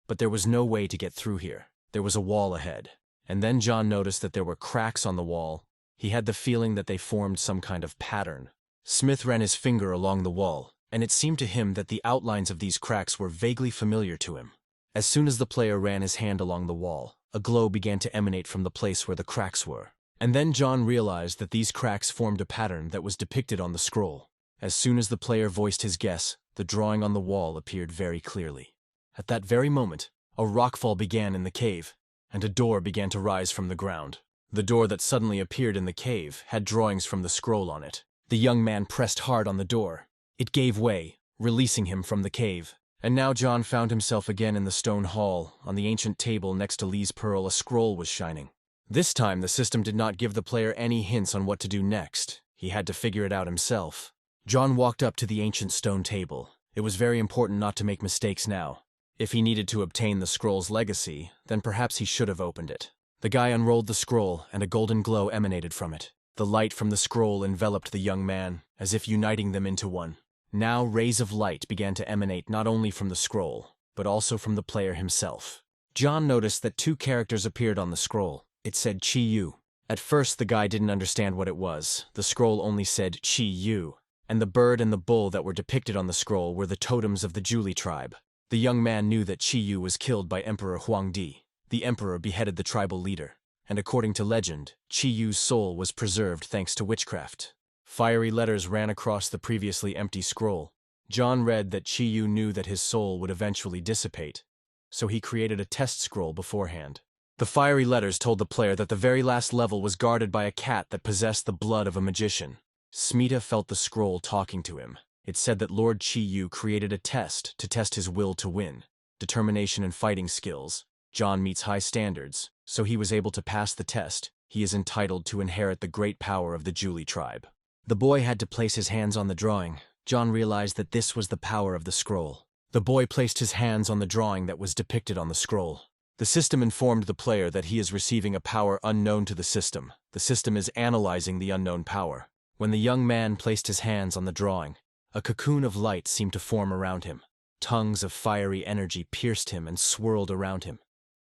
[SPEAKER 1] but there was no way to get through here. There was a wall ahead. And then John noticed that there were cracks on the wall. He had the feeling that they formed some kind of pattern. Smith ran his finger along the wall, and it seemed to him that the outlines of these cracks were vaguely familiar to him. As soon as the player ran his hand along the wall, a glow began to emanate from the place where the cracks were. And then John realized that these cracks formed a pattern that was depicted on the scroll. As soon as the player voiced his guess, the drawing on the wall appeared very clearly. At that very moment, a rockfall began in the cave, and a door began to rise from the ground. The door that suddenly appeared in the cave had drawings from the scroll on it. The young man pressed hard on the door. It gave way, releasing him from the cave. And now John found himself again in the stone hall. On the ancient table next to Lee's pearl, a scroll was shining. This time the system did not give the player any hints on what to do next. He had to figure it out himself. John walked up to the ancient stone table. It was very important not to make mistakes now. If he needed to obtain the scroll's legacy, then perhaps he should have opened it. The guy unrolled the scroll, and a golden glow emanated from it. The light from the scroll enveloped the young man, as if uniting them into one. Now rays of light began to emanate not only from the scroll, but also from the player himself. John noticed that two characters appeared on the scroll. It said Chiu. At first the guy didn't understand what it was. The scroll only said Chiu, and the bird and the bull that were depicted on the scroll were the totems of the Julie tribe. The young man knew that Chiu was killed by Emperor Huangdi. The emperor beheaded the tribal leader, and according to legend, Chiu's soul was preserved thanks to witchcraft. Fiery letters ran across the previously empty scroll. John read that Chiu knew that his soul would eventually dissipate, so he created a test scroll beforehand. The fiery letters told the player that the very last level was guarded by a cat that possessed the blood of a magician. Smita felt the scroll talking to him. It said that Lord Chiu created a test to test his will to win, determination and fighting skills. John meets high standards, so he was able to pass the test. He is entitled to inherit the great power of the Julie tribe. The boy had to place his hands on the drawing. John realized that this was the power of the scroll. The boy placed his hands on the drawing that was depicted on the scroll. The system informed the player that he is receiving a power unknown to the system. The system is analyzing the unknown power. When the young man placed his hands on the drawing, a cocoon of light seemed to form around him. Tongues of fiery energy pierced him and swirled around him.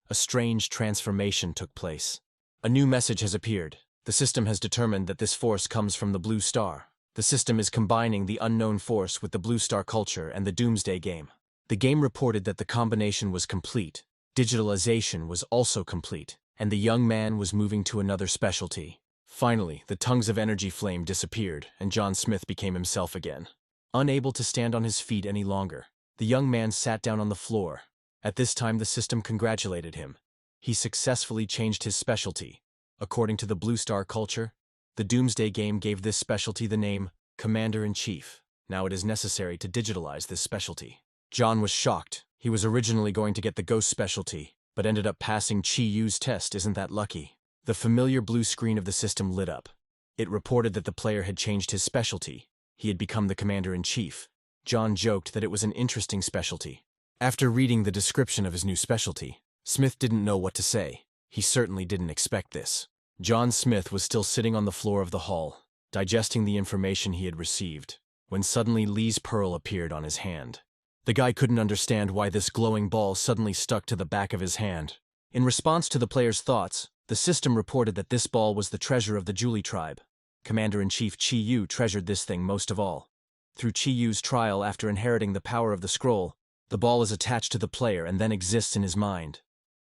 [SPEAKER 1] A strange transformation took place. A new message has appeared. The system has determined that this force comes from the Blue Star. The system is combining the unknown force with the Blue Star culture and the Doomsday game. The game reported that the combination was complete. Digitalization was also complete, and the young man was moving to another specialty. Finally, the tongues of energy flame disappeared, and John Smith became himself again. Unable to stand on his feet any longer, the young man sat down on the floor. At this time, the system congratulated him. He successfully changed his specialty. According to the Blue Star culture, the Doomsday game gave this specialty the name Commander-in-Chief. Now it is necessary to digitalize this specialty. John was shocked. He was originally going to get the Ghost specialty, but ended up passing Chiu's test. Isn't that lucky? The familiar blue screen of the system lit up. It reported that the player had changed his specialty. He had become the Commander-in-Chief. John joked that it was an interesting specialty. After reading the description of his new specialty, Smith didn't know what to say. He certainly didn't expect this. John Smith was still sitting on the floor of the hall, digesting the information he had received, when suddenly Lee's pearl appeared on his hand. The guy couldn't understand why this glowing ball suddenly stuck to the back of his hand. In response to the player's thoughts, the system reported that this ball was the treasure of the Julie tribe. Commander-in-Chief Chiu treasured this thing most of all. Through Chiu's trial after inheriting the power of the scroll, the ball is attached to the player and then exists in his mind.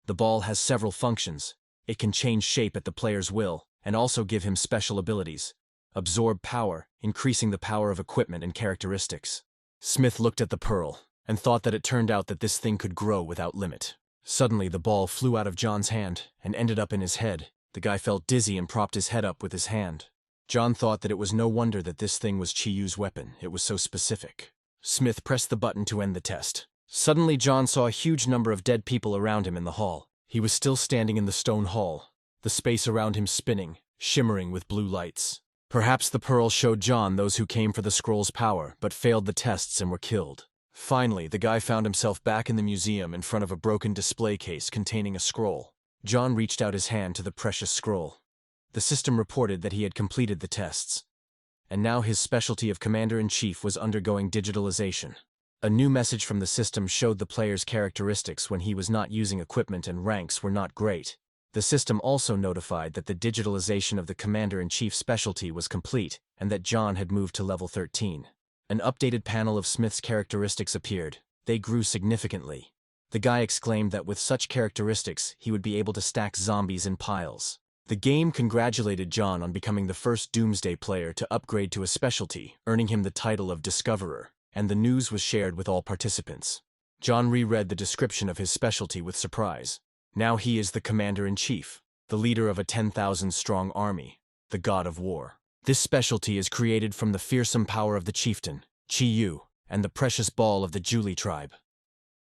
[SPEAKER 1] The ball has several functions. It can change shape at the player's will, and also give him special abilities. Absorb power, increasing the power of equipment and characteristics. Smith looked at the pearl and thought that it turned out that this thing could grow without limit. Suddenly, the ball flew out of John's hand and ended up in his head. The guy felt dizzy and propped his head up with his hand. John thought that it was no wonder that this thing was Chiu's weapon. It was so specific. Smith pressed the button to end the test. Suddenly, John saw a huge number of dead people around him in the hall. He was still standing in the stone hall, the space around him spinning, shimmering with blue lights. Perhaps the pearl showed John those who came for the scroll's power, but failed the tests and were killed. Finally, the guy found himself back in the museum in front of a broken display case containing a scroll. John reached out his hand to the precious scroll. The system reported that he had completed the tests, and now his specialty of Commander-in-Chief was undergoing digitalization. A new message from the system showed the player's characteristics when he was not using equipment and ranks were not great. The system also notified that the digitalization of the Commander-in-Chief specialty was complete and that John had moved to level 13. An updated panel of Smith's characteristics appeared. They grew significantly. The guy exclaimed that with such characteristics, he would be able to stack zombies in piles. The game congratulated John on becoming the first Doomsday player to upgrade to a specialty, earning him the title of Discoverer, and the news was shared with all participants. John reread the description of his specialty with surprise. Now he is the Commander-in-Chief, the leader of a 10,000-strong army, the god of war. This specialty is created from the fearsome power of the chieftain, Chiu, and the precious ball of the Julie tribe.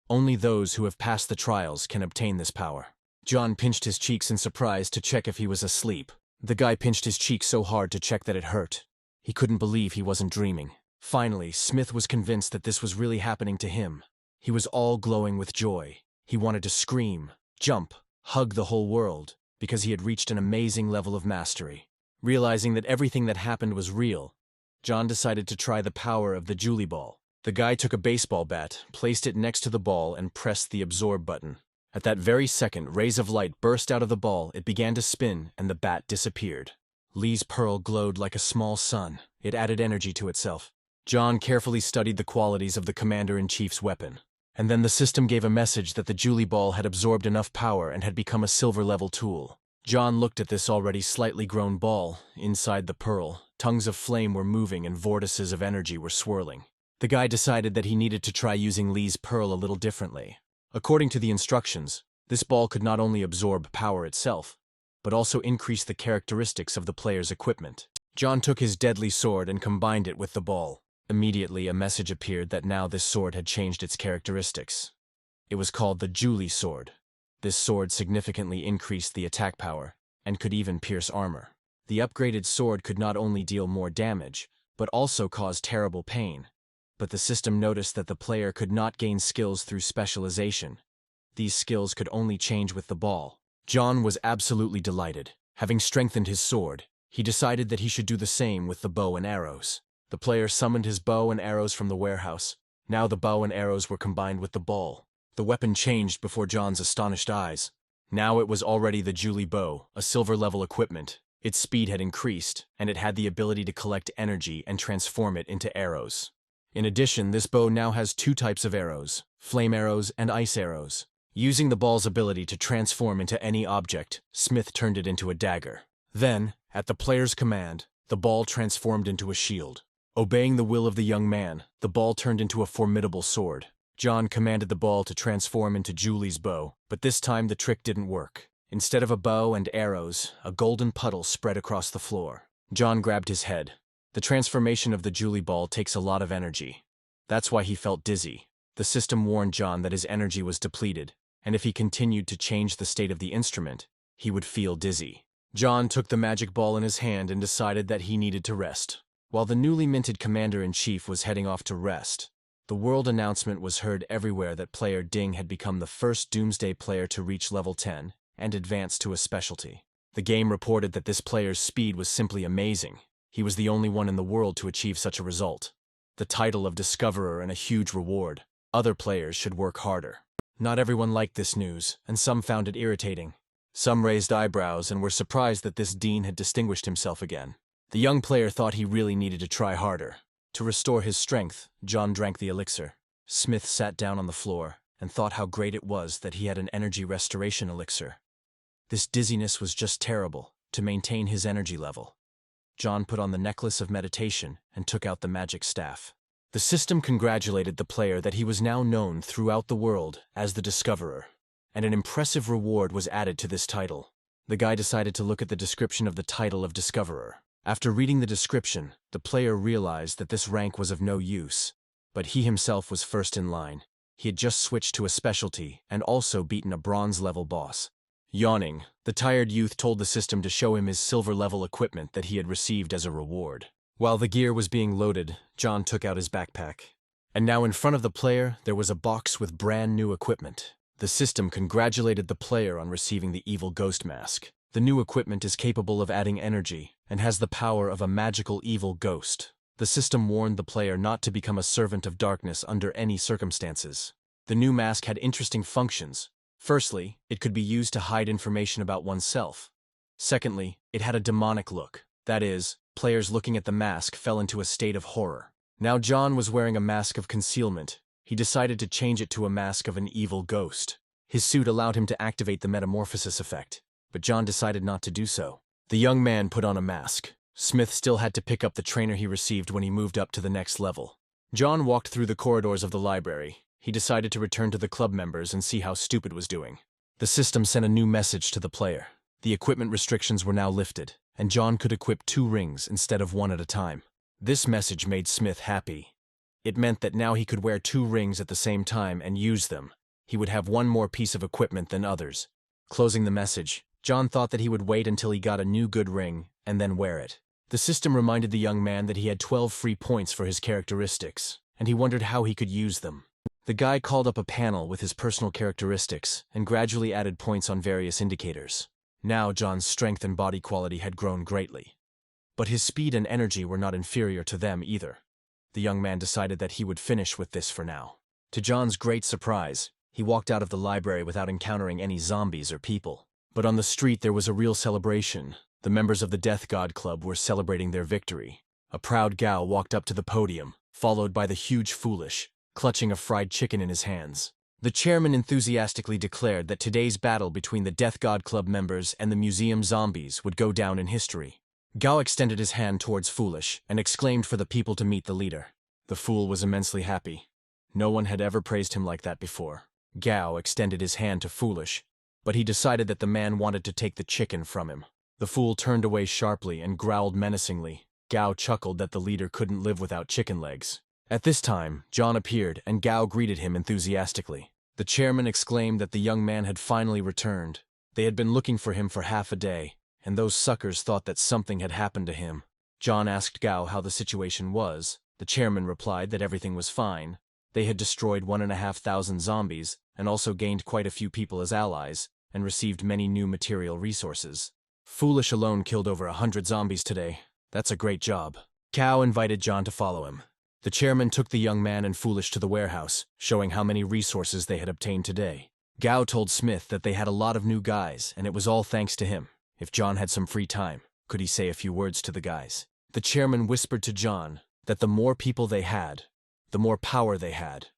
[SPEAKER 1] Only those who have passed the trials can obtain this power. John pinched his cheeks in surprise to check if he was asleep. The guy pinched his cheek so hard to check that it hurt. He couldn't believe he wasn't dreaming. Finally, Smith was convinced that this was really happening to him. He was all glowing with joy. He wanted to scream, jump, hug the whole world, because he had reached an amazing level of mastery. Realizing that everything that happened was real, John decided to try the power of the Julie ball. The guy took a baseball bat, placed it next to the ball, and pressed the absorb button. At that very second, rays of light burst out of the ball, it began to spin, and the bat disappeared. Lee's pearl glowed like a small sun. It added energy to itself. John carefully studied the qualities of the Commander-in-Chief's weapon. And then the system gave a message that the Julie ball had absorbed enough power and had become a silver-level tool. John looked at this already slightly grown ball. Inside the pearl, tongues of flame were moving and vortices of energy were swirling. The guy decided that he needed to try using Lee's pearl a little differently. According to the instructions, this ball could not only absorb power itself, but also increase the characteristics of the player's equipment. John took his deadly sword and combined it with the ball. Immediately, a message appeared that now this sword had changed its characteristics. It was called the Julie sword. This sword significantly increased the attack power, and could even pierce armor. The upgraded sword could not only deal more damage, but also cause terrible pain. But the system noticed that the player could not gain skills through specialization. These skills could only change with the ball. John was absolutely delighted. Having strengthened his sword, he decided that he should do the same with the bow and arrows. The player summoned his bow and arrows from the warehouse. Now the bow and arrows were combined with the ball. The weapon changed before John's astonished eyes. Now it was already the Julie bow, a silver-level equipment. Its speed had increased, and it had the ability to collect energy and transform it into arrows. In addition, this bow now has two types of arrows, flame arrows and ice arrows. Using the ball's ability to transform into any object, Smith turned it into a dagger. Then, at the player's command, the ball transformed into a shield. Obeying the will of the young man, the ball turned into a formidable sword. John commanded the ball to transform into Julie's bow, but this time the trick didn't work. Instead of a bow and arrows, a golden puddle spread across the floor. John grabbed his head. The transformation of the Julie ball takes a lot of energy. That's why he felt dizzy. The system warned John that his energy was depleted, and if he continued to change the state of the instrument, he would feel dizzy. John took the magic ball in his hand and decided that he needed to rest. While the newly minted Commander-in-Chief was heading off to rest, the world announcement was heard everywhere that player Ding had become the first Doomsday player to reach level 10 and advance to a specialty. The game reported that this player's speed was simply amazing. He was the only one in the world to achieve such a result. The title of Discoverer and a huge reward. Other players should work harder. Not everyone liked this news, and some found it irritating. Some raised eyebrows and were surprised that this Dean had distinguished himself again. The young player thought he really needed to try harder. To restore his strength, John drank the elixir. Smith sat down on the floor and thought how great it was that he had an energy restoration elixir. This dizziness was just terrible to maintain his energy level. John put on the necklace of meditation and took out the magic staff. The system congratulated the player that he was now known throughout the world as the Discoverer, and an impressive reward was added to this title. The guy decided to look at the description of the title of Discoverer. After reading the description, the player realized that this rank was of no use, but he himself was first in line. He had just switched to a specialty and also beaten a bronze-level boss. Yawning, the tired youth told the system to show him his silver-level equipment that he had received as a reward. While the gear was being loaded, John took out his backpack. And now in front of the player, there was a box with brand new equipment. The system congratulated the player on receiving the evil ghost mask. The new equipment is capable of adding energy and has the power of a magical evil ghost. The system warned the player not to become a servant of darkness under any circumstances. The new mask had interesting functions. Firstly, it could be used to hide information about oneself. Secondly, it had a demonic look. That is, players looking at the mask fell into a state of horror. Now John was wearing a mask of concealment. He decided to change it to a mask of an evil ghost. His suit allowed him to activate the metamorphosis effect, but John decided not to do so. The young man put on a mask. Smith still had to pick up the trainer he received when he moved up to the next level. John walked through the corridors of the library. He decided to return to the club members and see how Stupid was doing. The system sent a new message to the player. The equipment restrictions were now lifted, and John could equip 2 rings instead of 1 at a time. This message made Smith happy. It meant that now he could wear 2 rings at the same time and use them. He would have 1 more piece of equipment than others. Closing the message, John thought that he would wait until he got a new good ring and then wear it. The system reminded the young man that he had 12 free points for his characteristics, and he wondered how he could use them. The guy called up a panel with his personal characteristics and gradually added points on various indicators. Now John's strength and body quality had grown greatly. But his speed and energy were not inferior to them either. The young man decided that he would finish with this for now. To John's great surprise, he walked out of the library without encountering any zombies or people. But on the street there was a real celebration. The members of the Death God Club were celebrating their victory. A proud gal walked up to the podium, followed by the huge Foolish, clutching a fried chicken in his hands. The chairman enthusiastically declared that today's battle between the Death God Club members and the museum zombies would go down in history. Gao extended his hand towards Foolish and exclaimed for the people to meet the leader. The fool was immensely happy. No one had ever praised him like that before. Gao extended his hand to Foolish, but he decided that the man wanted to take the chicken from him. The fool turned away sharply and growled menacingly. Gao chuckled that the leader couldn't live without chicken legs. At this time, John appeared and Gao greeted him enthusiastically. The chairman exclaimed that the young man had finally returned. They had been looking for him for half a day, and those suckers thought that something had happened to him. John asked Gao how the situation was. The chairman replied that everything was fine. They had destroyed 1,500 zombies and also gained quite a few people as allies and received many new material resources. Foolish alone killed over 100 zombies today. That's a great job. Gao invited John to follow him. The chairman took the young man and Foolish to the warehouse, showing how many resources they had obtained today. Gao told Smith that they had a lot of new guys, and it was all thanks to him. If John had some free time, could he say a few words to the guys? The chairman whispered to John that the more people they had, the more power they had,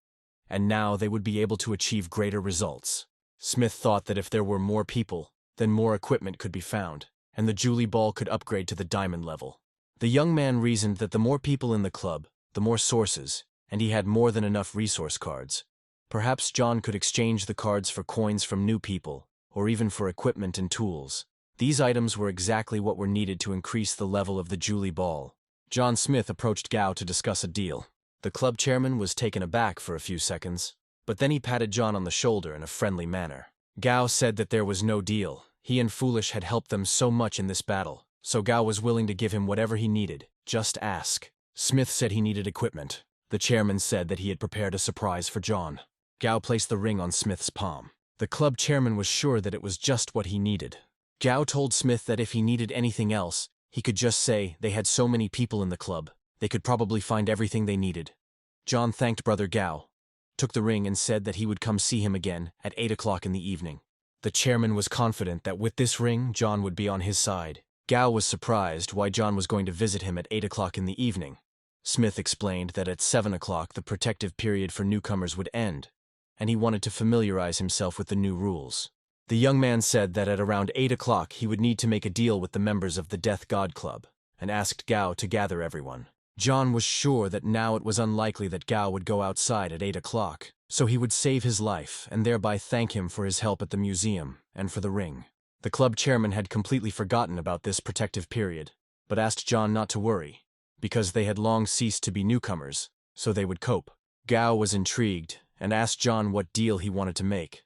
[SPEAKER 1] and now they would be able to achieve greater results. Smith thought that if there were more people, then more equipment could be found, and the Julie Ball could upgrade to the diamond level. The young man reasoned that the more people in the club, the more sources, and he had more than enough resource cards. Perhaps John could exchange the cards for coins from new people, or even for equipment and tools. These items were exactly what were needed to increase the level of the Julie Ball. John Smith approached Gao to discuss a deal. The club chairman was taken aback for a few seconds, but then he patted John on the shoulder in a friendly manner. Gao said that there was no deal. He and Foolish had helped them so much in this battle, so Gao was willing to give him whatever he needed. Just ask. Smith said he needed equipment. The chairman said that he had prepared a surprise for John. Gao placed the ring on Smith's palm. The club chairman was sure that it was just what he needed. Gao told Smith that if he needed anything else, he could just say they had so many people in the club, they could probably find everything they needed. John thanked Brother Gao, took the ring and said that he would come see him again at 8 o'clock in the evening. The chairman was confident that with this ring, John would be on his side. Gao was surprised why John was going to visit him at 8 o'clock in the evening. Smith explained that at 7 o'clock the protective period for newcomers would end, and he wanted to familiarize himself with the new rules. The young man said that at around 8 o'clock he would need to make a deal with the members of the Death God Club, and asked Gao to gather everyone. John was sure that now it was unlikely that Gao would go outside at 8 o'clock, so he would save his life and thereby thank him for his help at the museum and for the ring. The club chairman had completely forgotten about this protective period, but asked John not to worry, because they had long ceased to be newcomers, so they would cope. Gao was intrigued and asked John what deal he wanted to make.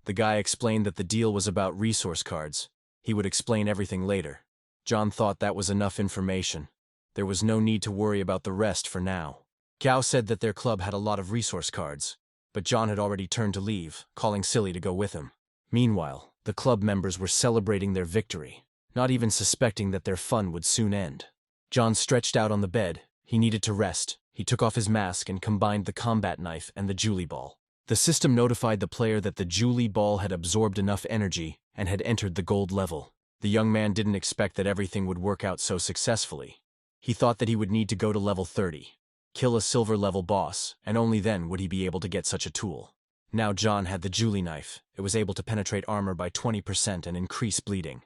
[SPEAKER 1] The guy explained that the deal was about resource cards. He would explain everything later. John thought that was enough information. There was no need to worry about the rest for now. Gao said that their club had a lot of resource cards, but John had already turned to leave, calling Silly to go with him. Meanwhile, the club members were celebrating their victory, not even suspecting that their fun would soon end. John stretched out on the bed. He needed to rest. He took off his mask and combined the combat knife and the Julie ball. The system notified the player that the Julie ball had absorbed enough energy and had entered the gold level. The young man didn't expect that everything would work out so successfully. He thought that he would need to go to level 30, kill a silver level boss, and only then would he be able to get such a tool. Now John had the Julie knife. It was able to penetrate armor by 20% and increase bleeding.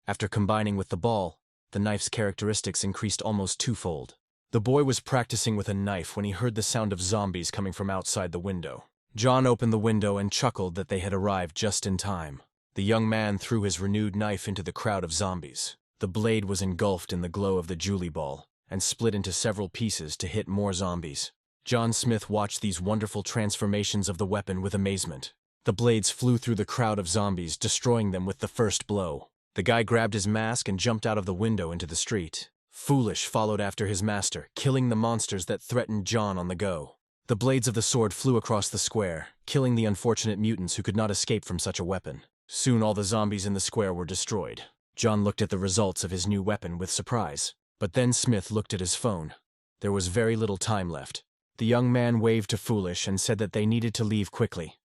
[SPEAKER 1] After combining with the ball, the knife's characteristics increased almost twofold. The boy was practicing with a knife when he heard the sound of zombies coming from outside the window. John opened the window and chuckled that they had arrived just in time. The young man threw his renewed knife into the crowd of zombies. The blade was engulfed in the glow of the Julie ball and split into several pieces to hit more zombies. John Smith watched these wonderful transformations of the weapon with amazement. The blades flew through the crowd of zombies, destroying them with the first blow. The guy grabbed his mask and jumped out of the window into the street. Foolish followed after his master, killing the monsters that threatened John on the go. The blades of the sword flew across the square, killing the unfortunate mutants who could not escape from such a weapon. Soon all the zombies in the square were destroyed. John looked at the results of his new weapon with surprise. But then Smith looked at his phone. There was very little time left. The young man waved to Foolish and said that they needed to leave quickly.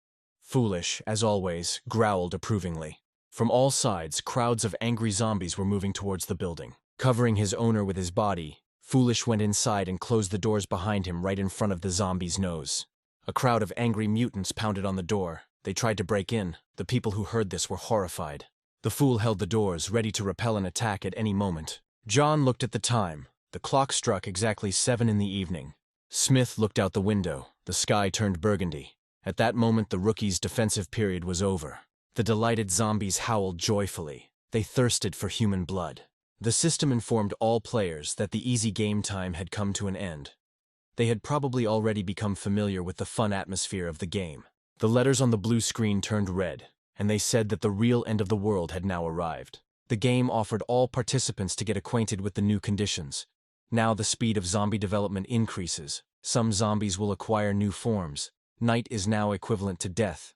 [SPEAKER 1] Foolish, as always, growled approvingly. From all sides, crowds of angry zombies were moving towards the building. Covering his owner with his body, Foolish went inside and closed the doors behind him right in front of the zombie's nose. A crowd of angry mutants pounded on the door. They tried to break in. The people who heard this were horrified. The fool held the doors, ready to repel an attack at any moment. John looked at the time. The clock struck exactly 7 in the evening. Smith looked out the window. The sky turned burgundy. At that moment, the rookie's defensive period was over. The delighted zombies howled joyfully. They thirsted for human blood. The system informed all players that the easy game time had come to an end. They had probably already become familiar with the fun atmosphere of the game. The letters on the blue screen turned red, and they said that the real end of the world had now arrived. The game offered all participants to get acquainted with the new conditions. Now the speed of zombie development increases. Some zombies will acquire new forms. Night is now equivalent to death.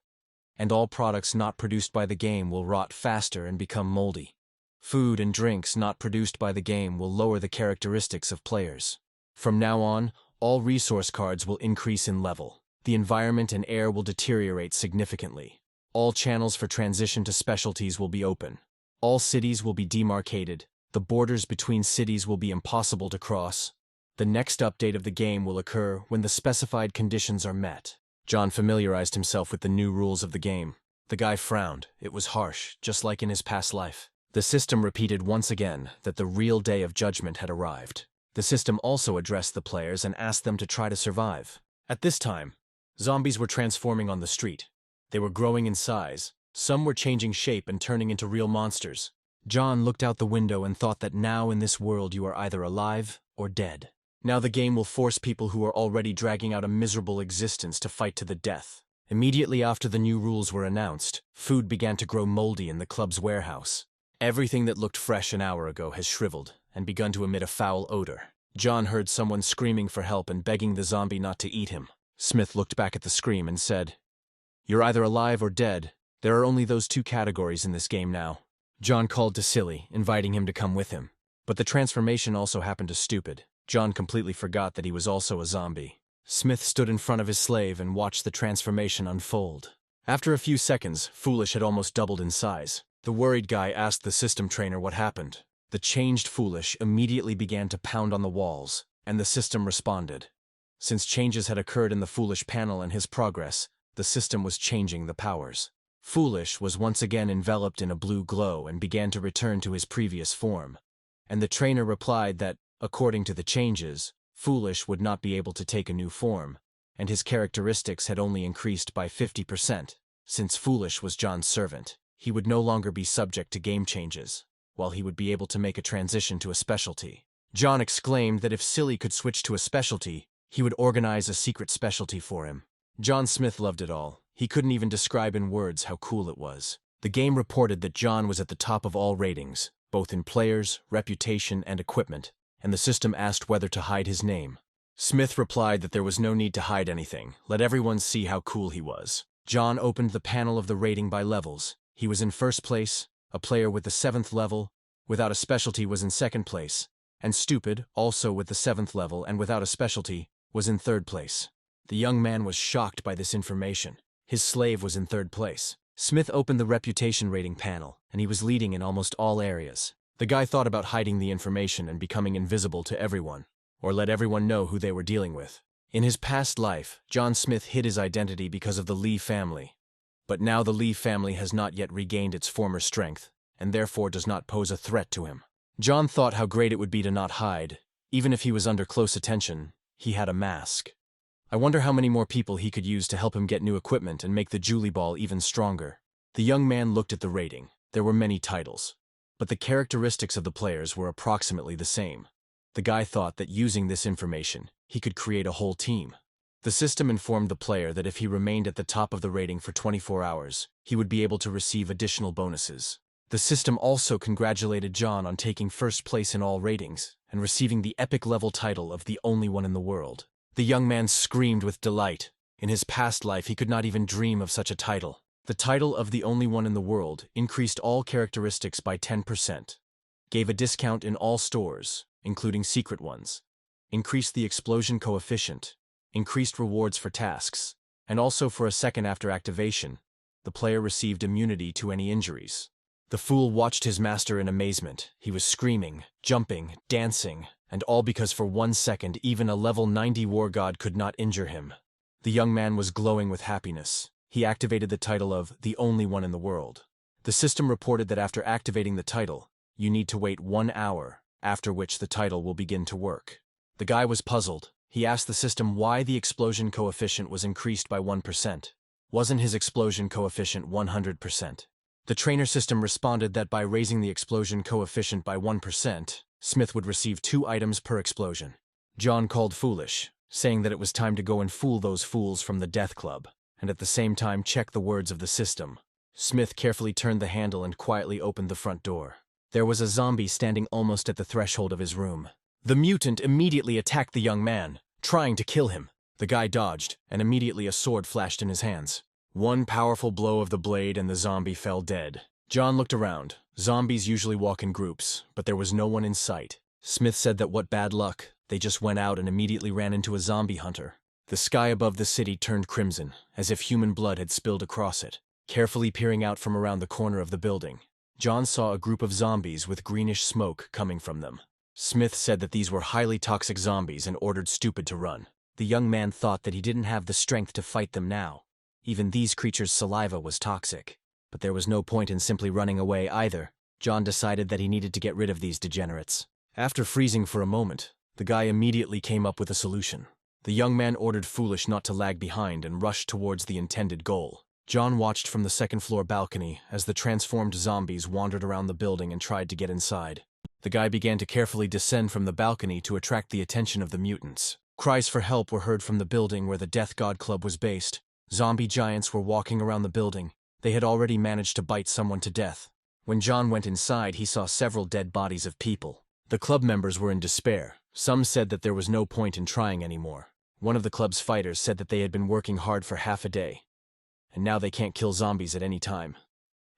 [SPEAKER 1] And all products not produced by the game will rot faster and become moldy. Food and drinks not produced by the game will lower the characteristics of players. From now on, all resource cards will increase in level. The environment and air will deteriorate significantly. All channels for transition to specialties will be open. All cities will be demarcated. The borders between cities will be impossible to cross. The next update of the game will occur when the specified conditions are met. John familiarized himself with the new rules of the game. The guy frowned. It was harsh, just like in his past life. The system repeated once again that the real day of judgment had arrived. The system also addressed the players and asked them to try to survive. At this time, zombies were transforming on the street. They were growing in size. Some were changing shape and turning into real monsters. John looked out the window and thought that now in this world you are either alive or dead. Now the game will force people who are already dragging out a miserable existence to fight to the death. Immediately after the new rules were announced, food began to grow moldy in the club's warehouse. Everything that looked fresh an hour ago has shriveled and begun to emit a foul odor. John heard someone screaming for help and begging the zombie not to eat him. Smith looked back at the scream and said, "You're either alive or dead. There are only those two categories in this game now." John called to Silly, inviting him to come with him. But the transformation also happened to stupid. John completely forgot that he was also a zombie. Smith stood in front of his slave and watched the transformation unfold. After a few seconds, Foolish had almost doubled in size. The worried guy asked the system trainer what happened. The changed Foolish immediately began to pound on the walls, and the system responded. Since changes had occurred in the Foolish panel and his progress, the system was changing the powers. Foolish was once again enveloped in a blue glow and began to return to his previous form. and the trainer replied that, according to the changes, Foolish would not be able to take a new form, and his characteristics had only increased by 50%. Since Foolish was John's servant, he would no longer be subject to game changes, while he would be able to make a transition to a specialty. John exclaimed that if Silly could switch to a specialty, he would organize a secret specialty for him. John Smith loved it all. He couldn't even describe in words how cool it was. The game reported that John was at the top of all ratings, both in players, reputation, and equipment, and the system asked whether to hide his name. Smith replied that there was no need to hide anything, let everyone see how cool he was. John opened the panel of the rating by levels. He was in first place, a player with the 7th level, without a specialty was in second place, and Stupid, also with the 7th level and without a specialty, was in third place. The young man was shocked by this information. His slave was in third place. Smith opened the reputation rating panel, and he was leading in almost all areas. The guy thought about hiding the information and becoming invisible to everyone, or let everyone know who they were dealing with. In his past life, John Smith hid his identity because of the Lee family. But now the Lee family has not yet regained its former strength, and therefore does not pose a threat to him. John thought how great it would be to not hide. Even if he was under close attention, he had a mask. I wonder how many more people he could use to help him get new equipment and make the Julie Ball even stronger. The young man looked at the rating. There were many titles, but the characteristics of the players were approximately the same. The guy thought that using this information, he could create a whole team. The system informed the player that if he remained at the top of the rating for 24 hours, he would be able to receive additional bonuses. The system also congratulated John on taking first place in all ratings and receiving the epic level title of the only one in the world. The young man screamed with delight. In his past life, he could not even dream of such a title. The title of the only one in the world increased all characteristics by 10%, gave a discount in all stores, including secret ones, increased the explosion coefficient, increased rewards for tasks, and also for a second after activation, the player received immunity to any injuries. The fool watched his master in amazement. He was screaming, jumping, dancing, and all because for 1 second even a level 90 war god could not injure him. The young man was glowing with happiness. He activated the title of the only one in the world. The system reported that after activating the title, you need to wait 1 hour, after which the title will begin to work. The guy was puzzled. He asked the system why the explosion coefficient was increased by 1%. Wasn't his explosion coefficient 100%? The trainer system responded that by raising the explosion coefficient by 1%, Smith would receive 2 items per explosion. John called foolish, saying that it was time to go and fool those fools from the Death Club, and at the same time check the words of the system. Smith carefully turned the handle and quietly opened the front door. There was a zombie standing almost at the threshold of his room. The mutant immediately attacked the young man, trying to kill him. The guy dodged, and immediately a sword flashed in his hands. One powerful blow of the blade and the zombie fell dead. John looked around. Zombies usually walk in groups, but there was no one in sight. Smith said that what bad luck. They just went out and immediately ran into a zombie hunter. The sky above the city turned crimson, as if human blood had spilled across it. Carefully peering out from around the corner of the building, John saw a group of zombies with greenish smoke coming from them. Smith said that these were highly toxic zombies and ordered Stupid to run. The young man thought that he didn't have the strength to fight them now. Even these creatures' saliva was toxic. But there was no point in simply running away either. John decided that he needed to get rid of these degenerates. After freezing for a moment, the guy immediately came up with a solution. The young man ordered Foolish not to lag behind and rushed towards the intended goal. John watched from the second-floor balcony as the transformed zombies wandered around the building and tried to get inside. The guy began to carefully descend from the balcony to attract the attention of the mutants. Cries for help were heard from the building where the Death God Club was based. Zombie giants were walking around the building. They had already managed to bite someone to death. When John went inside, he saw several dead bodies of people. The club members were in despair. Some said that there was no point in trying anymore. One of the club's fighters said that they had been working hard for half a day, and now they can't kill zombies at any time.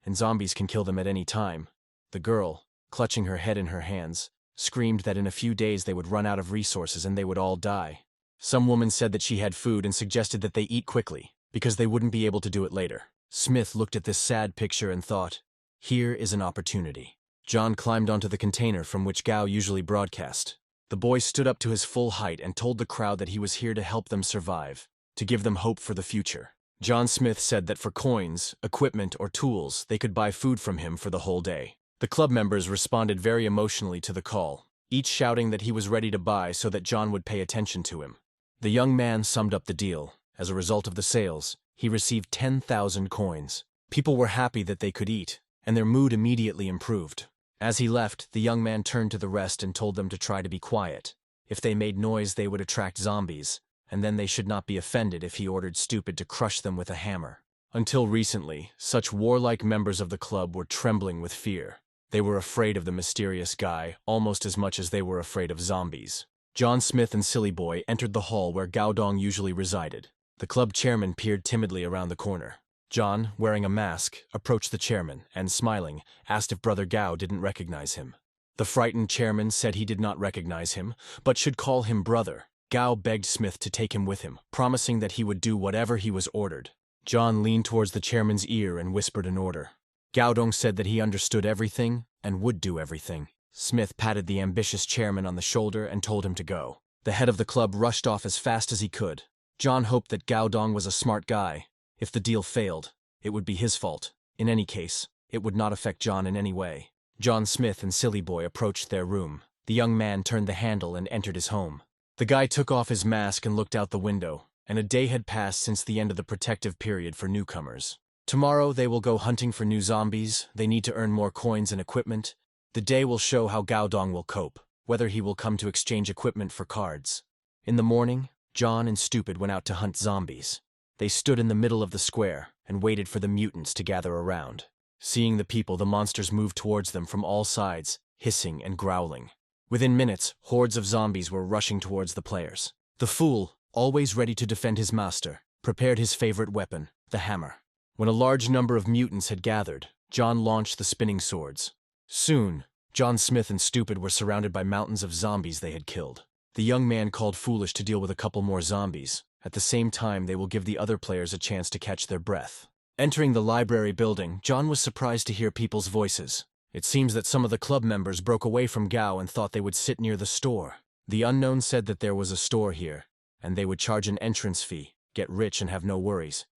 [SPEAKER 1] And zombies can kill them at any time. The girl, clutching her head in her hands, screamed that in a few days they would run out of resources and they would all die. Some woman said that she had food and suggested that they eat quickly, because they wouldn't be able to do it later. Smith looked at this sad picture and thought, here is an opportunity. John climbed onto the container from which Gao usually broadcast. The boy stood up to his full height and told the crowd that he was here to help them survive, to give them hope for the future. John Smith said that for coins, equipment, or tools, they could buy food from him for the whole day. The club members responded very emotionally to the call, each shouting that he was ready to buy so that John would pay attention to him. The young man summed up the deal. As a result of the sales, he received 10,000 coins. People were happy that they could eat, and their mood immediately improved. As he left, the young man turned to the rest and told them to try to be quiet. If they made noise, they would attract zombies, and then they should not be offended if he ordered Stupid to crush them with a hammer. Until recently, such warlike members of the club were trembling with fear. They were afraid of the mysterious guy almost as much as they were afraid of zombies. John Smith and Silly Boy entered the hall where Gao Dong usually resided. The club chairman peered timidly around the corner. John, wearing a mask, approached the chairman and, smiling, asked if Brother Gao didn't recognize him. The frightened chairman said he did not recognize him, but should call him brother. Gao begged Smith to take him with him, promising that he would do whatever he was ordered. John leaned towards the chairman's ear and whispered an order. Gao Dong said that he understood everything and would do everything. Smith patted the ambitious chairman on the shoulder and told him to go. The head of the club rushed off as fast as he could. John hoped that Gao Dong was a smart guy. If the deal failed, it would be his fault. In any case, it would not affect John in any way. John Smith and Silly Boy approached their room. The young man turned the handle and entered his home. The guy took off his mask and looked out the window, and a day had passed since the end of the protective period for newcomers. Tomorrow they will go hunting for new zombies. They need to earn more coins and equipment. The day will show how Gao Dong will cope, whether he will come to exchange equipment for cards. In the morning, John and Stupid went out to hunt zombies. They stood in the middle of the square and waited for the mutants to gather around. Seeing the people, the monsters moved towards them from all sides, hissing and growling. Within minutes, hordes of zombies were rushing towards the players. The fool, always ready to defend his master, prepared his favorite weapon, the hammer. When a large number of mutants had gathered, John launched the spinning swords. Soon, John Smith and Stupid were surrounded by mountains of zombies they had killed. The young man called Foolish to deal with a couple more zombies. At the same time, they will give the other players a chance to catch their breath. Entering the library building, John was surprised to hear people's voices. It seems that some of the club members broke away from Gao and thought they would sit near the store. The unknown said that there was a store here, and they would charge an entrance fee, get rich and have no worries.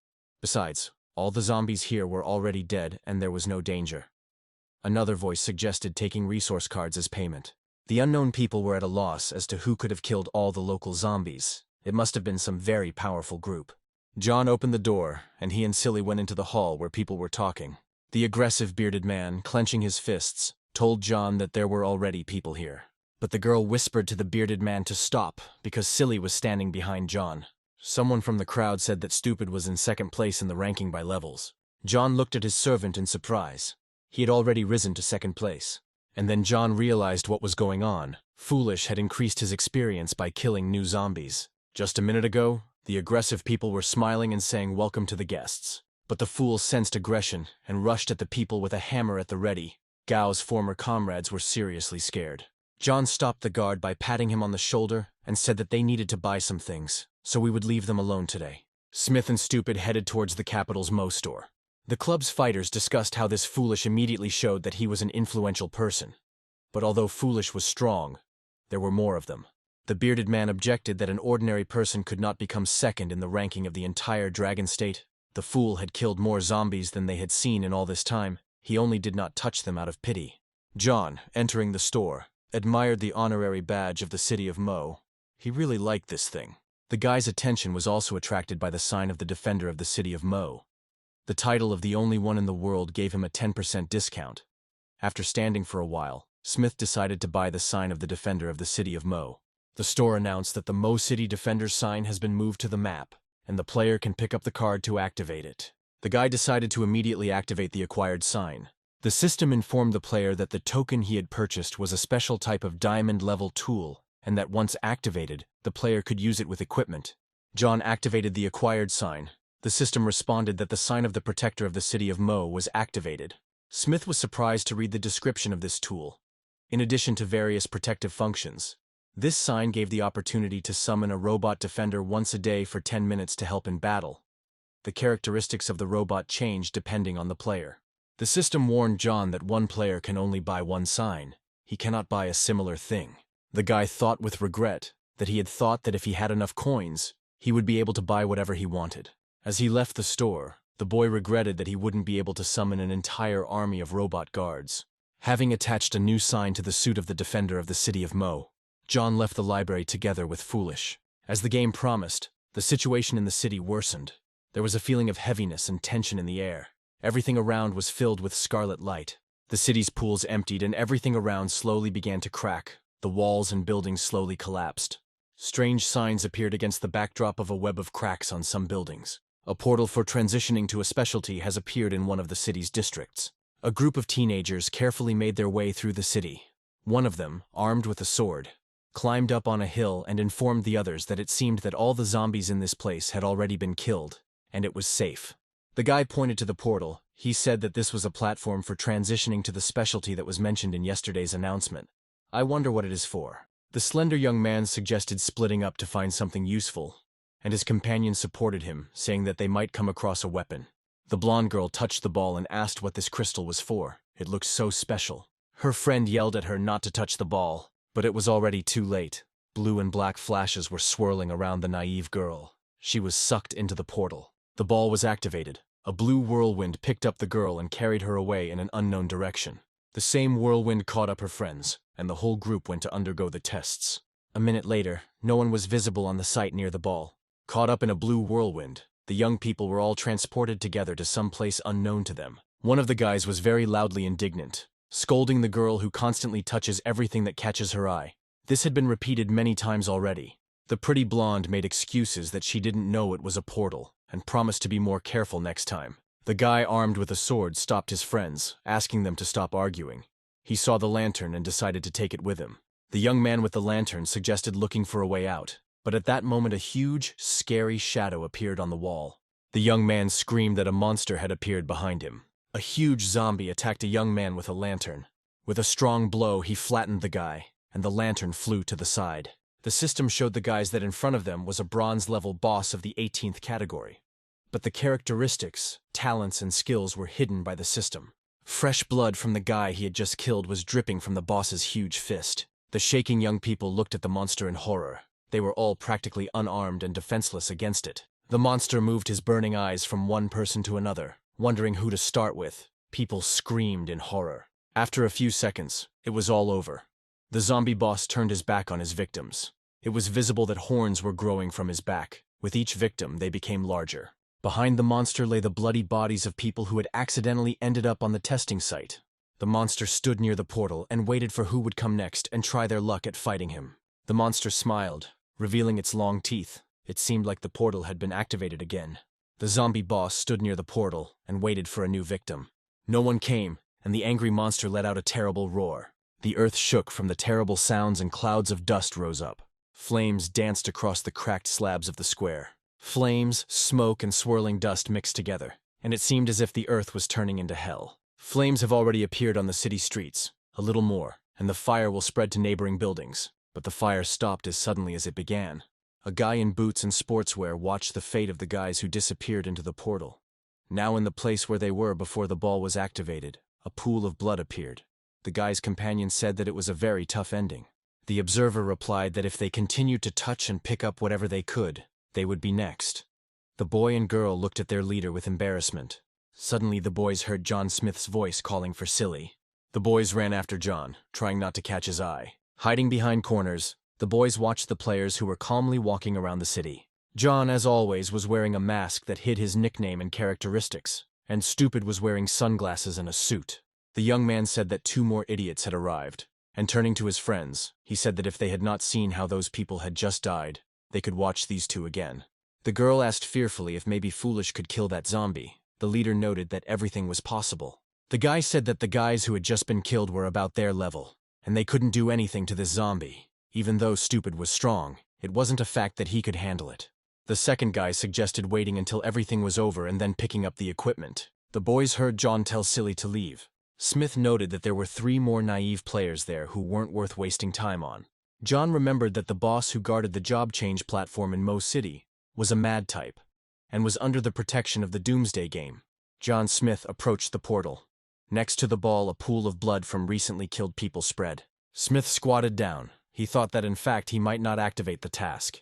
[SPEAKER 1] Besides, all the zombies here were already dead and there was no danger. Another voice suggested taking resource cards as payment. The unknown people were at a loss as to who could have killed all the local zombies. It must have been some very powerful group. John opened the door, and he and Silly went into the hall where people were talking. The aggressive bearded man, clenching his fists, told John that there were already people here. But the girl whispered to the bearded man to stop because Silly was standing behind John. Someone from the crowd said that Stupid was in second place in the ranking by levels. John looked at his servant in surprise. He had already risen to second place. And then John realized what was going on. Foolish had increased his experience by killing new zombies. Just a minute ago, the aggressive people were smiling and saying welcome to the guests. But the fool sensed aggression and rushed at the people with a hammer at the ready. Gao's former comrades were seriously scared. John stopped the guard by patting him on the shoulder and said that they needed to buy some things, so we would leave them alone today. Smith and Stupid headed towards the capital's Mo store. The club's fighters discussed how this Foolish immediately showed that he was an influential person. But although Foolish was strong, there were more of them. The bearded man objected that an ordinary person could not become second in the ranking of the entire Dragon State. The fool had killed more zombies than they had seen in all this time. He only did not touch them out of pity. John, entering the store, admired the honorary badge of the city of Mo. He really liked this thing. The guy's attention was also attracted by the sign of the defender of the city of Mo. The title of the only one in the world gave him a 10% discount. After standing for a while, Smith decided to buy the sign of the defender of the city of Mo. The store announced that the Mo City Defender sign has been moved to the map, and the player can pick up the card to activate it. The guy decided to immediately activate the acquired sign. The system informed the player that the token he had purchased was a special type of diamond-level tool, and that once activated, the player could use it with equipment. John activated the acquired sign. The system responded that the sign of the protector of the city of Mo was activated. Smith was surprised to read the description of this tool. In addition to various protective functions, this sign gave the opportunity to summon a robot defender once a day for 10 minutes to help in battle. The characteristics of the robot changed depending on the player. The system warned John that one player can only buy one sign. He cannot buy a similar thing. The guy thought with regret that he had thought that if he had enough coins, he would be able to buy whatever he wanted. As he left the store, the boy regretted that he wouldn't be able to summon an entire army of robot guards. Having attached a new sign to the suit of the defender of the city of Mo, John left the library together with Foolish. As the game promised, the situation in the city worsened. There was a feeling of heaviness and tension in the air. Everything around was filled with scarlet light. The city's pools emptied and everything around slowly began to crack. The walls and buildings slowly collapsed. Strange signs appeared against the backdrop of a web of cracks on some buildings. A portal for transitioning to a specialty has appeared in one of the city's districts. A group of teenagers carefully made their way through the city. One of them, armed with a sword, climbed up on a hill and informed the others that it seemed that all the zombies in this place had already been killed, and it was safe. The guy pointed to the portal. He said that this was a platform for transitioning to the specialty that was mentioned in yesterday's announcement. I wonder what it is for. The slender young man suggested splitting up to find something useful, and his companion supported him, saying that they might come across a weapon. The blonde girl touched the ball and asked what this crystal was for. It looked so special. Her friend yelled at her not to touch the ball, but it was already too late. Blue and black flashes were swirling around the naive girl. She was sucked into the portal. The ball was activated. A blue whirlwind picked up the girl and carried her away in an unknown direction. The same whirlwind caught up her friends, and the whole group went to undergo the tests. A minute later, no one was visible on the site near the ball. Caught up in a blue whirlwind, the young people were all transported together to some place unknown to them. One of the guys was very loudly indignant, scolding the girl who constantly touches everything that catches her eye. This had been repeated many times already. The pretty blonde made excuses that she didn't know it was a portal, and promised to be more careful next time. The guy armed with a sword stopped his friends, asking them to stop arguing. He saw the lantern and decided to take it with him. The young man with the lantern suggested looking for a way out, but at that moment a huge, scary shadow appeared on the wall. The young man screamed that a monster had appeared behind him. A huge zombie attacked a young man with a lantern. With a strong blow, he flattened the guy, and the lantern flew to the side. The system showed the guys that in front of them was a bronze-level boss of the 18th category. But the characteristics, talents, and skills were hidden by the system. Fresh blood from the guy he had just killed was dripping from the boss's huge fist. The shaking young people looked at the monster in horror. They were all practically unarmed and defenseless against it. The monster moved his burning eyes from one person to another, wondering who to start with. People screamed in horror. After a few seconds, it was all over. The zombie boss turned his back on his victims. It was visible that horns were growing from his back. With each victim, they became larger. Behind the monster lay the bloody bodies of people who had accidentally ended up on the testing site. The monster stood near the portal and waited for who would come next and try their luck at fighting him. The monster smiled, revealing its long teeth. It seemed like the portal had been activated again. The zombie boss stood near the portal and waited for a new victim. No one came, and the angry monster let out a terrible roar. The earth shook from the terrible sounds and clouds of dust rose up. Flames danced across the cracked slabs of the square. Flames, smoke, and swirling dust mixed together, and it seemed as if the earth was turning into hell. Flames have already appeared on the city streets. A little more, and the fire will spread to neighboring buildings. But the fire stopped as suddenly as it began. A guy in boots and sportswear watched the fate of the guys who disappeared into the portal. Now in the place where they were before the ball was activated, a pool of blood appeared. The guy's companion said that it was a very tough ending. The observer replied that if they continued to touch and pick up whatever they could, they would be next. The boy and girl looked at their leader with embarrassment. Suddenly the boys heard John Smith's voice calling for Silly. The boys ran after John, trying not to catch his eye. Hiding behind corners, the boys watched the players who were calmly walking around the city. John, as always, was wearing a mask that hid his nickname and characteristics, and Stupid was wearing sunglasses and a suit. The young man said that 2 more idiots had arrived, and turning to his friends, he said that if they had not seen how those people had just died, they could watch these 2 again. The girl asked fearfully if maybe Foolish could kill that zombie. The leader noted that everything was possible. The guy said that the guys who had just been killed were about their level, and they couldn't do anything to this zombie. Even though Stupid was strong, it wasn't a fact that he could handle it. The second guy suggested waiting until everything was over and then picking up the equipment. The boys heard John tell Silly to leave. Smith noted that there were 3 more naive players there who weren't worth wasting time on. John remembered that the boss who guarded the job change platform in Mo City was a mad type, and was under the protection of the Doomsday game. John Smith approached the portal. Next to the ball, a pool of blood from recently killed people spread. Smith squatted down. He thought that in fact he might not activate the task.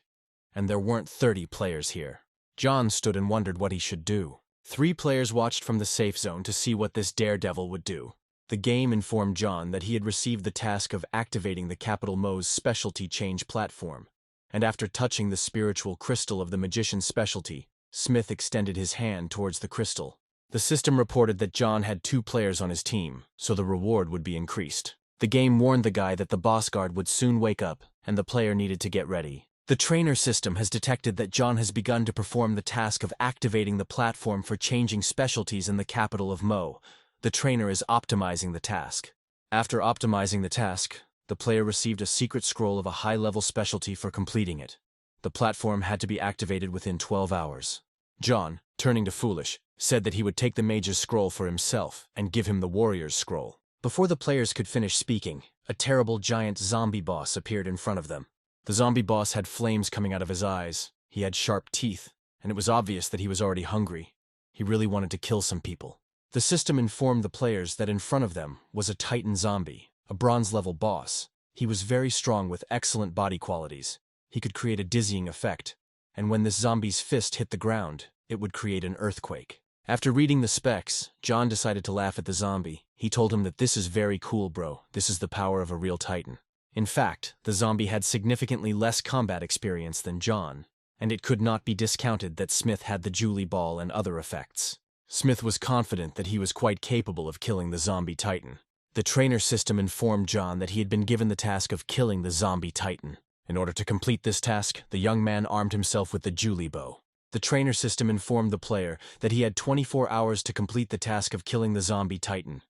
[SPEAKER 1] And there weren't 30 players here. John stood and wondered what he should do. 3 players watched from the safe zone to see what this daredevil would do. The game informed John that he had received the task of activating the Capital Mo's specialty change platform, and after touching the spiritual crystal of the magician's specialty, Smith extended his hand towards the crystal. The system reported that John had 2 players on his team, so the reward would be increased. The game warned the guy that the boss guard would soon wake up, and the player needed to get ready. The trainer system has detected that John has begun to perform the task of activating the platform for changing specialties in the capital of Mo. The trainer is optimizing the task. After optimizing the task, the player received a secret scroll of a high-level specialty for completing it. The platform had to be activated within 12 hours. John, turning to Foolish, said that he would take the mage's scroll for himself and give him the warrior's scroll. Before the players could finish speaking, a terrible giant zombie boss appeared in front of them. The zombie boss had flames coming out of his eyes, he had sharp teeth, and it was obvious that he was already hungry. He really wanted to kill some people. The system informed the players that in front of them was a Titan zombie, a bronze-level boss. He was very strong with excellent body qualities. He could create a dizzying effect, and when this zombie's fist hit the ground, it would create an earthquake. After reading the specs, John decided to laugh at the zombie. He told him that this is very cool, bro. This is the power of a real Titan. In fact, the zombie had significantly less combat experience than John, and it could not be discounted that Smith had the Julie Ball and other effects. Smith was confident that he was quite capable of killing the zombie Titan. The trainer system informed John that he had been given the task of killing the zombie Titan. In order to complete this task, the young man armed himself with the Julie Bow. The trainer system informed the player that he had 24 hours to complete the task of killing the zombie Titan.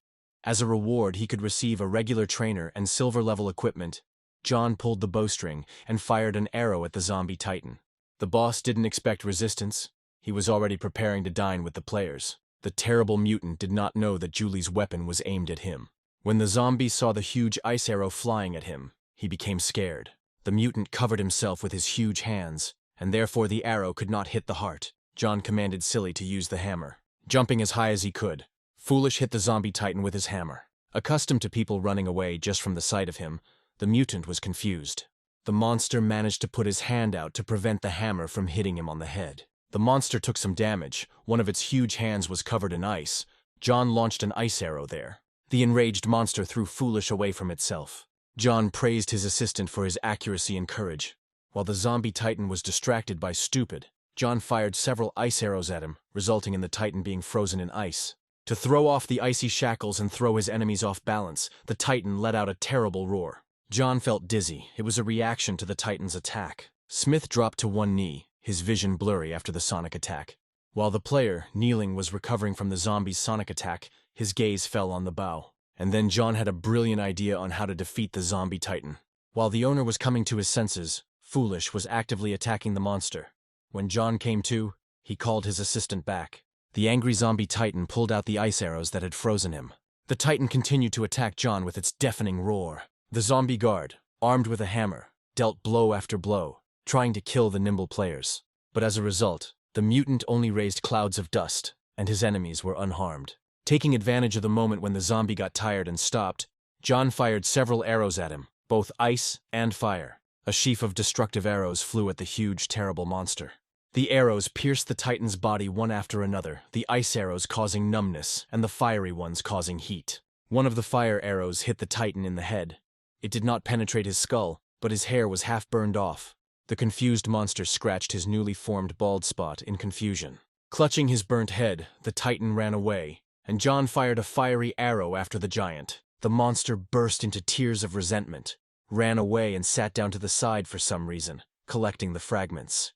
[SPEAKER 1] As a reward, he could receive a regular trainer and silver-level equipment. John pulled the bowstring and fired an arrow at the zombie Titan. The boss didn't expect resistance. He was already preparing to dine with the players. The terrible mutant did not know that Julie's weapon was aimed at him. When the zombie saw the huge ice arrow flying at him, he became scared. The mutant covered himself with his huge hands, and therefore the arrow could not hit the heart. John commanded Silly to use the hammer. Jumping as high as he could, Foolish hit the zombie Titan with his hammer. Accustomed to people running away just from the sight of him, the mutant was confused. The monster managed to put his hand out to prevent the hammer from hitting him on the head. The monster took some damage. One of its huge hands was covered in ice. John launched an ice arrow there. The enraged monster threw Foolish away from itself. John praised his assistant for his accuracy and courage. While the zombie Titan was distracted by Stupid, John fired several ice arrows at him, resulting in the Titan being frozen in ice. To throw off the icy shackles and throw his enemies off balance, the Titan let out a terrible roar. John felt dizzy. It was a reaction to the Titan's attack. Smith dropped to one knee, his vision blurry after the sonic attack. While the player, kneeling, was recovering from the zombie's sonic attack, his gaze fell on the bow. And then John had a brilliant idea on how to defeat the zombie Titan. While the owner was coming to his senses, Foolish was actively attacking the monster. When John came to, he called his assistant back. The angry zombie Titan pulled out the ice arrows that had frozen him. The Titan continued to attack John with its deafening roar. The zombie guard, armed with a hammer, dealt blow after blow, trying to kill the nimble players. But as a result, the mutant only raised clouds of dust, and his enemies were unharmed. Taking advantage of the moment when the zombie got tired and stopped, John fired several arrows at him, both ice and fire. A sheaf of destructive arrows flew at the huge, terrible monster. The arrows pierced the Titan's body one after another, the ice arrows causing numbness and the fiery ones causing heat. One of the fire arrows hit the Titan in the head. It did not penetrate his skull, but his hair was half burned off. The confused monster scratched his newly formed bald spot in confusion. Clutching his burnt head, the Titan ran away, and John fired a fiery arrow after the giant. The monster burst into tears of resentment, ran away and sat down to the side for some reason, collecting the fragments.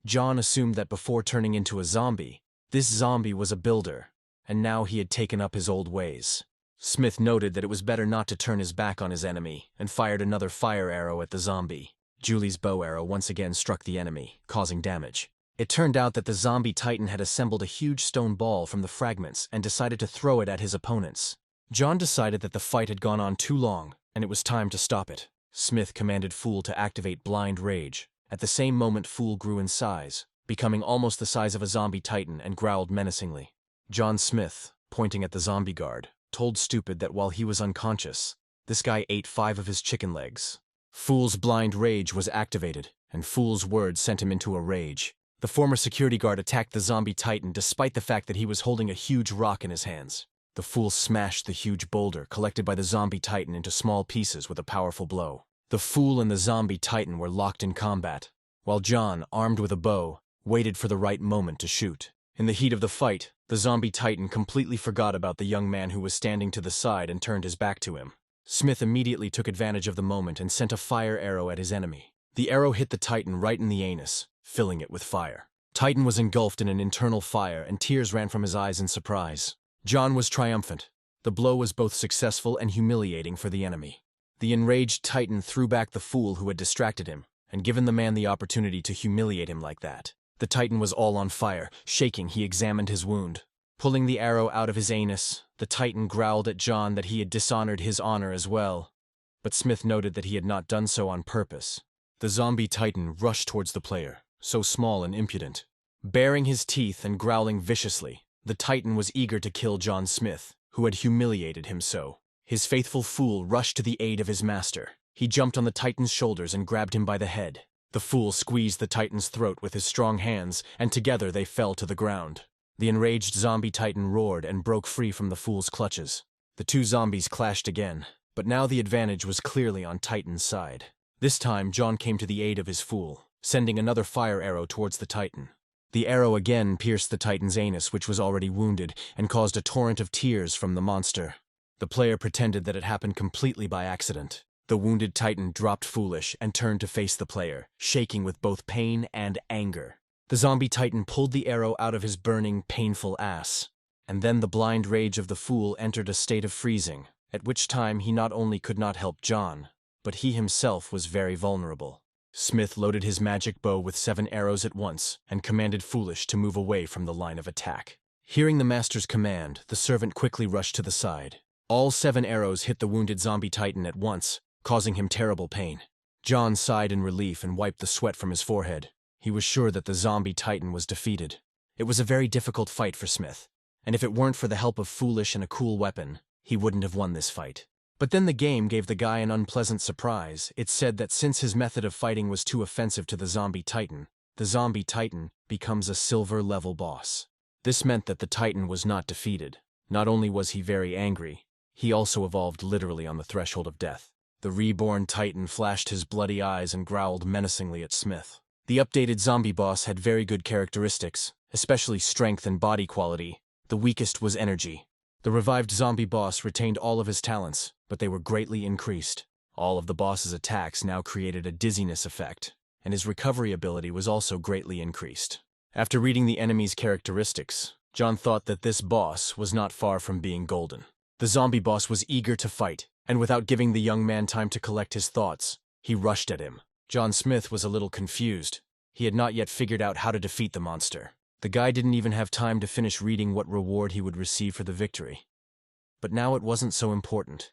[SPEAKER 1] John assumed that before turning into a zombie, this zombie was a builder, and now he had taken up his old ways. Smith noted that it was better not to turn his back on his enemy, and fired another fire arrow at the zombie. Julie's bow arrow once again struck the enemy, causing damage. It turned out that the zombie Titan had assembled a huge stone ball from the fragments and decided to throw it at his opponents. John decided that the fight had gone on too long, and it was time to stop it. Smith commanded Fool to activate Blind Rage. At the same moment, Fool grew in size, becoming almost the size of a zombie Titan, and growled menacingly. John Smith, pointing at the zombie guard, told Stupid that while he was unconscious, this guy ate 5 of his chicken legs. Fool's Blind Rage was activated, and Fool's words sent him into a rage. The former security guard attacked the zombie Titan despite the fact that he was holding a huge rock in his hands. The fool smashed the huge boulder collected by the zombie titan into small pieces with a powerful blow. The fool and the zombie titan were locked in combat, while John, armed with a bow, waited for the right moment to shoot. In the heat of the fight, the zombie titan completely forgot about the young man who was standing to the side and turned his back to him. Smith immediately took advantage of the moment and sent a fire arrow at his enemy. The arrow hit the titan right in the anus, filling it with fire. Titan was engulfed in an internal fire and tears ran from his eyes in surprise. John was triumphant. The blow was both successful and humiliating for the enemy. The enraged titan threw back the fool who had distracted him, and given the man the opportunity to humiliate him like that. The titan was all on fire. Shaking, he examined his wound. Pulling the arrow out of his anus, the titan growled at John that he had dishonored his honor as well. But Smith noted that he had not done so on purpose. The zombie titan rushed towards the player, so small and impudent. Baring his teeth and growling viciously, the titan was eager to kill John Smith, who had humiliated him so. His faithful fool rushed to the aid of his master. He jumped on the titan's shoulders and grabbed him by the head. The fool squeezed the titan's throat with his strong hands, and together they fell to the ground. The enraged zombie titan roared and broke free from the fool's clutches. The two zombies clashed again, but now the advantage was clearly on Titan's side. This time, John came to the aid of his fool, sending another fire arrow towards the titan. The arrow again pierced the titan's anus, which was already wounded, and caused a torrent of tears from the monster. The player pretended that it happened completely by accident. The wounded titan dropped foolish and turned to face the player, shaking with both pain and anger. The zombie titan pulled the arrow out of his burning, painful ass. And then the blind rage of the fool entered a state of freezing, at which time he not only could not help John, but he himself was very vulnerable. Smith loaded his magic bow with 7 arrows at once and commanded Foolish to move away from the line of attack. Hearing the master's command, the servant quickly rushed to the side. All 7 arrows hit the wounded zombie titan at once, causing him terrible pain. John sighed in relief and wiped the sweat from his forehead. He was sure that the zombie titan was defeated. It was a very difficult fight for Smith, and if it weren't for the help of Foolish and a cool weapon, he wouldn't have won this fight. But then the game gave the guy an unpleasant surprise. It said that since his method of fighting was too offensive to the zombie titan becomes a silver-level boss. This meant that the titan was not defeated. Not only was he very angry, he also evolved literally on the threshold of death. The reborn titan flashed his bloody eyes and growled menacingly at Smith. The updated zombie boss had very good characteristics, especially strength and body quality. The weakest was energy. The revived zombie boss retained all of his talents, but they were greatly increased. All of the boss's attacks now created a dizziness effect, and his recovery ability was also greatly increased. After reading the enemy's characteristics, John thought that this boss was not far from being golden. The zombie boss was eager to fight, and without giving the young man time to collect his thoughts, he rushed at him. John Smith was a little confused. He had not yet figured out how to defeat the monster. The guy didn't even have time to finish reading what reward he would receive for the victory. But now it wasn't so important,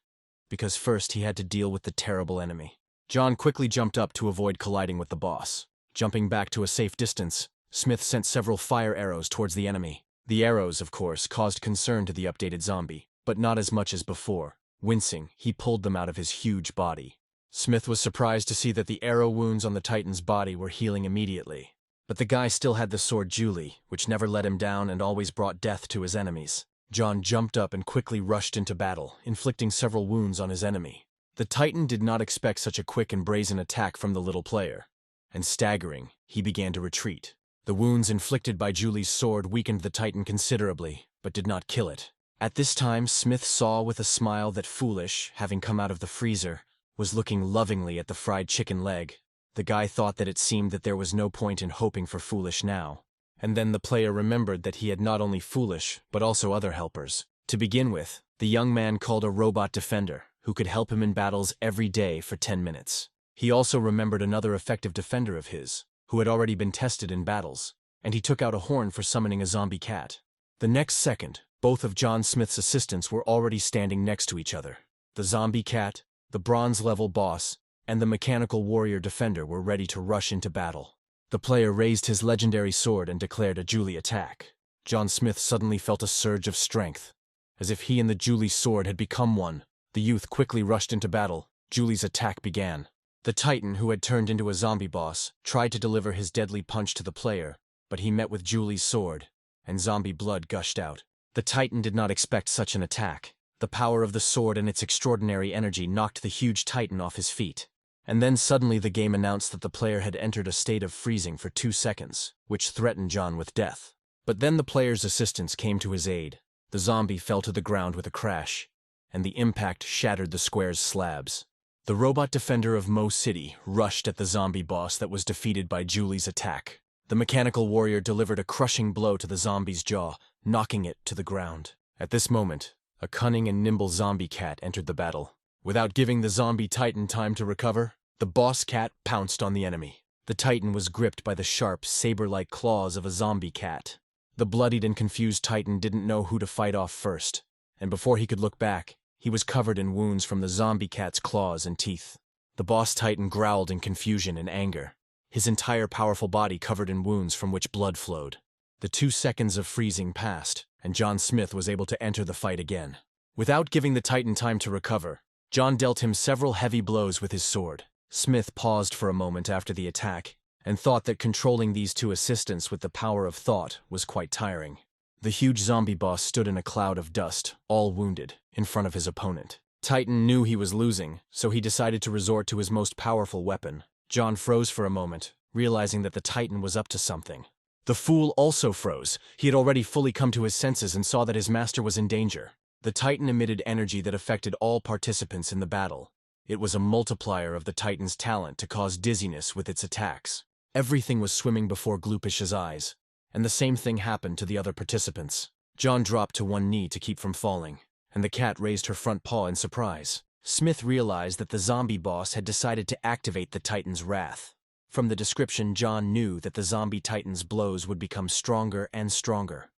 [SPEAKER 1] because first he had to deal with the terrible enemy. John quickly jumped up to avoid colliding with the boss. Jumping back to a safe distance, Smith sent several fire arrows towards the enemy. The arrows, of course, caused concern to the updated zombie, but not as much as before. Wincing, he pulled them out of his huge body. Smith was surprised to see that the arrow wounds on the titan's body were healing immediately. But the guy still had the sword Julie, which never let him down and always brought death to his enemies. John jumped up and quickly rushed into battle, inflicting several wounds on his enemy. The titan did not expect such a quick and brazen attack from the little player, and staggering, he began to retreat. The wounds inflicted by Julie's sword weakened the titan considerably, but did not kill it. At this time, Smith saw with a smile that Foolish, having come out of the freezer, was looking lovingly at the fried chicken leg. The guy thought that it seemed that there was no point in hoping for Foolish now. And then the player remembered that he had not only Foolish, but also other helpers. To begin with, the young man called a robot defender, who could help him in battles every day for 10 minutes. He also remembered another effective defender of his, who had already been tested in battles, and he took out a horn for summoning a zombie cat. The next second, both of John Smith's assistants were already standing next to each other. The zombie cat, the bronze-level boss, and the mechanical warrior defender were ready to rush into battle. The player raised his legendary sword and declared a Julie attack. John Smith suddenly felt a surge of strength. As if he and the Julie sword had become one, the youth quickly rushed into battle. Julie's attack began. The titan, who had turned into a zombie boss, tried to deliver his deadly punch to the player, but he met with Julie's sword, and zombie blood gushed out. The Titan did not expect such an attack. The power of the sword and its extraordinary energy knocked the huge Titan off his feet. And then suddenly the game announced that the player had entered a state of freezing for 2 seconds, which threatened John with death. But then the player's assistants came to his aid. The zombie fell to the ground with a crash, and the impact shattered the square's slabs. The robot defender of Mo City rushed at the zombie boss that was defeated by Julie's attack. The mechanical warrior delivered a crushing blow to the zombie's jaw, knocking it to the ground. At this moment, a cunning and nimble zombie cat entered the battle. Without giving the zombie Titan time to recover, the boss cat pounced on the enemy. The Titan was gripped by the sharp, saber-like claws of a zombie cat. The bloodied and confused Titan didn't know who to fight off first, and before he could look back, he was covered in wounds from the zombie cat's claws and teeth. The boss Titan growled in confusion and anger, his entire powerful body covered in wounds from which blood flowed. The 2 seconds of freezing passed, and John Smith was able to enter the fight again. Without giving the Titan time to recover, John dealt him several heavy blows with his sword. Smith paused for a moment after the attack, and thought that controlling these 2 assistants with the power of thought was quite tiring. The huge zombie boss stood in a cloud of dust, all wounded, in front of his opponent. Titan knew he was losing, so he decided to resort to his most powerful weapon. John froze for a moment, realizing that the Titan was up to something. The fool also froze. He had already fully come to his senses and saw that his master was in danger. The Titan emitted energy that affected all participants in the battle. It was a multiplier of the Titan's talent to cause dizziness with its attacks. Everything was swimming before Gloopish's eyes, and the same thing happened to the other participants. John dropped to one knee to keep from falling, and the cat raised her front paw in surprise. Smith realized that the zombie boss had decided to activate the Titan's wrath. From the description, John knew that the zombie Titan's blows would become stronger and stronger,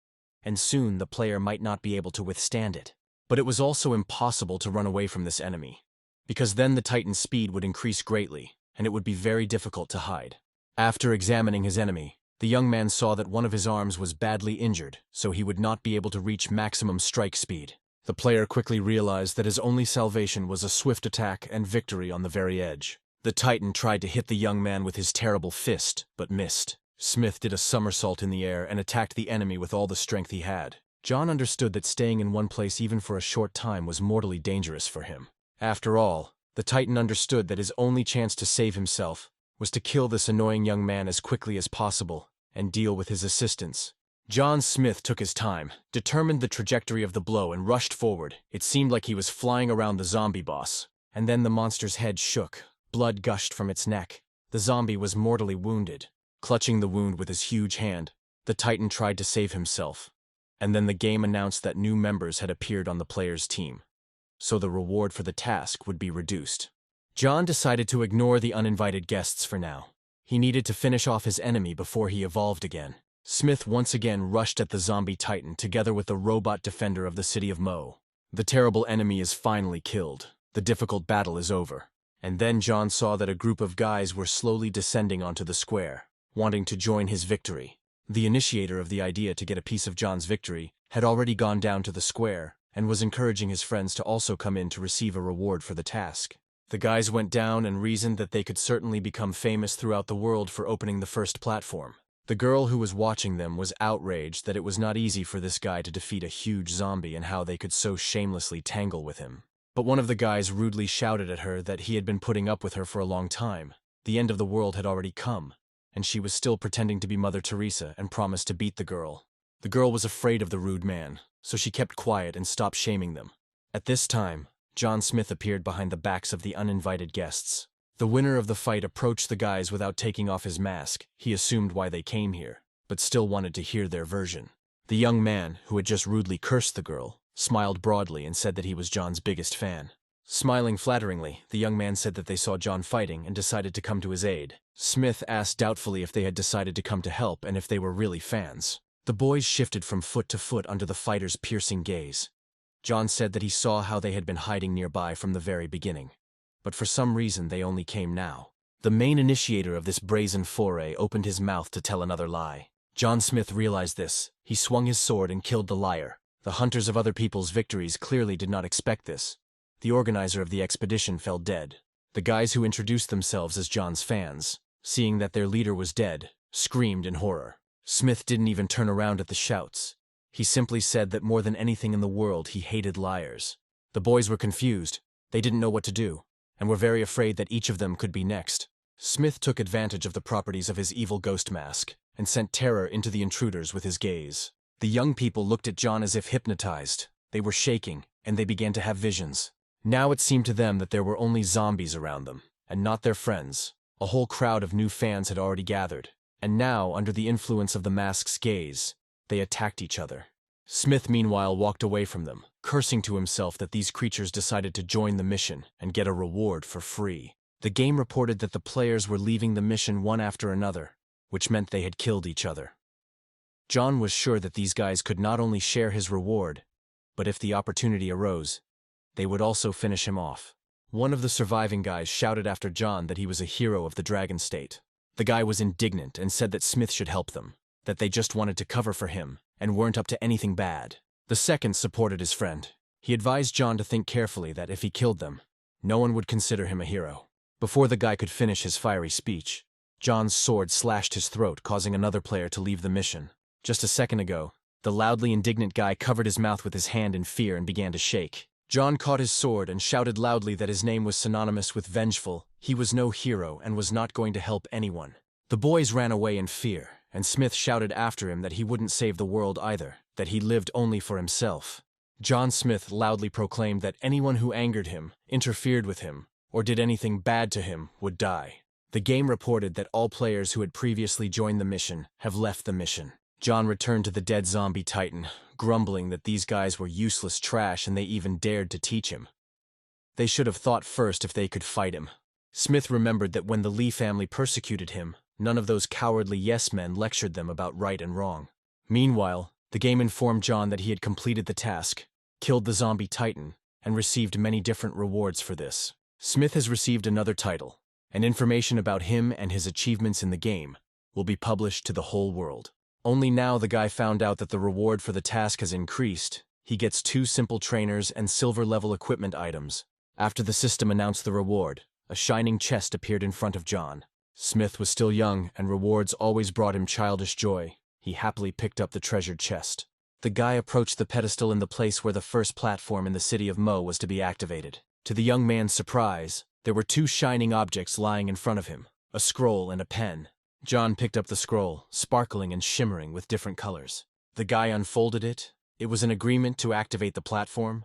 [SPEAKER 1] and soon the player might not be able to withstand it. But it was also impossible to run away from this enemy, because then the Titan's speed would increase greatly, and it would be very difficult to hide. After examining his enemy, the young man saw that one of his arms was badly injured, so he would not be able to reach maximum strike speed. The player quickly realized that his only salvation was a swift attack and victory on the very edge. The Titan tried to hit the young man with his terrible fist, but missed. Smith did a somersault in the air and attacked the enemy with all the strength he had. John understood that staying in one place even for a short time was mortally dangerous for him. After all, the Titan understood that his only chance to save himself was to kill this annoying young man as quickly as possible and deal with his assistants. John Smith took his time, determined the trajectory of the blow, and rushed forward. It seemed like he was flying around the zombie boss. And then the monster's head shook. Blood gushed from its neck. The zombie was mortally wounded. Clutching the wound with his huge hand, the Titan tried to save himself. And then the game announced that new members had appeared on the player's team, so the reward for the task would be reduced. John decided to ignore the uninvited guests for now. He needed to finish off his enemy before he evolved again. Smith once again rushed at the zombie Titan together with the robot defender of the city of Mo. The terrible enemy is finally killed. The difficult battle is over. And then John saw that a group of guys were slowly descending onto the square, wanting to join his victory. The initiator of the idea to get a piece of John's victory had already gone down to the square and was encouraging his friends to also come in to receive a reward for the task. The guys went down and reasoned that they could certainly become famous throughout the world for opening the first platform. The girl who was watching them was outraged that it was not easy for this guy to defeat a huge zombie and how they could so shamelessly tangle with him. But one of the guys rudely shouted at her that he had been putting up with her for a long time. The end of the world had already come, and she was still pretending to be Mother Teresa and promised to beat the girl. The girl was afraid of the rude man, so she kept quiet and stopped shaming them. At this time, John Smith appeared behind the backs of the uninvited guests. The winner of the fight approached the guys without taking off his mask. He assumed why they came here, but still wanted to hear their version. The young man, who had just rudely cursed the girl, smiled broadly and said that he was John's biggest fan. Smiling flatteringly, the young man said that they saw John fighting and decided to come to his aid. Smith asked doubtfully if they had decided to come to help and if they were really fans. The boys shifted from foot to foot under the fighter's piercing gaze. John said that he saw how they had been hiding nearby from the very beginning, but for some reason they only came now. The main initiator of this brazen foray opened his mouth to tell another lie. John Smith realized this. He swung his sword and killed the liar. The hunters of other people's victories clearly did not expect this. The organizer of the expedition fell dead. The guys who introduced themselves as John's fans, seeing that their leader was dead, screamed in horror. Smith didn't even turn around at the shouts. He simply said that more than anything in the world he hated liars. The boys were confused, they didn't know what to do, and were very afraid that each of them could be next. Smith took advantage of the properties of his evil ghost mask, and sent terror into the intruders with his gaze. The young people looked at John as if hypnotized. They were shaking, and they began to have visions. Now it seemed to them that there were only zombies around them, and not their friends. A whole crowd of new fans had already gathered, and now, under the influence of the mask's gaze, they attacked each other. Smith, meanwhile, walked away from them, cursing to himself that these creatures decided to join the mission and get a reward for free. The game reported that the players were leaving the mission one after another, which meant they had killed each other. John was sure that these guys could not only share his reward, but if the opportunity arose, they would also finish him off. One of the surviving guys shouted after John that he was a hero of the Dragon State. The guy was indignant and said that Smith should help them, that they just wanted to cover for him and weren't up to anything bad. The second supported his friend. He advised John to think carefully that if he killed them, no one would consider him a hero. Before the guy could finish his fiery speech, John's sword slashed his throat, causing another player to leave the mission. Just a second ago, the loudly indignant guy covered his mouth with his hand in fear and began to shake. John caught his sword and shouted loudly that his name was synonymous with vengeful. He was no hero and was not going to help anyone. The boys ran away in fear, and Smith shouted after him that he wouldn't save the world either, that he lived only for himself. John Smith loudly proclaimed that anyone who angered him, interfered with him, or did anything bad to him would die. The game reported that all players who had previously joined the mission have left the mission. John returned to the dead zombie titan, grumbling that these guys were useless trash and they even dared to teach him. They should have thought first if they could fight him. Smith remembered that when the Lee family persecuted him, none of those cowardly yes-men lectured them about right and wrong. Meanwhile, the game informed John that he had completed the task, killed the zombie titan, and received many different rewards for this. Smith has received another title, and information about him and his achievements in the game will be published to the whole world. Only now the guy found out that the reward for the task has increased. He gets 2 simple trainers and silver-level equipment items. After the system announced the reward, a shining chest appeared in front of John. Smith was still young, and rewards always brought him childish joy. He happily picked up the treasured chest. The guy approached the pedestal in the place where the first platform in the city of Mo was to be activated. To the young man's surprise, there were 2 shining objects lying in front of him, a scroll and a pen. John picked up the scroll, sparkling and shimmering with different colors. The guy unfolded it. It was an agreement to activate the platform.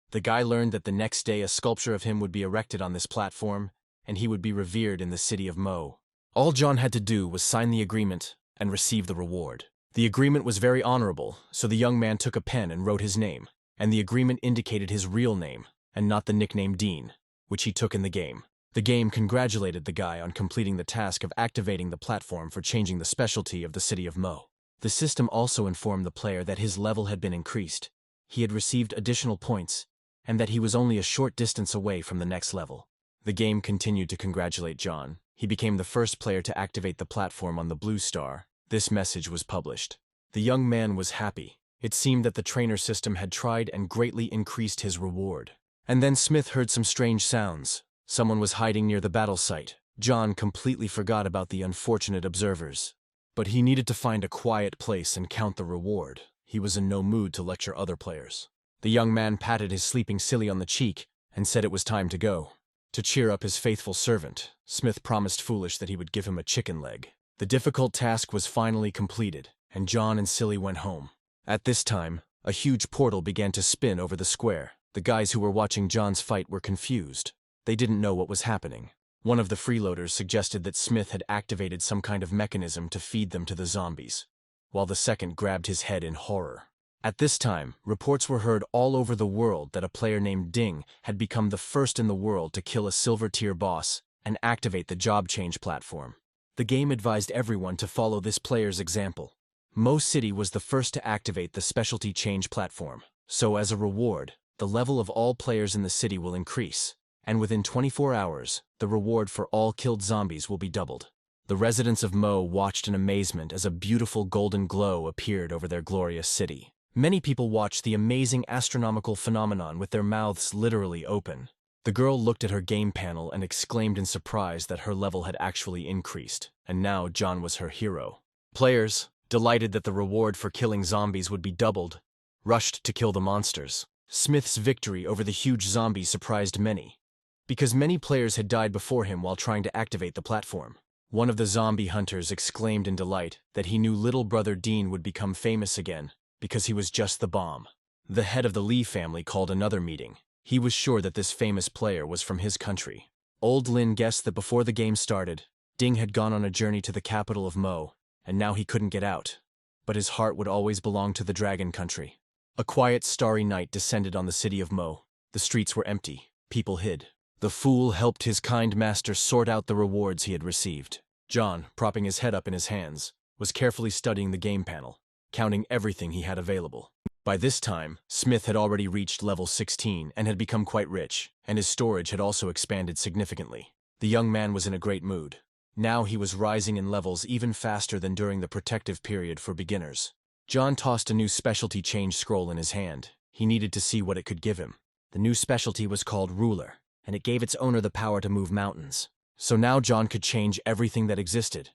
[SPEAKER 1] The guy learned that the next day a sculpture of him would be erected on this platform, and he would be revered in the city of Mo. All John had to do was sign the agreement and receive the reward. The agreement was very honorable, so the young man took a pen and wrote his name, and the agreement indicated his real name, and not the nickname Dean, which he took in the game. The game congratulated the guy on completing the task of activating the platform for changing the specialty of the city of Mo. The system also informed the player that his level had been increased. He had received additional points, and that he was only a short distance away from the next level. The game continued to congratulate John. He became the first player to activate the platform on the blue star. This message was published. The young man was happy. It seemed that the trainer system had tried and greatly increased his reward. And then Smith heard some strange sounds. Someone was hiding near the battle site. John completely forgot about the unfortunate observers. But he needed to find a quiet place and count the reward. He was in no mood to lecture other players. The young man patted his sleeping silly on the cheek and said it was time to go. To cheer up his faithful servant, Smith promised Foolish that he would give him a chicken leg. The difficult task was finally completed, and John and Silly went home. At this time, a huge portal began to spin over the square. The guys who were watching John's fight were confused. They didn't know what was happening. One of the freeloaders suggested that Smith had activated some kind of mechanism to feed them to the zombies, while the second grabbed his head in horror. At this time, reports were heard all over the world that a player named Ding had become the first in the world to kill a silver-tier boss and activate the job change platform. The game advised everyone to follow this player's example. Mo City was the first to activate the specialty change platform, so as a reward, the level of all players in the city will increase, and within 24 hours, the reward for all killed zombies will be doubled. The residents of Mo watched in amazement as a beautiful golden glow appeared over their glorious city. Many people watched the amazing astronomical phenomenon with their mouths literally open. The girl looked at her game panel and exclaimed in surprise that her level had actually increased, and now John was her hero. Players, delighted that the reward for killing zombies would be doubled, rushed to kill the monsters. Smith's victory over the huge zombie surprised many, because many players had died before him while trying to activate the platform. One of the zombie hunters exclaimed in delight that he knew little brother Dean would become famous again because he was just the bomb. The head of the Lee family called another meeting. He was sure that this famous player was from his country. Old Lin guessed that before the game started, Ding had gone on a journey to the capital of Mo, and now he couldn't get out. But his heart would always belong to the Dragon Country. A quiet, starry night descended on the city of Mo. The streets were empty. People hid. The fool helped his kind master sort out the rewards he had received. John, propping his head up in his hands, was carefully studying the game panel, counting everything he had available. By this time, Smith had already reached level 16 and had become quite rich, and his storage had also expanded significantly. The young man was in a great mood. Now he was rising in levels even faster than during the protective period for beginners. John tossed a new specialty change scroll in his hand. He needed to see what it could give him. The new specialty was called Ruler, and it gave its owner the power to move mountains. So now John could change everything that existed.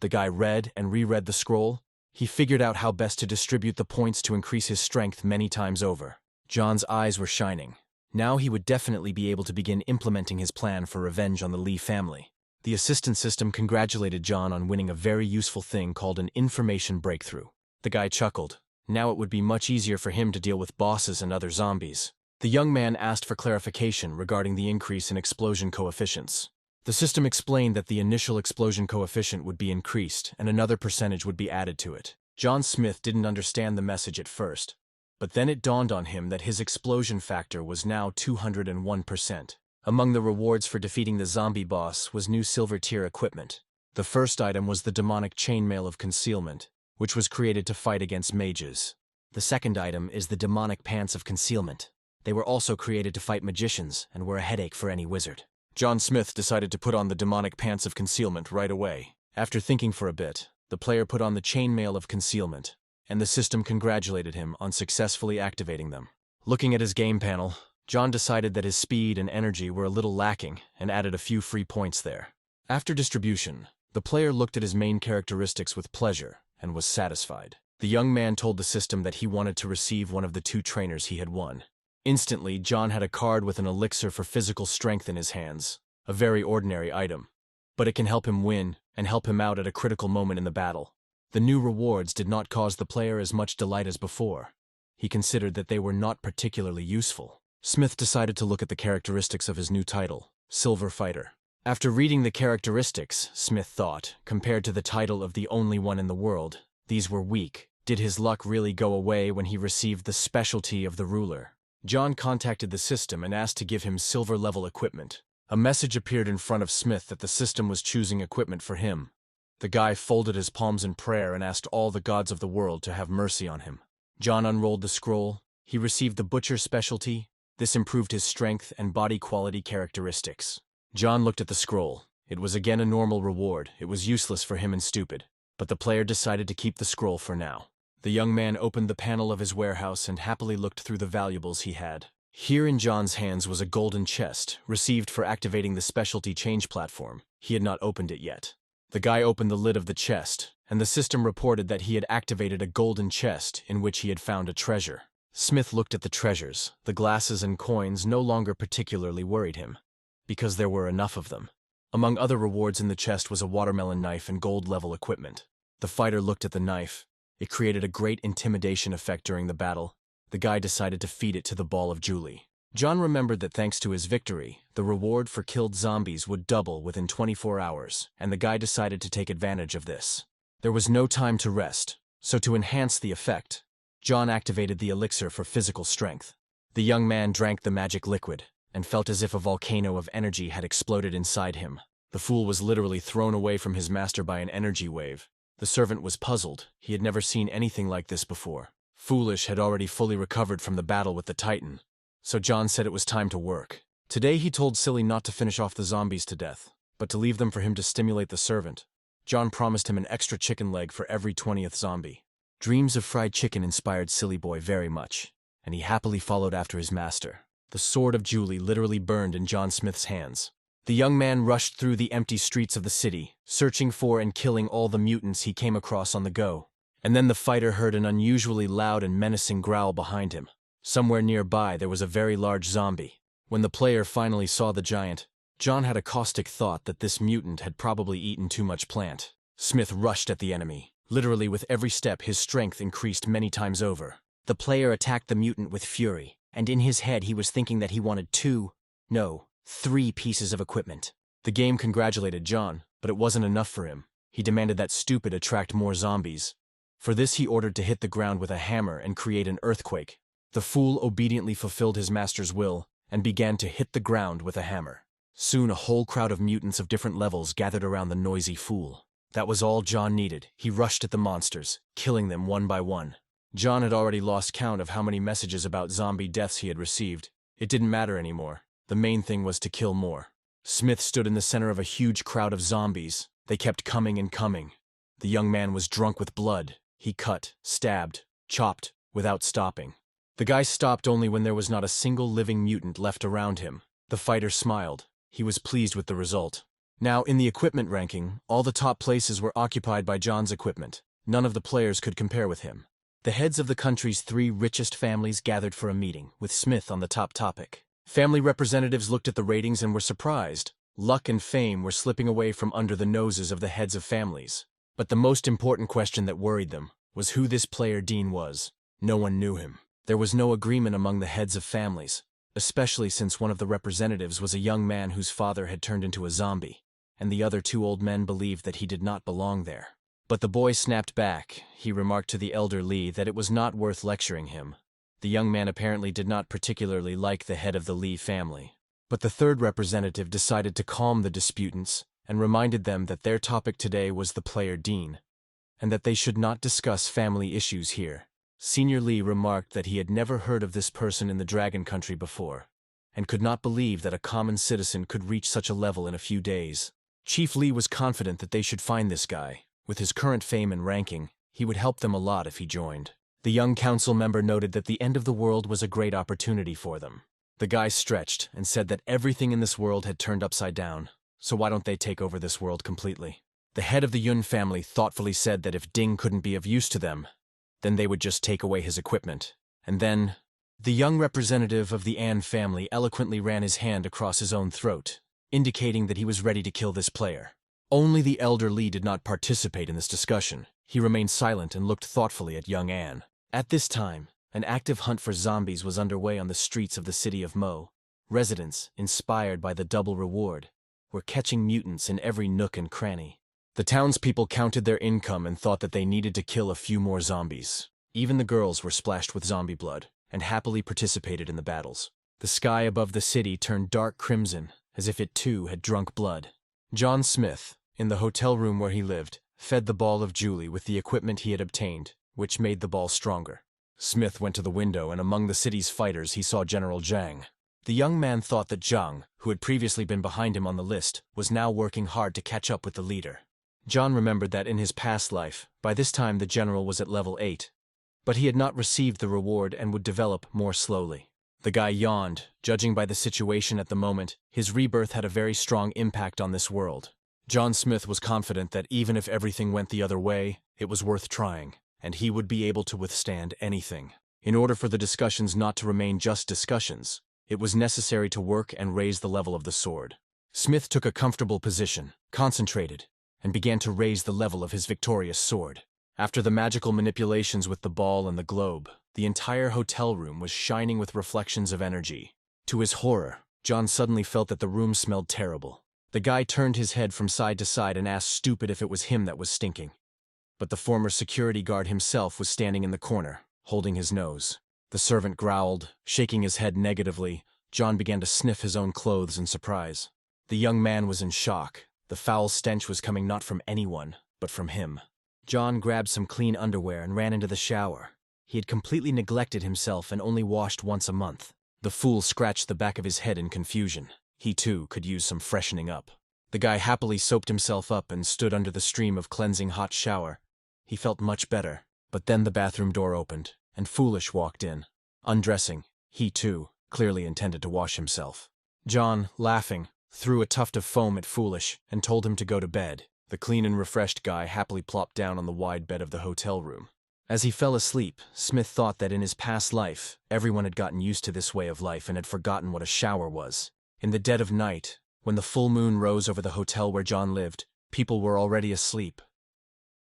[SPEAKER 1] The guy read and reread the scroll. He figured out how best to distribute the points to increase his strength many times over. John's eyes were shining. Now he would definitely be able to begin implementing his plan for revenge on the Lee family. The assistant system congratulated John on winning a very useful thing called an information breakthrough. The guy chuckled. Now it would be much easier for him to deal with bosses and other zombies. The young man asked for clarification regarding the increase in explosion coefficients. The system explained that the initial explosion coefficient would be increased and another percentage would be added to it. John Smith didn't understand the message at first, but then it dawned on him that his explosion factor was now 201%. Among the rewards for defeating the zombie boss was new silver tier equipment. The first item was the demonic chainmail of concealment, which was created to fight against mages. The second item is the demonic pants of concealment. They were also created to fight magicians and were a headache for any wizard. John Smith decided to put on the demonic pants of concealment right away. After thinking for a bit, the player put on the chainmail of concealment, and the system congratulated him on successfully activating them. Looking at his game panel, John decided that his speed and energy were a little lacking and added a few free points there. After distribution, the player looked at his main characteristics with pleasure and was satisfied. The young man told the system that he wanted to receive one of the 2 trainers he had won. Instantly, John had a card with an elixir for physical strength in his hands, a very ordinary item. But it can help him win and help him out at a critical moment in the battle. The new rewards did not cause the player as much delight as before. He considered that they were not particularly useful. Smith decided to look at the characteristics of his new title, Silver Fighter. After reading the characteristics, Smith thought, compared to the title of the only one in the world, these were weak. Did his luck really go away when he received the specialty of the Ruler? John contacted the system and asked to give him silver-level equipment. A message appeared in front of Smith that the system was choosing equipment for him. The guy folded his palms in prayer and asked all the gods of the world to have mercy on him. John unrolled the scroll. He received the Butcher specialty. This improved his strength and body quality characteristics. John looked at the scroll. It was again a normal reward. It was useless for him and stupid. But the player decided to keep the scroll for now. The young man opened the panel of his warehouse and happily looked through the valuables he had. Here in John's hands was a golden chest, received for activating the specialty change platform. He had not opened it yet. The guy opened the lid of the chest, and the system reported that he had activated a golden chest in which he had found a treasure. Smith looked at the treasures. The glasses and coins no longer particularly worried him, because there were enough of them. Among other rewards in the chest was a watermelon knife and gold-level equipment. The fighter looked at the knife. It created a great intimidation effect during the battle. The guy decided to feed it to the ball of Julie. John remembered that thanks to his victory, the reward for killed zombies would double within 24 hours, and the guy decided to take advantage of this. There was no time to rest, so to enhance the effect, John activated the elixir for physical strength. The young man drank the magic liquid, and felt as if a volcano of energy had exploded inside him. The fool was literally thrown away from his master by an energy wave. The servant was puzzled. He had never seen anything like this before. Foolish had already fully recovered from the battle with the Titan, so John said it was time to work. Today he told Silly not to finish off the zombies to death, but to leave them for him to stimulate the servant. John promised him an extra chicken leg for every 20th zombie. Dreams of fried chicken inspired Silly Boy very much, and he happily followed after his master. The sword of Julie literally burned in John Smith's hands. The young man rushed through the empty streets of the city, searching for and killing all the mutants he came across on the go. And then the fighter heard an unusually loud and menacing growl behind him. Somewhere nearby there was a very large zombie. When the player finally saw the giant, John had a caustic thought that this mutant had probably eaten too much plant. Smith rushed at the enemy. Literally with every step his strength increased many times over. The player attacked the mutant with fury, and in his head he was thinking that he wanted 3 pieces of equipment. The game congratulated John, but it wasn't enough for him. He demanded that stupid attract more zombies. For this he ordered to hit the ground with a hammer and create an earthquake. The fool obediently fulfilled his master's will and began to hit the ground with a hammer. Soon a whole crowd of mutants of different levels gathered around the noisy fool. That was all John needed. He rushed at the monsters, killing them one by one. John had already lost count of how many messages about zombie deaths he had received. It didn't matter anymore. The main thing was to kill more. Smith stood in the center of a huge crowd of zombies. They kept coming and coming. The young man was drunk with blood. He cut, stabbed, chopped, without stopping. The guy stopped only when there was not a single living mutant left around him. The fighter smiled. He was pleased with the result. Now, in the equipment ranking, all the top places were occupied by John's equipment. None of the players could compare with him. The heads of the country's 3 richest families gathered for a meeting, with Smith on the top topic. Family representatives looked at the ratings and were surprised. Luck and fame were slipping away from under the noses of the heads of families. But the most important question that worried them was who this player Dean was. No one knew him. There was no agreement among the heads of families, especially since one of the representatives was a young man whose father had turned into a zombie, and the other 2 old men believed that he did not belong there. But the boy snapped back. He remarked to the elder Lee that it was not worth lecturing him. The young man apparently did not particularly like the head of the Lee family. But the 3rd representative decided to calm the disputants and reminded them that their topic today was the player Dean, and that they should not discuss family issues here. Senior Lee remarked that he had never heard of this person in the Dragon Country before, and could not believe that a common citizen could reach such a level in a few days. Chief Lee was confident that they should find this guy. With his current fame and ranking, he would help them a lot if he joined. The young council member noted that the end of the world was a great opportunity for them. The guy stretched and said that everything in this world had turned upside down, so why don't they take over this world completely? The head of the Yun family thoughtfully said that if Ding couldn't be of use to them, then they would just take away his equipment. And then, the young representative of the An family eloquently ran his hand across his own throat, indicating that he was ready to kill this player. Only the elder Lee did not participate in this discussion. He remained silent and looked thoughtfully at young An. At this time, an active hunt for zombies was underway on the streets of the city of Mo. Residents, inspired by the double reward, were catching mutants in every nook and cranny. The townspeople counted their income and thought that they needed to kill a few more zombies. Even the girls were splashed with zombie blood and happily participated in the battles. The sky above the city turned dark crimson, as if it too had drunk blood. John Smith, in the hotel room where he lived, fed the ball of Julie with the equipment he had obtained, which made the ball stronger. Smith went to the window, and among the city's fighters he saw General Zhang. The young man thought that Zhang, who had previously been behind him on the list, was now working hard to catch up with the leader. John remembered that in his past life, by this time the general was at level 8, but he had not received the reward and would develop more slowly. The guy yawned. Judging by the situation at the moment, his rebirth had a very strong impact on this world. John Smith was confident that even if everything went the other way, it was worth trying, and he would be able to withstand anything. In order for the discussions not to remain just discussions, it was necessary to work and raise the level of the sword. Smith took a comfortable position, concentrated, and began to raise the level of his victorious sword. After the magical manipulations with the ball and the globe, the entire hotel room was shining with reflections of energy. To his horror, John suddenly felt that the room smelled terrible. The guy turned his head from side to side and asked stupid if it was him that was stinking. But the former security guard himself was standing in the corner, holding his nose. The servant growled, shaking his head negatively. John began to sniff his own clothes in surprise. The young man was in shock. The foul stench was coming not from anyone, but from him. John grabbed some clean underwear and ran into the shower. He had completely neglected himself and only washed once a month. The fool scratched the back of his head in confusion. He, too, could use some freshening up. The guy happily soaped himself up and stood under the stream of cleansing hot shower. He felt much better. But then the bathroom door opened, and Foolish walked in. Undressing, he, too, clearly intended to wash himself. John, laughing, threw a tuft of foam at Foolish and told him to go to bed. The clean and refreshed guy happily plopped down on the wide bed of the hotel room. As he fell asleep, Smith thought that in his past life, everyone had gotten used to this way of life and had forgotten what a shower was. In the dead of night, when the full moon rose over the hotel where John lived, people were already asleep.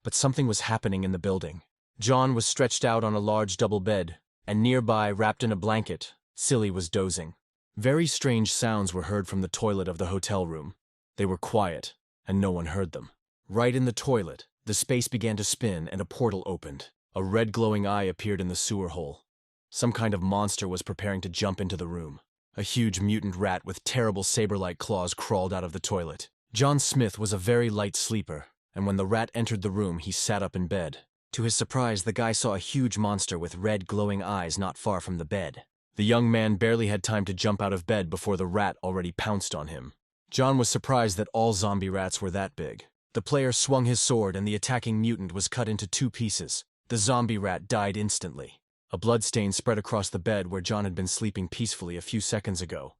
[SPEAKER 1] But something was happening in the building. John was stretched out on a large double bed, and nearby, wrapped in a blanket, Silly was dozing. Very strange sounds were heard from the toilet of the hotel room. They were quiet, and no one heard them. Right in the toilet, the space began to spin and a portal opened. A red glowing eye appeared in the sewer hole. Some kind of monster was preparing to jump into the room. A huge mutant rat with terrible saber-like claws crawled out of the toilet. John Smith was a very light sleeper, and when the rat entered the room, he sat up in bed. To his surprise, the guy saw a huge monster with red glowing eyes not far from the bed. The young man barely had time to jump out of bed before the rat already pounced on him. John was surprised that all zombie rats were that big. The player swung his sword and the attacking mutant was cut into 2 pieces. The zombie rat died instantly. A bloodstain spread across the bed where John had been sleeping peacefully a few seconds ago.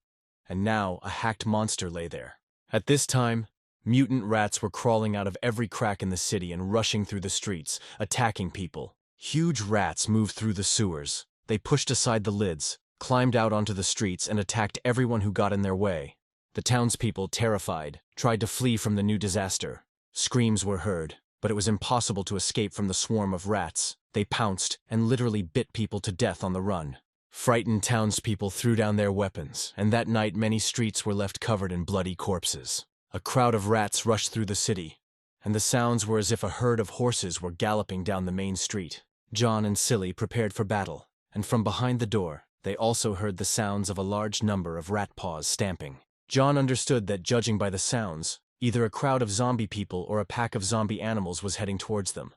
[SPEAKER 1] And now a hacked monster lay there. At this time, mutant rats were crawling out of every crack in the city and rushing through the streets, attacking people. Huge rats moved through the sewers. They pushed aside the lids, climbed out onto the streets, and attacked everyone who got in their way. The townspeople, terrified, tried to flee from the new disaster. Screams were heard, but it was impossible to escape from the swarm of rats. They pounced and literally bit people to death on the run. Frightened townspeople threw down their weapons, and that night many streets were left covered in bloody corpses. A crowd of rats rushed through the city, and the sounds were as if a herd of horses were galloping down the main street. John and Silly prepared for battle, and from behind the door, they also heard the sounds of a large number of rat paws stamping. John understood that, judging by the sounds, either a crowd of zombie people or a pack of zombie animals was heading towards them.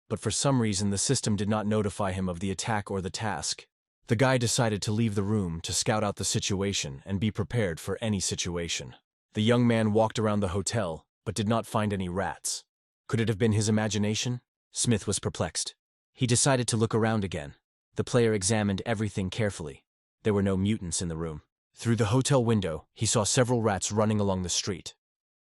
[SPEAKER 1] But for some reason, the system did not notify him of the attack or the task. The guy decided to leave the room to scout out the situation and be prepared for any situation. The young man walked around the hotel, but did not find any rats. Could it have been his imagination? Smith was perplexed. He decided to look around again. The player examined everything carefully. There were no mutants in the room. Through the hotel window, he saw several rats running along the street.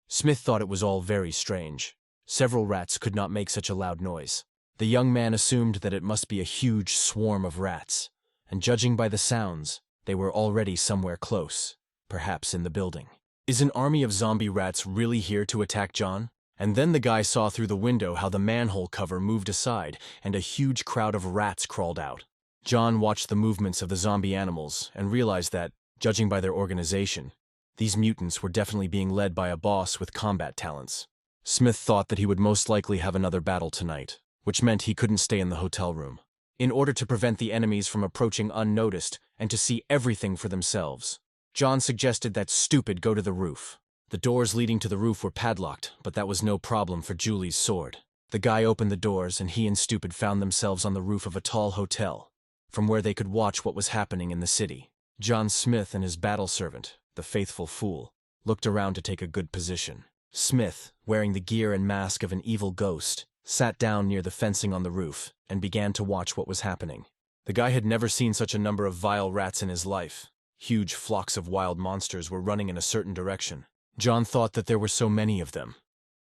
[SPEAKER 1] Smith thought it was all very strange. Several rats could not make such a loud noise. The young man assumed that it must be a huge swarm of rats, and judging by the sounds, they were already somewhere close, perhaps in the building. Is an army of zombie rats really here to attack John? And then the guy saw through the window how the manhole cover moved aside and a huge crowd of rats crawled out. John watched the movements of the zombie animals and realized that, judging by their organization, these mutants were definitely being led by a boss with combat talents. Smith thought that he would most likely have another battle tonight, which meant he couldn't stay in the hotel room. In order to prevent the enemies from approaching unnoticed and to see everything for themselves, John suggested that Stupid go to the roof. The doors leading to the roof were padlocked, but that was no problem for Julie's sword. The guy opened the doors and he and Stupid found themselves on the roof of a tall hotel, from where they could watch what was happening in the city. John Smith and his battle servant, the faithful fool, looked around to take a good position. Smith, wearing the gear and mask of an evil ghost, sat down near the fencing on the roof and began to watch what was happening. The guy had never seen such a number of vile rats in his life. Huge flocks of wild monsters were running in a certain direction. John thought that there were so many of them,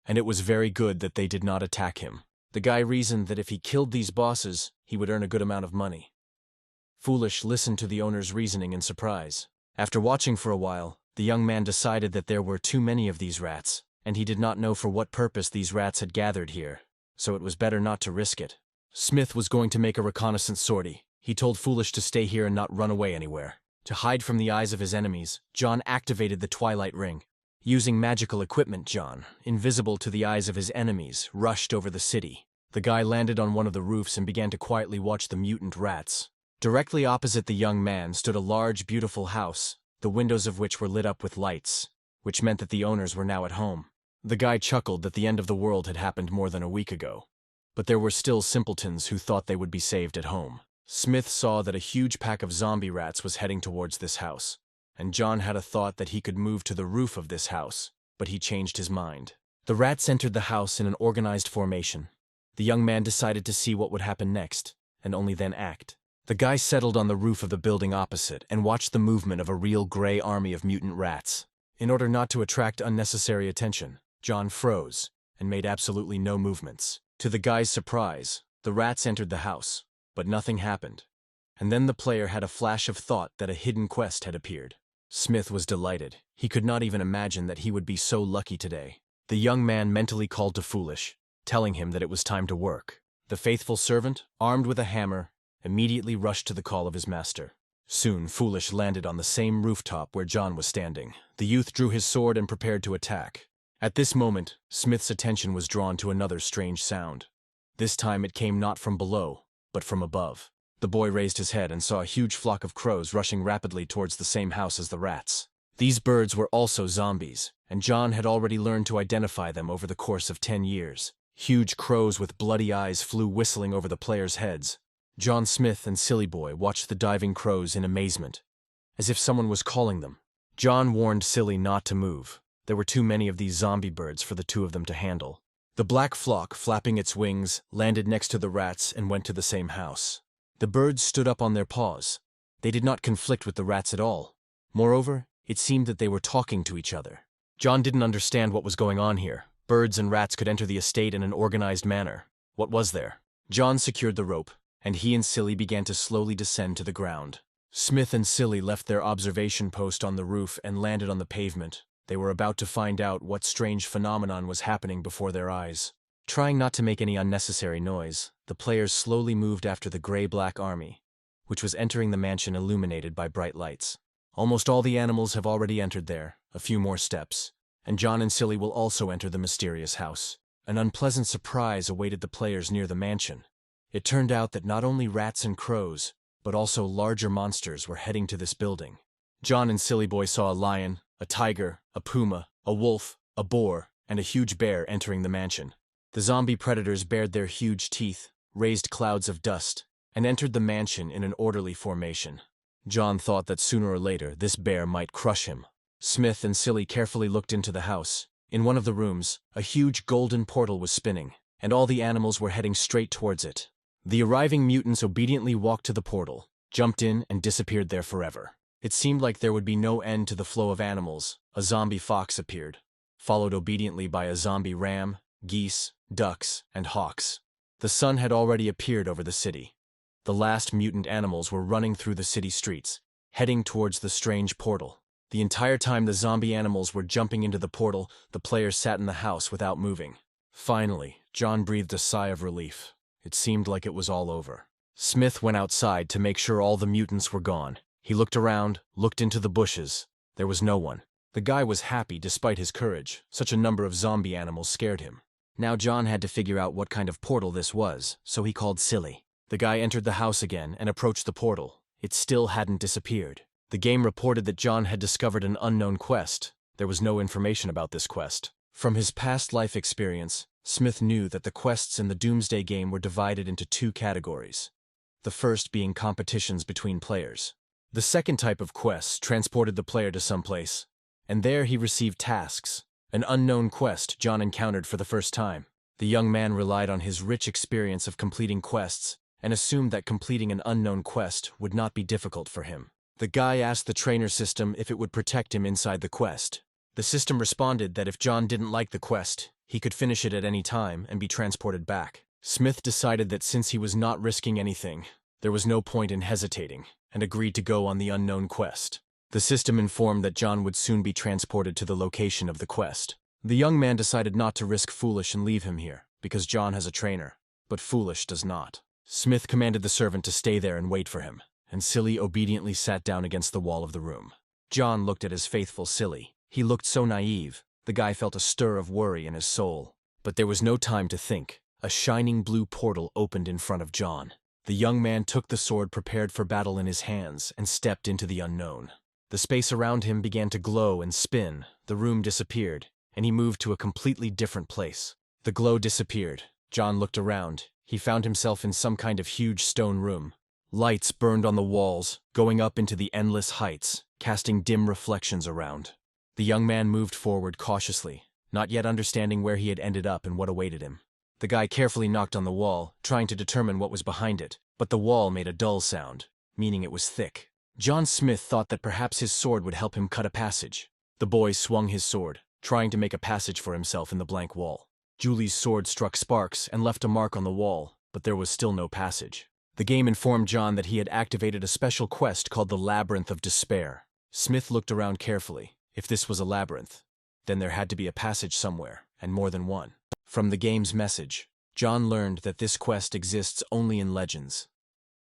[SPEAKER 1] and it was very good that they did not attack him. The guy reasoned that if he killed these bosses, he would earn a good amount of money. Foolish listened to the owner's reasoning in surprise. After watching for a while, the young man decided that there were too many of these rats, and he did not know for what purpose these rats had gathered here, so it was better not to risk it. Smith was going to make a reconnaissance sortie. He told Foolish to stay here and not run away anywhere. To hide from the eyes of his enemies, John activated the Twilight Ring. Using magical equipment, John, invisible to the eyes of his enemies, rushed over the city. The guy landed on one of the roofs and began to quietly watch the mutant rats. Directly opposite the young man stood a large, beautiful house, the windows of which were lit up with lights, which meant that the owners were now at home. The guy chuckled that the end of the world had happened more than a week ago, but there were still simpletons who thought they would be saved at home. Smith saw that a huge pack of zombie rats was heading towards this house, and John had a thought that he could move to the roof of this house, but he changed his mind. The rats entered the house in an organized formation. The young man decided to see what would happen next, and only then act. The guy settled on the roof of the building opposite and watched the movement of a real gray army of mutant rats. In order not to attract unnecessary attention, John froze and made absolutely no movements. To the guy's surprise, The rats entered the house, but nothing happened. And then the player had a flash of thought that a hidden quest had appeared. Smith was delighted. He could not even imagine that he would be so lucky today. The young man mentally called to Foolish, telling him that it was time to work. The faithful servant, armed with a hammer, immediately rushed to the call of his master. Soon, Foolish landed on the same rooftop where John was standing. The youth drew his sword and prepared to attack. At this moment, Smith's attention was drawn to another strange sound. This time it came not from below, but from above. The boy raised his head and saw a huge flock of crows rushing rapidly towards the same house as the rats. These birds were also zombies, and John had already learned to identify them over the course of 10 years. Huge crows with bloody eyes flew whistling over the players' heads. John Smith and Silly Boy watched the diving crows in amazement, as if someone was calling them. John warned Silly not to move. There were too many of these zombie birds for the two of them to handle. The black flock, flapping its wings, landed next to the rats and went to the same house. The birds stood up on their paws. They did not conflict with the rats at all. Moreover, it seemed that they were talking to each other. John didn't understand what was going on here. Birds and rats could enter the estate in an organized manner. What was there? John secured the rope, and he and Silly began to slowly descend to the ground. Smith and Silly left their observation post on the roof and landed on the pavement. They were about to find out what strange phenomenon was happening before their eyes. Trying not to make any unnecessary noise, the players slowly moved after the gray-black army, which was entering the mansion illuminated by bright lights. Almost all the animals have already entered there, a few more steps, and John and Silly will also enter the mysterious house. An unpleasant surprise awaited the players near the mansion. It turned out that not only rats and crows, but also larger monsters were heading to this building. John and Silly Boy saw a lion, a tiger, a puma, a wolf, a boar, and a huge bear entering the mansion. The zombie predators bared their huge teeth, raised clouds of dust, and entered the mansion in an orderly formation. John thought that sooner or later this bear might crush him. Smith and Silly carefully looked into the house. In one of the rooms, a huge golden portal was spinning, and all the animals were heading straight towards it. The arriving mutants obediently walked to the portal, jumped in, and disappeared there forever. It seemed like there would be no end to the flow of animals. A zombie fox appeared, followed obediently by a zombie ram, geese, ducks, and hawks. The sun had already appeared over the city. The last mutant animals were running through the city streets, heading towards the strange portal. The entire time the zombie animals were jumping into the portal, the players sat in the house without moving. Finally, John breathed a sigh of relief. It seemed like it was all over. Smith went outside to make sure all the mutants were gone. He looked around, looked into the bushes. There was no one. The guy was happy despite his courage. Such a number of zombie animals scared him. Now John had to figure out what kind of portal this was, so he called Silly. The guy entered the house again and approached the portal. It still hadn't disappeared. The game reported that John had discovered an unknown quest. There was no information about this quest. From his past life experience, Smith knew that the quests in the Doomsday game were divided into two categories. The first being competitions between players. The second type of quests transported the player to some place, and there he received tasks. An unknown quest John encountered for the first time. The young man relied on his rich experience of completing quests and assumed that completing an unknown quest would not be difficult for him. The guy asked the trainer system if it would protect him inside the quest. The system responded that if John didn't like the quest, he could finish it at any time and be transported back. Smith decided that since he was not risking anything, there was no point in hesitating, and agreed to go on the unknown quest. The system informed that John would soon be transported to the location of the quest. The young man decided not to risk Foolish and leave him here, because John has a trainer, but Foolish does not. Smith commanded the servant to stay there and wait for him, and Silly obediently sat down against the wall of the room. John looked at his faithful Silly. He looked so naive. The guy felt a stir of worry in his soul. But there was no time to think. A shining blue portal opened in front of John. The young man took the sword prepared for battle in his hands and stepped into the unknown. The space around him began to glow and spin. The room disappeared, and he moved to a completely different place. The glow disappeared. John looked around. He found himself in some kind of huge stone room. Lights burned on the walls, going up into the endless heights, casting dim reflections around. The young man moved forward cautiously, not yet understanding where he had ended up and what awaited him. The guy carefully knocked on the wall, trying to determine what was behind it, but the wall made a dull sound, meaning it was thick. John Smith thought that perhaps his sword would help him cut a passage. The boy swung his sword, trying to make a passage for himself in the blank wall. Julie's sword struck sparks and left a mark on the wall. but there was still no passage. The game informed John that he had activated a special quest called the Labyrinth of Despair. Smith looked around carefully. If this was a labyrinth, then there had to be a passage somewhere, and more than one. From the game's message, John learned that this quest exists only in legends,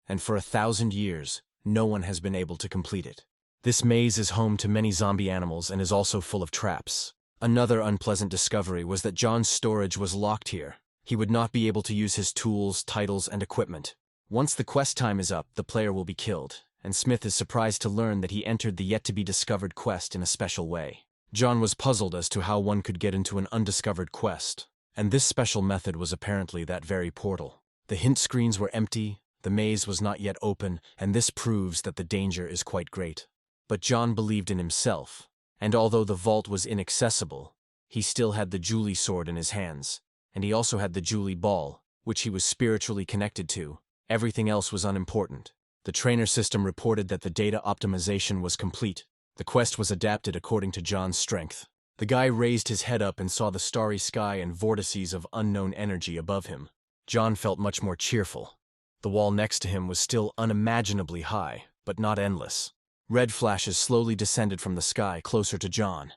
[SPEAKER 1] and for 1,000 years, no one has been able to complete it. This maze is home to many zombie animals and is also full of traps. Another unpleasant discovery was that John's storage was locked here. He would not be able to use his tools, titles, and equipment. Once the quest time is up, the player will be killed, and Smith is surprised to learn that he entered the yet-to-be-discovered quest in a special way. John was puzzled as to how one could get into an undiscovered quest, and this special method was apparently that very portal. The hint screens were empty, the maze was not yet open, and this proves that the danger is quite great. But John believed in himself, and although the vault was inaccessible, he still had the Julie sword in his hands, and he also had the Julie ball, which he was spiritually connected to. Everything else was unimportant. The trainer system reported that the data optimization was complete. The quest was adapted according to John's strength. The guy raised his head up and saw the starry sky and vortices of unknown energy above him. John felt much more cheerful. The wall next to him was still unimaginably high, but not endless. Red flashes slowly descended from the sky closer to John.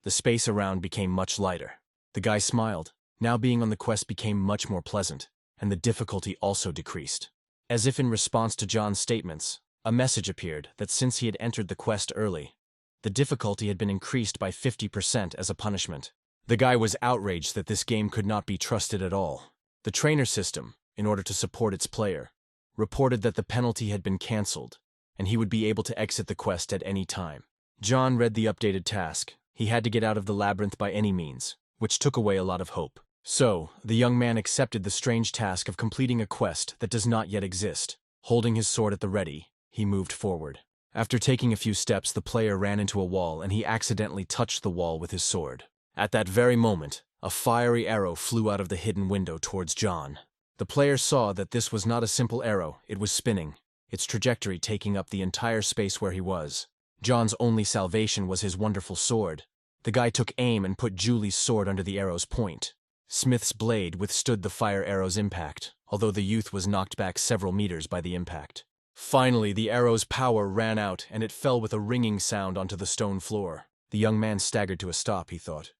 [SPEAKER 1] The space around became much lighter. The guy smiled. Now being on the quest became much more pleasant, and the difficulty also decreased. As if in response to John's statements, a message appeared that since he had entered the quest early, the difficulty had been increased by 50% as a punishment. The guy was outraged that this game could not be trusted at all. The trainer system, in order to support its player, reported that the penalty had been cancelled, and he would be able to exit the quest at any time. John read the updated task. He had to get out of the labyrinth by any means, which took away a lot of hope. So, the young man accepted the strange task of completing a quest that does not yet exist. Holding his sword at the ready, he moved forward. After taking a few steps, the player ran into a wall and he accidentally touched the wall with his sword. At that very moment, a fiery arrow flew out of the hidden window towards John. The player saw that this was not a simple arrow, it was spinning, its trajectory taking up the entire space where he was. John's only salvation was his wonderful sword. The guy took aim and put Julie's sword under the arrow's point. Smith's blade withstood the fire arrow's impact, although the youth was knocked back several meters by the impact. Finally, the arrow's power ran out, and it fell with a ringing sound onto the stone floor. The young man staggered to a stop, he thought.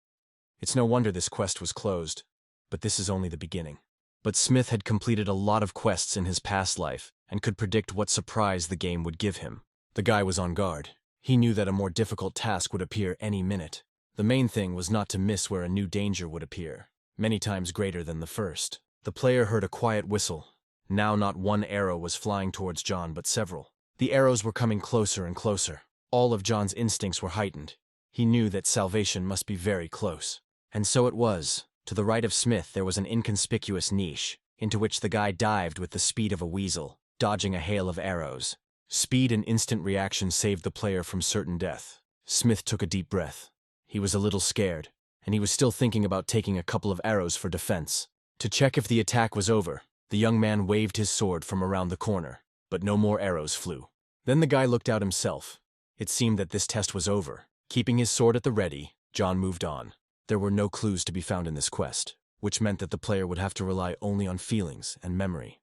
[SPEAKER 1] It's no wonder this quest was closed, but this is only the beginning. But Smith had completed a lot of quests in his past life, and could predict what surprise the game would give him. The guy was on guard. He knew that a more difficult task would appear any minute. The main thing was not to miss where a new danger would appear, many times greater than the first. The player heard a quiet whistle. Now not one arrow was flying towards John, but several. The arrows were coming closer and closer. All of John's instincts were heightened. He knew that salvation must be very close. And so it was. To the right of Smith there was an inconspicuous niche, into which the guy dived with the speed of a weasel, dodging a hail of arrows. Speed and instant reaction saved the player from certain death. Smith took a deep breath. He was a little scared, and he was still thinking about taking a couple of arrows for defense. To check if the attack was over, the young man waved his sword from around the corner, but no more arrows flew. Then the guy looked out himself. It seemed that this test was over. Keeping his sword at the ready, John moved on. There were no clues to be found in this quest, which meant that the player would have to rely only on feelings and memory.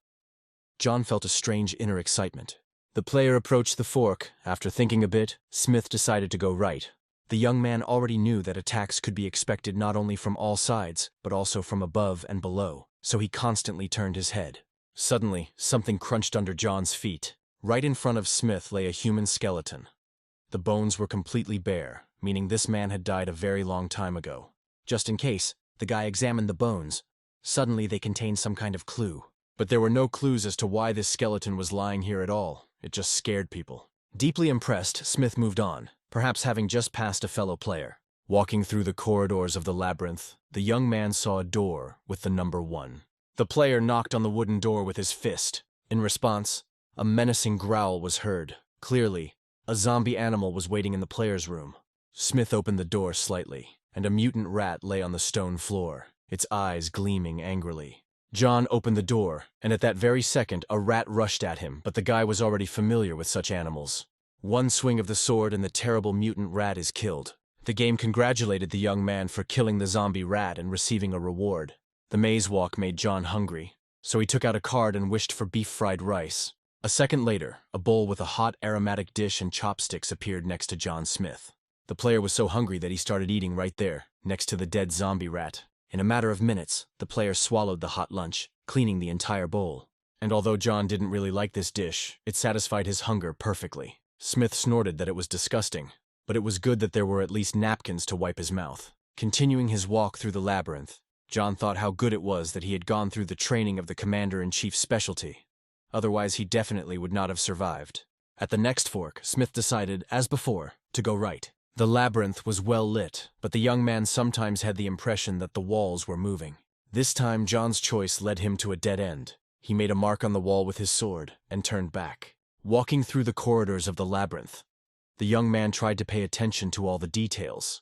[SPEAKER 1] John felt a strange inner excitement. The player approached the fork. After thinking a bit, Smith decided to go right. The young man already knew that attacks could be expected not only from all sides, but also from above and below, so he constantly turned his head. Suddenly, something crunched under John's feet. Right in front of Smith lay a human skeleton. The bones were completely bare, meaning this man had died a very long time ago. Just in case, the guy examined the bones. Suddenly they contained some kind of clue. But there were no clues as to why this skeleton was lying here at all. It just scared people. Deeply impressed, Smith moved on, perhaps having just passed a fellow player. Walking through the corridors of the labyrinth, the young man saw a door with the number 1. The player knocked on the wooden door with his fist. In response, a menacing growl was heard. Clearly, a zombie animal was waiting in the player's room. Smith opened the door slightly, and a mutant rat lay on the stone floor, its eyes gleaming angrily. John opened the door, and at that very second a rat rushed at him, but the guy was already familiar with such animals. One swing of the sword and the terrible mutant rat is killed. The game congratulated the young man for killing the zombie rat and receiving a reward. The maze walk made John hungry. so he took out a card and wished for beef fried rice. A second later, a bowl with a hot, aromatic dish and chopsticks appeared next to John Smith. The player was so hungry that he started eating right there, next to the dead zombie rat. In a matter of minutes, the player swallowed the hot lunch, cleaning the entire bowl. And although John didn't really like this dish, it satisfied his hunger perfectly. Smith snorted that it was disgusting, but it was good that there were at least napkins to wipe his mouth. Continuing his walk through the labyrinth, John thought how good it was that he had gone through the training of the commander-in-chief's specialty. Otherwise, he definitely would not have survived. At the next fork, Smith decided, as before, to go right. The labyrinth was well lit, but the young man sometimes had the impression that the walls were moving. This time, John's choice led him to a dead end. He made a mark on the wall with his sword and turned back. Walking through the corridors of the labyrinth, the young man tried to pay attention to all the details,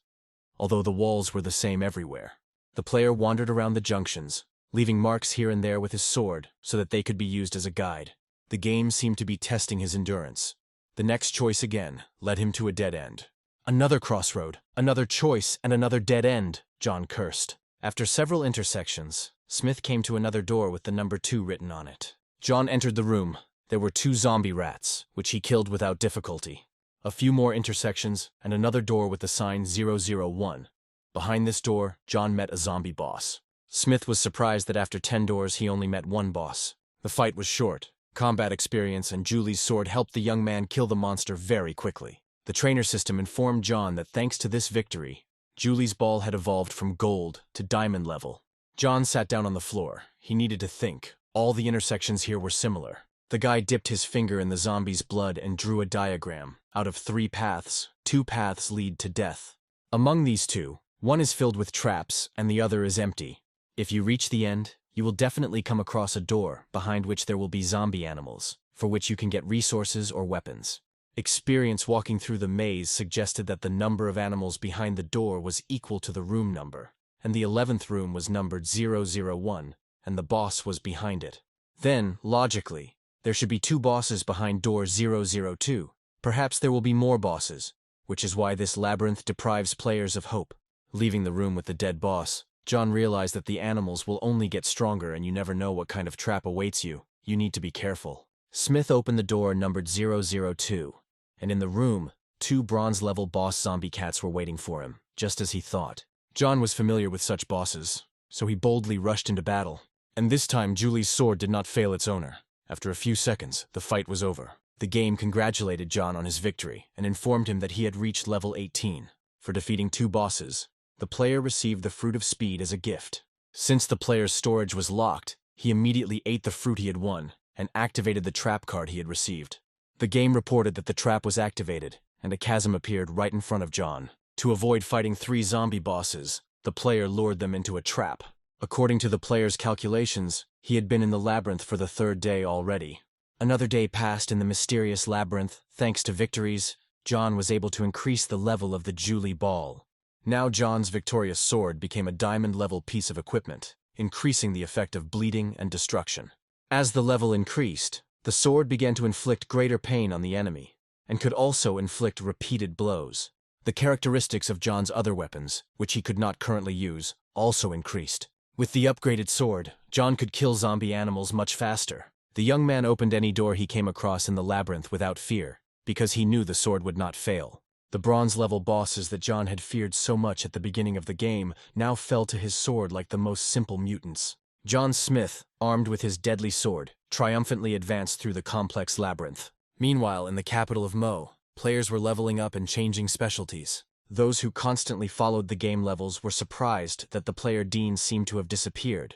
[SPEAKER 1] although the walls were the same everywhere. The player wandered around the junctions, leaving marks here and there with his sword so that they could be used as a guide. The game seemed to be testing his endurance. The next choice again led him to a dead end. Another crossroad, another choice, and another dead end, John cursed. After several intersections, Smith came to another door with the number 2 written on it. John entered the room. There were 2 zombie rats, which he killed without difficulty. A few more intersections, and another door with the sign 001. Behind this door, John met a zombie boss. Smith was surprised that after 10 doors he only met one boss. The fight was short. Combat experience and Julie's sword helped the young man kill the monster very quickly. The trainer system informed John that thanks to this victory, Julie's ball had evolved from gold to diamond level. John sat down on the floor. He needed to think. All the intersections here were similar. The guy dipped his finger in the zombie's blood and drew a diagram. Out of 3 paths, 2 paths lead to death. Among these 2, one is filled with traps and the other is empty. If you reach the end, you will definitely come across a door behind which there will be zombie animals, for which you can get resources or weapons. Experience walking through the maze suggested that the number of animals behind the door was equal to the room number, and the 11th room was numbered 001, and the boss was behind it. Then, logically, there should be 2 bosses behind door 002. Perhaps there will be more bosses, which is why this labyrinth deprives players of hope. Leaving the room with the dead boss, John realized that the animals will only get stronger and you never know what kind of trap awaits you. You need to be careful. Smith opened the door numbered 002, and in the room, 2 bronze-level boss zombie cats were waiting for him, just as he thought. John was familiar with such bosses, so he boldly rushed into battle. And this time, Julie's sword did not fail its owner. After a few seconds, the fight was over. The game congratulated John on his victory and informed him that he had reached level 18. For defeating 2 bosses, the player received the Fruit of Speed as a gift. Since the player's storage was locked, he immediately ate the fruit he had won and activated the trap card he had received. The game reported that the trap was activated, and a chasm appeared right in front of John. To avoid fighting 3 zombie bosses, the player lured them into a trap. According to the player's calculations, he had been in the labyrinth for the 3rd day already. Another day passed in the mysterious labyrinth. Thanks to victories, John was able to increase the level of the Julie ball. Now John's victorious sword became a diamond-level piece of equipment, increasing the effect of bleeding and destruction. As the level increased, the sword began to inflict greater pain on the enemy, and could also inflict repeated blows. The characteristics of John's other weapons, which he could not currently use, also increased. With the upgraded sword, John could kill zombie animals much faster. The young man opened any door he came across in the labyrinth without fear, because he knew the sword would not fail. The bronze-level bosses that John had feared so much at the beginning of the game now fell to his sword like the most simple mutants. John Smith, armed with his deadly sword, triumphantly advanced through the complex labyrinth. Meanwhile, in the capital of Mo, players were leveling up and changing specialties. Those who constantly followed the game levels were surprised that the player Dean seemed to have disappeared.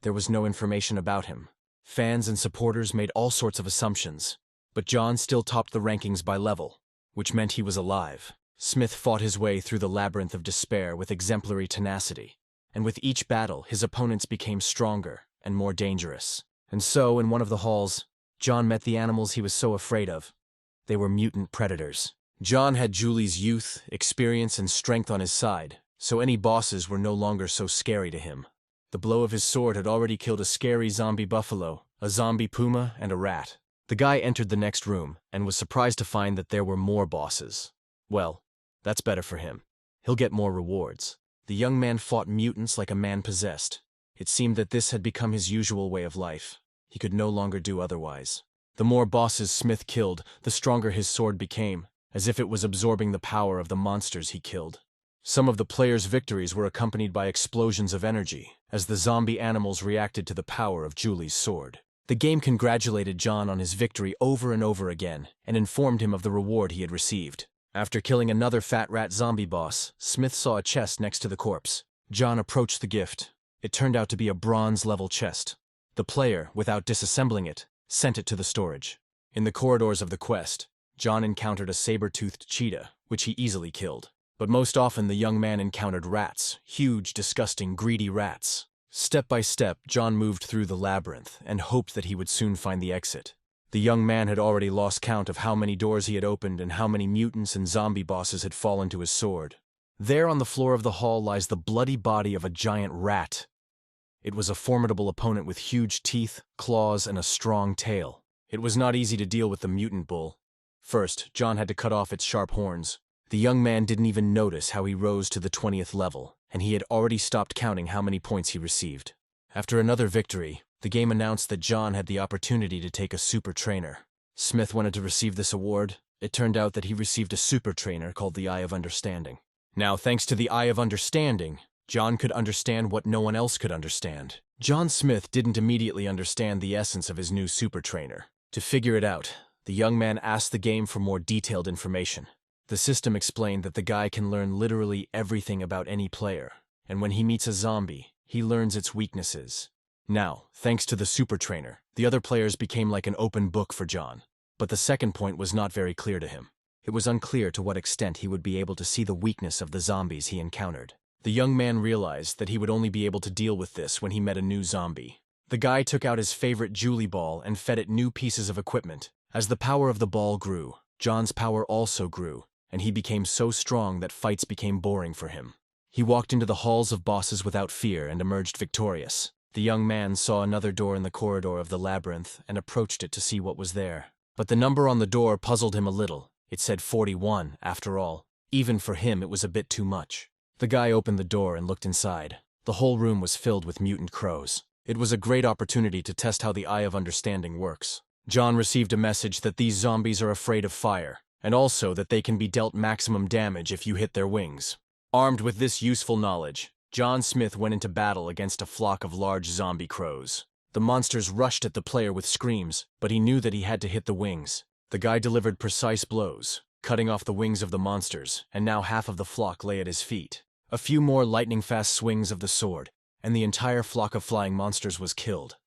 [SPEAKER 1] There was no information about him. Fans and supporters made all sorts of assumptions, but John still topped the rankings by level, which meant he was alive. Smith fought his way through the labyrinth of despair with exemplary tenacity, and with each battle his opponents became stronger and more dangerous. And so, in one of the halls, John met the animals he was so afraid of. They were mutant predators. John had Julie's youth, experience, and strength on his side, so any bosses were no longer so scary to him. The blow of his sword had already killed a scary zombie buffalo, a zombie puma, and a rat. The guy entered the next room and was surprised to find that there were more bosses. Well, that's better for him. He'll get more rewards. The young man fought mutants like a man possessed. It seemed that this had become his usual way of life. He could no longer do otherwise. The more bosses Smith killed, the stronger his sword became, as if it was absorbing the power of the monsters he killed. Some of the players' victories were accompanied by explosions of energy, as the zombie animals reacted to the power of Julie's sword. The game congratulated John on his victory over and over again, and informed him of the reward he had received. After killing another fat rat zombie boss, Smith saw a chest next to the corpse. John approached the gift. It turned out to be a bronze-level chest. The player, without disassembling it, sent it to the storage. In the corridors of the quest, John encountered a saber-toothed cheetah, which he easily killed. But most often the young man encountered rats, huge, disgusting, greedy rats. Step by step, John moved through the labyrinth and hoped that he would soon find the exit. The young man had already lost count of how many doors he had opened and how many mutants and zombie bosses had fallen to his sword. There on the floor of the hall lies the bloody body of a giant rat. It was a formidable opponent with huge teeth, claws, and a strong tail. It was not easy to deal with the mutant bull. First, John had to cut off its sharp horns. The young man didn't even notice how he rose to the 20th level, and he had already stopped counting how many points he received. After another victory, the game announced that John had the opportunity to take a super trainer. Smith wanted to receive this award. It turned out that he received a super trainer called the Eye of Understanding. Now, thanks to the Eye of Understanding, John could understand what no one else could understand. John Smith didn't immediately understand the essence of his new super trainer. To figure it out, the young man asked the game for more detailed information. The system explained that the guy can learn literally everything about any player, and when he meets a zombie, he learns its weaknesses. Now, thanks to the super trainer, the other players became like an open book for John. But the second point was not very clear to him. It was unclear to what extent he would be able to see the weakness of the zombies he encountered. The young man realized that he would only be able to deal with this when he met a new zombie. The guy took out his favorite Julie ball and fed it new pieces of equipment. As the power of the ball grew, John's power also grew, and he became so strong that fights became boring for him. He walked into the halls of bosses without fear and emerged victorious. The young man saw another door in the corridor of the labyrinth and approached it to see what was there. But the number on the door puzzled him a little. It said 41, after all. Even for him, it was a bit too much. The guy opened the door and looked inside. The whole room was filled with mutant crows. It was a great opportunity to test how the Eye of Understanding works. John received a message that these zombies are afraid of fire, and also that they can be dealt maximum damage if you hit their wings. Armed with this useful knowledge, John Smith went into battle against a flock of large zombie crows. The monsters rushed at the player with screams, but he knew that he had to hit the wings. The guy delivered precise blows, cutting off the wings of the monsters, and now half of the flock lay at his feet. A few more lightning-fast swings of the sword, and the entire flock of flying monsters was killed.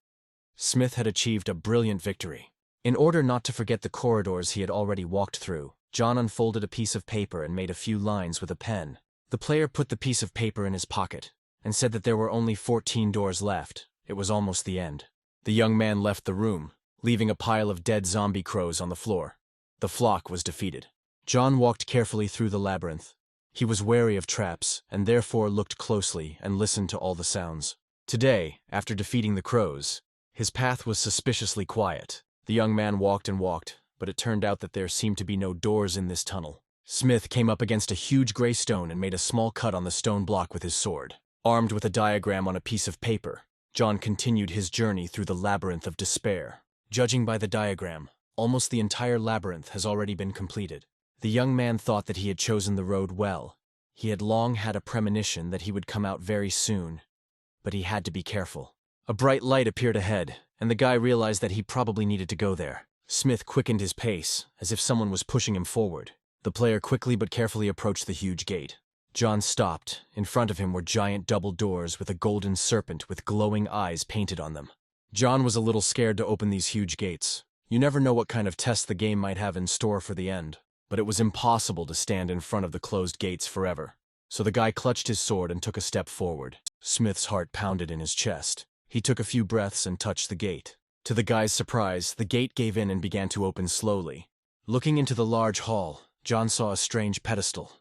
[SPEAKER 1] Smith had achieved a brilliant victory. In order not to forget the corridors he had already walked through, John unfolded a piece of paper and made a few lines with a pen. The player put the piece of paper in his pocket and said that there were only 14 doors left. It was almost the end. The young man left the room, leaving a pile of dead zombie crows on the floor. The flock was defeated. John walked carefully through the labyrinth. He was wary of traps and therefore looked closely and listened to all the sounds. Today, after defeating the crows, his path was suspiciously quiet. The young man walked and walked, but it turned out that there seemed to be no doors in this tunnel. Smith came up against a huge gray stone and made a small cut on the stone block with his sword. Armed with a diagram on a piece of paper, John continued his journey through the labyrinth of despair. Judging by the diagram, almost the entire labyrinth has already been completed. The young man thought that he had chosen the road well. He had long had a premonition that he would come out very soon, but he had to be careful. A bright light appeared ahead, and the guy realized that he probably needed to go there. Smith quickened his pace, as if someone was pushing him forward. The player quickly but carefully approached the huge gate. John stopped. In front of him were giant double doors with a golden serpent with glowing eyes painted on them. John was a little scared to open these huge gates. You never know what kind of test the game might have in store for the end. But it was impossible to stand in front of the closed gates forever. So the guy clutched his sword and took a step forward. Smith's heart pounded in his chest. He took a few breaths and touched the gate. To the guy's surprise, the gate gave in and began to open slowly. Looking into the large hall, John saw a strange pedestal,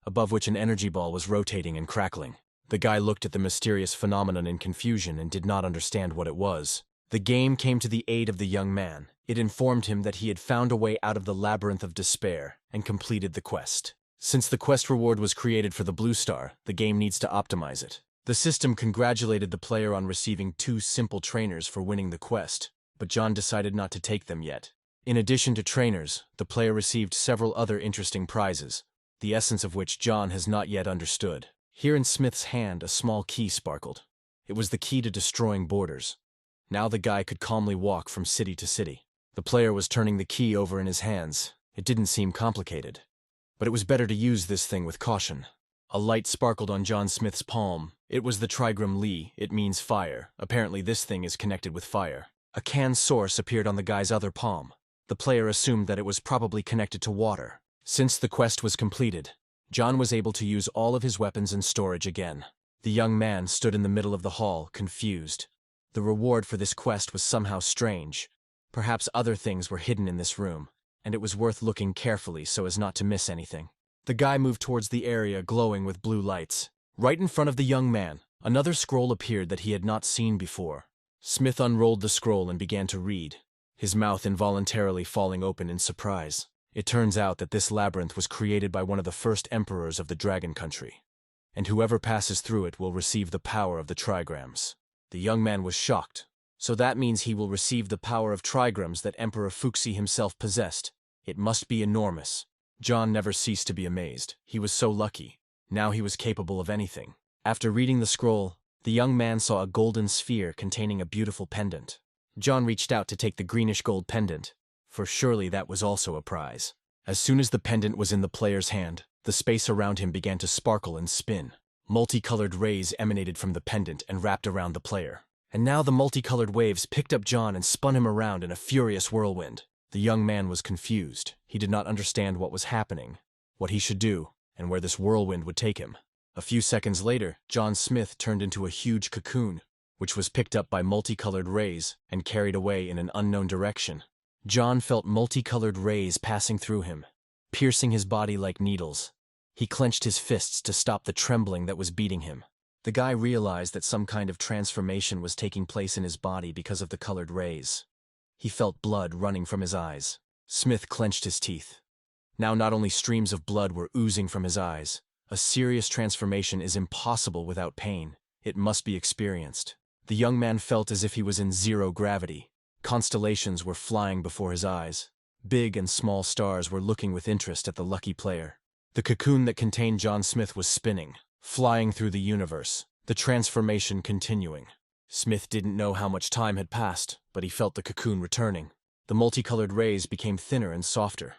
[SPEAKER 1] above which an energy ball was rotating and crackling. The guy looked at the mysterious phenomenon in confusion and did not understand what it was. The game came to the aid of the young man. It informed him that he had found a way out of the labyrinth of despair and completed the quest. Since the quest reward was created for the blue star, the game needs to optimize it. The system congratulated the player on receiving 2 simple trainers for winning the quest, but John decided not to take them yet. In addition to trainers, the player received several other interesting prizes, the essence of which John has not yet understood. Here in Smith's hand, a small key sparkled. It was the key to destroying borders. Now the guy could calmly walk from city to city. The player was turning the key over in his hands. It didn't seem complicated. But it was better to use this thing with caution. A light sparkled on John Smith's palm. It was the trigram Li. It means fire. Apparently this thing is connected with fire. A can source appeared on the guy's other palm. The player assumed that it was probably connected to water. Since the quest was completed, John was able to use all of his weapons and storage again. The young man stood in the middle of the hall, confused. The reward for this quest was somehow strange. Perhaps other things were hidden in this room, and it was worth looking carefully so as not to miss anything. The guy moved towards the area glowing with blue lights. Right in front of the young man, another scroll appeared that he had not seen before. Smith unrolled the scroll and began to read, his mouth involuntarily falling open in surprise. It turns out that this labyrinth was created by one of the first emperors of the Dragon Country, and whoever passes through it will receive the power of the trigrams. The young man was shocked. So that means he will receive the power of trigrams that Emperor Fuxi himself possessed. It must be enormous. John never ceased to be amazed. He was so lucky. Now he was capable of anything. After reading the scroll, the young man saw a golden sphere containing a beautiful pendant. John reached out to take the greenish gold pendant, for surely that was also a prize. As soon as the pendant was in the player's hand, the space around him began to sparkle and spin. Multicolored rays emanated from the pendant and wrapped around the player. And now the multicolored waves picked up John and spun him around in a furious whirlwind. The young man was confused. He did not understand what was happening, what he should do, and where this whirlwind would take him. A few seconds later, John Smith turned into a huge cocoon, which was picked up by multicolored rays and carried away in an unknown direction. John felt multicolored rays passing through him, piercing his body like needles. He clenched his fists to stop the trembling that was beating him. The guy realized that some kind of transformation was taking place in his body because of the colored rays. He felt blood running from his eyes. Smith clenched his teeth. Now not only streams of blood were oozing from his eyes. A serious transformation is impossible without pain. It must be experienced. The young man felt as if he was in zero gravity. Constellations were flying before his eyes. Big and small stars were looking with interest at the lucky player. The cocoon that contained John Smith was spinning, flying through the universe, the transformation continuing. Smith didn't know how much time had passed, but he felt the cocoon returning. The multicolored rays became thinner and softer.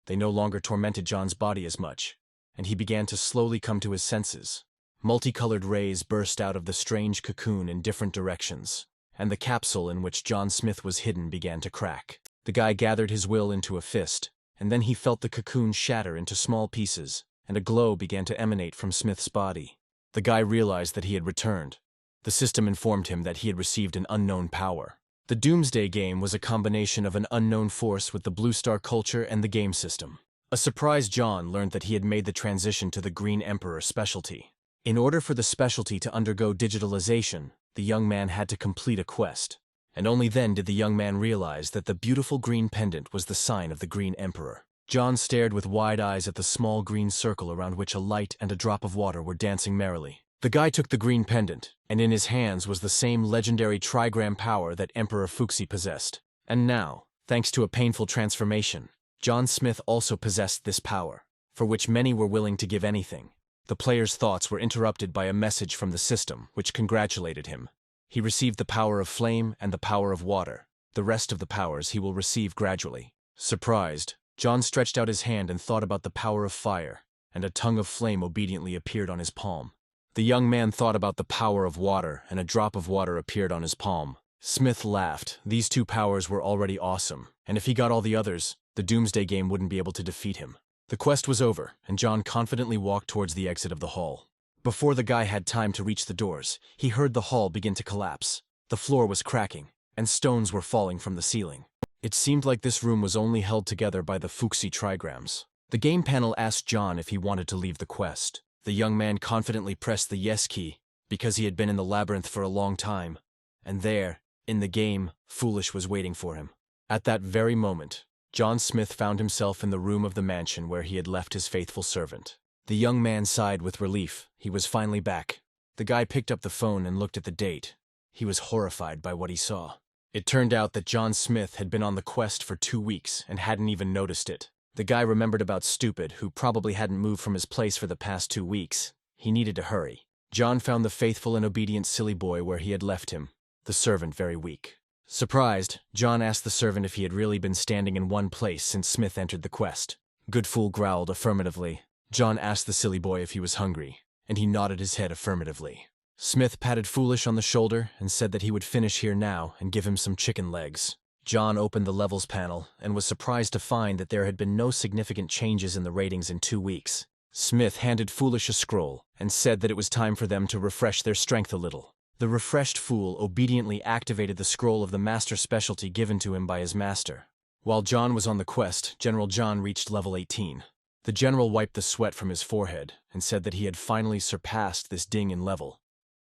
[SPEAKER 1] They no longer tormented John's body as much, and he began to slowly come to his senses. Multicolored rays burst out of the strange cocoon in different directions, and the capsule in which John Smith was hidden began to crack. The guy gathered his will into a fist, and then he felt the cocoon shatter into small pieces, and a glow began to emanate from Smith's body. The guy realized that he had returned. The system informed him that he had received an unknown power. The Doomsday game was a combination of an unknown force with the Blue Star culture and the game system. A surprised John learned that he had made the transition to the Green Emperor specialty. In order for the specialty to undergo digitalization, the young man had to complete a quest. And only then did the young man realize that the beautiful green pendant was the sign of the Green Emperor. John stared with wide eyes at the small green circle around which a light and a drop of water were dancing merrily. The guy took the green pendant, and in his hands was the same legendary trigram power that Emperor Fuxi possessed. And now, thanks to a painful transformation, John Smith also possessed this power, for which many were willing to give anything. The player's thoughts were interrupted by a message from the system, which congratulated him. He received the power of flame and the power of water. The rest of the powers he will receive gradually. Surprised, John stretched out his hand and thought about the power of fire, and a tongue of flame obediently appeared on his palm. The young man thought about the power of water, and a drop of water appeared on his palm. Smith laughed. These two powers were already awesome, and if he got all the others, the Doomsday game wouldn't be able to defeat him. The quest was over, and John confidently walked towards the exit of the hall. Before the guy had time to reach the doors, he heard the hall begin to collapse. The floor was cracking, and stones were falling from the ceiling. It seemed like this room was only held together by the Fuxi trigrams. The game panel asked John if he wanted to leave the quest. The young man confidently pressed the yes key, because he had been in the labyrinth for a long time. And there, in the game, Foolish was waiting for him. At that very moment, John Smith found himself in the room of the mansion where he had left his faithful servant. The young man sighed with relief. He was finally back. The guy picked up the phone and looked at the date. He was horrified by what he saw. It turned out that John Smith had been on the quest for 2 weeks and hadn't even noticed it. The guy remembered about Stupid, who probably hadn't moved from his place for the past 2 weeks. He needed to hurry. John found the faithful and obedient silly boy where he had left him, the servant very weak. Surprised, John asked the servant if he had really been standing in one place since Smith entered the quest. Good Fool growled affirmatively. John asked the silly boy if he was hungry, and he nodded his head affirmatively. Smith patted Foolish on the shoulder and said that he would finish here now and give him some chicken legs. John opened the levels panel and was surprised to find that there had been no significant changes in the ratings in 2 weeks. Smith handed Foolish a scroll and said that it was time for them to refresh their strength a little. The refreshed fool obediently activated the scroll of the master specialty given to him by his master. While John was on the quest, General John reached level 18. The general wiped the sweat from his forehead and said that he had finally surpassed this ding in level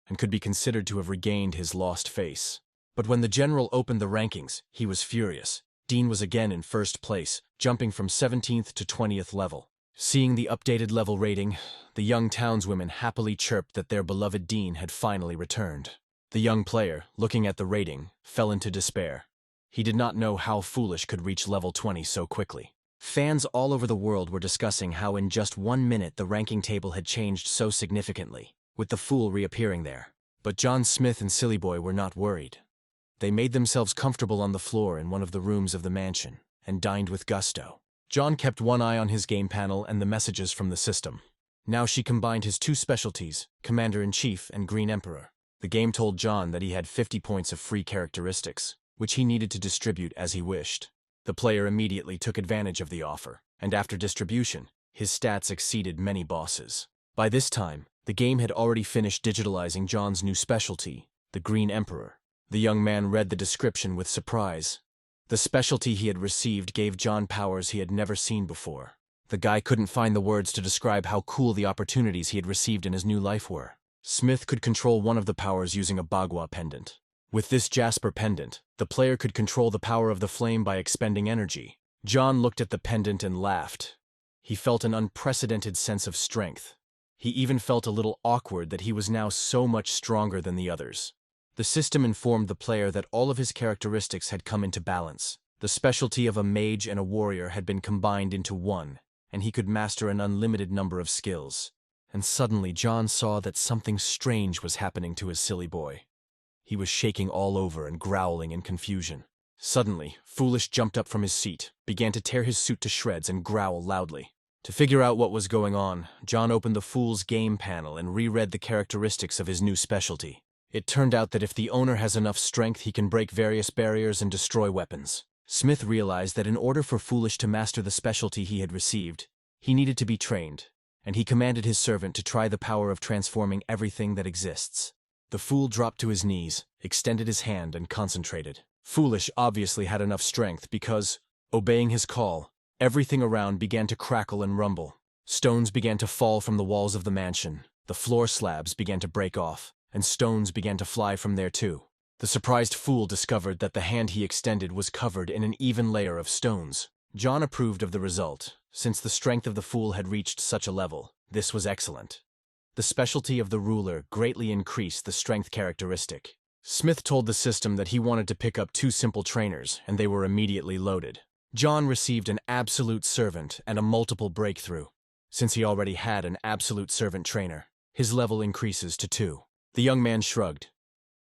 [SPEAKER 1] and could be considered to have regained his lost face. But when the general opened the rankings, he was furious. Dean was again in first place, jumping from 17th to 20th level. Seeing the updated level rating, the young townswomen happily chirped that their beloved Dean had finally returned. The young player, looking at the rating, fell into despair. He did not know how Foolish could reach level 20 so quickly. Fans all over the world were discussing how in just 1 minute the ranking table had changed so significantly, with the fool reappearing there. But John Smith and Silly Boy were not worried. They made themselves comfortable on the floor in one of the rooms of the mansion, and dined with gusto. John kept one eye on his game panel and the messages from the system. Now she combined his 2 specialties, Commander-in-Chief and Green Emperor. The game told John that he had 50 points of free characteristics, which he needed to distribute as he wished. The player immediately took advantage of the offer, and after distribution, his stats exceeded many bosses. By this time, the game had already finished digitalizing John's new specialty, the Green Emperor. The young man read the description with surprise. The specialty he had received gave John powers he had never seen before. The guy couldn't find the words to describe how cool the opportunities he had received in his new life were. Smith could control one of the powers using a Bagua pendant. With this Jasper pendant, the player could control the power of the flame by expending energy. John looked at the pendant and laughed. He felt an unprecedented sense of strength. He even felt a little awkward that he was now so much stronger than the others. The system informed the player that all of his characteristics had come into balance. The specialty of a mage and a warrior had been combined into one, and he could master an unlimited number of skills. And suddenly John saw that something strange was happening to his silly boy. He was shaking all over and growling in confusion. Suddenly, Foolish jumped up from his seat, began to tear his suit to shreds and growl loudly. To figure out what was going on, John opened the Fool's game panel and reread the characteristics of his new specialty. It turned out that if the owner has enough strength, he can break various barriers and destroy weapons. Smith realized that in order for Foolish to master the specialty he had received, he needed to be trained, and he commanded his servant to try the power of transforming everything that exists. The fool dropped to his knees, extended his hand, and concentrated. Foolish obviously had enough strength because, obeying his call, everything around began to crackle and rumble. Stones began to fall from the walls of the mansion, the floor slabs began to break off, and stones began to fly from there too. The surprised fool discovered that the hand he extended was covered in an even layer of stones. John approved of the result. Since the strength of the fool had reached such a level, this was excellent. The specialty of the ruler greatly increased the strength characteristic. Smith told the system that he wanted to pick up 2 simple trainers, and they were immediately loaded. John received an absolute servant and a multiple breakthrough. Since he already had an absolute servant trainer, his level increases to 2. The young man shrugged.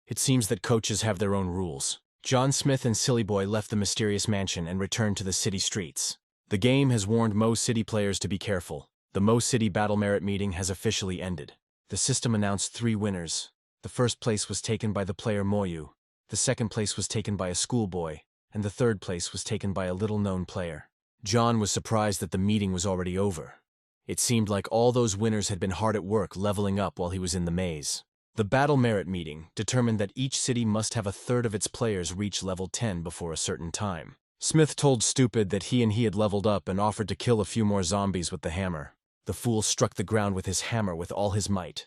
[SPEAKER 1] It seems that coaches have their own rules. John Smith and Silly Boy left the mysterious mansion and returned to the city streets. The game has warned Mo City players to be careful. The Mo City Battle Merit meeting has officially ended. The system announced 3 winners. The first place was taken by the player Moyu, the second place was taken by a schoolboy, and the third place was taken by a little-known player. John was surprised that the meeting was already over. It seemed like all those winners had been hard at work leveling up while he was in the maze. The Battle Merit meeting determined that each city must have a third of its players reach level 10 before a certain time. Smith told Stupid that he had leveled up and offered to kill a few more zombies with the hammer. The fool struck the ground with his hammer with all his might,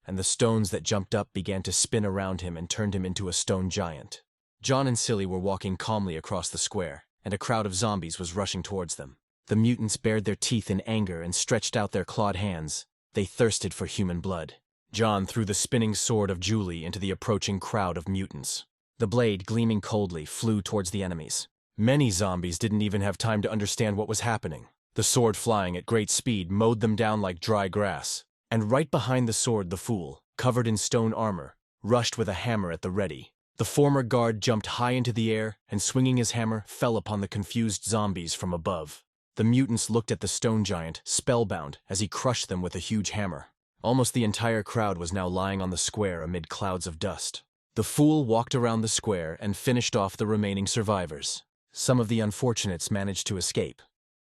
[SPEAKER 1] and the stones that jumped up began to spin around him and turned him into a stone giant. John and Silly were walking calmly across the square, and a crowd of zombies was rushing towards them. The mutants bared their teeth in anger and stretched out their clawed hands. They thirsted for human blood. John threw the spinning sword of Julie into the approaching crowd of mutants. The blade, gleaming coldly, flew towards the enemies. Many zombies didn't even have time to understand what was happening. The sword, flying at great speed, mowed them down like dry grass. And right behind the sword, the fool, covered in stone armor, rushed with a hammer at the ready. The former guard jumped high into the air and, swinging his hammer, fell upon the confused zombies from above. The mutants looked at the stone giant, spellbound, as he crushed them with a huge hammer. Almost the entire crowd was now lying on the square amid clouds of dust. The fool walked around the square and finished off the remaining survivors. Some of the unfortunates managed to escape,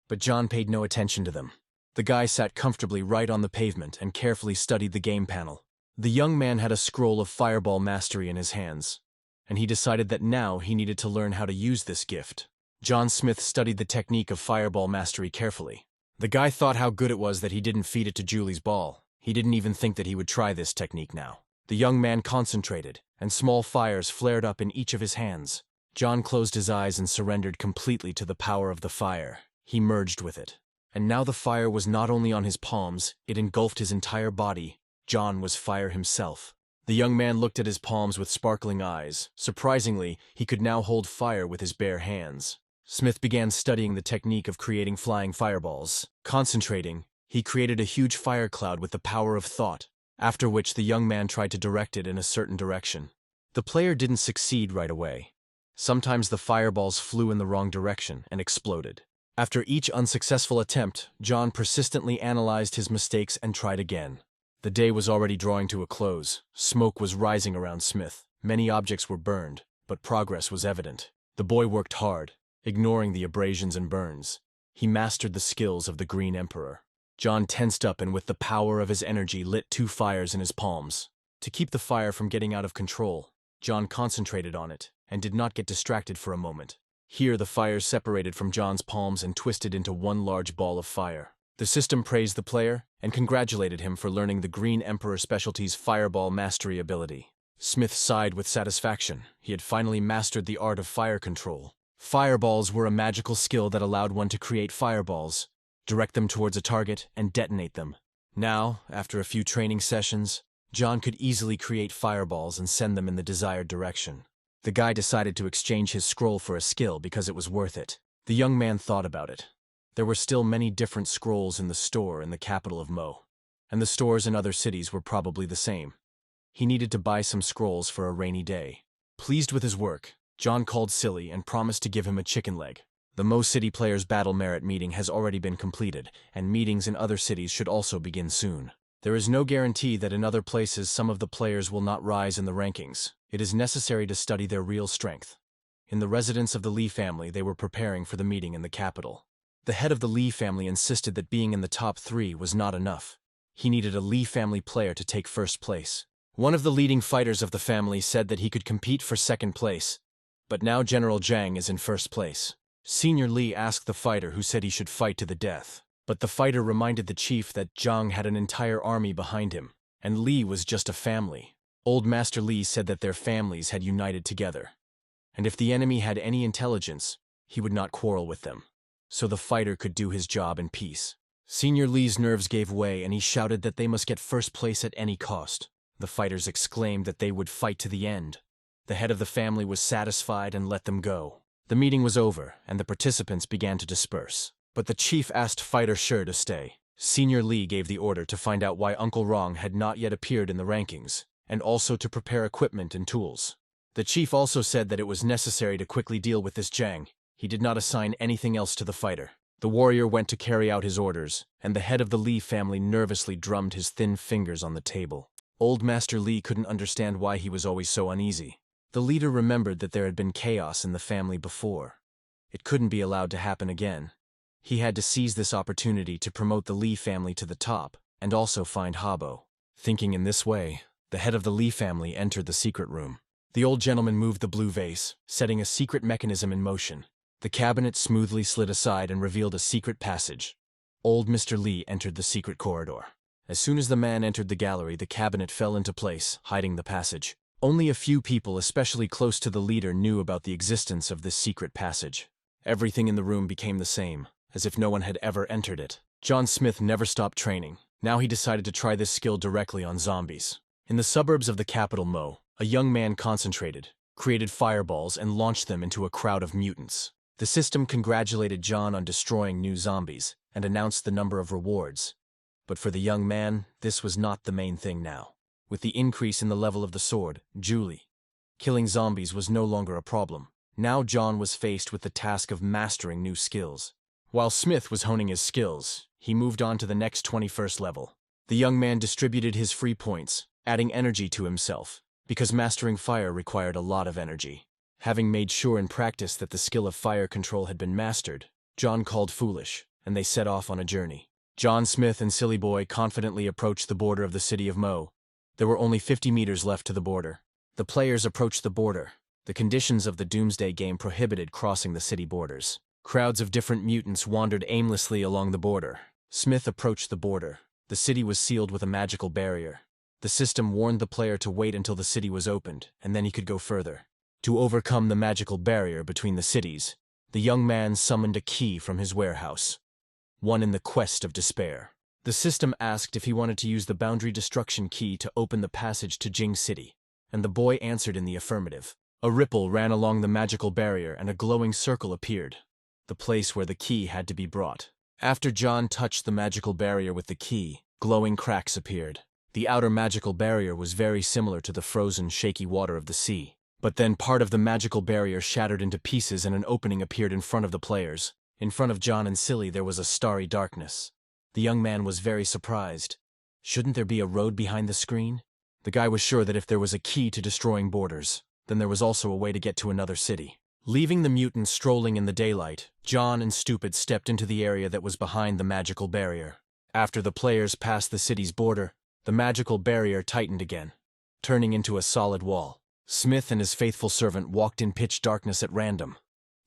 [SPEAKER 1] but John paid no attention to them. The guy sat comfortably right on the pavement and carefully studied the game panel. The young man had a scroll of fireball mastery in his hands, and he decided that now he needed to learn how to use this gift. John Smith studied the technique of fireball mastery carefully. The guy thought how good it was that he didn't feed it to Julie's ball. He didn't even think that he would try this technique now. The young man concentrated, and small fires flared up in each of his hands. John closed his eyes and surrendered completely to the power of the fire. He merged with it. And now the fire was not only on his palms, it engulfed his entire body. John was fire himself. The young man looked at his palms with sparkling eyes. Surprisingly, he could now hold fire with his bare hands. Smith began studying the technique of creating flying fireballs. Concentrating, he created a huge fire cloud with the power of thought, after which the young man tried to direct it in a certain direction. The player didn't succeed right away. Sometimes the fireballs flew in the wrong direction and exploded. After each unsuccessful attempt, John persistently analyzed his mistakes and tried again. The day was already drawing to a close. Smoke was rising around Smith. Many objects were burned, but progress was evident. The boy worked hard, ignoring the abrasions and burns. He mastered the skills of the Green Emperor. John tensed up and with the power of his energy lit 2 fires in his palms. To keep the fire from getting out of control, John concentrated on it and did not get distracted for a moment. Here the fires separated from John's palms and twisted into one large ball of fire. The system praised the player and congratulated him for learning the Green Emperor Specialty's Fireball Mastery ability. Smith sighed with satisfaction. He had finally mastered the art of fire control. Fireballs were a magical skill that allowed one to create fireballs, direct them towards a target, and detonate them. Now, after a few training sessions, John could easily create fireballs and send them in the desired direction. The guy decided to exchange his scroll for a skill because it was worth it. The young man thought about it. There were still many different scrolls in the store in the capital of Mo, and the stores in other cities were probably the same. He needed to buy some scrolls for a rainy day. Pleased with his work, John called Silly and promised to give him a chicken leg. The Mo City Players Battle Merit meeting has already been completed, and meetings in other cities should also begin soon. There is no guarantee that in other places some of the players will not rise in the rankings. It is necessary to study their real strength. In the residence of the Lee family, they were preparing for the meeting in the capital. The head of the Lee family insisted that being in the top 3 was not enough. He needed a Lee family player to take first place. One of the leading fighters of the family said that he could compete for second place, but now General Zhang is in first place. Senior Lee asked the fighter who said he should fight to the death, but the fighter reminded the chief that Zhang had an entire army behind him, and Lee was just a family. Old Master Lee said that their families had united together, and if the enemy had any intelligence, he would not quarrel with them, so the fighter could do his job in peace. Senior Lee's nerves gave way and he shouted that they must get first place at any cost. The fighters exclaimed that they would fight to the end. The head of the family was satisfied and let them go. The meeting was over, and the participants began to disperse. But the chief asked Fighter Sure to stay. Senior Lee gave the order to find out why Uncle Rong had not yet appeared in the rankings, and also to prepare equipment and tools. The chief also said that it was necessary to quickly deal with this Zhang. He did not assign anything else to the fighter. The warrior went to carry out his orders, and the head of the Lee family nervously drummed his thin fingers on the table. Old Master Lee couldn't understand why he was always so uneasy. The leader remembered that there had been chaos in the family before. It couldn't be allowed to happen again. He had to seize this opportunity to promote the Lee family to the top, and also find Habo. Thinking in this way, the head of the Lee family entered the secret room. The old gentleman moved the blue vase, setting a secret mechanism in motion. The cabinet smoothly slid aside and revealed a secret passage. Old Mr. Lee entered the secret corridor. As soon as the man entered the gallery, the cabinet fell into place, hiding the passage. Only a few people, especially close to the leader, knew about the existence of this secret passage. Everything in the room became the same, as if no one had ever entered it. John Smith never stopped training. Now he decided to try this skill directly on zombies. In the suburbs of the capital Mo, a young man concentrated, created fireballs, and launched them into a crowd of mutants. The system congratulated John on destroying new zombies and announced the number of rewards. But for the young man, this was not the main thing now. With the increase in the level of the sword, Julie, killing zombies was no longer a problem. Now John was faced with the task of mastering new skills. While Smith was honing his skills, he moved on to the next 21st level. The young man distributed his free points, adding energy to himself, because mastering fire required a lot of energy. Having made sure in practice that the skill of fire control had been mastered, John called foolish, and they set off on a journey. John Smith and Silly Boy confidently approached the border of the city of Mo. There were only 50 meters left to the border. The players approached the border. The conditions of the Doomsday game prohibited crossing the city borders. Crowds of different mutants wandered aimlessly along the border. Smith approached the border. The city was sealed with a magical barrier. The system warned the player to wait until the city was opened, and then he could go further. To overcome the magical barrier between the cities, the young man summoned a key from his warehouse, one in the quest of despair. The system asked if he wanted to use the boundary destruction key to open the passage to Jing City, and the boy answered in the affirmative. A ripple ran along the magical barrier and a glowing circle appeared, the place where the key had to be brought. After John touched the magical barrier with the key, glowing cracks appeared. The outer magical barrier was very similar to the frozen, shaky water of the sea. But then part of the magical barrier shattered into pieces and an opening appeared in front of the players. In front of John and Silly there was a starry darkness. The young man was very surprised. Shouldn't there be a road behind the screen? The guy was sure that if there was a key to destroying borders, then there was also a way to get to another city. Leaving the mutants strolling in the daylight, John and Stupid stepped into the area that was behind the magical barrier. After the players passed the city's border, the magical barrier tightened again, turning into a solid wall. Smith and his faithful servant walked in pitch darkness at random.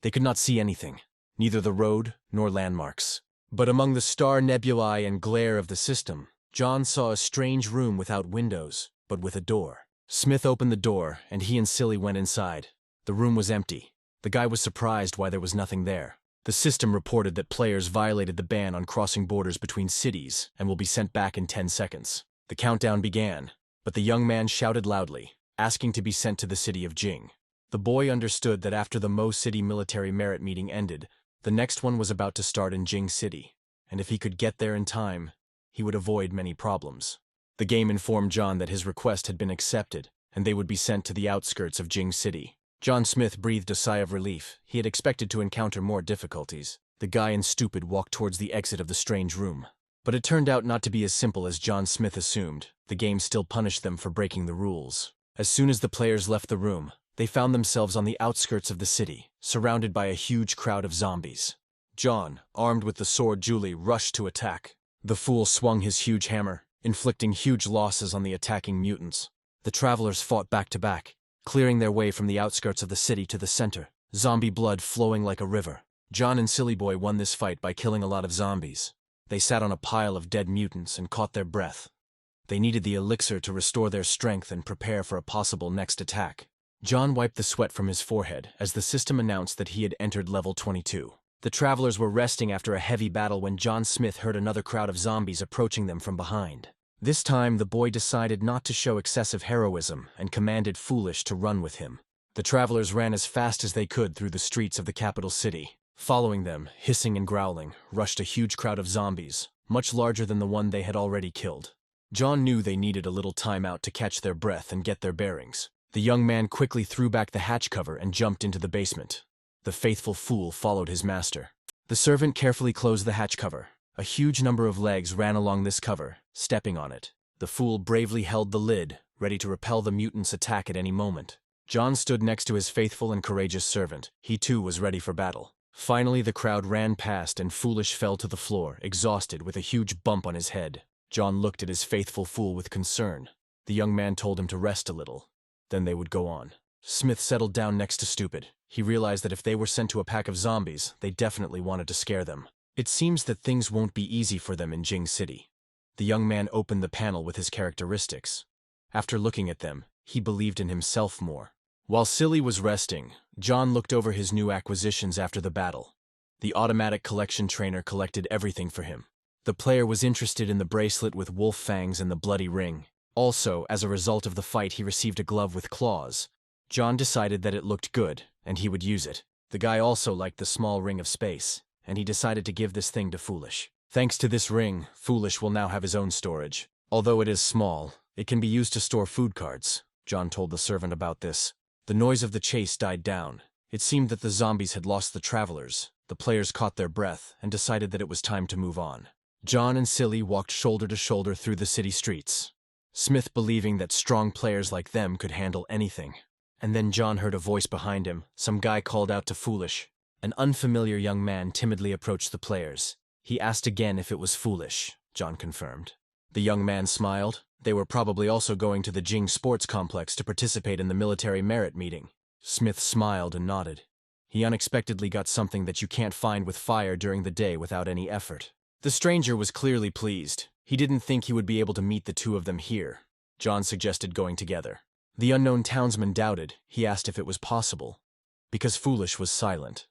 [SPEAKER 1] They could not see anything, neither the road nor landmarks. But among the star nebulae and glare of the system, John saw a strange room without windows, but with a door. Smith opened the door, and he and Silly went inside. The room was empty. The guy was surprised why there was nothing there. The system reported that players violated the ban on crossing borders between cities and will be sent back in 10 seconds. The countdown began, but the young man shouted loudly, asking to be sent to the city of Jing. The boy understood that after the Mo City military merit meeting ended, the next one was about to start in Jing City, and if he could get there in time, he would avoid many problems. The game informed John that his request had been accepted, and they would be sent to the outskirts of Jing City. John Smith breathed a sigh of relief. He had expected to encounter more difficulties. The guy and Stupid walked towards the exit of the strange room. But it turned out not to be as simple as John Smith assumed. The game still punished them for breaking the rules. As soon as the players left the room, they found themselves on the outskirts of the city, surrounded by a huge crowd of zombies. John, armed with the sword Julie, rushed to attack. The fool swung his huge hammer, inflicting huge losses on the attacking mutants. The travelers fought back to back, clearing their way from the outskirts of the city to the center, zombie blood flowing like a river. John and Silly Boy won this fight by killing a lot of zombies. They sat on a pile of dead mutants and caught their breath. They needed the elixir to restore their strength and prepare for a possible next attack. John wiped the sweat from his forehead as the system announced that he had entered level 22. The travelers were resting after a heavy battle when John Smith heard another crowd of zombies approaching them from behind. This time, the boy decided not to show excessive heroism and commanded Foolish to run with him. The travelers ran as fast as they could through the streets of the capital city. Following them, hissing and growling, rushed a huge crowd of zombies, much larger than the one they had already killed. John knew they needed a little time out to catch their breath and get their bearings. The young man quickly threw back the hatch cover and jumped into the basement. The faithful fool followed his master. The servant carefully closed the hatch cover. A huge number of legs ran along this cover, stepping on it. The fool bravely held the lid, ready to repel the mutant's attack at any moment. John stood next to his faithful and courageous servant. He too was ready for battle. Finally, the crowd ran past and Foolish fell to the floor, exhausted, with a huge bump on his head. John looked at his faithful fool with concern. The young man told him to rest a little. Then they would go on. Smith settled down next to Stupid. He realized that if they were sent to a pack of zombies, they definitely wanted to scare them. It seems that things won't be easy for them in Jing City. The young man opened the panel with his characteristics. After looking at them, he believed in himself more. While Silly was resting, John looked over his new acquisitions after the battle. The automatic collection trainer collected everything for him. The player was interested in the bracelet with wolf fangs and the bloody ring. Also, as a result of the fight, he received a glove with claws. John decided that it looked good, and he would use it. The guy also liked the small ring of space, and he decided to give this thing to Foolish. Thanks to this ring, Foolish will now have his own storage. Although it is small, it can be used to store food cards. John told the servant about this. The noise of the chase died down. It seemed that the zombies had lost the travelers. The players caught their breath and decided that it was time to move on. John and Silly walked shoulder to shoulder through the city streets, Smith believing that strong players like them could handle anything. And then John heard a voice behind him. Some guy called out to Foolish. An unfamiliar young man timidly approached the players. He asked again if it was Foolish, John confirmed. The young man smiled. They were probably also going to the Jing sports complex to participate in the military merit meeting. Smith smiled and nodded. He unexpectedly got something that you can't find with fire during the day without any effort. The stranger was clearly pleased. He didn't think he would be able to meet the two of them here. John suggested going together. The unknown townsman doubted. He asked if it was possible, because Foolish was silent.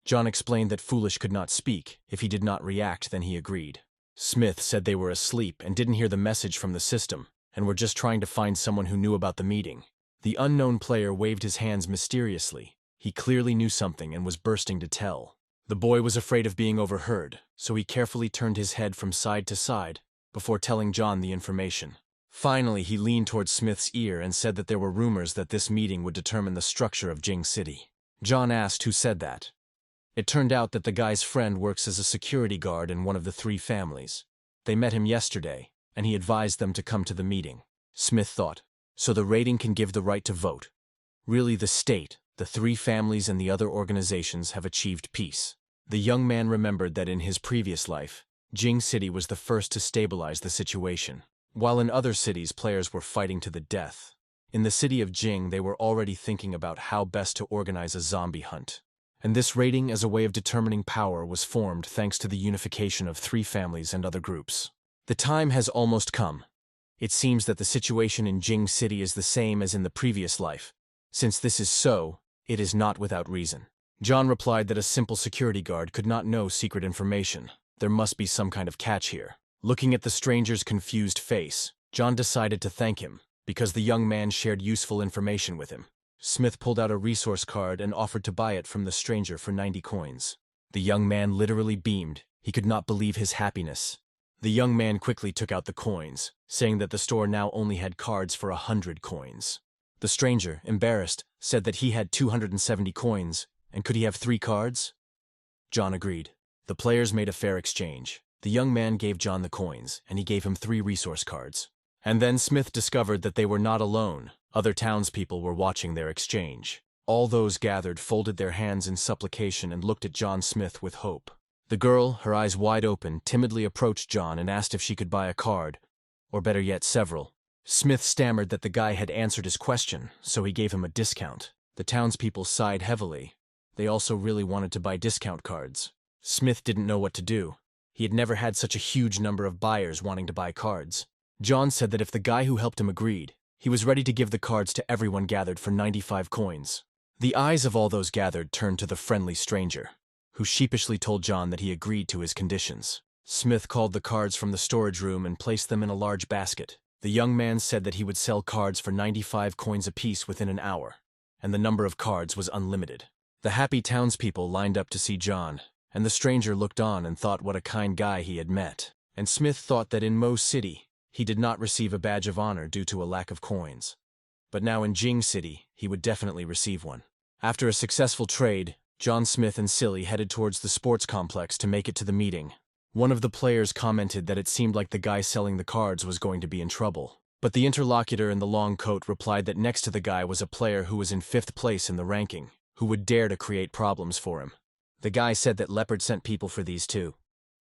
[SPEAKER 1] John explained that Foolish could not speak. If he did not react, then he agreed. Smith said they were asleep and didn't hear the message from the system, and were just trying to find someone who knew about the meeting. The unknown player waved his hands mysteriously. He clearly knew something and was bursting to tell. The boy was afraid of being overheard, so he carefully turned his head from side to side before telling John the information. Finally, he leaned towards Smith's ear and said that there were rumors that this meeting would determine the structure of Jing City. John asked who said that. It turned out that the guy's friend works as a security guard in one of the three families. They met him yesterday, and he advised them to come to the meeting. Smith thought, so the rating can give the right to vote. Really, the state, the three families and the other organizations have achieved peace. The young man remembered that in his previous life, Jing City was the first to stabilize the situation. While in other cities players were fighting to the death, in the city of Jing they were already thinking about how best to organize a zombie hunt. And this rating as a way of determining power was formed thanks to the unification of three families and other groups. The time has almost come. It seems that the situation in Jing City is the same as in the previous life. Since this is so, it is not without reason. John replied that a simple security guard could not know secret information. There must be some kind of catch here. Looking at the stranger's confused face, John decided to thank him, because the young man shared useful information with him. Smith pulled out a resource card and offered to buy it from the stranger for 90 coins. The young man literally beamed. He could not believe his happiness. The young man quickly took out the coins, saying that the store now only had cards for 100 coins. The stranger, embarrassed, said that he had 270 coins, and could he have 3 cards? John agreed. The players made a fair exchange. The young man gave John the coins, and he gave him 3 resource cards. And then Smith discovered that they were not alone. Other townspeople were watching their exchange. All those gathered folded their hands in supplication and looked at John Smith with hope. The girl, her eyes wide open, timidly approached John and asked if she could buy a card, or better yet, several. Smith stammered that the guy had answered his question, so he gave him a discount. The townspeople sighed heavily. They also really wanted to buy discount cards. Smith didn't know what to do. He had never had such a huge number of buyers wanting to buy cards. John said that if the guy who helped him agreed, he was ready to give the cards to everyone gathered for 95 coins. The eyes of all those gathered turned to the friendly stranger, who sheepishly told John that he agreed to his conditions. Smith called the cards from the storage room and placed them in a large basket. The young man said that he would sell cards for 95 coins apiece within an hour, and the number of cards was unlimited. The happy townspeople lined up to see John, and the stranger looked on and thought what a kind guy he had met. And Smith thought that in Mo City, he did not receive a badge of honor due to a lack of coins. But now in Jing City, he would definitely receive one. After a successful trade, John Smith and Silly headed towards the sports complex to make it to the meeting. One of the players commented that it seemed like the guy selling the cards was going to be in trouble. But the interlocutor in the long coat replied that next to the guy was a player who was in 5th place in the ranking, who would dare to create problems for him. The guy said that Leopard sent people for these too.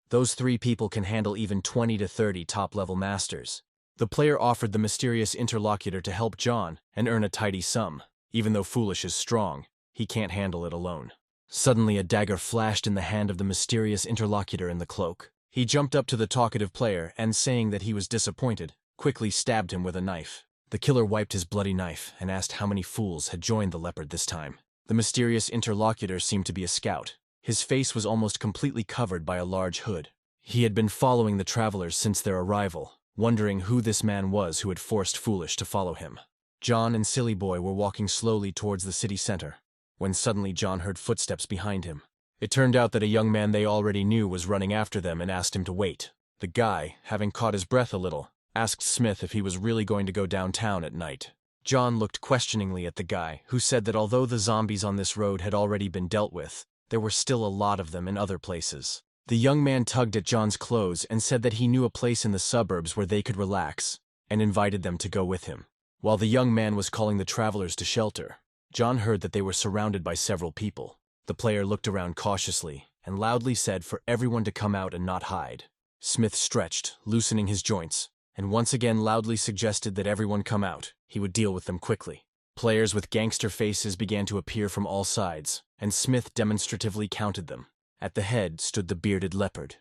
[SPEAKER 1] Those 3 people can handle even 20 to 30 top-level masters. The player offered the mysterious interlocutor to help John and earn a tidy sum. Even though Foolish is strong, he can't handle it alone. Suddenly a dagger flashed in the hand of the mysterious interlocutor in the cloak. He jumped up to the talkative player and, saying that he was disappointed, quickly stabbed him with a knife. The killer wiped his bloody knife and asked how many fools had joined the Leopard this time. The mysterious interlocutor seemed to be a scout. His face was almost completely covered by a large hood. He had been following the travelers since their arrival, wondering who this man was who had forced Foolish to follow him. John and Silly Boy were walking slowly towards the city center, when suddenly John heard footsteps behind him. It turned out that a young man they already knew was running after them and asked him to wait. The guy, having caught his breath a little, asked Smith if he was really going to go downtown at night. John looked questioningly at the guy, who said that although the zombies on this road had already been dealt with, there were still a lot of them in other places. The young man tugged at John's clothes and said that he knew a place in the suburbs where they could relax, and invited them to go with him. While the young man was calling the travelers to shelter, John heard that they were surrounded by several people. The player looked around cautiously and loudly said for everyone to come out and not hide. Smith stretched, loosening his joints, and once again loudly suggested that everyone come out. He would deal with them quickly. Players with gangster faces began to appear from all sides, and Smith demonstratively counted them. At the head stood the bearded leopard.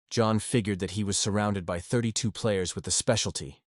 [SPEAKER 1] John figured that he was surrounded by 32 players with a specialty.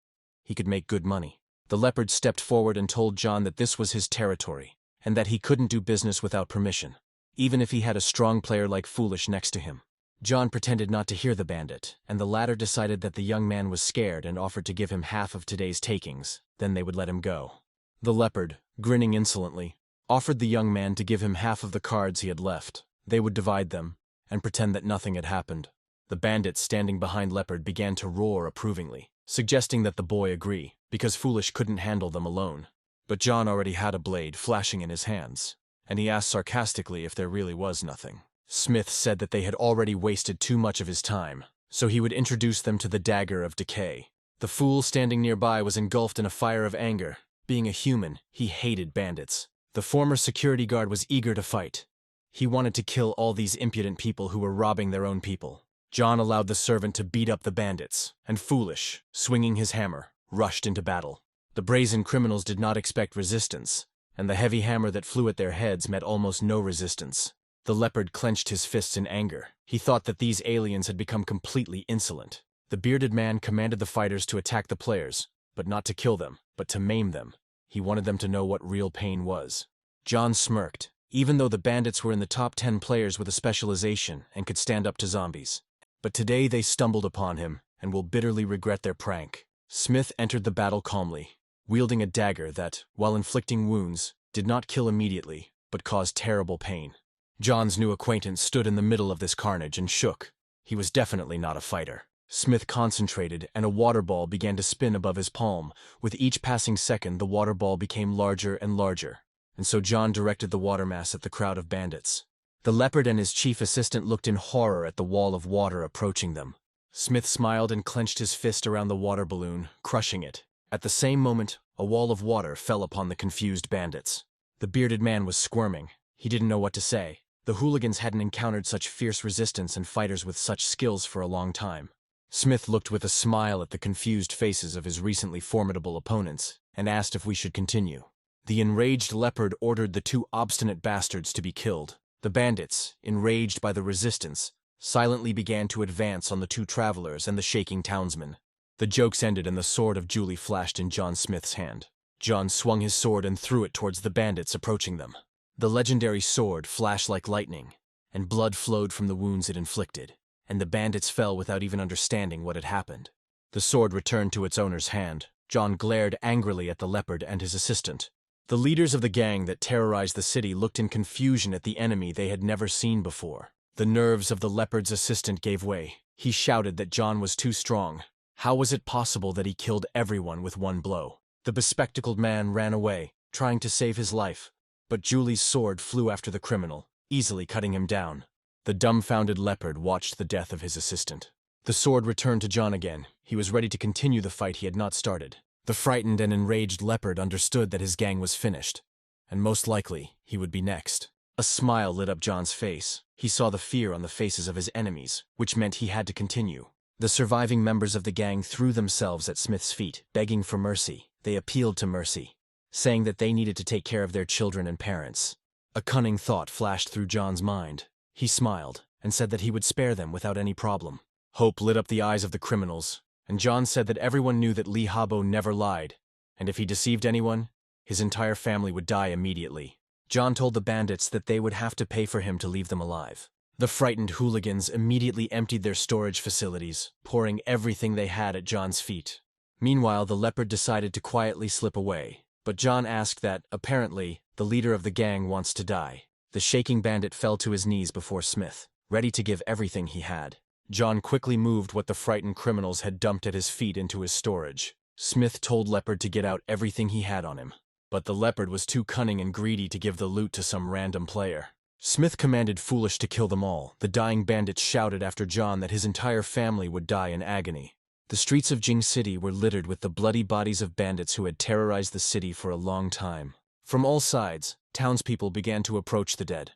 [SPEAKER 1] He could make good money. The leopard stepped forward and told John that this was his territory, and that he couldn't do business without permission, even if he had a strong player like Foolish next to him. John pretended not to hear the bandit, and the latter decided that the young man was scared and offered to give him half of today's takings, then they would let him go. The leopard, grinning insolently, offered the young man to give him half of the cards he had left. They would divide them, and pretend that nothing had happened. The bandits standing behind Leopard began to roar approvingly, suggesting that the boy agree, because Foolish couldn't handle them alone. But John already had a blade flashing in his hands, and he asked sarcastically if there really was nothing. Smith said that they had already wasted too much of his time, so he would introduce them to the dagger of decay. The fool standing nearby was engulfed in a fire of anger. Being a human, he hated bandits. The former security guard was eager to fight. He wanted to kill all these impudent people who were robbing their own people. John allowed the servant to beat up the bandits, and Foolish, swinging his hammer, rushed into battle. The brazen criminals did not expect resistance, and the heavy hammer that flew at their heads met almost no resistance. The leopard clenched his fists in anger. He thought that these aliens had become completely insolent. The bearded man commanded the fighters to attack the players, but not to kill them, but to maim them. He wanted them to know what real pain was. John smirked, even though the bandits were in the top 10 players with a specialization and could stand up to zombies. But today they stumbled upon him and will bitterly regret their prank. Smith entered the battle calmly, wielding a dagger that, while inflicting wounds, did not kill immediately, but caused terrible pain. John's new acquaintance stood in the middle of this carnage and shook. He was definitely not a fighter. Smith concentrated, and a water ball began to spin above his palm. With each passing second, the water ball became larger and larger, and so John directed the water mass at the crowd of bandits. The leopard and his chief assistant looked in horror at the wall of water approaching them. Smith smiled and clenched his fist around the water balloon, crushing it. At the same moment, a wall of water fell upon the confused bandits. The bearded man was squirming. He didn't know what to say. The hooligans hadn't encountered such fierce resistance and fighters with such skills for a long time. Smith looked with a smile at the confused faces of his recently formidable opponents, and asked if we should continue. The enraged leopard ordered the 2 obstinate bastards to be killed. The bandits, enraged by the resistance, silently began to advance on the 2 travelers and the shaking townsmen. The jokes ended and the sword of Julie flashed in John Smith's hand. John swung his sword and threw it towards the bandits approaching them. The legendary sword flashed like lightning, and blood flowed from the wounds it inflicted, and the bandits fell without even understanding what had happened. The sword returned to its owner's hand. John glared angrily at the leopard and his assistant. The leaders of the gang that terrorized the city looked in confusion at the enemy they had never seen before. The nerves of the leopard's assistant gave way. He shouted that John was too strong. How was it possible that he killed everyone with 1 blow? The bespectacled man ran away, trying to save his life, but Julie's sword flew after the criminal, easily cutting him down. The dumbfounded leopard watched the death of his assistant. The sword returned to John again. He was ready to continue the fight he had not started. The frightened and enraged leopard understood that his gang was finished, and most likely he would be next. A smile lit up John's face. He saw the fear on the faces of his enemies, which meant he had to continue. The surviving members of the gang threw themselves at Smith's feet, begging for mercy. They appealed to mercy, saying that they needed to take care of their children and parents. A cunning thought flashed through John's mind. He smiled and said that he would spare them without any problem. Hope lit up the eyes of the criminals, and John said that everyone knew that Habo never lied, and if he deceived anyone, his entire family would die immediately. John told the bandits that they would have to pay for him to leave them alive. The frightened hooligans immediately emptied their storage facilities, pouring everything they had at John's feet. Meanwhile, the leopard decided to quietly slip away, but John asked that, apparently, the leader of the gang wants to die. The shaking bandit fell to his knees before Smith, ready to give everything he had. John quickly moved what the frightened criminals had dumped at his feet into his storage. Smith told Leopard to get out everything he had on him, but the leopard was too cunning and greedy to give the loot to some random player. Smith commanded Foolish to kill them all. The dying bandit shouted after John that his entire family would die in agony. The streets of Jing City were littered with the bloody bodies of bandits who had terrorized the city for a long time. From all sides, townspeople began to approach the dead,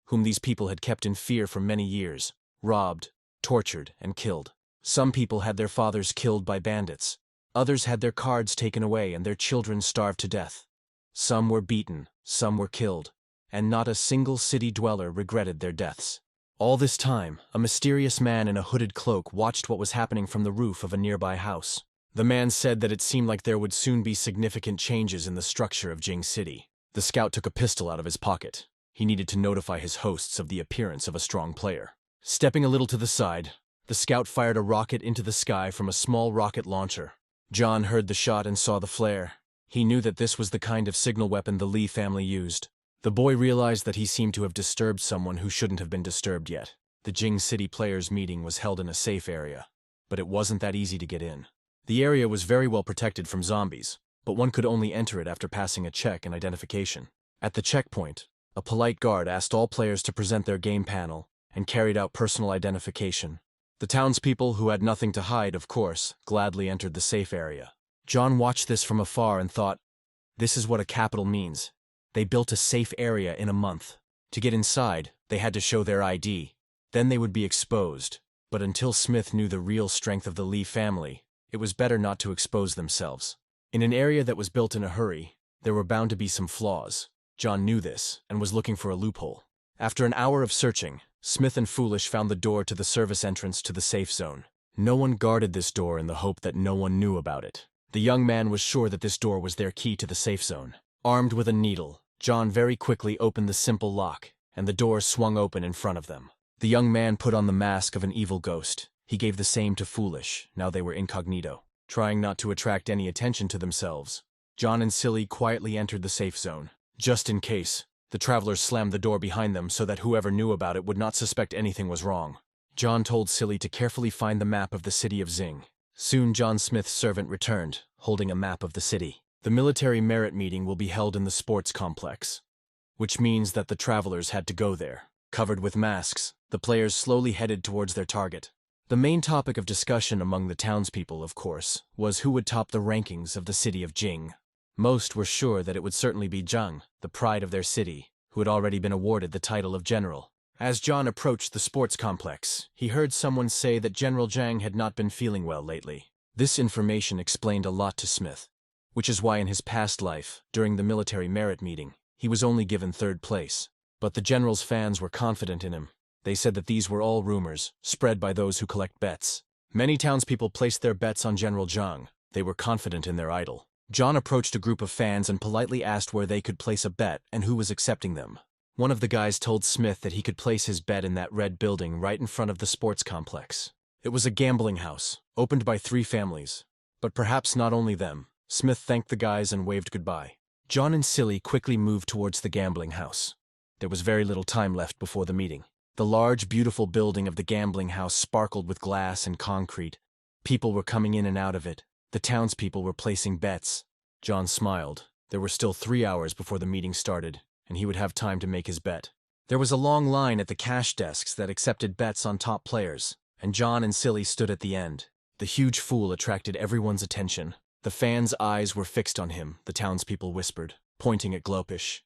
[SPEAKER 1] whom these people had kept in fear for many years, robbed, tortured, and killed. Some people had their fathers killed by bandits. Others had their cards taken away and their children starved to death. Some were beaten, some were killed, and not a single city dweller regretted their deaths. All this time, a mysterious man in a hooded cloak watched what was happening from the roof of a nearby house. The man said that it seemed like there would soon be significant changes in the structure of Jing City. The scout took a pistol out of his pocket. He needed to notify his hosts of the appearance of a strong player. Stepping a little to the side, the scout fired a rocket into the sky from a small rocket launcher. John heard the shot and saw the flare. He knew that this was the kind of signal weapon the Lee family used. The boy realized that he seemed to have disturbed someone who shouldn't have been disturbed yet. The Jing City players' meeting was held in a safe area, but it wasn't that easy to get in. The area was very well protected from zombies, but one could only enter it after passing a check and identification. At the checkpoint, a polite guard asked all players to present their game panel and carried out personal identification. The townspeople, who had nothing to hide, of course, gladly entered the safe area. John watched this from afar and thought, this is what a capital means. They built a safe area in a month. To get inside, they had to show their ID. Then they would be exposed. But until Smith knew the real strength of the Lee family, it was better not to expose themselves. In an area that was built in a hurry, there were bound to be some flaws. John knew this and was looking for a loophole. After an hour of searching, Smith and Foolish found the door to the service entrance to the safe zone. No one guarded this door in the hope that no one knew about it. The young man was sure that this door was their key to the safe zone. Armed with a needle, John very quickly opened the simple lock, and the door swung open in front of them. The young man put on the mask of an evil ghost. He gave the same to Foolish. Now they were incognito, trying not to attract any attention to themselves. John and Silly quietly entered the safe zone. Just in case, the travelers slammed the door behind them so that whoever knew about it would not suspect anything was wrong. John told Silly to carefully find the map of the city of Zing. Soon John Smith's servant returned, holding a map of the city. The military merit meeting will be held in the sports complex, which means that the travelers had to go there. Covered with masks, the players slowly headed towards their target. The main topic of discussion among the townspeople, of course, was who would top the rankings of the city of Jing. Most were sure that it would certainly be Zhang, the pride of their city, who had already been awarded the title of general. As John approached the sports complex, he heard someone say that General Zhang had not been feeling well lately. This information explained a lot to Smith, which is why in his past life, during the military merit meeting, he was only given third place. But the general's fans were confident in him. They said that these were all rumors, spread by those who collect bets. Many townspeople placed their bets on General Zhang. They were confident in their idol. John approached a group of fans and politely asked where they could place a bet and who was accepting them. One of the guys told Smith that he could place his bet in that red building right in front of the sports complex. It was a gambling house, opened by 3 families. But perhaps not only them. Smith thanked the guys and waved goodbye. John and Silly quickly moved towards the gambling house. There was very little time left before the meeting. The large, beautiful building of the gambling house sparkled with glass and concrete. People were coming in and out of it. The townspeople were placing bets. John smiled. There were still 3 hours before the meeting started, and he would have time to make his bet. There was a long line at the cash desks that accepted bets on top players, and John and Silly stood at the end. The huge fool attracted everyone's attention. The fans' eyes were fixed on him, the townspeople whispered, pointing at Glopish.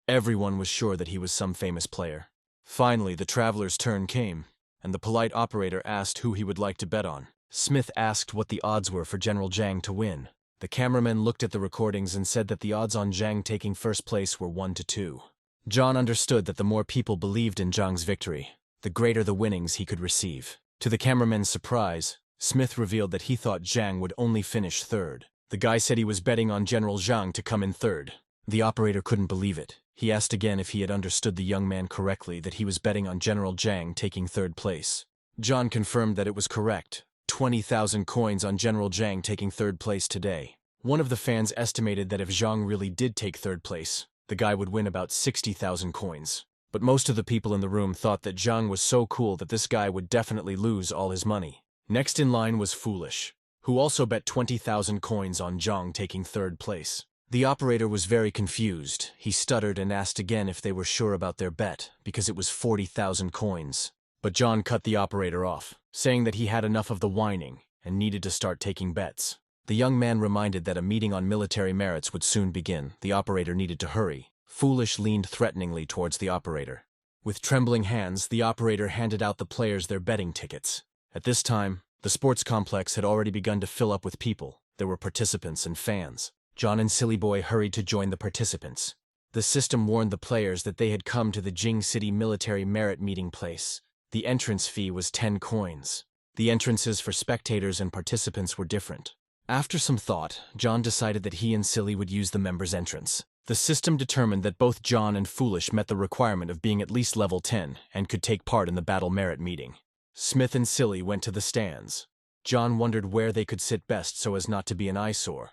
[SPEAKER 1] Everyone was sure that he was some famous player. Finally, the traveler's turn came, and the polite operator asked who he would like to bet on. Smith asked what the odds were for General Zhang to win. The cameraman looked at the recordings and said that the odds on Zhang taking first place were 1-2. John understood that the more people believed in Zhang's victory, the greater the winnings he could receive. To the cameraman's surprise, Smith revealed that he thought Zhang would only finish third. The guy said he was betting on General Zhang to come in third. The operator couldn't believe it. He asked again if he had understood the young man correctly, that he was betting on General Zhang taking third place. John confirmed that it was correct. 20,000 coins on General Zhang taking third place today. One of the fans estimated that if Zhang really did take third place, the guy would win about 60,000 coins. But most of the people in the room thought that Zhang was so cool that this guy would definitely lose all his money. Next in line was Foolish, who also bet 20,000 coins on Zhang taking third place. The operator was very confused. He stuttered and asked again if they were sure about their bet, because it was 40,000 coins. But John cut the operator off, saying that he had enough of the whining and needed to start taking bets. The young man reminded that a meeting on military merits would soon begin. The operator needed to hurry. Foolish leaned threateningly towards the operator. With trembling hands, the operator handed out the players their betting tickets. At this time, the sports complex had already begun to fill up with people. There were participants and fans. John and Silly Boy hurried to join the participants. The system warned the players that they had come to the Jing City military merit meeting place. The entrance fee was 10 coins. The entrances for spectators and participants were different. After some thought, John decided that he and Silly would use the members' entrance. The system determined that both John and Foolish met the requirement of being at least level 10 and could take part in the battle merit meeting. Smith and Silly went to the stands. John wondered where they could sit best so as not to be an eyesore,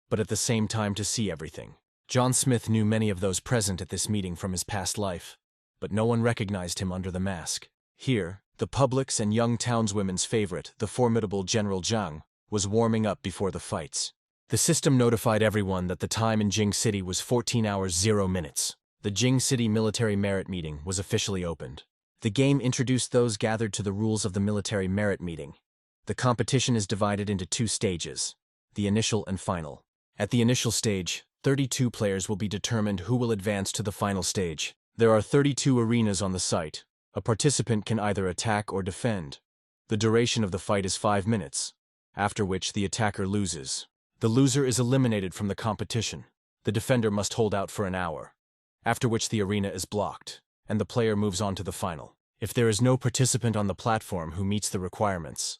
[SPEAKER 1] but at the same time to see everything. John Smith knew many of those present at this meeting from his past life, but no one recognized him under the mask. Here, the public's and young townswomen's favorite, the formidable General Zhang, was warming up before the fights. The system notified everyone that the time in Jing City was 14 hours 0 minutes. The Jing City military merit meeting was officially opened. The game introduced those gathered to the rules of the military merit meeting. The competition is divided into 2 stages, the initial and final. At the initial stage, 32 players will be determined who will advance to the final stage. There are 32 arenas on the site. A participant can either attack or defend. The duration of the fight is 5 minutes, after which the attacker loses. The loser is eliminated from the competition. The defender must hold out for an hour, after which the arena is blocked, and the player moves on to the final. If there is no participant on the platform who meets the requirements,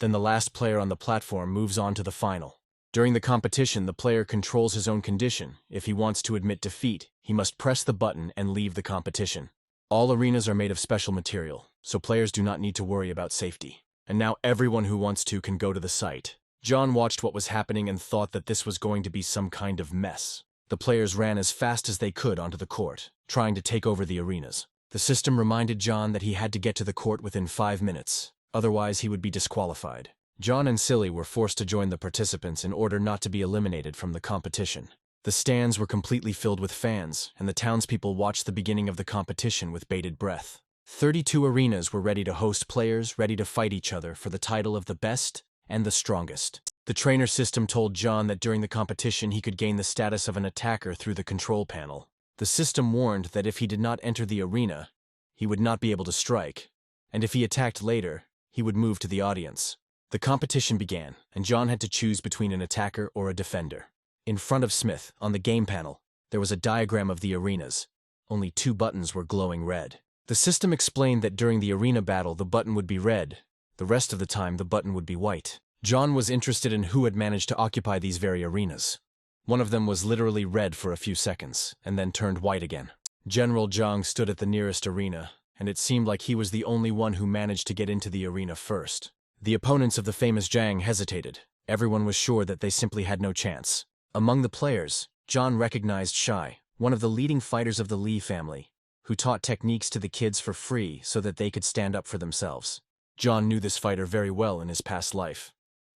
[SPEAKER 1] then the last player on the platform moves on to the final. During the competition, the player controls his own condition. If he wants to admit defeat, he must press the button and leave the competition. All arenas are made of special material, so players do not need to worry about safety. And now everyone who wants to can go to the site. John watched what was happening and thought that this was going to be some kind of mess. The players ran as fast as they could onto the court, trying to take over the arenas. The system reminded John that he had to get to the court within 5 minutes, otherwise he would be disqualified. John and Silly were forced to join the participants in order not to be eliminated from the competition. The stands were completely filled with fans, and the townspeople watched the beginning of the competition with bated breath. 32 arenas were ready to host players ready to fight each other for the title of the best and the strongest. The trainer system told John that during the competition he could gain the status of an attacker through the control panel. The system warned that if he did not enter the arena, he would not be able to strike, and if he attacked later, he would move to the audience. The competition began, and John had to choose between an attacker or a defender. In front of Smith, on the game panel, there was a diagram of the arenas. Only 2 buttons were glowing red. The system explained that during the arena battle the button would be red. The rest of the time the button would be white. John was interested in who had managed to occupy these very arenas. One of them was literally red for a few seconds, and then turned white again. General Zhang stood at the nearest arena, and it seemed like he was the only one who managed to get into the arena first. The opponents of the famous Zhang hesitated. Everyone was sure that they simply had no chance. Among the players, John recognized Shai, one of the leading fighters of the Li family, who taught techniques to the kids for free so that they could stand up for themselves. John knew this fighter very well in his past life.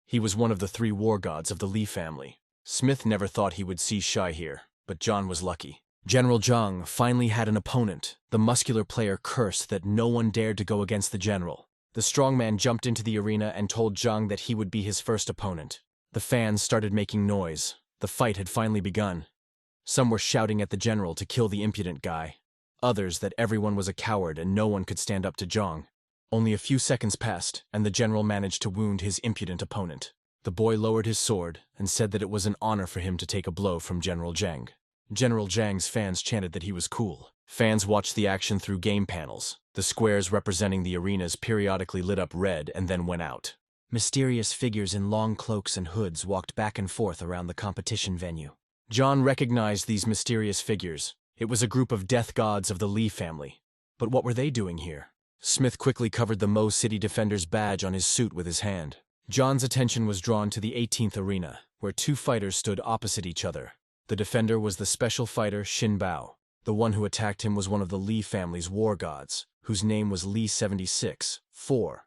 [SPEAKER 1] He was one of the 3 war gods of the Li family. Smith never thought he would see Shai here, but John was lucky. General Zhang finally had an opponent. The muscular player cursed that no one dared to go against the general. The strong man jumped into the arena and told Zhang that he would be his first opponent. The fans started making noise. The fight had finally begun. Some were shouting at the general to kill the impudent guy. Others that everyone was a coward and no one could stand up to Zhang. Only a few seconds passed, and the general managed to wound his impudent opponent. The boy lowered his sword and said that it was an honor for him to take a blow from General Zhang. General Zhang's fans chanted that he was cool. Fans watched the action through game panels. The squares representing the arenas periodically lit up red and then went out. Mysterious figures in long cloaks and hoods walked back and forth around the competition venue. John recognized these mysterious figures. It was a group of death gods of the Lee family. But what were they doing here? Smith quickly covered the Mo City Defender's badge on his suit with his hand. John's attention was drawn to the 18th arena, where two fighters stood opposite each other. The defender was the special fighter Shin Bao. The one who attacked him was one of the Lee family's war gods, whose name was Lee 76-4.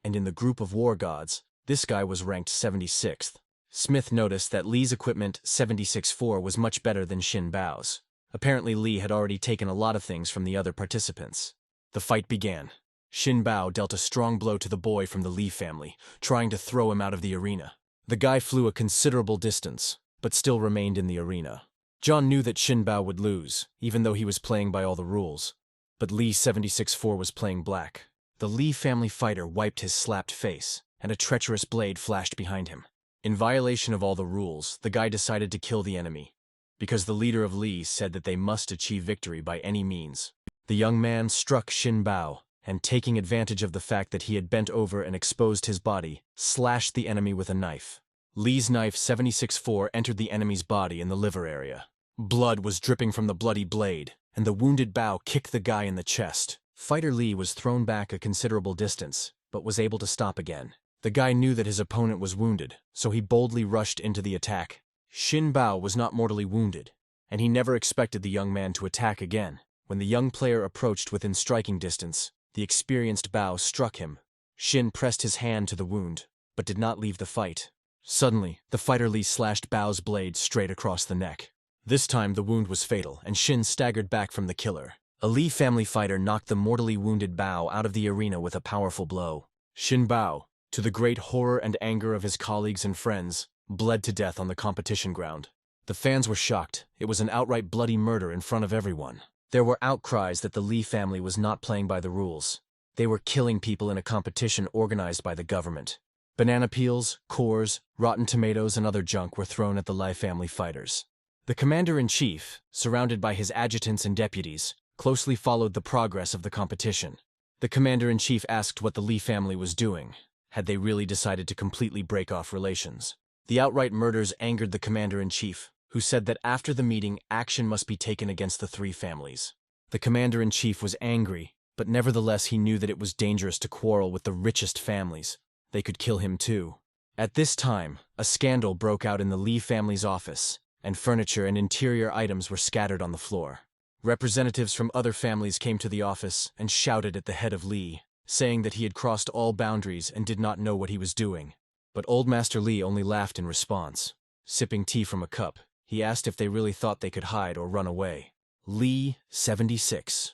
[SPEAKER 1] And in the group of war gods, this guy was ranked 76th. Smith noticed that Lee's equipment 76-4 was much better than Shin Bao's. Apparently Lee had already taken a lot of things from the other participants. The fight began. Shin Bao dealt a strong blow to the boy from the Lee family, trying to throw him out of the arena. The guy flew a considerable distance, but still remained in the arena. John knew that Shin Bao would lose, even though he was playing by all the rules. But Lee 76-4 was playing black. The Lee family fighter wiped his slapped face, and a treacherous blade flashed behind him. In violation of all the rules, the guy decided to kill the enemy, because the leader of Lee said that they must achieve victory by any means. The young man struck Shin Bao, and taking advantage of the fact that he had bent over and exposed his body, slashed the enemy with a knife. Lee's knife 76-4 entered the enemy's body in the liver area. Blood was dripping from the bloody blade, and the wounded Bao kicked the guy in the chest. Fighter Lee was thrown back a considerable distance, but was able to stop again. The guy knew that his opponent was wounded, so he boldly rushed into the attack. Shin Bao was not mortally wounded, and he never expected the young man to attack again. When the young player approached within striking distance, the experienced Bao struck him. Shin pressed his hand to the wound, but did not leave the fight. Suddenly, the fighter Lee slashed Bao's blade straight across the neck. This time the wound was fatal, and Shin staggered back from the killer. A Lee family fighter knocked the mortally wounded Bao out of the arena with a powerful blow. Shin Bao, to the great horror and anger of his colleagues and friends, bled to death on the competition ground. The fans were shocked. It was an outright bloody murder in front of everyone. There were outcries that the Lee family was not playing by the rules. They were killing people in a competition organized by the government. Banana peels, cores, rotten tomatoes, and other junk were thrown at the Lee family fighters. The commander-in-chief, surrounded by his adjutants and deputies, closely followed the progress of the competition. The commander-in-chief asked what the Lee family was doing. Had they really decided to completely break off relations? The outright murders angered the commander-in-chief, who said that after the meeting, action must be taken against the three families. The commander-in-chief was angry, but nevertheless he knew that it was dangerous to quarrel with the richest families. They could kill him too. At this time, a scandal broke out in the Lee family's office, and furniture and interior items were scattered on the floor. Representatives from other families came to the office and shouted at the head of Lee, saying that he had crossed all boundaries and did not know what he was doing. But Old Master Lee only laughed in response. Sipping tea from a cup, he asked if they really thought they could hide or run away. Lee 76-4,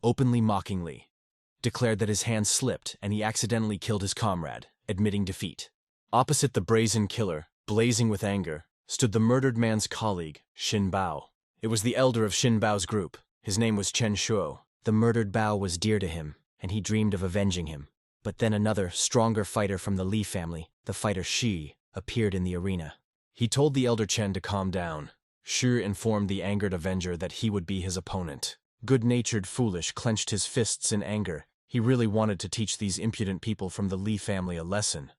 [SPEAKER 1] openly mockingly, declared that his hand slipped and he accidentally killed his comrade, admitting defeat. Opposite the brazen killer, blazing with anger, stood the murdered man's colleague, Shin Bao. It was the elder of Shin Bao's group. His name was Chen Shuo. The murdered Bao was dear to him, and he dreamed of avenging him. But then another, stronger fighter from the Lee family, the fighter Shi, appeared in the arena. He told the elder Chen to calm down. Shi informed the angered avenger that he would be his opponent. Good-natured Foolish clenched his fists in anger. He really wanted to teach these impudent people from the Lee family a lesson.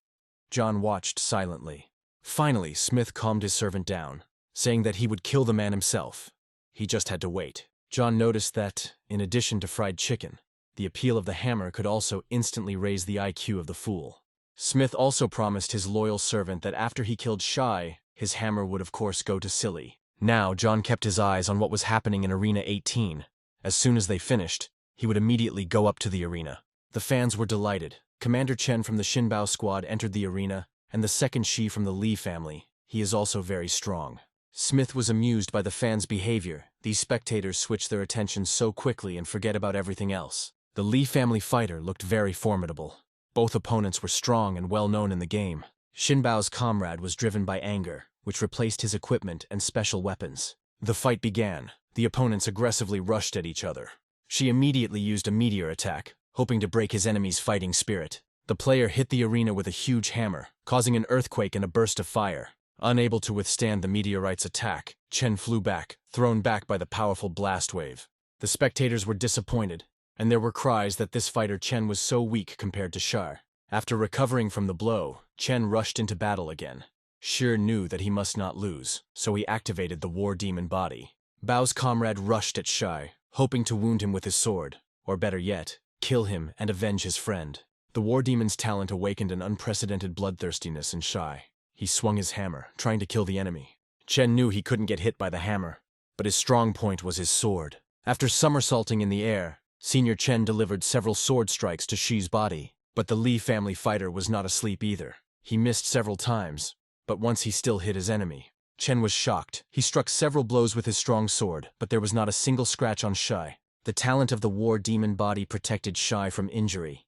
[SPEAKER 1] John watched silently. Finally, Smith calmed his servant down, saying that he would kill the man himself. He just had to wait. John noticed that, in addition to fried chicken, the appeal of the hammer could also instantly raise the IQ of the fool. Smith also promised his loyal servant that after he killed Shai, his hammer would of course go to Silly. Now, John kept his eyes on what was happening in Arena 18. As soon as they finished, he would immediately go up to the arena. The fans were delighted. Commander Chen from the Shin Bao squad entered the arena, and the second Shi from the Lee family. He is also very strong. Smith was amused by the fans' behavior. These spectators switch their attention so quickly and forget about everything else. The Lee family fighter looked very formidable. Both opponents were strong and well known in the game. Shin Bao's comrade was driven by anger, which replaced his equipment and special weapons. The fight began. The opponents aggressively rushed at each other. She immediately used a meteor attack, hoping to break his enemy's fighting spirit. The player hit the arena with a huge hammer, causing an earthquake and a burst of fire. Unable to withstand the meteorite's attack, Chen flew back, thrown back by the powerful blast wave. The spectators were disappointed, and there were cries that this fighter Chen was so weak compared to Shar. After recovering from the blow, Chen rushed into battle again. Chiu knew that he must not lose, so he activated the war demon body. Bao's comrade rushed at Chiu, hoping to wound him with his sword, or better yet, kill him and avenge his friend. The war demon's talent awakened an unprecedented bloodthirstiness in Chiu. He swung his hammer, trying to kill the enemy. Chen knew he couldn't get hit by the hammer, but his strong point was his sword. After somersaulting in the air, Senior Chen delivered several sword strikes to Chiu's body. But the Li family fighter was not asleep either. He missed several times, but once he still hit his enemy. Chen was shocked. He struck several blows with his strong sword, but there was not a single scratch on Chiu. The talent of the war demon body protected Chiu from injury.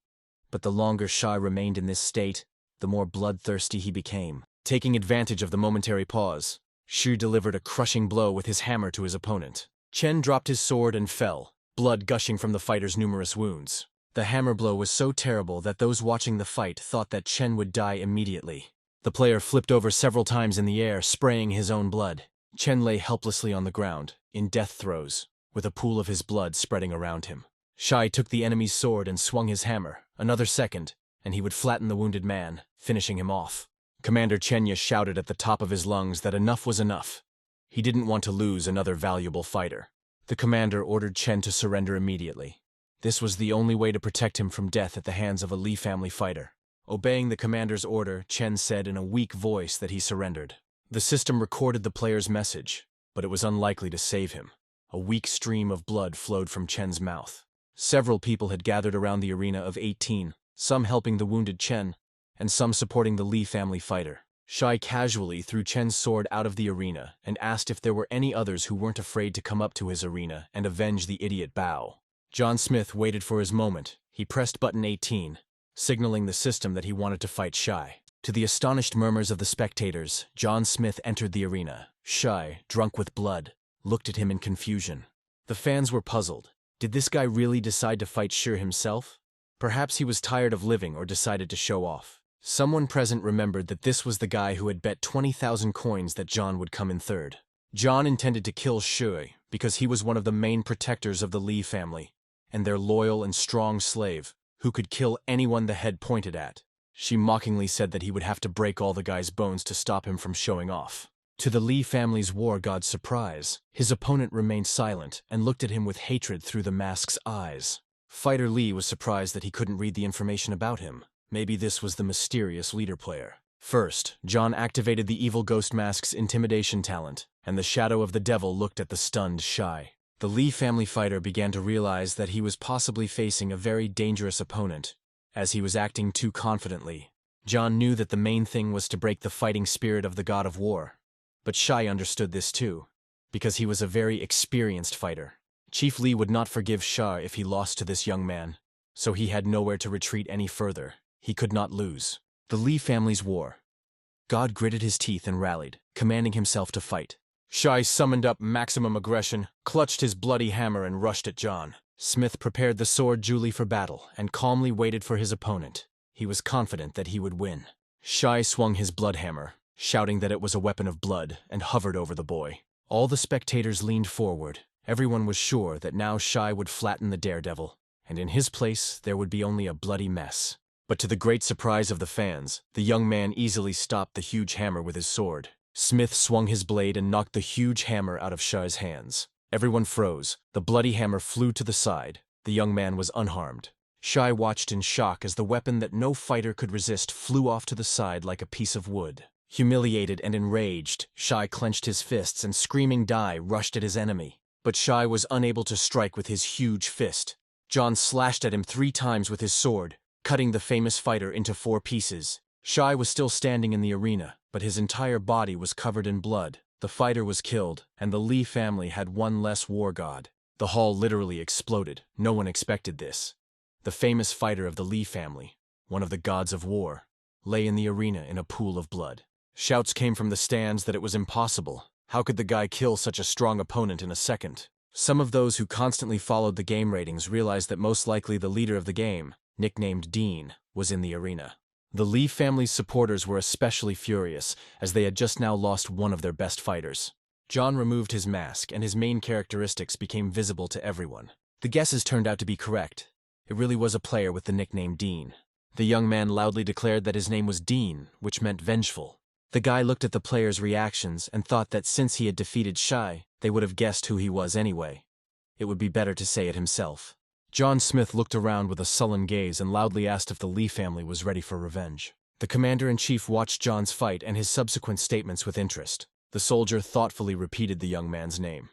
[SPEAKER 1] But the longer Chiu remained in this state, the more bloodthirsty he became. Taking advantage of the momentary pause, Chiu delivered a crushing blow with his hammer to his opponent. Chen dropped his sword and fell, blood gushing from the fighter's numerous wounds. The hammer blow was so terrible that those watching the fight thought that Chen would die immediately. The player flipped over several times in the air, spraying his own blood. Chen lay helplessly on the ground, in death throes, with a pool of his blood spreading around him. Chiu took the enemy's sword and swung his hammer. Another second, and he would flatten the wounded man, finishing him off. Commander Chenya shouted at the top of his lungs that enough was enough. He didn't want to lose another valuable fighter. The commander ordered Chen to surrender immediately. This was the only way to protect him from death at the hands of a Li family fighter. Obeying the commander's order, Chen said in a weak voice that he surrendered. The system recorded the player's message, but it was unlikely to save him. A weak stream of blood flowed from Chen's mouth. Several people had gathered around the arena of 18, some helping the wounded Chen, and some supporting the Li family fighter. Chiu casually threw Chen's sword out of the arena and asked if there were any others who weren't afraid to come up to his arena and avenge the idiot Bao. John Smith waited for his moment. He pressed button 18, signaling the system that he wanted to fight Chiu. To the astonished murmurs of the spectators, John Smith entered the arena. Chiu, drunk with blood, looked at him in confusion. The fans were puzzled. Did this guy really decide to fight Chiu himself? Perhaps he was tired of living or decided to show off. Someone present remembered that this was the guy who had bet 20,000 coins that John would come in third. John intended to kill Chiu because he was one of the main protectors of the Li family, and their loyal and strong slave, who could kill anyone the head pointed at. She mockingly said that he would have to break all the guy's bones to stop him from showing off. To the Li family's war god's surprise, his opponent remained silent and looked at him with hatred through the mask's eyes. Fighter Li was surprised that he couldn't read the information about him. Maybe this was the mysterious leader player. First, John activated the evil ghost mask's intimidation talent, and the shadow of the devil looked at the stunned Chiu. The Li family fighter began to realize that he was possibly facing a very dangerous opponent, as he was acting too confidently. John knew that the main thing was to break the fighting spirit of the god of war. But Chiu understood this too, because he was a very experienced fighter. Chief Li would not forgive Chiu if he lost to this young man, so he had nowhere to retreat any further. He could not lose. The Li family's war. God gritted his teeth and rallied, commanding himself to fight. Chiu summoned up maximum aggression, clutched his bloody hammer and rushed at John. Smith prepared the sword duly for battle and calmly waited for his opponent. He was confident that he would win. Chiu swung his blood hammer, shouting that it was a weapon of blood, and hovered over the boy. All the spectators leaned forward. Everyone was sure that now Chiu would flatten the daredevil, and in his place there would be only a bloody mess. But to the great surprise of the fans, the young man easily stopped the huge hammer with his sword. Smith swung his blade and knocked the huge hammer out of Chiu's hands. Everyone froze. The bloody hammer flew to the side. The young man was unharmed. Chiu watched in shock as the weapon that no fighter could resist flew off to the side like a piece of wood. Humiliated and enraged, Chiu clenched his fists and screaming "Die!" rushed at his enemy. But Chiu was unable to strike with his huge fist. John slashed at him 3 times with his sword, cutting the famous fighter into 4 pieces. Chiu was still standing in the arena, but his entire body was covered in blood. The fighter was killed, and the Li family had one less war god. The hall literally exploded. No one expected this. The famous fighter of the Li family, one of the gods of war, lay in the arena in a pool of blood. Shouts came from the stands that it was impossible. How could the guy kill such a strong opponent in a second? Some of those who constantly followed the game ratings realized that most likely the leader of the game, nicknamed Dean, was in the arena. The Li family's supporters were especially furious, as they had just now lost one of their best fighters. John removed his mask, and his main characteristics became visible to everyone. The guesses turned out to be correct. It really was a player with the nickname Dean. The young man loudly declared that his name was Dean, which meant vengeful. The guy looked at the players' reactions and thought that since he had defeated Shy, they would have guessed who he was anyway. It would be better to say it himself. John Smith looked around with a sullen gaze and loudly asked if the Lee family was ready for revenge. The commander-in-chief watched John's fight and his subsequent statements with interest. The soldier thoughtfully repeated the young man's name.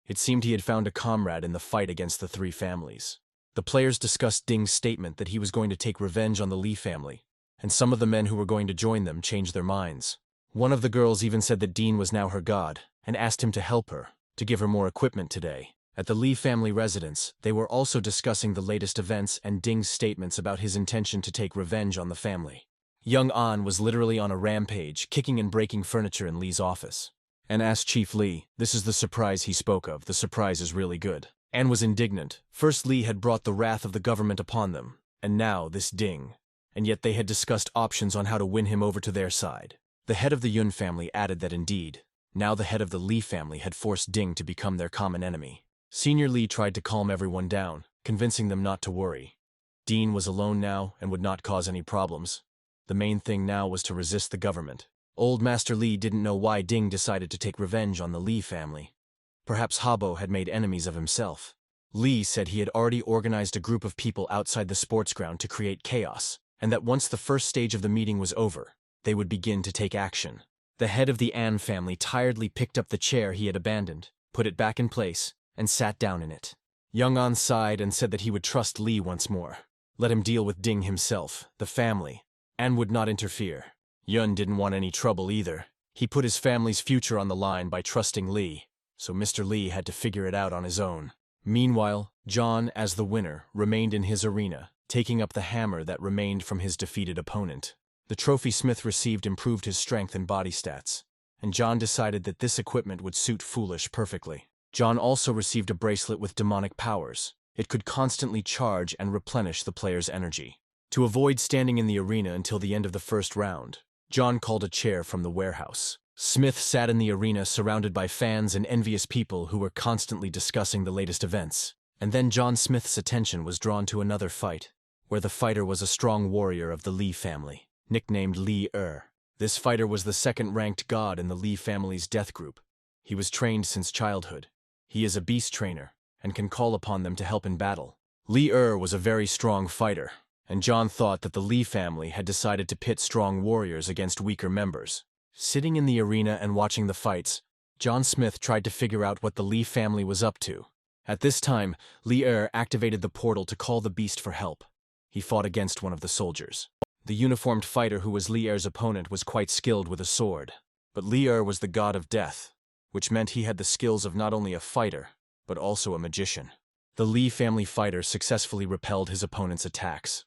[SPEAKER 1] It seemed he had found a comrade in the fight against the three families. The players discussed Ding's statement that he was going to take revenge on the Lee family, and some of the men who were going to join them changed their minds. One of the girls even said that Dean was now her god, and asked him to help her, to give her more equipment today. At the Lee family residence, they were also discussing the latest events and Ding's statements about his intention to take revenge on the family. Young An was literally on a rampage, kicking and breaking furniture in Lee's office. An asked Chief Lee, "This is the surprise he spoke of. The surprise is really good." An was indignant. First Lee had brought the wrath of the government upon them, and now this Ding. And yet they had discussed options on how to win him over to their side. The head of the Yun family added that indeed, now the head of the Lee family had forced Ding to become their common enemy. Senior Lee tried to calm everyone down, convincing them not to worry. Dean was alone now and would not cause any problems. The main thing now was to resist the government. Old Master Lee didn't know why Ding decided to take revenge on the Lee family. Perhaps Habo had made enemies of himself. Lee said he had already organized a group of people outside the sports ground to create chaos, and that once the first stage of the meeting was over, they would begin to take action. The head of the An family tiredly picked up the chair he had abandoned, put it back in place, and sat down in it. Young An sighed and said that he would trust Lee once more. Let him deal with Ding himself, the family, and would not interfere. Yun didn't want any trouble either. He put his family's future on the line by trusting Lee, so Mr. Lee had to figure it out on his own. Meanwhile, John, as the winner, remained in his arena, taking up the hammer that remained from his defeated opponent. The trophy Smith received improved his strength and body stats, and John decided that this equipment would suit Foolish perfectly. John also received a bracelet with demonic powers. It could constantly charge and replenish the player's energy. To avoid standing in the arena until the end of the first round, John called a chair from the warehouse. Smith sat in the arena surrounded by fans and envious people who were constantly discussing the latest events. And then John Smith's attention was drawn to another fight, where the fighter was a strong warrior of the Lee family, nicknamed Lee. This fighter was the second-ranked god in the Lee family's death group. He was trained since childhood. He is a beast trainer, and can call upon them to help in battle. Lee was a very strong fighter, and John thought that the Lee family had decided to pit strong warriors against weaker members. Sitting in the arena and watching the fights, John Smith tried to figure out what the Lee family was up to. At this time, Lee activated the portal to call the beast for help. He fought against one of the soldiers. The uniformed fighter who was Lee's opponent was quite skilled with a sword, but Lee was the god of death, which meant he had the skills of not only a fighter, but also a magician. The Lee family fighter successfully repelled his opponent's attacks.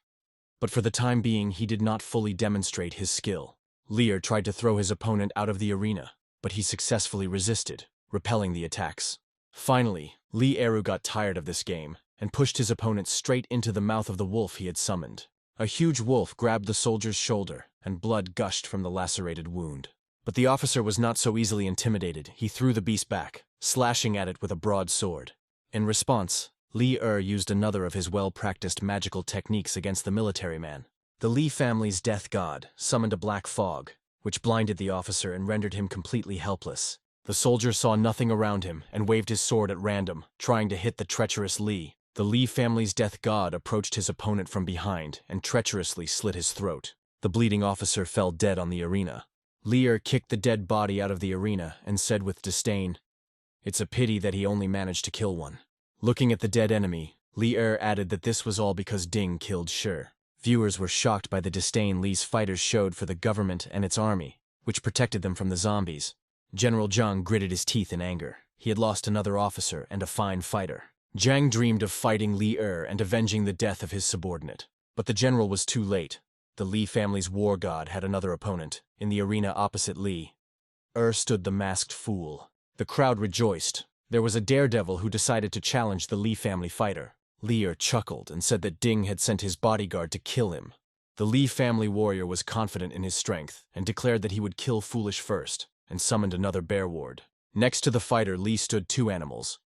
[SPEAKER 1] But for the time being, he did not fully demonstrate his skill. Lee tried to throw his opponent out of the arena, but he successfully resisted, repelling the attacks. Finally, Lee got tired of this game, and pushed his opponent straight into the mouth of the wolf he had summoned. A huge wolf grabbed the soldier's shoulder, and blood gushed from the lacerated wound. But the officer was not so easily intimidated. He threw the beast back, slashing at it with a broad sword. In response, Lee used another of his well-practiced magical techniques against the military man. The Lee family's death god summoned a black fog, which blinded the officer and rendered him completely helpless. The soldier saw nothing around him and waved his sword at random, trying to hit the treacherous Lee. The Lee family's death god approached his opponent from behind and treacherously slit his throat. The bleeding officer fell dead on the arena. Lee kicked the dead body out of the arena and said with disdain, "It's a pity that he only managed to kill one." Looking at the dead enemy, Lee added that this was all because Ding killed Shi. Viewers were shocked by the disdain Lee's fighters showed for the government and its army, which protected them from the zombies. General Zhang gritted his teeth in anger. He had lost another officer and a fine fighter. Zhang dreamed of fighting Lee and avenging the death of his subordinate. But the general was too late. The Lee family's war god had another opponent. In the arena opposite Lee, stood the masked fool. The crowd rejoiced. There was a daredevil who decided to challenge the Lee family fighter. Lee chuckled and said that Ding had sent his bodyguard to kill him. The Lee family warrior was confident in his strength and declared that he would kill Foolish first, and summoned another bear ward. Next to the fighter, Lee stood two animals.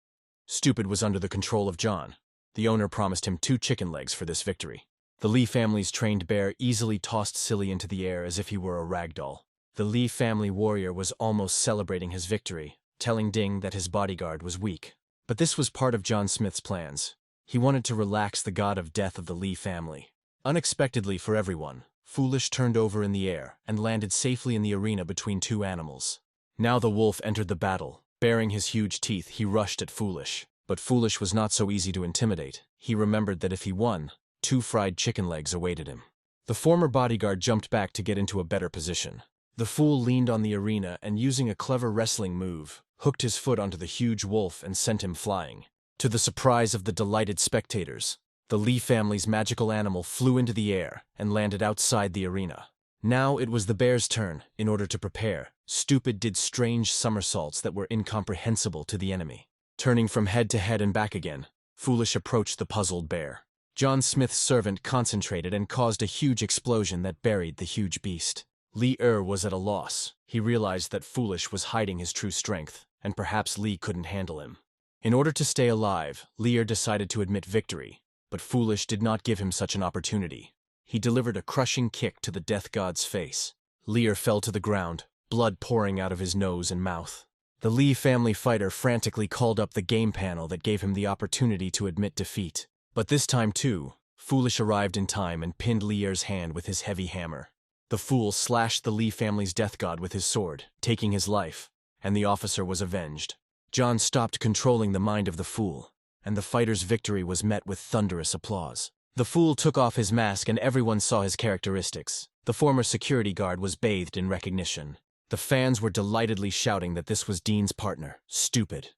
[SPEAKER 1] Stupid was under the control of John. The owner promised him 2 chicken legs for this victory. The Lee family's trained bear easily tossed Silly into the air as if he were a rag doll. The Li family warrior was almost celebrating his victory, telling Ding that his bodyguard was weak. But this was part of John Smith's plans. He wanted to relax the god of death of the Li family. Unexpectedly for everyone, Foolish turned over in the air and landed safely in the arena between two animals. Now the wolf entered the battle. Baring his huge teeth, he rushed at Foolish. But Foolish was not so easy to intimidate. He remembered that if he won, 2 fried chicken legs awaited him. The former bodyguard jumped back to get into a better position. The fool leaned on the arena and, using a clever wrestling move, hooked his foot onto the huge wolf and sent him flying. To the surprise of the delighted spectators, the Li family's magical animal flew into the air and landed outside the arena. Now it was the bear's turn. In order to prepare, Stupid did strange somersaults that were incomprehensible to the enemy. Turning from head to head and back again, Foolish approached the puzzled bear. John Smith's servant concentrated and caused a huge explosion that buried the huge beast. Li was at a loss. He realized that Foolish was hiding his true strength, and perhaps Li couldn't handle him. In order to stay alive, Li decided to admit victory, but Foolish did not give him such an opportunity. He delivered a crushing kick to the death god's face. Li fell to the ground, blood pouring out of his nose and mouth. The Li family fighter frantically called up the game panel that gave him the opportunity to admit defeat. But this time too, Foolish arrived in time and pinned Li's hand with his heavy hammer. The fool slashed the Li family's death god with his sword, taking his life, and the officer was avenged. John stopped controlling the mind of the fool, and the fighter's victory was met with thunderous applause. The fool took off his mask and everyone saw his characteristics. The former security guard was bathed in recognition. The fans were delightedly shouting that this was Dean's partner, Stupid,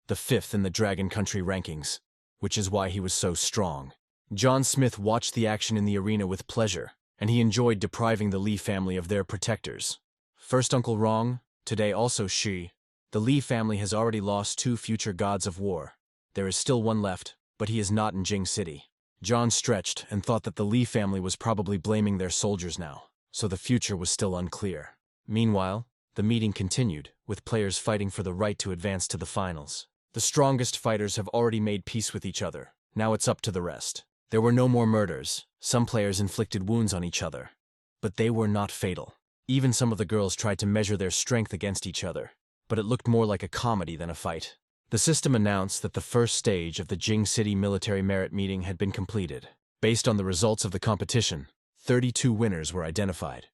[SPEAKER 1] the 5th in the Dragon Country rankings, which is why he was so strong. John Smith watched the action in the arena with pleasure, and he enjoyed depriving the Li family of their protectors. First Uncle Rong, today also Shi. The Li family has already lost 2 future gods of war. There is still one left, but he is not in Jing City. John stretched and thought that the Li family was probably blaming their soldiers now, so the future was still unclear. Meanwhile, the meeting continued, with players fighting for the right to advance to the finals. The strongest fighters have already made peace with each other. Now it's up to the rest. There were no more murders. Some players inflicted wounds on each other, but they were not fatal. Even some of the girls tried to measure their strength against each other, but it looked more like a comedy than a fight. The system announced that the first stage of the Jing City military merit meeting had been completed. Based on the results of the competition, 32 winners were identified,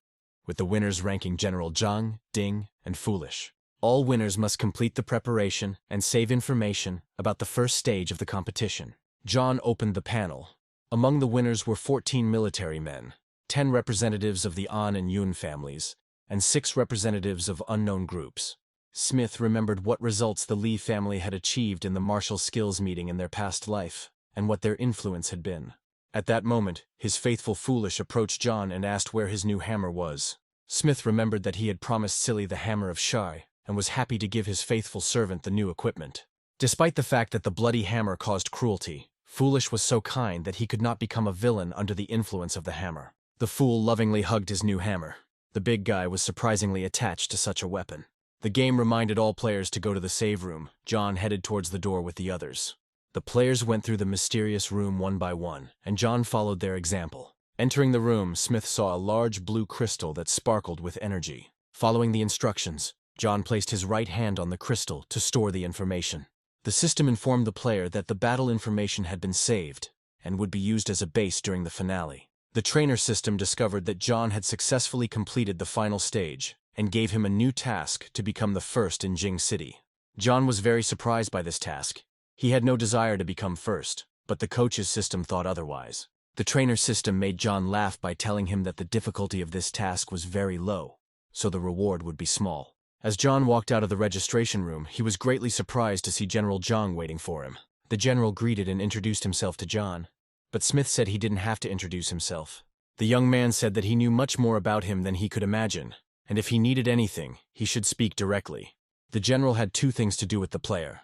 [SPEAKER 1] with the winners ranking General Zhang, Ding, and Foolish. All winners must complete the preparation and save information about the first stage of the competition. John opened the panel. Among the winners were 14 military men, 10 representatives of the An and Yun families, and 6 representatives of unknown groups. Smith remembered what results the Li family had achieved in the martial skills meeting in their past life, and what their influence had been. At that moment, his faithful Foolish approached John and asked where his new hammer was. Smith remembered that he had promised Silly the hammer of Shai, and was happy to give his faithful servant the new equipment. Despite the fact that the bloody hammer caused cruelty, Foolish was so kind that he could not become a villain under the influence of the hammer. The fool lovingly hugged his new hammer. The big guy was surprisingly attached to such a weapon. The game reminded all players to go to the save room. John headed towards the door with the others. The players went through the mysterious room one by one, and John followed their example. Entering the room, Smith saw a large blue crystal that sparkled with energy. Following the instructions, John placed his right hand on the crystal to store the information. The system informed the player that the battle information had been saved and would be used as a base during the finale. The trainer system discovered that John had successfully completed the final stage and gave him a new task to become the first in Jing City. John was very surprised by this task. He had no desire to become first, but the coach's system thought otherwise. The trainer system made John laugh by telling him that the difficulty of this task was very low, so the reward would be small. As John walked out of the registration room, he was greatly surprised to see General Zhang waiting for him. The general greeted and introduced himself to John, but Smith said he didn't have to introduce himself. The young man said that he knew much more about him than he could imagine, and if he needed anything, he should speak directly. The general had 2 things to do with the player.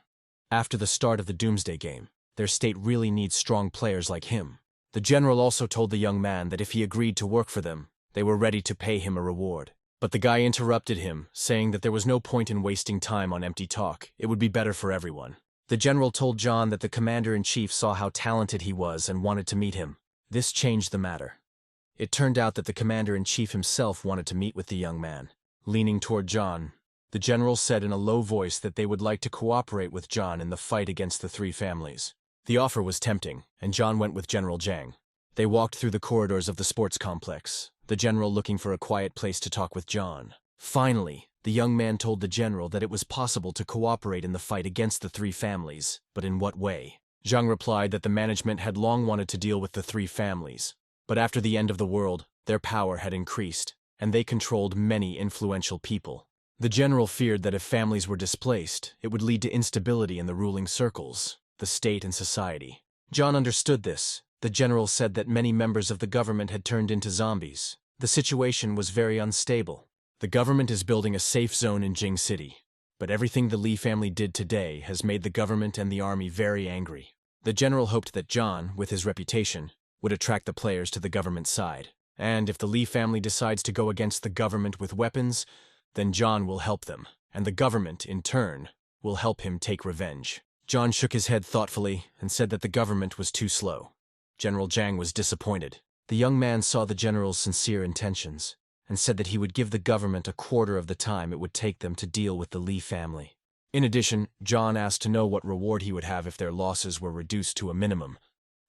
[SPEAKER 1] After the start of the Doomsday game, their state really needs strong players like him. The general also told the young man that if he agreed to work for them, they were ready to pay him a reward. But the guy interrupted him, saying that there was no point in wasting time on empty talk. It would be better for everyone. The general told John that the commander-in-chief saw how talented he was and wanted to meet him. This changed the matter. It turned out that the commander-in-chief himself wanted to meet with the young man. Leaning toward John, the general said in a low voice that they would like to cooperate with John in the fight against the three families. The offer was tempting, and John went with General Zhang. They walked through the corridors of the sports complex, the general looking for a quiet place to talk with John. Finally, the young man told the general that it was possible to cooperate in the fight against the three families, but in what way? Zhang replied that the management had long wanted to deal with the three families, but after the end of the world, their power had increased, and they controlled many influential people. The general feared that if families were displaced, it would lead to instability in the ruling circles, the state and society. John understood this. The general said that many members of the government had turned into zombies. The situation was very unstable. The government is building a safe zone in Jing City, but everything the Li family did today has made the government and the army very angry. The general hoped that John, with his reputation, would attract the players to the government side. And if the Li family decides to go against the government with weapons, then John will help them, and the government, in turn, will help him take revenge. John shook his head thoughtfully and said that the government was too slow. General Zhang was disappointed. The young man saw the general's sincere intentions and said that he would give the government a quarter of the time it would take them to deal with the Li family. In addition, John asked to know what reward he would have if their losses were reduced to a minimum.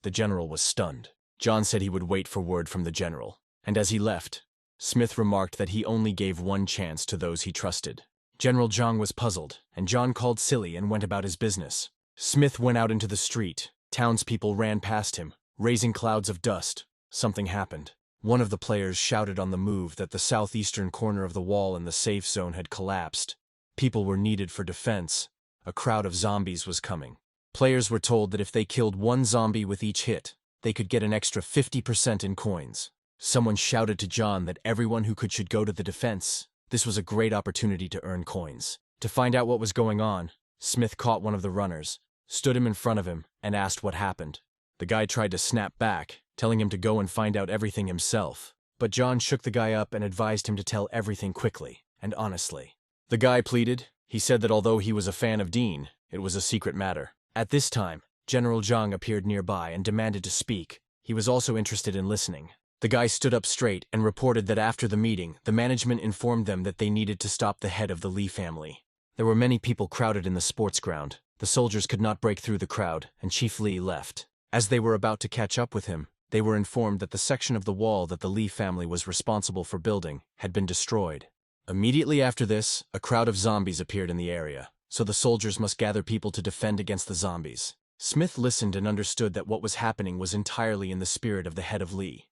[SPEAKER 1] The general was stunned. John said he would wait for word from the general, and as he left, Smith remarked that he only gave one chance to those he trusted. General Zhang was puzzled, and John called silly and went about his business. Smith went out into the street. Townspeople ran past him, raising clouds of dust. Something happened. One of the players shouted on the move that the southeastern corner of the wall in the safe zone had collapsed. People were needed for defense. A crowd of zombies was coming. Players were told that if they killed one zombie with each hit, they could get an extra 50% in coins. Someone shouted to John that everyone who could should go to the defense. This was a great opportunity to earn coins. To find out what was going on, Smith caught one of the runners, stood him in front of him, and asked what happened. The guy tried to snap back, telling him to go and find out everything himself. But John shook the guy up and advised him to tell everything quickly and honestly. The guy pleaded. He said that although he was a fan of Dean, it was a secret matter. At this time, General Zhang appeared nearby and demanded to speak. He was also interested in listening. The guy stood up straight and reported that after the meeting, the management informed them that they needed to stop the head of the Li family. There were many people crowded in the sports ground. The soldiers could not break through the crowd, and Chief Li left. As they were about to catch up with him, they were informed that the section of the wall that the Li family was responsible for building had been destroyed. Immediately after this, a crowd of zombies appeared in the area, so the soldiers must gather people to defend against the zombies. Smith listened and understood that what was happening was entirely in the spirit of the head of Li.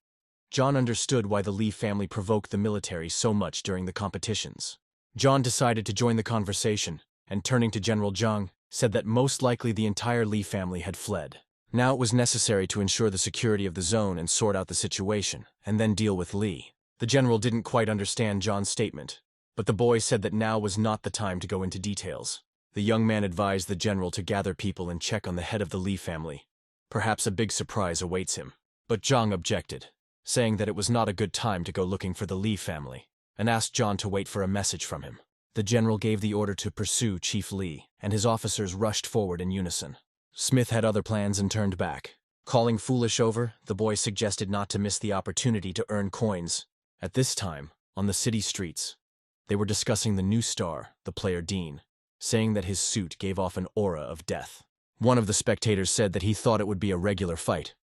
[SPEAKER 1] John understood why the Li family provoked the military so much during the competitions. John decided to join the conversation, and turning to General Zhang, said that most likely the entire Li family had fled. Now it was necessary to ensure the security of the zone and sort out the situation, and then deal with Li. The general didn't quite understand John's statement, but the boy said that now was not the time to go into details. The young man advised the general to gather people and check on the head of the Li family. Perhaps a big surprise awaits him. But Zhang objected, saying that it was not a good time to go looking for the Li family, and asked John to wait for a message from him. The general gave the order to pursue Chief Li, and his officers rushed forward in unison. Smith had other plans and turned back. Calling foolish over, the boy suggested not to miss the opportunity to earn coins. At this time, on the city streets, they were discussing the new star, the player Dean, saying that his suit gave off an aura of death. One of the spectators said that he thought it would be a regular fight,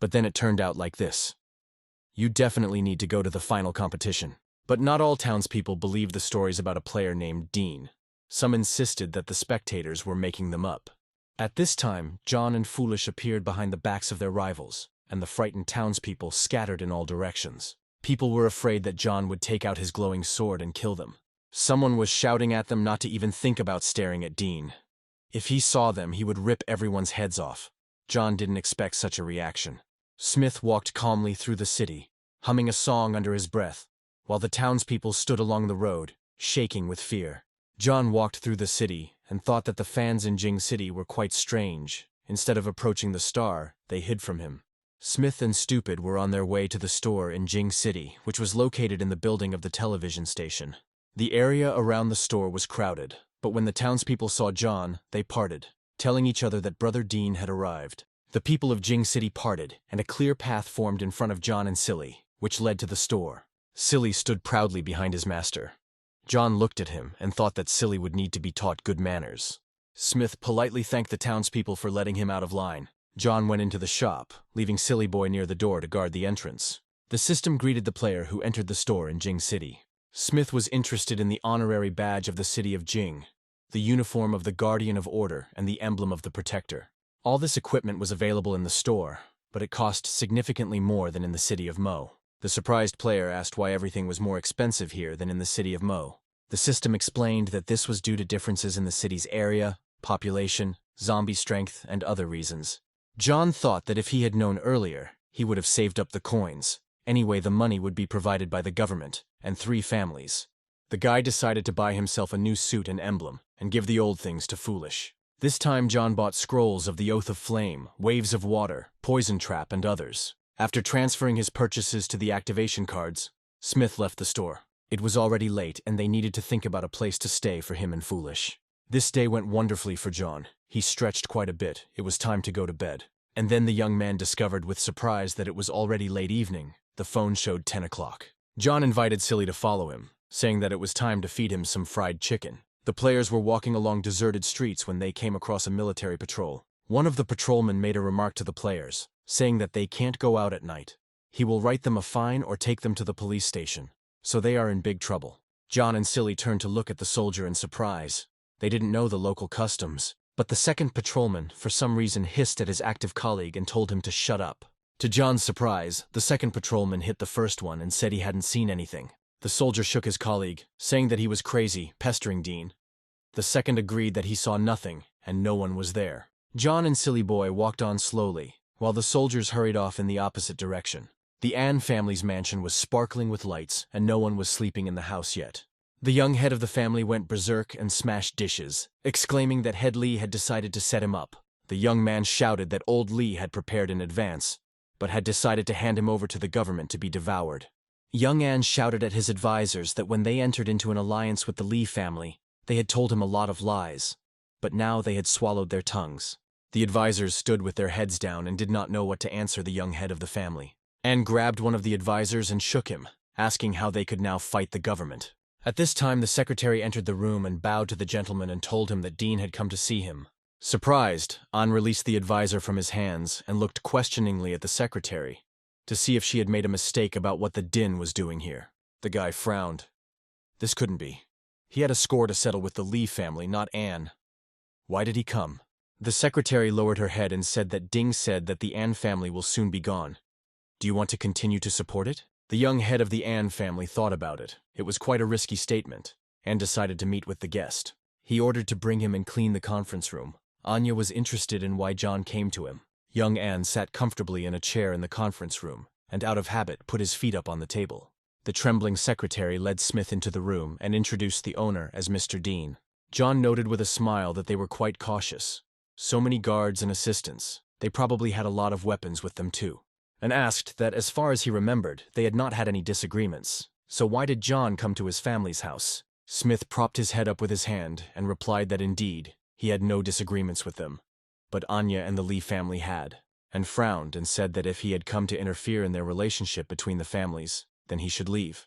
[SPEAKER 1] but then it turned out like this. You definitely need to go to the final competition. But not all townspeople believed the stories about a player named Dean. Some insisted that the spectators were making them up. At this time, John and Foolish appeared behind the backs of their rivals, and the frightened townspeople scattered in all directions. People were afraid that John would take out his glowing sword and kill them. Someone was shouting at them not to even think about staring at Dean. If he saw them, he would rip everyone's heads off. John didn't expect such a reaction. Smith walked calmly through the city, humming a song under his breath, while the townspeople stood along the road, shaking with fear. John walked through the city and thought that the fans in Jing City were quite strange. Instead of approaching the star, they hid from him. Smith and Stupid were on their way to the store in Jing City, which was located in the building of the television station. The area around the store was crowded, but when the townspeople saw John, they parted, telling each other that Brother Dean had arrived. The people of Jing City parted, and a clear path formed in front of John and Silly, which led to the store. Silly stood proudly behind his master. John looked at him and thought that Silly would need to be taught good manners. Smith politely thanked the townspeople for letting him out of line. John went into the shop, leaving Silly Boy near the door to guard the entrance. The system greeted the player who entered the store in Jing City. Smith was interested in the honorary badge of the city of Jing, the uniform of the Guardian of Order, and the emblem of the Protector. All this equipment was available in the store, but it cost significantly more than in the city of Mo. The surprised player asked why everything was more expensive here than in the city of Mo. The system explained that this was due to differences in the city's area, population, zombie strength, and other reasons. John thought that if he had known earlier, he would have saved up the coins. Anyway, the money would be provided by the government, and 3 families. The guy decided to buy himself a new suit and emblem, and give the old things to Foolish. This time John bought scrolls of the Oath of Flame, Waves of Water, Poison Trap, and others. After transferring his purchases to the activation cards, Smith left the store. It was already late, and they needed to think about a place to stay for him and Foolish. This day went wonderfully for John. He stretched quite a bit. It was time to go to bed. And then the young man discovered with surprise that it was already late evening. The phone showed 10 o'clock. John invited Silly to follow him, saying that it was time to feed him some fried chicken. The players were walking along deserted streets when they came across a military patrol. One of the patrolmen made a remark to the players, saying that they can't go out at night. He will write them a fine or take them to the police station. So they are in big trouble. John and Silly turned to look at the soldier in surprise. They didn't know the local customs, but the second patrolman, for some reason, hissed at his active colleague and told him to shut up. To John's surprise, the second patrolman hit the first one and said he hadn't seen anything. The soldier shook his colleague, saying that he was crazy, pestering Dean. The second agreed that he saw nothing, and no one was there. John and Silly Boy walked on slowly, while the soldiers hurried off in the opposite direction. The An family's mansion was sparkling with lights, and no one was sleeping in the house yet. The young head of the family went berserk and smashed dishes, exclaiming that Head Lee had decided to set him up. The young man shouted that old Lee had prepared in advance, but had decided to hand him over to the government to be devoured. Young An shouted at his advisors that when they entered into an alliance with the Lee family, they had told him a lot of lies, but now they had swallowed their tongues. The advisors stood with their heads down and did not know what to answer the young head of the family. An grabbed one of the advisors and shook him, asking how they could now fight the government. At this time, the secretary entered the room and bowed to the gentleman and told him that Dean had come to see him. Surprised, An released the advisor from his hands and looked questioningly at the secretary to see if she had made a mistake about what the Din was doing here. The guy frowned. This couldn't be. He had a score to settle with the Lee family, not An. Why did he come? The secretary lowered her head and said that Ding said that the An family will soon be gone. Do you want to continue to support it? The young head of the An family thought about it. It was quite a risky statement, and decided to meet with the guest. He ordered to bring him and clean the conference room. Anya was interested in why John came to him. Young An sat comfortably in a chair in the conference room, and out of habit put his feet up on the table. The trembling secretary led Smith into the room and introduced the owner as Mr. Dean. John noted with a smile that they were quite cautious. So many guards and assistants. They probably had a lot of weapons with them too. And asked that, as far as he remembered, they had not had any disagreements. So why did John come to his family's house? Smith propped his head up with his hand and replied that indeed, he had no disagreements with them. But Anya and the Lee family had, and frowned and said that if he had come to interfere in their relationship between the families, then he should leave.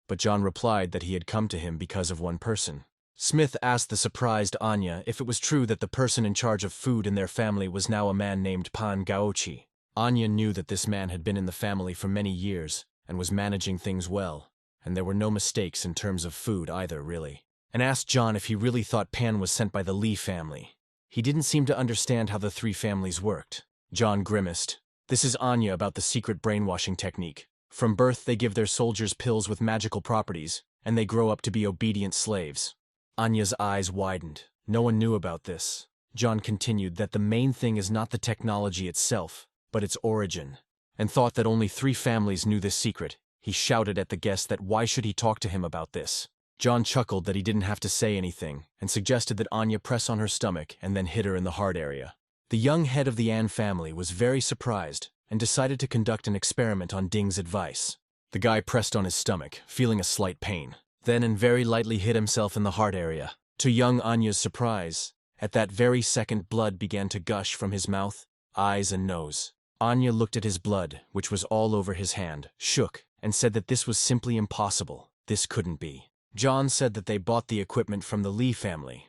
[SPEAKER 1] But John replied that he had come to him because of one person. Smith asked the surprised Anya if it was true that the person in charge of food in their family was now a man named Pan Gaochi. Anya knew that this man had been in the family for many years and was managing things well, and there were no mistakes in terms of food either, really, and asked John if he really thought Pan was sent by the Lee family. He didn't seem to understand how the 3 families worked. John grimaced. This is Anya about the secret brainwashing technique. From birth, they give their soldiers pills with magical properties, and they grow up to be obedient slaves. Anya's eyes widened. No one knew about this. John continued that the main thing is not the technology itself, but its origin, and thought that only 3 families knew this secret. He shouted at the guest that why should he talk to him about this. John chuckled that he didn't have to say anything, and suggested that Anya press on her stomach and then hit her in the heart area. The young head of the An family was very surprised and decided to conduct an experiment on Ding's advice. The guy pressed on his stomach, feeling a slight pain, then and very lightly hit himself in the heart area. To young Anya's surprise, at that very second blood began to gush from his mouth, eyes and nose. Anya looked at his blood, which was all over his hand, shook, and said that this was simply impossible. This couldn't be. John said that they bought the equipment from the Lee family.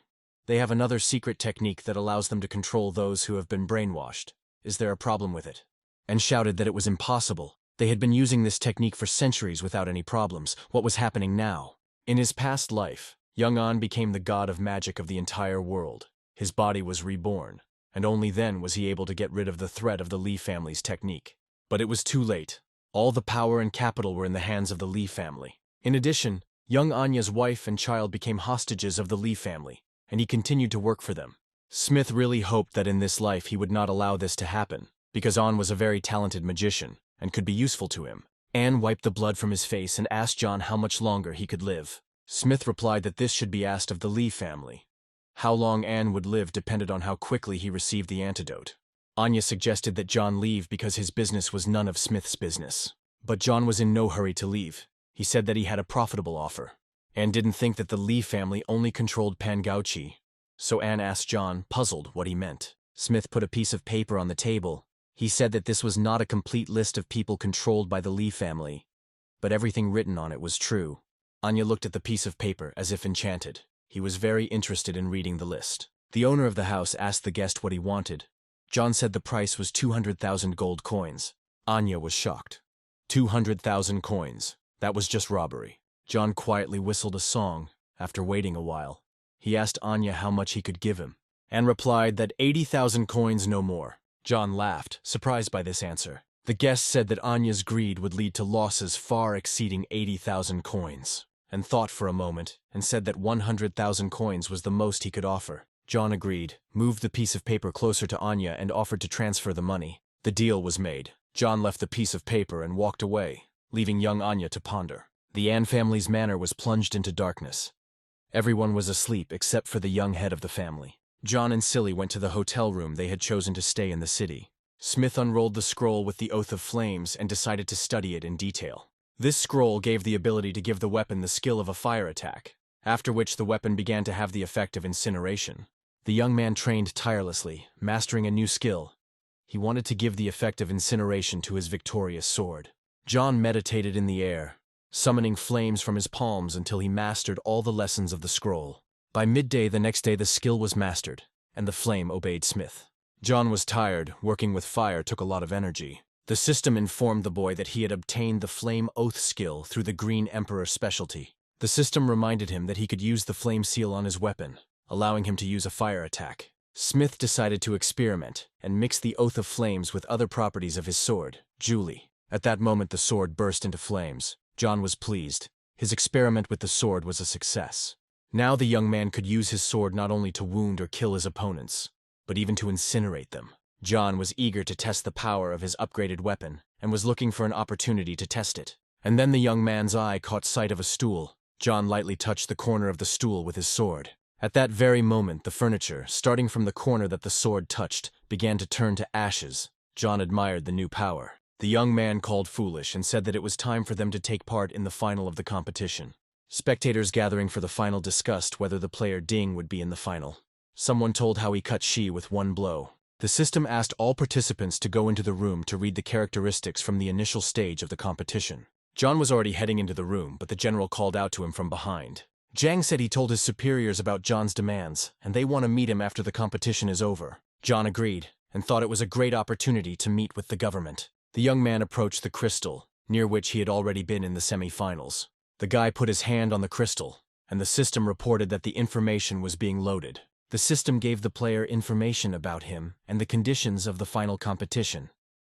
[SPEAKER 1] They have another secret technique that allows them to control those who have been brainwashed. Is there a problem with it? And shouted that it was impossible. They had been using this technique for centuries without any problems. What was happening now? In his past life, young An became the god of magic of the entire world. His body was reborn, and only then was he able to get rid of the threat of the Lee family's technique. But it was too late. All the power and capital were in the hands of the Lee family. In addition, young Anya's wife and child became hostages of the Lee family, and he continued to work for them. Smith really hoped that in this life he would not allow this to happen, because An was a very talented magician and could be useful to him. An wiped the blood from his face and asked John how much longer he could live. Smith replied that this should be asked of the Lee family. How long An would live depended on how quickly he received the antidote. Anya suggested that John leave because his business was none of Smith's business. But John was in no hurry to leave. He said that he had a profitable offer. An didn't think that the Lee family only controlled Pangauchi, so An asked John, puzzled, what he meant. Smith put a piece of paper on the table. He said that this was not a complete list of people controlled by the Lee family, but everything written on it was true. Anya looked at the piece of paper as if enchanted. He was very interested in reading the list. The owner of the house asked the guest what he wanted. John said the price was 200,000 gold coins. Anya was shocked. 200,000 coins. That was just robbery. John quietly whistled a song. After waiting a while, he asked Anya how much he could give him, and replied that 80,000 coins, no more. John laughed, surprised by this answer. The guest said that Anya's greed would lead to losses far exceeding 80,000 coins, and thought for a moment, and said that 100,000 coins was the most he could offer. John agreed, moved the piece of paper closer to Anya and offered to transfer the money. The deal was made. John left the piece of paper and walked away, leaving young Anya to ponder. The An family's manor was plunged into darkness. Everyone was asleep except for the young head of the family. John and Silly went to the hotel room they had chosen to stay in the city. Smith unrolled the scroll with the Oath of Flames and decided to study it in detail. This scroll gave the ability to give the weapon the skill of a fire attack, after which the weapon began to have the effect of incineration. The young man trained tirelessly, mastering a new skill. He wanted to give the effect of incineration to his victorious sword. John meditated in the air, summoning flames from his palms until he mastered all the lessons of the scroll. By midday the next day the skill was mastered, and the flame obeyed Smith. John was tired. Working with fire took a lot of energy. The system informed the boy that he had obtained the Flame Oath skill through the Green Emperor specialty. The system reminded him that he could use the flame seal on his weapon, allowing him to use a fire attack. Smith decided to experiment and mix the Oath of Flames with other properties of his sword, Julie. At that moment the sword burst into flames. John was pleased. His experiment with the sword was a success. Now the young man could use his sword not only to wound or kill his opponents, but even to incinerate them. John was eager to test the power of his upgraded weapon and was looking for an opportunity to test it. And then the young man's eye caught sight of a stool. John lightly touched the corner of the stool with his sword. At that very moment, the furniture, starting from the corner that the sword touched, began to turn to ashes. John admired the new power. The young man called foolish and said that it was time for them to take part in the final of the competition. Spectators gathering for the final discussed whether the player Ding would be in the final. Someone told how he cut Shi with one blow. The system asked all participants to go into the room to read the characteristics from the initial stage of the competition. John was already heading into the room, but the general called out to him from behind. Zhang said he told his superiors about John's demands, and they want to meet him after the competition is over. John agreed, and thought it was a great opportunity to meet with the government. The young man approached the crystal, near which he had already been in the semi-finals. The guy put his hand on the crystal, and the system reported that the information was being loaded. The system gave the player information about him and the conditions of the final competition.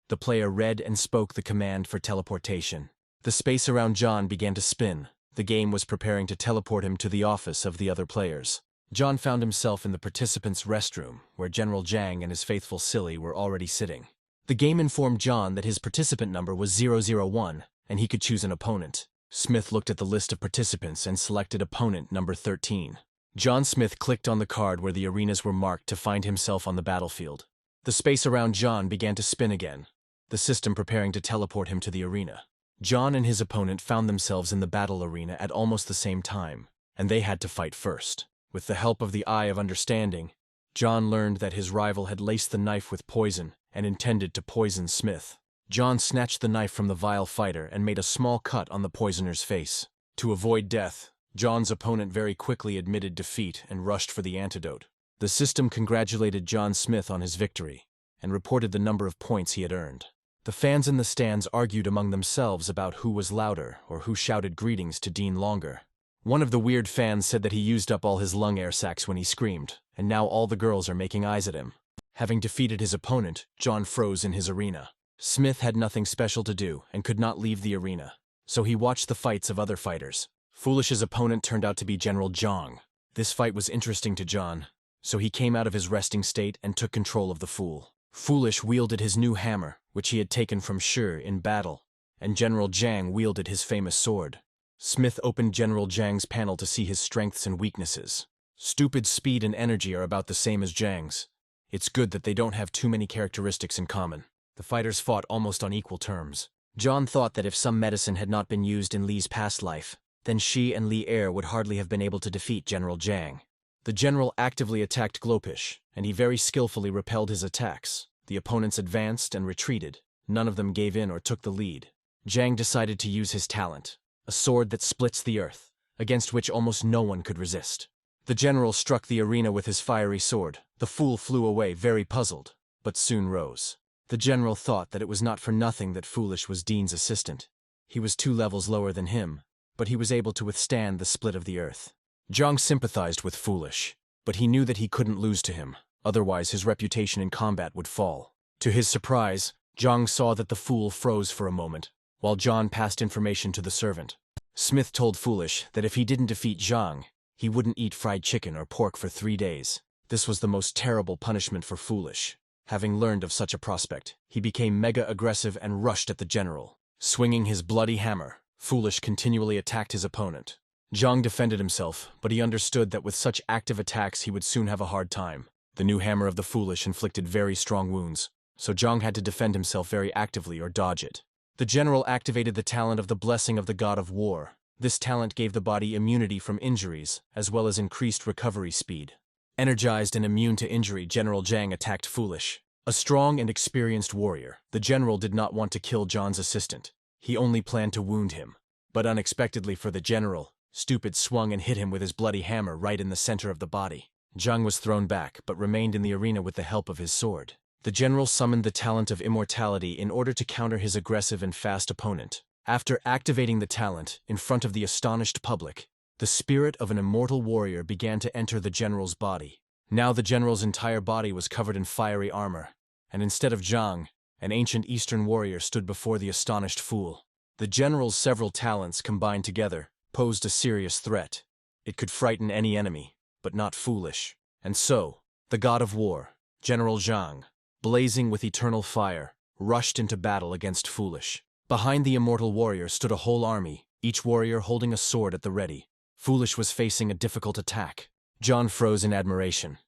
[SPEAKER 1] The player read and spoke the command for teleportation. The space around John began to spin. The game was preparing to teleport him to the office of the other players. John found himself in the participants' restroom, where General Zhang and his faithful Silly were already sitting. The game informed John that his participant number was 001, and he could choose an opponent. Smith looked at the list of participants and selected opponent number 13. John Smith clicked on the card where the arenas were marked to find himself on the battlefield. The space around John began to spin again, the system preparing to teleport him to the arena. John and his opponent found themselves in the battle arena at almost the same time, and they had to fight first. With the help of the Eye of Understanding, John learned that his rival had laced the knife with poison and intended to poison Smith. John snatched the knife from the vile fighter and made a small cut on the poisoner's face. To avoid death, John's opponent very quickly admitted defeat and rushed for the antidote. The system congratulated John Smith on his victory and reported the number of points he had earned. The fans in the stands argued among themselves about who was louder or who shouted greetings to Dean longer. One of the weird fans said that he used up all his lung air sacs when he screamed, and now all the girls are making eyes at him. Having defeated his opponent, John froze in his arena. Smith had nothing special to do and could not leave the arena, so he watched the fights of other fighters. Foolish's opponent turned out to be General Zhang. This fight was interesting to John, so he came out of his resting state and took control of the Fool. Foolish wielded his new hammer, which he had taken from Chiu in battle, and General Zhang wielded his famous sword. Smith opened General Zhang's panel to see his strengths and weaknesses. Stupid speed and energy are about the same as Zhang's. It's good that they don't have too many characteristics in common. The fighters fought almost on equal terms. John thought that if some medicine had not been used in Li's past life, then she and Li Er would hardly have been able to defeat General Zhang. The general actively attacked Glopish, and he very skillfully repelled his attacks. The opponents advanced and retreated. None of them gave in or took the lead. Zhang decided to use his talent, a sword that splits the earth, against which almost no one could resist. The general struck the arena with his fiery sword. The Fool flew away very puzzled, but soon rose. The general thought that it was not for nothing that Foolish was Dean's assistant. He was 2 levels lower than him, but he was able to withstand the split of the earth. Zhang sympathized with Foolish, but he knew that he couldn't lose to him, otherwise his reputation in combat would fall. To his surprise, Zhang saw that the Fool froze for a moment, while John passed information to the servant. Smith told Foolish that if he didn't defeat Zhang, he wouldn't eat fried chicken or pork for 3 days. This was the most terrible punishment for Foolish. Having learned of such a prospect, he became mega aggressive and rushed at the general. Swinging his bloody hammer, Foolish continually attacked his opponent. Zhang defended himself, but he understood that with such active attacks he would soon have a hard time. The new hammer of the Foolish inflicted very strong wounds, so Zhang had to defend himself very actively or dodge it. The general activated the talent of the Blessing of the God of War. This talent gave the body immunity from injuries, as well as increased recovery speed. Energized and immune to injury, General Zhang attacked Foolish. A strong and experienced warrior, the general did not want to kill John's assistant. He only planned to wound him. But unexpectedly for the general, Stupid swung and hit him with his bloody hammer right in the center of the body. Zhang was thrown back, but remained in the arena with the help of his sword. The general summoned the talent of immortality in order to counter his aggressive and fast opponent. After activating the talent, in front of the astonished public, the spirit of an immortal warrior began to enter the general's body. Now the general's entire body was covered in fiery armor, and instead of Zhang, an ancient Eastern warrior stood before the astonished fool. The general's several talents combined together posed a serious threat. It could frighten any enemy, but not Foolish. And so, the god of war, General Zhang, blazing with eternal fire, rushed into battle against Foolish. Behind the immortal warrior stood a whole army, each warrior holding a sword at the ready. Foolish was facing a difficult attack. John froze in admiration.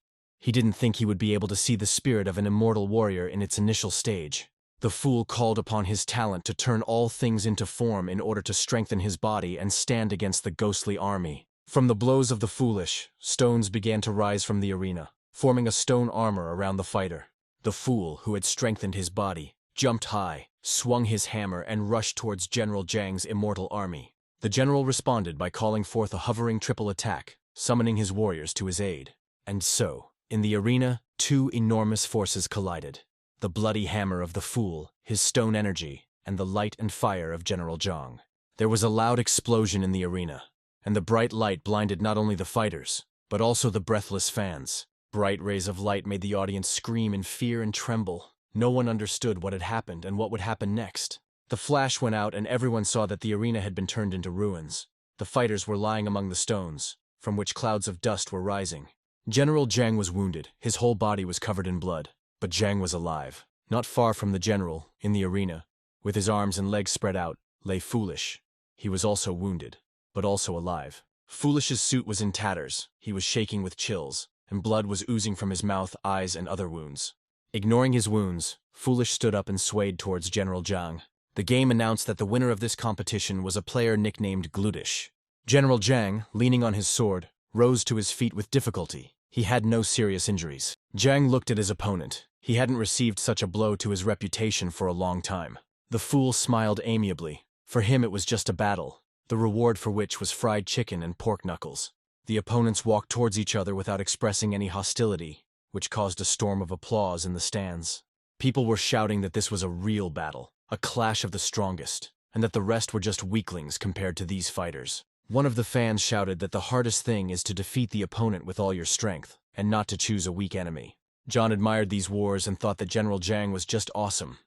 [SPEAKER 1] He didn't think he would be able to see the spirit of an immortal warrior in its initial stage. The fool called upon his talent to turn all things into form in order to strengthen his body and stand against the ghostly army. From the blows of the Foolish, stones began to rise from the arena, forming a stone armor around the fighter. The fool, who had strengthened his body, jumped high, swung his hammer and rushed towards General Zhang's immortal army. The general responded by calling forth a hovering triple attack, summoning his warriors to his aid. And so, in the arena, two enormous forces collided. The bloody hammer of the fool, his stone energy, and the light and fire of General Zhang. There was a loud explosion in the arena, and the bright light blinded not only the fighters, but also the breathless fans. Bright rays of light made the audience scream in fear and tremble. No one understood what had happened and what would happen next. The flash went out and everyone saw that the arena had been turned into ruins. The fighters were lying among the stones, from which clouds of dust were rising. General Zhang was wounded. His whole body was covered in blood. But Zhang was alive. Not far from the general, in the arena, with his arms and legs spread out, lay Foolish. He was also wounded, but also alive. Foolish's suit was in tatters. He was shaking with chills, and blood was oozing from his mouth, eyes, and other wounds. Ignoring his wounds, Foolish stood up and swayed towards General Zhang. The game announced that the winner of this competition was a player nicknamed Glutish. General Zhang, leaning on his sword, rose to his feet with difficulty. He had no serious injuries. Zhang looked at his opponent. He hadn't received such a blow to his reputation for a long time. The fool smiled amiably. For him it was just a battle. the reward for which was fried chicken and pork knuckles. The opponents walked towards each other without expressing any hostility, which caused a storm of applause in the stands. People were shouting that this was a real battle, a clash of the strongest, and that the rest were just weaklings compared to these fighters. One of the fans shouted that the hardest thing is to defeat the opponent with all your strength, and not to choose a weak enemy. John admired these wars and thought that General Zhang was just awesome.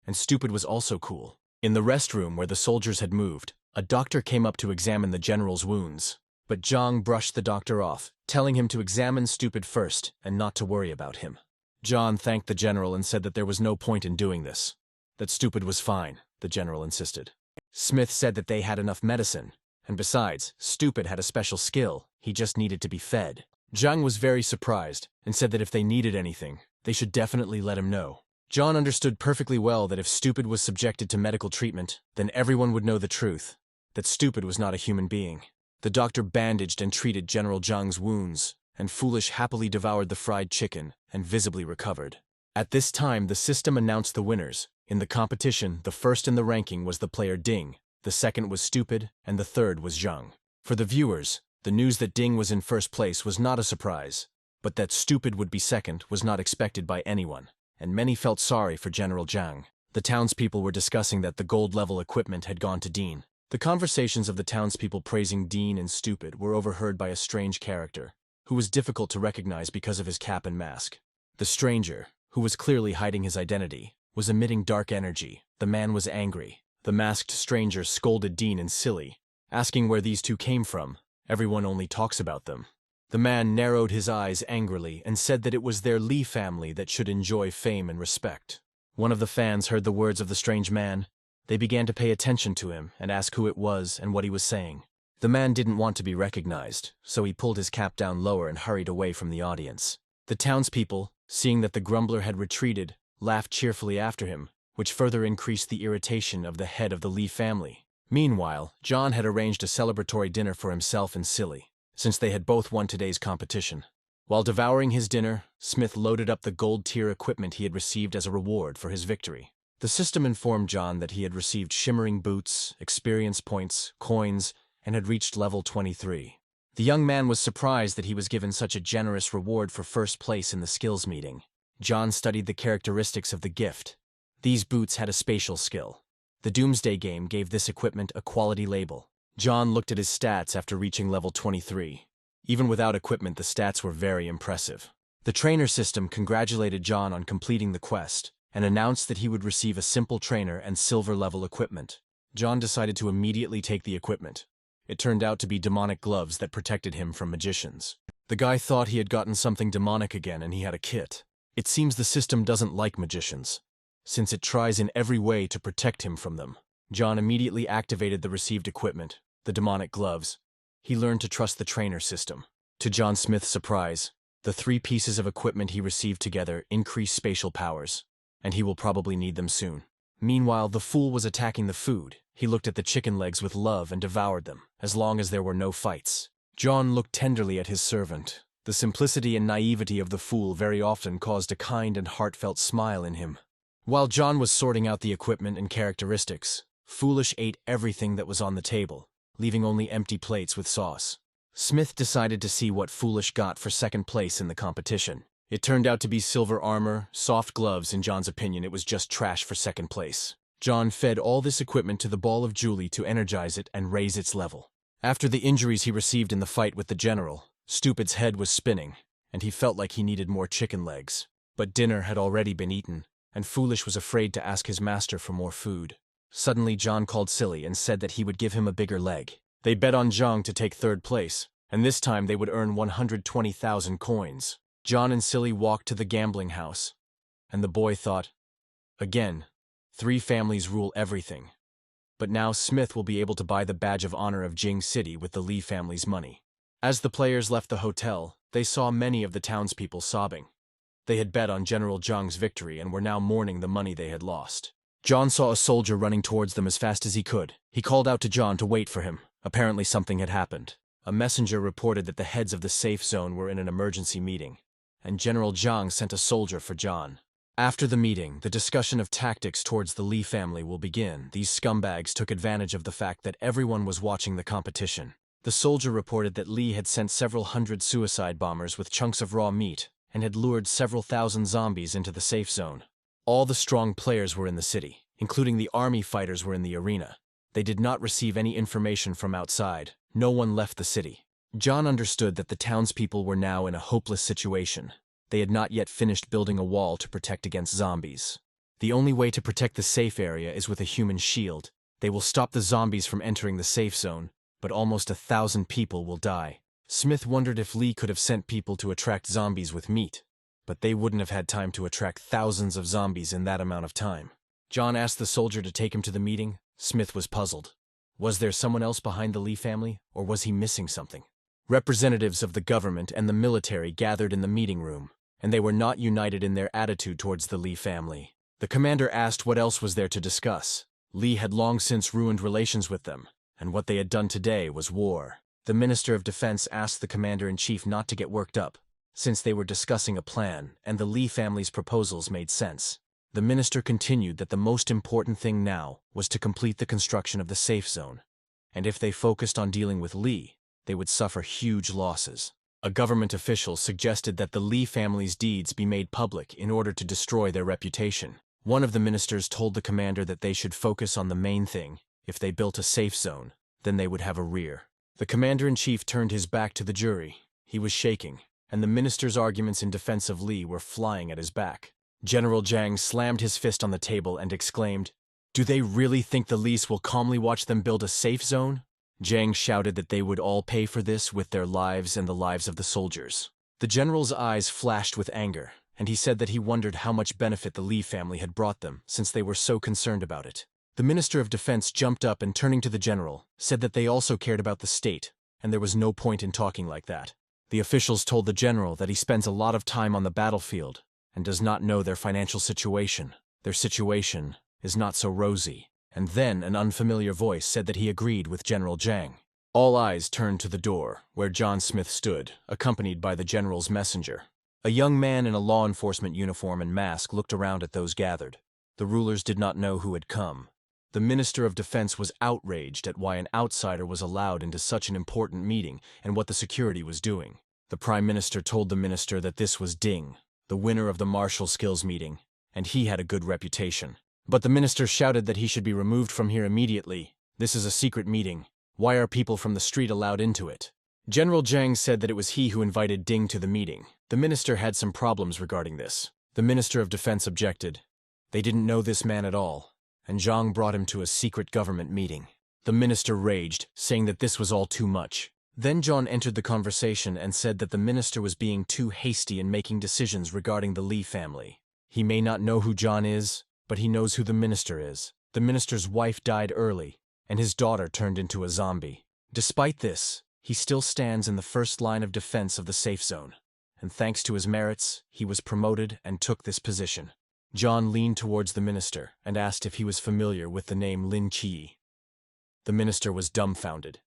[SPEAKER 1] And stupid was also cool. In the restroom where the soldiers had moved, a doctor came up to examine the general's wounds. But Zhang brushed the doctor off, telling him to examine Stupid first and not to worry about him. John thanked the general and said that there was no point in doing this. That Stupid was fine, the general insisted. Smith said that they had enough medicine, and besides, Stupid had a special skill, he just needed to be fed. Zhang was very surprised and said that if they needed anything, they should definitely let him know. John understood perfectly well that if Stupid was subjected to medical treatment, then everyone would know the truth, that Stupid was not a human being. The doctor bandaged and treated General Zhang's wounds, and Foolish happily devoured the fried chicken and visibly recovered. At this time, the system announced the winners. In the competition, the first in the ranking was the player Ding, the second was Stupid, and the third was Zhang. For the viewers, the news that Ding was in first place was not a surprise, but that Stupid would be second was not expected by anyone, and many felt sorry for General Zhang. The townspeople were discussing that the gold-level equipment had gone to Dean. The conversations of the townspeople praising Dean and Stupid were overheard by a strange character, who was difficult to recognize because of his cap and mask. The stranger, who was clearly hiding his identity, was emitting dark energy. The man was angry. The masked stranger scolded Dean and Silly, asking where these two came from. Everyone only talks about them. The man narrowed his eyes angrily and said that it was their Lee family that should enjoy fame and respect. One of the fans heard the words of the strange man. They began to pay attention to him and ask who it was and what he was saying. The man didn't want to be recognized, so he pulled his cap down lower and hurried away from the audience. The townspeople, seeing that the grumbler had retreated, laughed cheerfully after him, which further increased the irritation of the head of the Lee family. Meanwhile, John had arranged a celebratory dinner for himself and Silly, since they had both won today's competition. While devouring his dinner, Smith loaded up the gold-tier equipment he had received as a reward for his victory. The system informed John that he had received shimmering boots, experience points, coins, and had reached level 23. The young man was surprised that he was given such a generous reward for first place in the skills meeting. John studied the characteristics of the gift. These boots had a spatial skill. The Doomsday game gave this equipment a quality label. John looked at his stats after reaching level 23. Even without equipment, the stats were very impressive. The trainer system congratulated John on completing the quest, and announced that he would receive a simple trainer and silver-level equipment. John decided to immediately take the equipment. It turned out to be demonic gloves that protected him from magicians. The guy thought he had gotten something demonic again and he had a kit. It seems the system doesn't like magicians, since it tries in every way to protect him from them. John immediately activated the received equipment, the demonic gloves. He learned to trust the trainer system. To John Smith's surprise, the 3 pieces of equipment he received together increased spatial powers, and he will probably need them soon. Meanwhile, the fool was attacking the food. He looked at the chicken legs with love and devoured them, as long as there were no fights. John looked tenderly at his servant. The simplicity and naivety of the fool very often caused a kind and heartfelt smile in him. While John was sorting out the equipment and characteristics, Foolish ate everything that was on the table, leaving only empty plates with sauce. Smith decided to see what Foolish got for second place in the competition. It turned out to be silver armor, soft gloves. In John's opinion, it was just trash for second place. John fed all this equipment to the ball of Julie to energize it and raise its level. After the injuries he received in the fight with the general, Stupid's head was spinning, and he felt like he needed more chicken legs. But dinner had already been eaten, and Foolish was afraid to ask his master for more food. Suddenly, John called Silly and said that he would give him a bigger leg. They bet on Zhang to take third place, and this time they would earn 120,000 coins. John and Silly walked to the gambling house, and the boy thought, again, 3 families rule everything. But now Smith will be able to buy the badge of honor of Jing City with the Lee family's money. As the players left the hotel, they saw many of the townspeople sobbing. They had bet on General Zhang's victory and were now mourning the money they had lost. John saw a soldier running towards them as fast as he could. He called out to John to wait for him. Apparently something had happened. A messenger reported that the heads of the safe zone were in an emergency meeting, and General Zhang sent a soldier for John. After the meeting, the discussion of tactics towards the Lee family will begin. These scumbags took advantage of the fact that everyone was watching the competition. The soldier reported that Lee had sent several hundred suicide bombers with chunks of raw meat and had lured several thousand zombies into the safe zone. All the strong players were in the city, including the army fighters were in the arena. They did not receive any information from outside. No one left the city. John understood that the townspeople were now in a hopeless situation. They had not yet finished building a wall to protect against zombies. The only way to protect the safe area is with a human shield. They will stop the zombies from entering the safe zone, but almost 1,000 people will die. Smith wondered if Lee could have sent people to attract zombies with meat, but they wouldn't have had time to attract thousands of zombies in that amount of time. John asked the soldier to take him to the meeting. Smith was puzzled. Was there someone else behind the Lee family, or was he missing something? Representatives of the government and the military gathered in the meeting room, and they were not united in their attitude towards the Lee family. The commander asked what else was there to discuss. Lee had long since ruined relations with them, and what they had done today was war. The Minister of Defense asked the Commander-in-Chief not to get worked up, since they were discussing a plan, and the Lee family's proposals made sense. The minister continued that the most important thing now was to complete the construction of the safe zone, and if they focused on dealing with Lee, they would suffer huge losses. A government official suggested that the Lee family's deeds be made public in order to destroy their reputation. One of the ministers told the commander that they should focus on the main thing. If they built a safe zone, then they would have a rear. The commander-in-chief turned his back to the jury. He was shaking, and the minister's arguments in defense of Lee were flying at his back. General Zhang slammed his fist on the table and exclaimed, "Do they really think the Lees will calmly watch them build a safe zone?" Zhang shouted that they would all pay for this with their lives and the lives of the soldiers. The general's eyes flashed with anger, and he said that he wondered how much benefit the Lee family had brought them since they were so concerned about it. The Minister of Defense jumped up and, turning to the general, said that they also cared about the state, and there was no point in talking like that. The officials told the general that he spends a lot of time on the battlefield and does not know their financial situation. Their situation is not so rosy. And then an unfamiliar voice said that he agreed with General Zhang. All eyes turned to the door, where John Smith stood, accompanied by the general's messenger. A young man in a law enforcement uniform and mask looked around at those gathered. The rulers did not know who had come. The Minister of Defense was outraged at why an outsider was allowed into such an important meeting and what the security was doing. The Prime Minister told the minister that this was Ding, the winner of the martial skills meeting, and he had a good reputation. But the minister shouted that he should be removed from here immediately. This is a secret meeting. Why are people from the street allowed into it? General Zhang said that it was he who invited Ding to the meeting. The minister had some problems regarding this. The Minister of Defense objected. They didn't know this man at all, and Zhang brought him to a secret government meeting. The minister raged, saying that this was all too much. Then John entered the conversation and said that the minister was being too hasty in making decisions regarding the Lee family. He may not know who John is, but he knows who the minister is. The minister's wife died early, and his daughter turned into a zombie. Despite this, he still stands in the first line of defense of the safe zone, and thanks to his merits, he was promoted and took this position. John leaned towards the minister and asked if he was familiar with the name Lin Chiu. The minister was dumbfounded.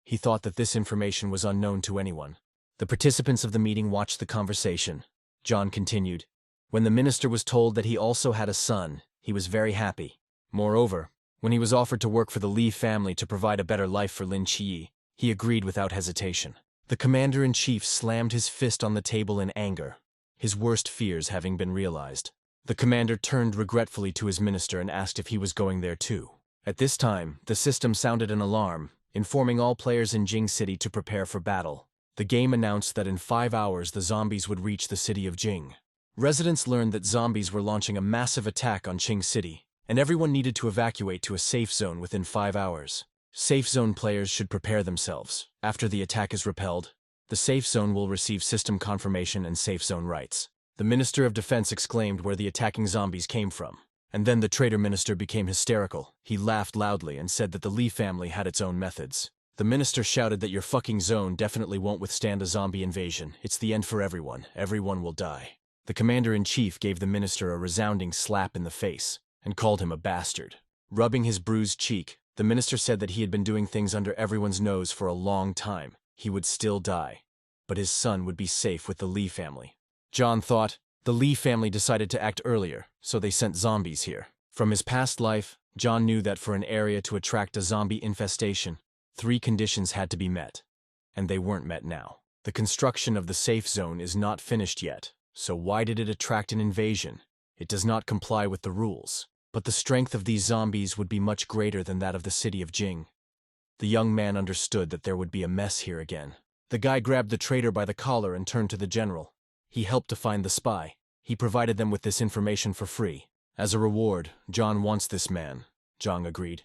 [SPEAKER 1] He thought that this information was unknown to anyone. The participants of the meeting watched the conversation. John continued. When the minister was told that he also had a son, he was very happy. Moreover, when he was offered to work for the Lee family to provide a better life for Lin Chiu, he agreed without hesitation. The commander-in-chief slammed his fist on the table in anger, his worst fears having been realized. The commander turned regretfully to his minister and asked if he was going there too. At this time, the system sounded an alarm, informing all players in Jing City to prepare for battle. The game announced that in 5 hours the zombies would reach the city of Jing. Residents learned that zombies were launching a massive attack on Jing City, and everyone needed to evacuate to a safe zone within 5 hours. Safe zone players should prepare themselves. After the attack is repelled, the safe zone will receive system confirmation and safe zone rights. The Minister of Defense exclaimed where the attacking zombies came from. And then the traitor minister became hysterical. He laughed loudly and said that the Lee family had its own methods. The minister shouted that your fucking zone definitely won't withstand a zombie invasion. It's the end for everyone. Everyone will die. The commander-in-chief gave the minister a resounding slap in the face and called him a bastard. Rubbing his bruised cheek, the minister said that he had been doing things under everyone's nose for a long time. He would still die, but his son would be safe with the Lee family. John thought, The Lee family decided to act earlier, so they sent zombies here. From his past life, John knew that for an area to attract a zombie infestation, 3 conditions had to be met. And they weren't met now. The construction of the safe zone is not finished yet, so why did it attract an invasion? It does not comply with the rules. But the strength of these zombies would be much greater than that of the city of Jing. The young man understood that there would be a mess here again. The guy grabbed the traitor by the collar and turned to the general. He helped to find the spy. He provided them with this information for free. As a reward, John wants this man, John agreed.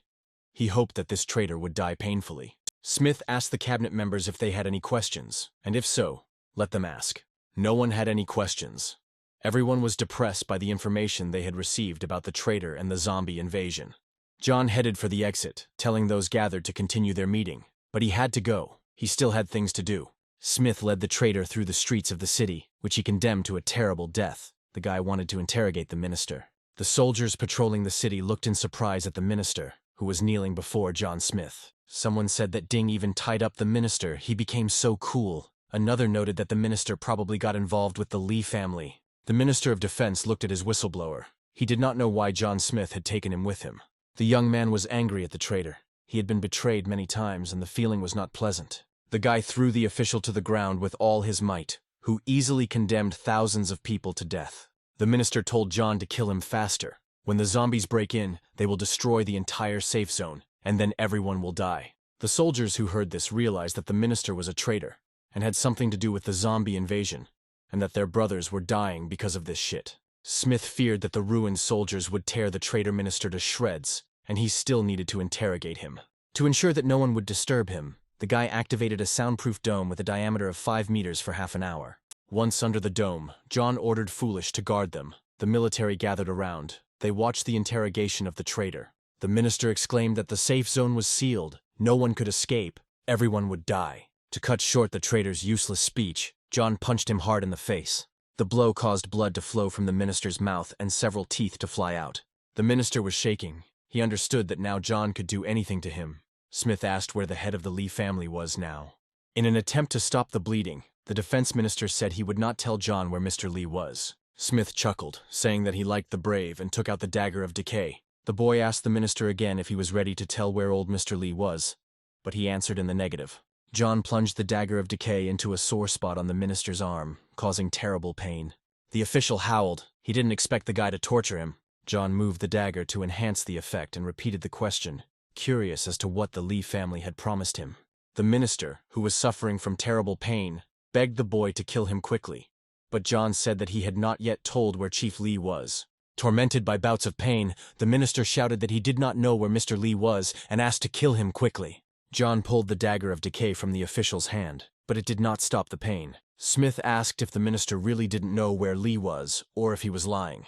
[SPEAKER 1] He hoped that this traitor would die painfully. Smith asked the cabinet members if they had any questions, and if so, let them ask. No one had any questions. Everyone was depressed by the information they had received about the traitor and the zombie invasion. John headed for the exit, telling those gathered to continue their meeting. But he had to go. He still had things to do. Smith led the traitor through the streets of the city, which he condemned to a terrible death. The guy wanted to interrogate the minister. The soldiers patrolling the city looked in surprise at the minister, who was kneeling before John Smith. Someone said that Ding even tied up the minister. He became so cool. Another noted that the minister probably got involved with the Lee family. The Minister of Defense looked at his whistleblower. He did not know why John Smith had taken him with him. The young man was angry at the traitor. He had been betrayed many times, and the feeling was not pleasant. The guy threw the official to the ground with all his might, who easily condemned thousands of people to death. The minister told John to kill him faster. When the zombies break in, they will destroy the entire safe zone, and then everyone will die. The soldiers who heard this realized that the minister was a traitor, and had something to do with the zombie invasion, and that their brothers were dying because of this shit. Smith feared that the ruined soldiers would tear the traitor minister to shreds, and he still needed to interrogate him. To ensure that no one would disturb him, the guy activated a soundproof dome with a diameter of 5 meters for half an hour. Once under the dome, John ordered Foolish to guard them. The military gathered around. They watched the interrogation of the traitor. The minister exclaimed that the safe zone was sealed. No one could escape. Everyone would die. To cut short the traitor's useless speech, John punched him hard in the face. The blow caused blood to flow from the minister's mouth and several teeth to fly out. The minister was shaking. He understood that now John could do anything to him. Smith asked where the head of the Lee family was now. In an attempt to stop the bleeding, the defense minister said he would not tell John where Mr. Lee was. Smith chuckled, saying that he liked the brave, and took out the dagger of decay. The boy asked the minister again if he was ready to tell where old Mr. Lee was, but he answered in the negative. John plunged the dagger of decay into a sore spot on the minister's arm, causing terrible pain. The official howled. He didn't expect the guy to torture him. John moved the dagger to enhance the effect and repeated the question, curious as to what the Lee family had promised him. The minister, who was suffering from terrible pain, begged the boy to kill him quickly. But John said that he had not yet told where Chief Lee was. Tormented by bouts of pain, the minister shouted that he did not know where Mr. Lee was and asked to kill him quickly. John pulled the dagger of decay from the official's hand, but it did not stop the pain. Smith asked if the minister really didn't know where Lee was, or if he was lying.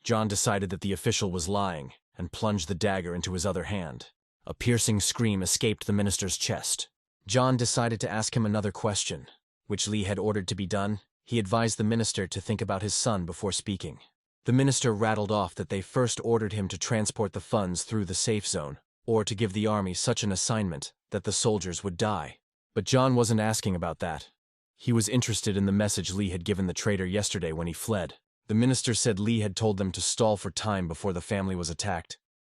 [SPEAKER 1] John decided that the official was lying, and plunged the dagger into his other hand. A piercing scream escaped the minister's chest. John decided to ask him another question, which Lee had ordered to be done. He advised the minister to think about his son before speaking. The minister rattled off that they first ordered him to transport the funds through the safe zone, or to give the army such an assignment that the soldiers would die. But John wasn't asking about that. He was interested in the message Lee had given the traitor yesterday when he fled. The minister said Lee had told them to stall for time before the family was attacked,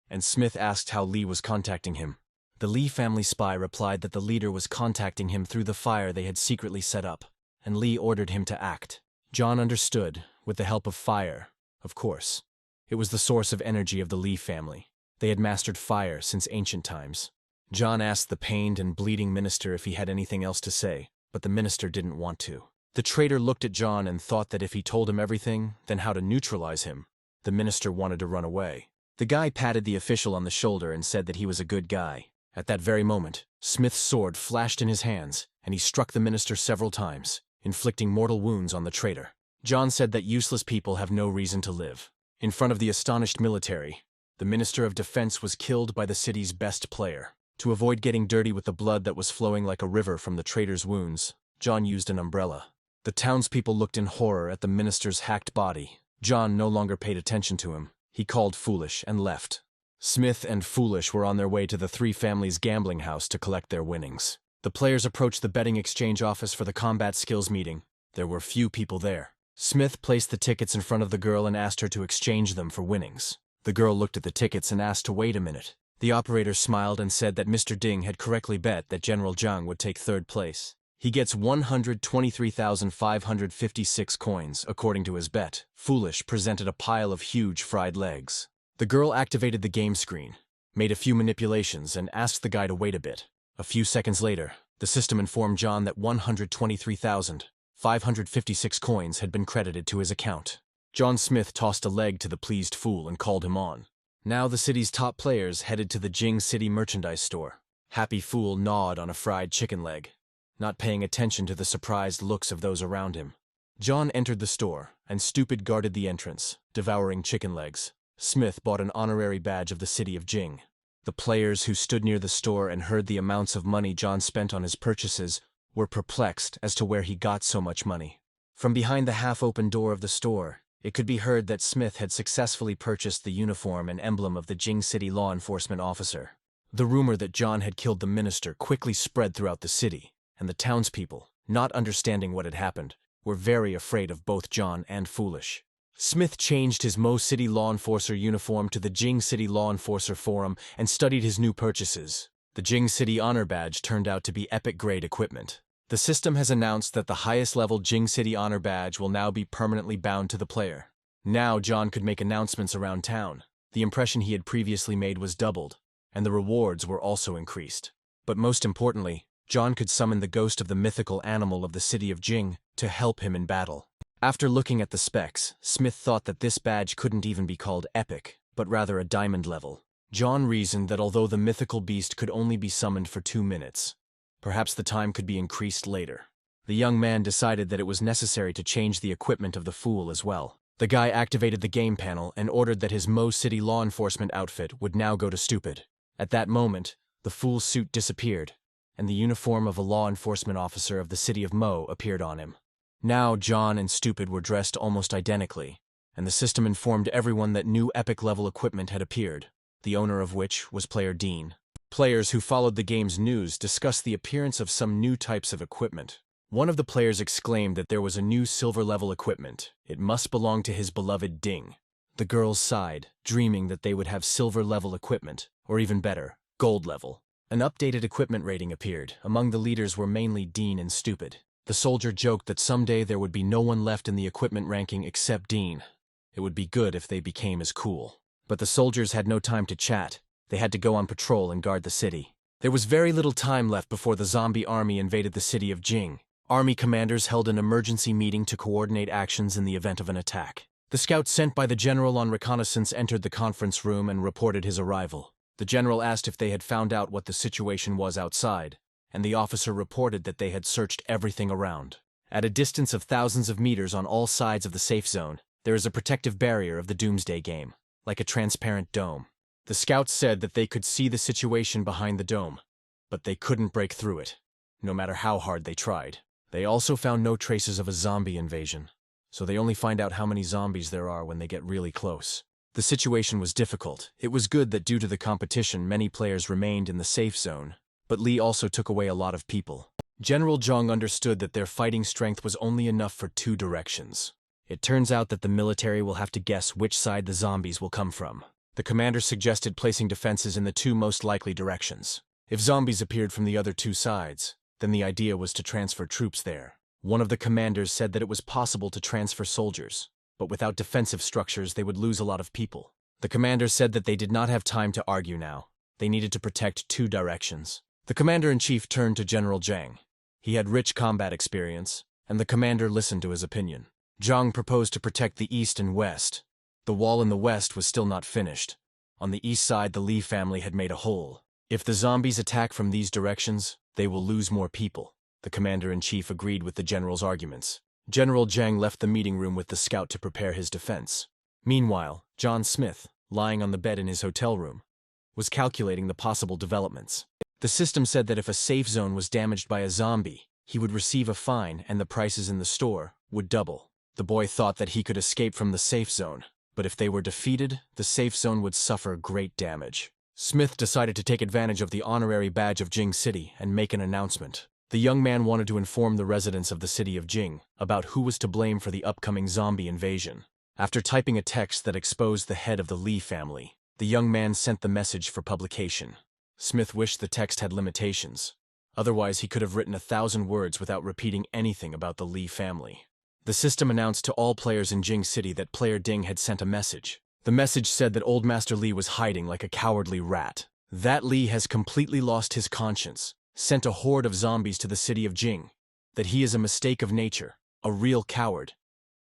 [SPEAKER 1] and Smith asked how Lee was contacting him. The Lee family spy replied that the leader was contacting him through the fire they had secretly set up, and Lee ordered him to act. John understood, with the help of fire, of course. It was the source of energy of the Lee family. They had mastered fire since ancient times. John asked the pained and bleeding minister if he had anything else to say, but the minister didn't want to. The traitor looked at John and thought that if he told him everything, then how to neutralize him. The minister wanted to run away. The guy patted the official on the shoulder and said that he was a good guy. At that very moment, Smith's sword flashed in his hands, and he struck the minister several times, inflicting mortal wounds on the traitor. John said that useless people have no reason to live. In front of the astonished military, the Minister of Defense was killed by the city's best player. To avoid getting dirty with the blood that was flowing like a river from the traitor's wounds, John used an umbrella. The townspeople looked in horror at the minister's hacked body. John no longer paid attention to him. He called Foolish and left. Smith and Foolish were on their way to the three families' gambling house to collect their winnings. The players approached the betting exchange office for the combat skills meeting. There were few people there. Smith placed the tickets in front of the girl and asked her to exchange them for winnings. The girl looked at the tickets and asked to wait a minute. The operator smiled and said that Mr. Ding had correctly bet that General Zhang would take third place. He gets 123,556 coins, according to his bet. Foolish presented a pile of huge fried legs. The girl activated the game screen, made a few manipulations, and asked the guy to wait a bit. A few seconds later, the system informed John that 123,556 coins had been credited to his account. John Smith tossed a leg to the pleased fool and called him on. Now the city's top players headed to the Jing City merchandise store. Happy Fool gnawed on a fried chicken leg, not paying attention to the surprised looks of those around him. John entered the store, and Stupid guarded the entrance, devouring chicken legs. Smith bought an honorary badge of the city of Jing. The players who stood near the store and heard the amounts of money John spent on his purchases were perplexed as to where he got so much money. From behind the half-open door of the store, it could be heard that Smith had successfully purchased the uniform and emblem of the Jing City law enforcement officer. The rumor that John had killed the minister quickly spread throughout the city, and the townspeople, not understanding what had happened, were very afraid of both John and Foolish. Smith changed his Mo City law enforcer uniform to the Jing City law enforcer forum and studied his new purchases. The Jing City honor badge turned out to be epic-grade equipment. The system has announced that the highest-level Jing City honor badge will now be permanently bound to the player. Now John could make announcements around town. The impression he had previously made was doubled, and the rewards were also increased. But most importantly, John could summon the ghost of the mythical animal of the city of Jing to help him in battle. After looking at the specs, Smith thought that this badge couldn't even be called epic, but rather a diamond level. John reasoned that although the mythical beast could only be summoned for 2 minutes, perhaps the time could be increased later. The young man decided that it was necessary to change the equipment of the fool as well. The guy activated the game panel and ordered that his Mo City law enforcement outfit would now go to Stupid. At that moment, the fool's suit disappeared, and the uniform of a law enforcement officer of the city of Mo appeared on him. Now John and Stupid were dressed almost identically, and the system informed everyone that new epic-level equipment had appeared, the owner of which was player Dean. Players who followed the game's news discussed the appearance of some new types of equipment. One of the players exclaimed that there was a new silver-level equipment. It must belong to his beloved Ding. The girls sighed, dreaming that they would have silver-level equipment, or even better, gold-level. An updated equipment rating appeared. Among the leaders were mainly Dean and Stupid. The soldier joked that someday there would be no one left in the equipment ranking except Dean. It would be good if they became as cool. But the soldiers had no time to chat. They had to go on patrol and guard the city. There was very little time left before the zombie army invaded the city of Jing. Army commanders held an emergency meeting to coordinate actions in the event of an attack. The scout sent by the general on reconnaissance entered the conference room and reported his arrival. The general asked if they had found out what the situation was outside, and the officer reported that they had searched everything around. At a distance of thousands of meters on all sides of the safe zone, there is a protective barrier of the Doomsday game, like a transparent dome. The scouts said that they could see the situation behind the dome, but they couldn't break through it, no matter how hard they tried. They also found no traces of a zombie invasion, so they only find out how many zombies there are when they get really close. The situation was difficult. It was good that due to the competition, many players remained in the safe zone, but Lee also took away a lot of people. General Zhang understood that their fighting strength was only enough for 2 directions. It turns out that the military will have to guess which side the zombies will come from. The commander suggested placing defenses in the 2 most likely directions. If zombies appeared from the other 2 sides, then the idea was to transfer troops there. One of the commanders said that it was possible to transfer soldiers, but without defensive structures they would lose a lot of people. The commander said that they did not have time to argue now. They needed to protect 2 directions. The commander-in-chief turned to General Zhang. He had rich combat experience, and the commander listened to his opinion. Zhang proposed to protect the east and west. The wall in the west was still not finished. On the east side, the Li family had made a hole. If the zombies attack from these directions, they will lose more people. The commander-in-chief agreed with the general's arguments. General Zhang left the meeting room with the scout to prepare his defense. Meanwhile, John Smith, lying on the bed in his hotel room, was calculating the possible developments. The system said that if a safe zone was damaged by a zombie, he would receive a fine and the prices in the store would double. The boy thought that he could escape from the safe zone, but if they were defeated, the safe zone would suffer great damage. Smith decided to take advantage of the honorary badge of Jing City and make an announcement. The young man wanted to inform the residents of the city of Jing about who was to blame for the upcoming zombie invasion. After typing a text that exposed the head of the Li family, the young man sent the message for publication. Smith wished the text had limitations. Otherwise, he could have written 1,000 words without repeating anything about the Li family. The system announced to all players in Jing City that player Ding had sent a message. The message said that Old Master Li was hiding like a cowardly rat. That Li has completely lost his conscience, sent a horde of zombies to the city of Jing, that he is a mistake of nature, a real coward,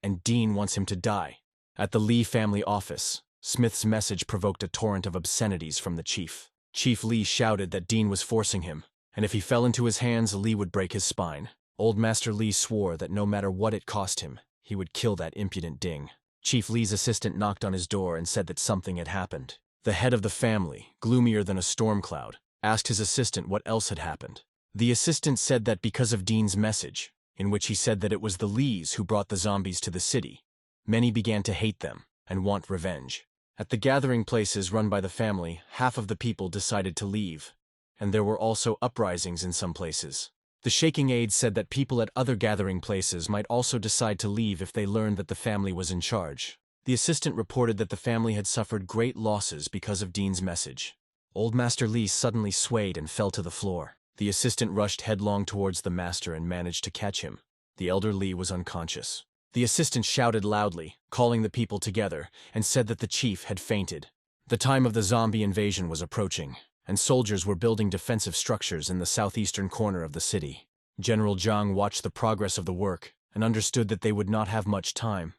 [SPEAKER 1] and Dean wants him to die. At the Li family office, Smith's message provoked a torrent of obscenities from the chief. Chief Li shouted that Dean was forcing him, and if he fell into his hands, Li would break his spine. Old Master Li swore that no matter what it cost him, he would kill that impudent Ding. Chief Li's assistant knocked on his door and said that something had happened. The head of the family, gloomier than a storm cloud, asked his assistant what else had happened. The assistant said that because of Dean's message, in which he said that it was the Lis who brought the zombies to the city, many began to hate them and want revenge. At the gathering places run by the family, half of the people decided to leave, and there were also uprisings in some places. The shaking aide said that people at other gathering places might also decide to leave if they learned that the family was in charge. The assistant reported that the family had suffered great losses because of Dean's message. Old Master Li suddenly swayed and fell to the floor. The assistant rushed headlong towards the master and managed to catch him. The elder Li was unconscious. The assistant shouted loudly, calling the people together, and said that the chief had fainted. The time of the zombie invasion was approaching, and soldiers were building defensive structures in the southeastern corner of the city. General Zhang watched the progress of the work and understood that they would not have much time.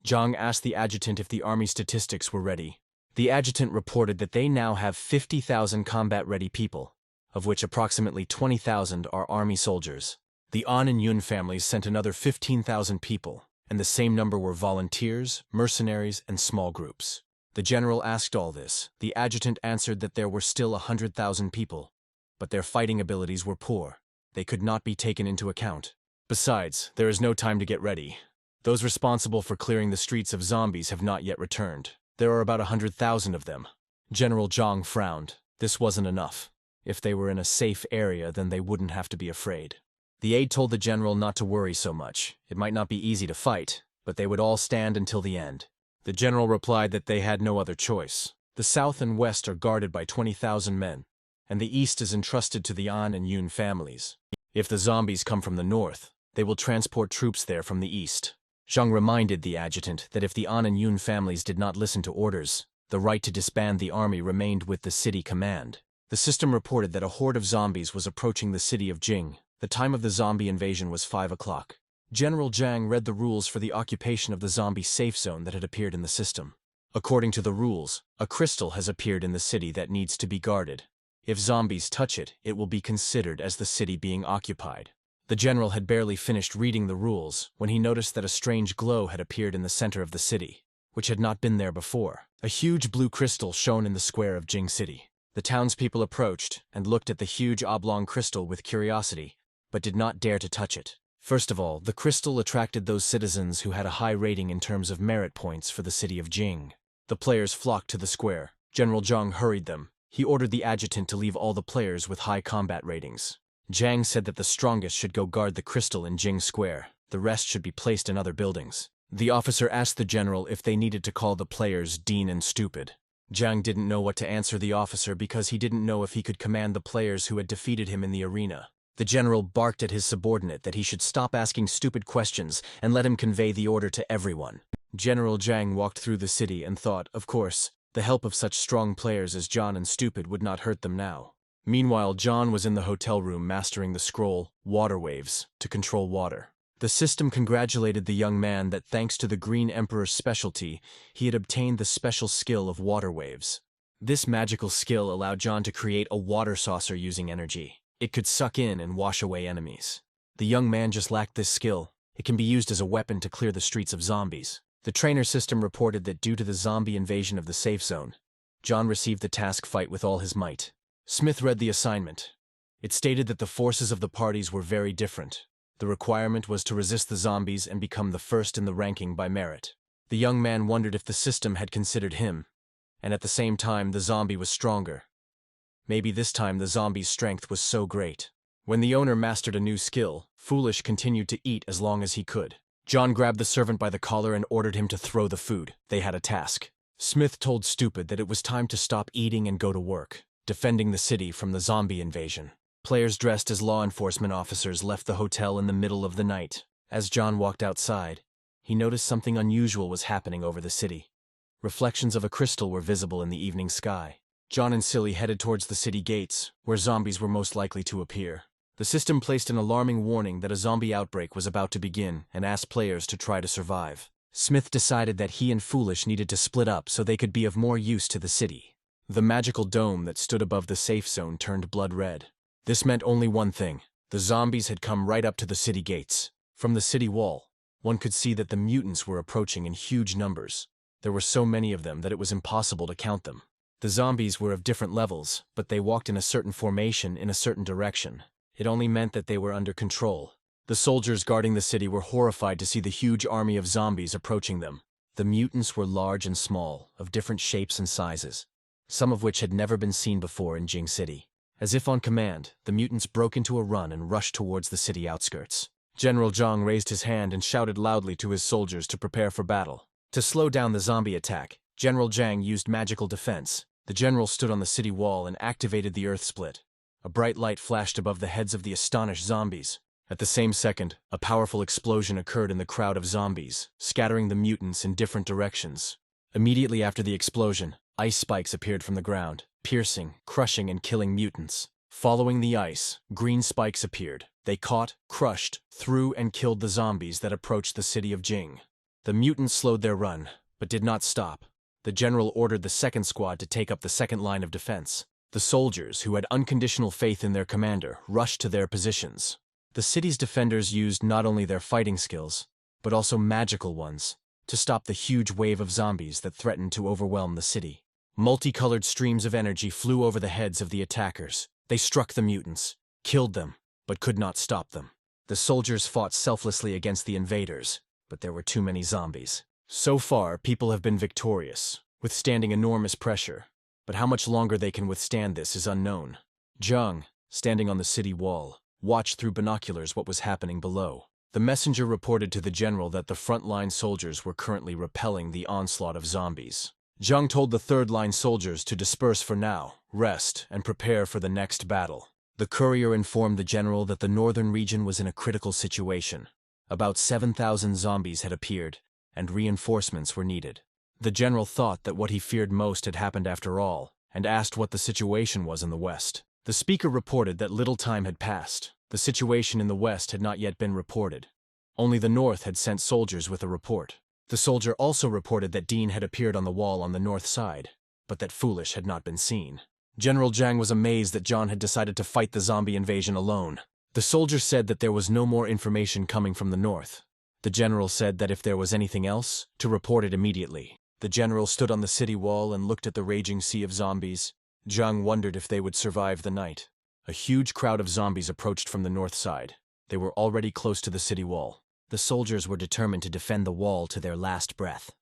[SPEAKER 1] Zhang asked the adjutant if the army statistics were ready. The adjutant reported that they now have 50,000 combat-ready people, of which approximately 20,000 are army soldiers. The An and Yun families sent another 15,000 people, and the same number were volunteers, mercenaries, and small groups. The general asked all this. The adjutant answered that there were still 100,000 people, but their fighting abilities were poor. They could not be taken into account. Besides, there is no time to get ready. Those responsible for clearing the streets of zombies have not yet returned. There are about 100,000 of them. General Zhang frowned. This wasn't enough. If they were in a safe area, then they wouldn't have to be afraid. The aide told the general not to worry so much. It might not be easy to fight, but they would all stand until the end. The general replied that they had no other choice. The south and west are guarded by 20,000 men, and the east is entrusted to the An and Yun families. If the zombies come from the north, they will transport troops there from the east. Zhang reminded the adjutant that if the An and Yun families did not listen to orders, the right to disband the army remained with the city command. The system reported that a horde of zombies was approaching the city of Jing. The time of the zombie invasion was 5 o'clock. General Zhang read the rules for the occupation of the zombie safe zone that had appeared in the system. According to the rules, a crystal has appeared in the city that needs to be guarded. If zombies touch it, it will be considered as the city being occupied. The general had barely finished reading the rules when he noticed that a strange glow had appeared in the center of the city, which had not been there before. A huge blue crystal shone in the square of Jing City. The townspeople approached and looked at the huge oblong crystal with curiosity, but did not dare to touch it. First of all, the crystal attracted those citizens who had a high rating in terms of merit points for the city of Jing. The players flocked to the square. General Zhang hurried them. He ordered the adjutant to leave all the players with high combat ratings. Zhang said that the strongest should go guard the crystal in Jing Square. The rest should be placed in other buildings. The officer asked the general if they needed to call the players Dean and stupid. Zhang didn't know what to answer the officer because he didn't know if he could command the players who had defeated him in the arena. The general barked at his subordinate that he should stop asking stupid questions and let him convey the order to everyone. General Zhang walked through the city and thought, of course, the help of such strong players as John and Stupid would not hurt them now. Meanwhile, John was in the hotel room mastering the scroll, Water Waves, to control water. The system congratulated the young man that thanks to the Green Emperor's specialty, he had obtained the special skill of Water Waves. This magical skill allowed John to create a water saucer using energy. It could suck in and wash away enemies. The young man just lacked this skill. It can be used as a weapon to clear the streets of zombies. The trainer system reported that due to the zombie invasion of the safe zone, John received the task fight with all his might. Smith read the assignment. It stated that the forces of the parties were very different. The requirement was to resist the zombies and become the first in the ranking by merit. The young man wondered if the system had considered him, and at the same time the zombie was stronger. Maybe this time the zombie's strength was so great. When the owner mastered a new skill, Foolish continued to eat as long as he could. John grabbed the servant by the collar and ordered him to throw the food. They had a task. Smith told Stupid that it was time to stop eating and go to work, defending the city from the zombie invasion. Players dressed as law enforcement officers left the hotel in the middle of the night. As John walked outside, he noticed something unusual was happening over the city. Reflections of a crystal were visible in the evening sky. John and Silly headed towards the city gates, where zombies were most likely to appear. The system placed an alarming warning that a zombie outbreak was about to begin and asked players to try to survive. Smith decided that he and Foolish needed to split up so they could be of more use to the city. The magical dome that stood above the safe zone turned blood red. This meant only one thing. The zombies had come right up to the city gates. From the city wall, one could see that the mutants were approaching in huge numbers. There were so many of them that it was impossible to count them. The zombies were of different levels, but they walked in a certain formation in a certain direction. It only meant that they were under control. The soldiers guarding the city were horrified to see the huge army of zombies approaching them. The mutants were large and small, of different shapes and sizes, some of which had never been seen before in Jing City. As if on command, the mutants broke into a run and rushed towards the city outskirts. General Zhang raised his hand and shouted loudly to his soldiers to prepare for battle. To slow down the zombie attack, General Zhang used magical defense. The general stood on the city wall and activated the earth split. A bright light flashed above the heads of the astonished zombies. At the same second, a powerful explosion occurred in the crowd of zombies, scattering the mutants in different directions. Immediately after the explosion, ice spikes appeared from the ground, piercing, crushing, and killing mutants. Following the ice, green spikes appeared. They caught, crushed, threw, and killed the zombies that approached the city of Jing. The mutants slowed their run, but did not stop. The general ordered the second squad to take up the second line of defense. The soldiers, who had unconditional faith in their commander, rushed to their positions. The city's defenders used not only their fighting skills, but also magical ones, to stop the huge wave of zombies that threatened to overwhelm the city. Multicolored streams of energy flew over the heads of the attackers. They struck the mutants, killed them, but could not stop them. The soldiers fought selflessly against the invaders, but there were too many zombies. So far, people have been victorious, withstanding enormous pressure. But how much longer they can withstand this is unknown. Zhang, standing on the city wall, watched through binoculars what was happening below. The messenger reported to the general that the front-line soldiers were currently repelling the onslaught of zombies. Zhang told the third-line soldiers to disperse for now, rest, and prepare for the next battle. The courier informed the general that the northern region was in a critical situation. About 7,000 zombies had appeared, and reinforcements were needed. The general thought that what he feared most had happened after all, and asked what the situation was in the west. The speaker reported that little time had passed. The situation in the west had not yet been reported. Only the north had sent soldiers with a report. The soldier also reported that Dean had appeared on the wall on the north side, but that Foolish had not been seen. General Zhang was amazed that John had decided to fight the zombie invasion alone. The soldier said that there was no more information coming from the north. The general said that if there was anything else, to report it immediately. The general stood on the city wall and looked at the raging sea of zombies. Zhang wondered if they would survive the night. A huge crowd of zombies approached from the north side. They were already close to the city wall. The soldiers were determined to defend the wall to their last breath.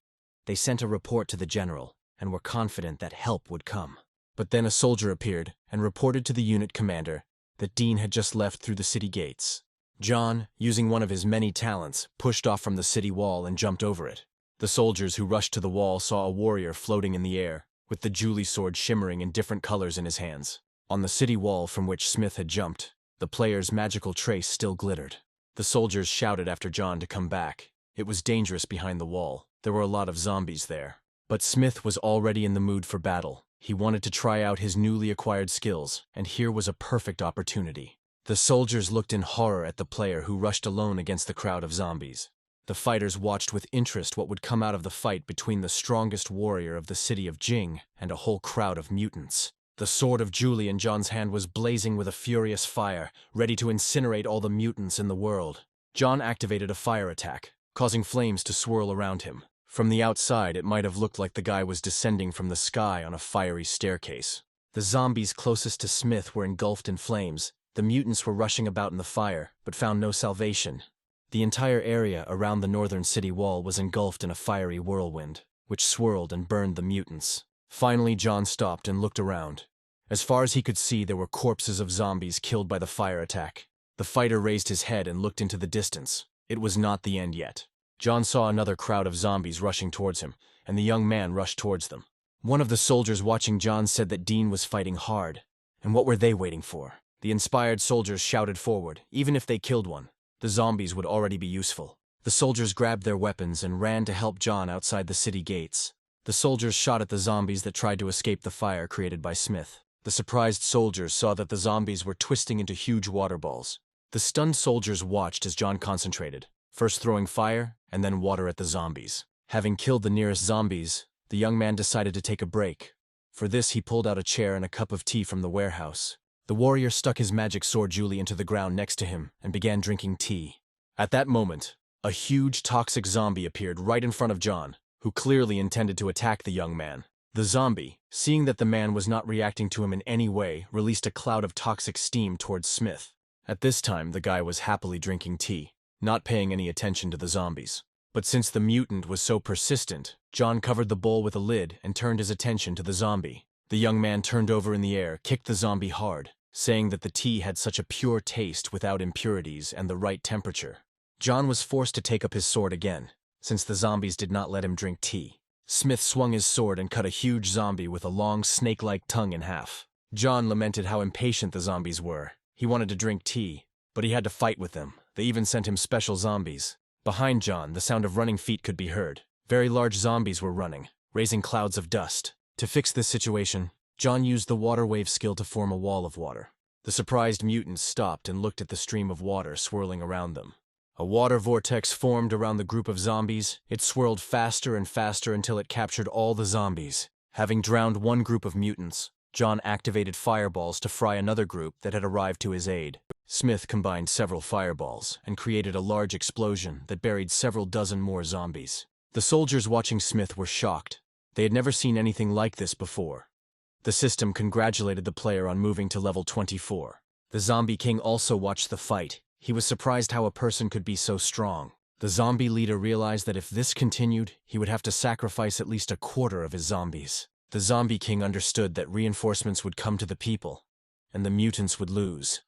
[SPEAKER 1] They sent a report to the general and were confident that help would come. But then a soldier appeared and reported to the unit commander that Dean had just left through the city gates. John, using one of his many talents, pushed off from the city wall and jumped over it. The soldiers who rushed to the wall saw a warrior floating in the air, with the Julie sword shimmering in different colors in his hands. On the city wall from which Smith had jumped, the player's magical trace still glittered. The soldiers shouted after John to come back. It was dangerous behind the wall. There were a lot of zombies there. But Smith was already in the mood for battle. He wanted to try out his newly acquired skills, and here was a perfect opportunity. The soldiers looked in horror at the player who rushed alone against the crowd of zombies. The fighters watched with interest what would come out of the fight between the strongest warrior of the city of Jing and a whole crowd of mutants. The sword of Julie in John's hand was blazing with a furious fire, ready to incinerate all the mutants in the world. John activated a fire attack, causing flames to swirl around him. From the outside, it might have looked like the guy was descending from the sky on a fiery staircase. The zombies closest to Smith were engulfed in flames. The mutants were rushing about in the fire, but found no salvation. The entire area around the northern city wall was engulfed in a fiery whirlwind, which swirled and burned the mutants. Finally, John stopped and looked around. As far as he could see, there were corpses of zombies killed by the fire attack. The fighter raised his head and looked into the distance. It was not the end yet. John saw another crowd of zombies rushing towards him, and the young man rushed towards them. One of the soldiers watching John said that Dean was fighting hard. And what were they waiting for? The inspired soldiers shouted forward. Even if they killed one, the zombies would already be useful. The soldiers grabbed their weapons and ran to help John outside the city gates. The soldiers shot at the zombies that tried to escape the fire created by Smith. The surprised soldiers saw that the zombies were twisting into huge water balls. The stunned soldiers watched as John concentrated, first throwing fire and then water at the zombies. Having killed the nearest zombies, the young man decided to take a break. For this, he pulled out a chair and a cup of tea from the warehouse. The warrior stuck his magic sword Julie into the ground next to him and began drinking tea. At that moment, a huge toxic zombie appeared right in front of John, who clearly intended to attack the young man. The zombie, seeing that the man was not reacting to him in any way, released a cloud of toxic steam towards Smith. At this time, the guy was happily drinking tea, not paying any attention to the zombies. But since the mutant was so persistent, John covered the bowl with a lid and turned his attention to the zombie. The young man turned over in the air, kicked the zombie hard, saying that the tea had such a pure taste without impurities and the right temperature. John was forced to take up his sword again, since the zombies did not let him drink tea. Smith swung his sword and cut a huge zombie with a long snake-like tongue in half. John lamented how impatient the zombies were. He wanted to drink tea, but he had to fight with them. They even sent him special zombies. Behind John, the sound of running feet could be heard. Very large zombies were running, raising clouds of dust. To fix this situation, John used the water wave skill to form a wall of water. The surprised mutants stopped and looked at the stream of water swirling around them. A water vortex formed around the group of zombies. It swirled faster and faster until it captured all the zombies. Having drowned one group of mutants, John activated fireballs to fry another group that had arrived to his aid. Smith combined several fireballs and created a large explosion that buried several dozen more zombies. The soldiers watching Smith were shocked. They had never seen anything like this before. The system congratulated the player on moving to level 24. The Zombie King also watched the fight. He was surprised how a person could be so strong. The zombie leader realized that if this continued, he would have to sacrifice at least a quarter of his zombies. The Zombie King understood that reinforcements would come to the people, and the mutants would lose.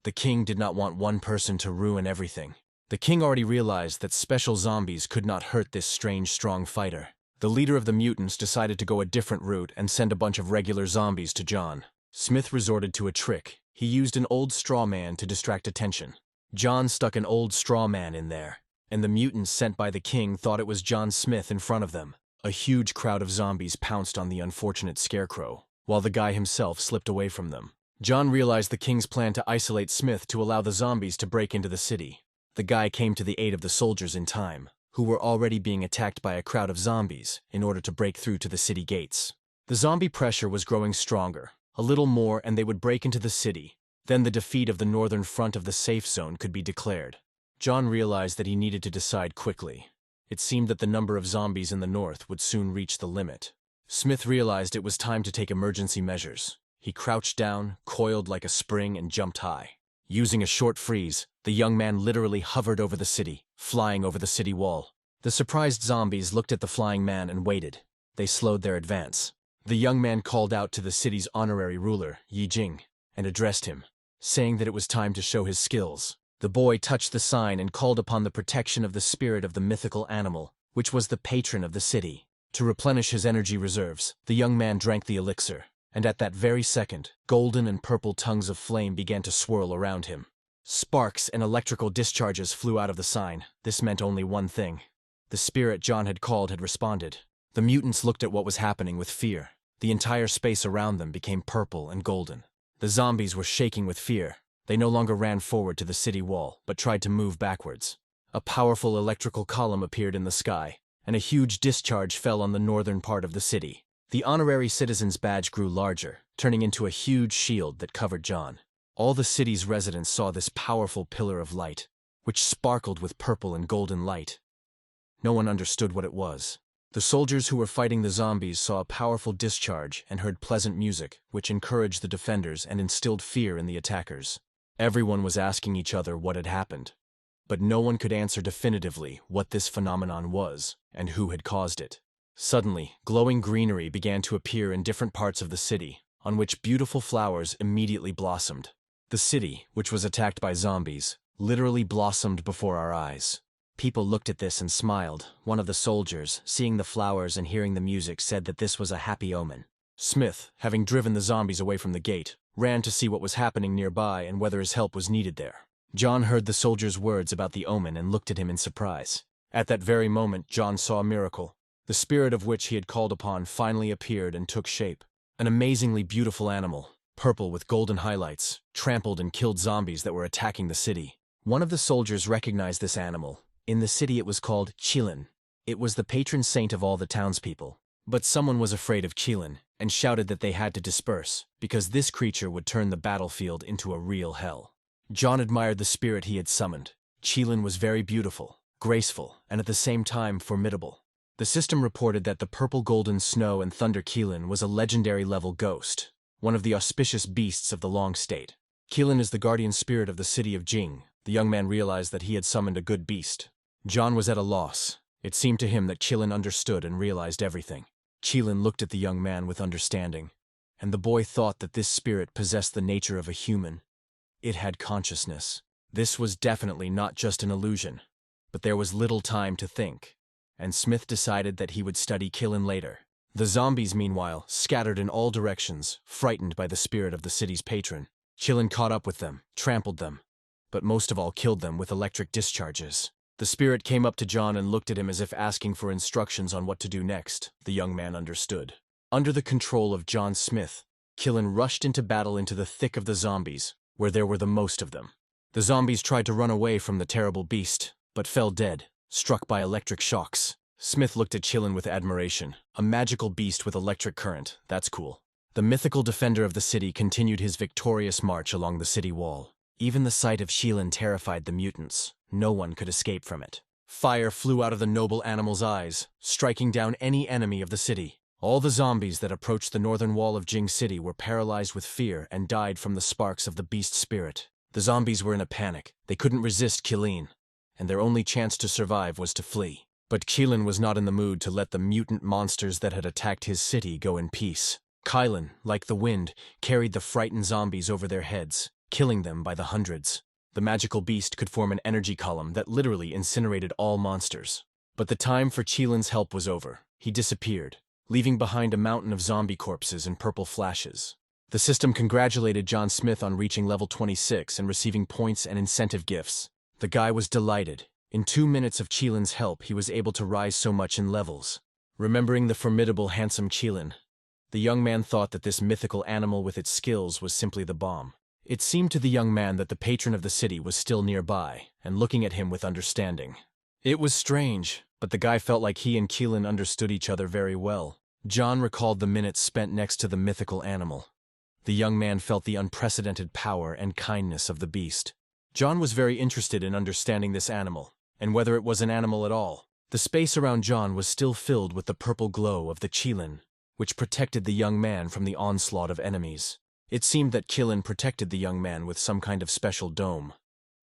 [SPEAKER 1] The king did not want one person to ruin everything. The king already realized that special zombies could not hurt this strange, strong fighter. The leader of the mutants decided to go a different route and send a bunch of regular zombies to John. Smith resorted to a trick. He used an old straw man to distract attention. John stuck an old straw man in there, and the mutants sent by the king thought it was John Smith in front of them. A huge crowd of zombies pounced on the unfortunate scarecrow, while the guy himself slipped away from them. John realized the king's plan to isolate Smith to allow the zombies to break into the city. The guy came to the aid of the soldiers in time, who were already being attacked by a crowd of zombies in order to break through to the city gates. The zombie pressure was growing stronger. A little more and they would break into the city. Then the defeat of the northern front of the safe zone could be declared. John realized that he needed to decide quickly. It seemed that the number of zombies in the north would soon reach the limit. Smith realized it was time to take emergency measures. He crouched down, coiled like a spring, and jumped high. Using a short freeze, the young man literally hovered over the city, flying over the city wall. The surprised zombies looked at the flying man and waited. They slowed their advance. The young man called out to the city's honorary ruler, Jing, and addressed him, saying that it was time to show his skills. The boy touched the sign and called upon the protection of the spirit of the mythical animal, which was the patron of the city. To replenish his energy reserves, the young man drank the elixir, and at that very second, golden and purple tongues of flame began to swirl around him. Sparks and electrical discharges flew out of the sign. This meant only one thing. The spirit John had called had responded. The mutants looked at what was happening with fear. The entire space around them became purple and golden. The zombies were shaking with fear. They no longer ran forward to the city wall, but tried to move backwards. A powerful electrical column appeared in the sky, and a huge discharge fell on the northern part of the city. The honorary citizen's badge grew larger, turning into a huge shield that covered John. All the city's residents saw this powerful pillar of light, which sparkled with purple and golden light. No one understood what it was. The soldiers who were fighting the zombies saw a powerful discharge and heard pleasant music, which encouraged the defenders and instilled fear in the attackers. Everyone was asking each other what had happened, but no one could answer definitively what this phenomenon was and who had caused it. Suddenly, glowing greenery began to appear in different parts of the city. on which beautiful flowers immediately blossomed. The city, which was attacked by zombies, literally blossomed before our eyes. People looked at this and smiled. One of the soldiers, seeing the flowers and hearing the music, said that this was a happy omen. Smith, having driven the zombies away from the gate, ran to see what was happening nearby and whether his help was needed there. John heard the soldier's words about the omen and looked at him in surprise. At that very moment, John saw a miracle. The spirit of which he had called upon finally appeared and took shape. An amazingly beautiful animal, purple with golden highlights, trampled and killed zombies that were attacking the city. One of the soldiers recognized this animal. In the city it was called Chiu. It was the patron saint of all the townspeople. But someone was afraid of Chiu and shouted that they had to disperse, because this creature would turn the battlefield into a real hell. John admired the spirit he had summoned. Chiu was very beautiful, graceful, and at the same time formidable. The system reported that the purple golden snow and thunder Chiu was a legendary level ghost, one of the auspicious beasts of the Long State. Chiu is the guardian spirit of the city of Jing. The young man realized that he had summoned a good beast. John was at a loss. It seemed to him that Chiu understood and realized everything. Chiu looked at the young man with understanding, and the boy thought that this spirit possessed the nature of a human. It had consciousness. This was definitely not just an illusion, but there was little time to think, and Smith decided that he would study Chiu later. The zombies, meanwhile, scattered in all directions, frightened by the spirit of the city's patron. Chiu caught up with them, trampled them, but most of all killed them with electric discharges. The spirit came up to John and looked at him as if asking for instructions on what to do next. The young man understood. Under the control of John Smith, Chiu rushed into battle into the thick of the zombies, where there were the most of them. The zombies tried to run away from the terrible beast, but fell dead, struck by electric shocks. Smith looked at Chiu with admiration. A magical beast with electric current, that's cool. The mythical defender of the city continued his victorious march along the city wall. Even the sight of Chiu terrified the mutants. No one could escape from it. Fire flew out of the noble animal's eyes, striking down any enemy of the city. All the zombies that approached the northern wall of Jing City were paralyzed with fear and died from the sparks of the beast spirit. The zombies were in a panic. They couldn't resist Chiu, and their only chance to survive was to flee. But Chiu was not in the mood to let the mutant monsters that had attacked his city go in peace. Chiu, like the wind, carried the frightened zombies over their heads, killing them by the hundreds. The magical beast could form an energy column that literally incinerated all monsters. But the time for Chiu's help was over. He disappeared, leaving behind a mountain of zombie corpses and purple flashes. The system congratulated John Smith on reaching level 26 and receiving points and incentive gifts. The guy was delighted. In 2 minutes of Chiu's help, he was able to rise so much in levels. Remembering the formidable, handsome Chiu, the young man thought that this mythical animal with its skills was simply the bomb. It seemed to the young man that the patron of the city was still nearby, and looking at him with understanding. It was strange, but the guy felt like he and Chiu understood each other very well. John recalled the minutes spent next to the mythical animal. The young man felt the unprecedented power and kindness of the beast. John was very interested in understanding this animal, and whether it was an animal at all. The space around John was still filled with the purple glow of the Chiu, which protected the young man from the onslaught of enemies. It seemed that Chiu protected the young man with some kind of special dome.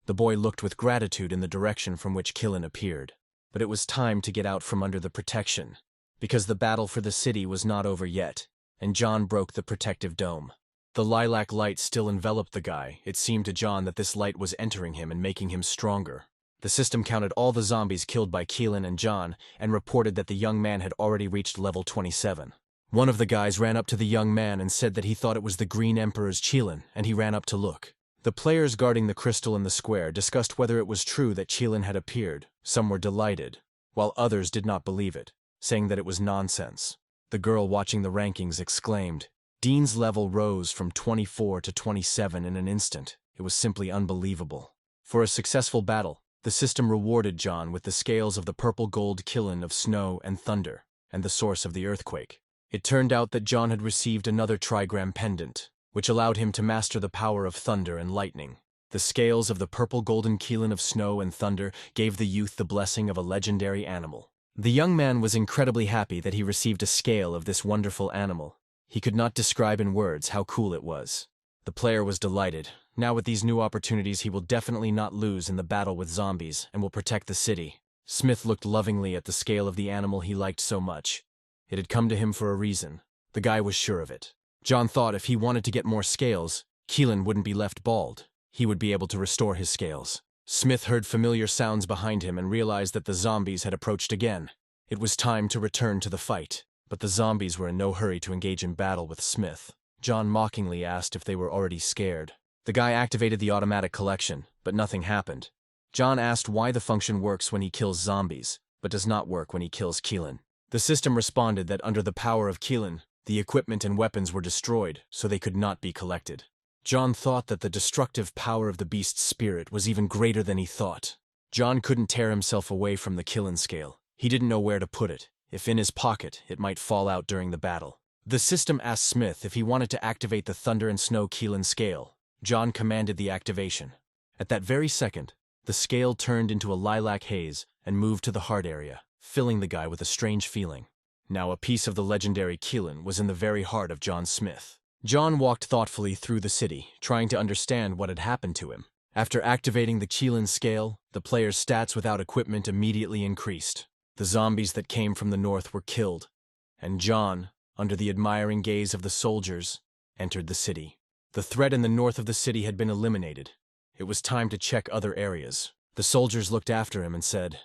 [SPEAKER 1] The boy looked with gratitude in the direction from which Chiu appeared. But it was time to get out from under the protection, because the battle for the city was not over yet, and John broke the protective dome. The lilac light still enveloped the guy. It seemed to John that this light was entering him and making him stronger. The system counted all the zombies killed by Chiu and John and reported that the young man had already reached level 27. One of the guys ran up to the young man and said that he thought it was the Green Emperor's Chiu, and he ran up to look. The players guarding the crystal in the square discussed whether it was true that Chiu had appeared. Some were delighted, while others did not believe it, saying that it was nonsense. The girl watching the rankings exclaimed, "Dean's level rose from 24 to 27 in an instant. It was simply unbelievable." For a successful battle, the system rewarded John with the scales of the purple gold Chiu of snow and thunder, and the source of the earthquake. It turned out that John had received another trigram pendant, which allowed him to master the power of thunder and lightning. The scales of the purple golden Chiu of snow and thunder gave the youth the blessing of a legendary animal. The young man was incredibly happy that he received a scale of this wonderful animal. He could not describe in words how cool it was. The player was delighted. Now with these new opportunities, he will definitely not lose in the battle with zombies and will protect the city. Smith looked lovingly at the scale of the animal he liked so much. It had come to him for a reason. The guy was sure of it. John thought if he wanted to get more scales, Keelan wouldn't be left bald. He would be able to restore his scales. Smith heard familiar sounds behind him and realized that the zombies had approached again. It was time to return to the fight, but the zombies were in no hurry to engage in battle with Smith. John mockingly asked if they were already scared. The guy activated the automatic collection, but nothing happened. John asked why the function works when he kills zombies, but does not work when he kills Keelan. The system responded that under the power of Keelan, the equipment and weapons were destroyed, so they could not be collected. John thought that the destructive power of the beast's spirit was even greater than he thought. John couldn't tear himself away from the Keelan scale. He didn't know where to put it. If in his pocket, it might fall out during the battle. The system asked Smith if he wanted to activate the Thunder and Snow Keelan scale. John commanded the activation. At that very second, the scale turned into a lilac haze and moved to the heart area, filling the guy with a strange feeling. Now a piece of the legendary Keelan was in the very heart of John Smith. John walked thoughtfully through the city, trying to understand what had happened to him. After activating the Keelan scale, the player's stats without equipment immediately increased. The zombies that came from the north were killed, and John, under the admiring gaze of the soldiers, entered the city. The threat in the north of the city had been eliminated. It was time to check other areas. The soldiers looked after him and said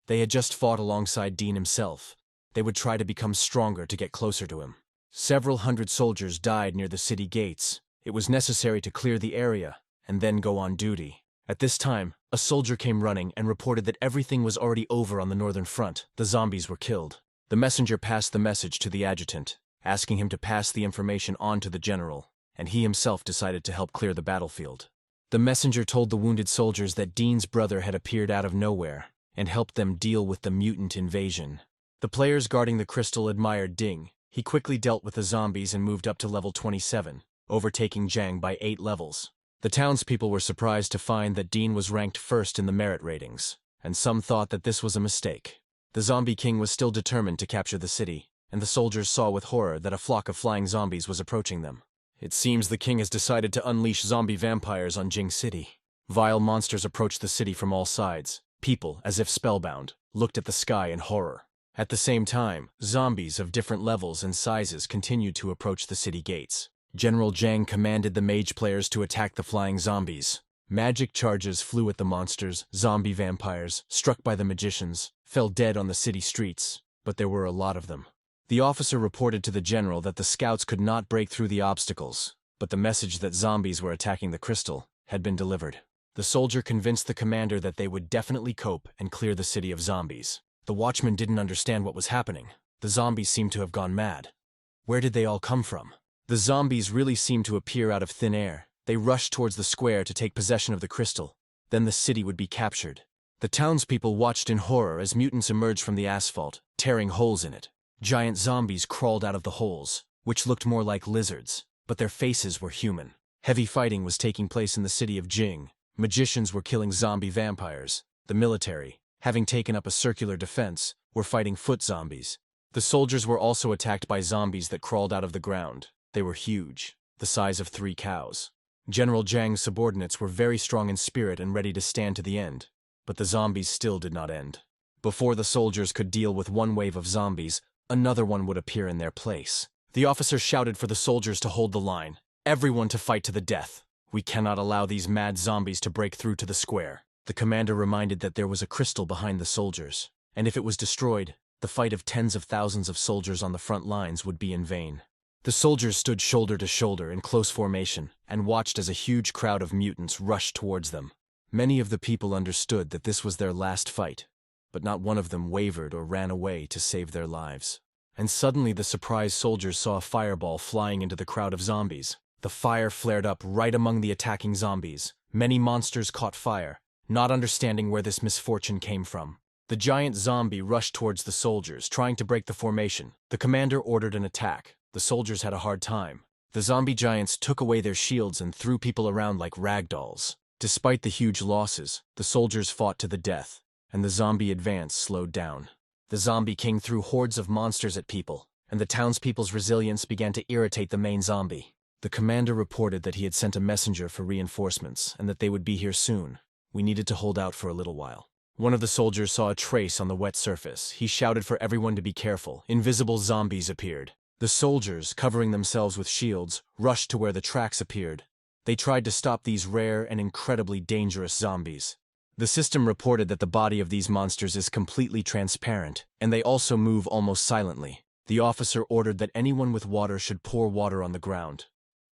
[SPEAKER 1] they had just fought alongside Dean himself. They would try to become stronger to get closer to him. Several hundred soldiers died near the city gates. It was necessary to clear the area and then go on duty. At this time, a soldier came running and reported that everything was already over on the northern front. The zombies were killed. The messenger passed the message to the adjutant, asking him to pass the information on to the general, and he himself decided to help clear the battlefield. The messenger told the wounded soldiers that Dean's brother had appeared out of nowhere and helped them deal with the mutant invasion. The players guarding the crystal admired Ding. He quickly dealt with the zombies and moved up to level 27, overtaking Zhang by 8 levels. The townspeople were surprised to find that Dean was ranked first in the merit ratings, and some thought that this was a mistake. The zombie king was still determined to capture the city, and the soldiers saw with horror that a flock of flying zombies was approaching them. It seems the king has decided to unleash zombie vampires on Jing City. Vile monsters approached the city from all sides. People, as if spellbound, looked at the sky in horror. At the same time, zombies of different levels and sizes continued to approach the city gates. General Zhang commanded the mage players to attack the flying zombies. Magic charges flew at the monsters. Zombie vampires, struck by the magicians, fell dead on the city streets, but there were a lot of them. The officer reported to the general that the scouts could not break through the obstacles, but the message that zombies were attacking the crystal had been delivered. The soldier convinced the commander that they would definitely cope and clear the city of zombies. The watchman didn't understand what was happening. The zombies seemed to have gone mad. Where did they all come from? The zombies really seemed to appear out of thin air. They rushed towards the square to take possession of the crystal. Then the city would be captured. The townspeople watched in horror as mutants emerged from the asphalt, tearing holes in it. Giant zombies crawled out of the holes, which looked more like lizards, but their faces were human. Heavy fighting was taking place in the city of Jing. Magicians were killing zombie vampires. The military, having taken up a circular defense, were fighting foot zombies. The soldiers were also attacked by zombies that crawled out of the ground. They were huge, the size of 3 cows. General Zhang's subordinates were very strong in spirit and ready to stand to the end, but the zombies still did not end. Before the soldiers could deal with one wave of zombies, another one would appear in their place. The officer shouted for the soldiers to hold the line. Everyone to fight to the death. We cannot allow these mad zombies to break through to the square. The commander reminded that there was a crystal behind the soldiers, and if it was destroyed, the fight of tens of thousands of soldiers on the front lines would be in vain. The soldiers stood shoulder to shoulder in close formation and watched as a huge crowd of mutants rushed towards them. Many of the people understood that this was their last fight, but not one of them wavered or ran away to save their lives. And suddenly the surprised soldiers saw a fireball flying into the crowd of zombies. The fire flared up right among the attacking zombies. Many monsters caught fire, not understanding where this misfortune came from. The giant zombie rushed towards the soldiers, trying to break the formation. The commander ordered an attack. The soldiers had a hard time. The zombie giants took away their shields and threw people around like rag dolls. Despite the huge losses, the soldiers fought to the death, and the zombie advance slowed down. The zombie king threw hordes of monsters at people, and the townspeople's resilience began to irritate the main zombie. The commander reported that he had sent a messenger for reinforcements and that they would be here soon. We needed to hold out for a little while. One of the soldiers saw a trace on the wet surface. He shouted for everyone to be careful. Invisible zombies appeared. The soldiers, covering themselves with shields, rushed to where the tracks appeared. They tried to stop these rare and incredibly dangerous zombies. The system reported that the body of these monsters is completely transparent, and they also move almost silently. The officer ordered that anyone with water should pour water on the ground.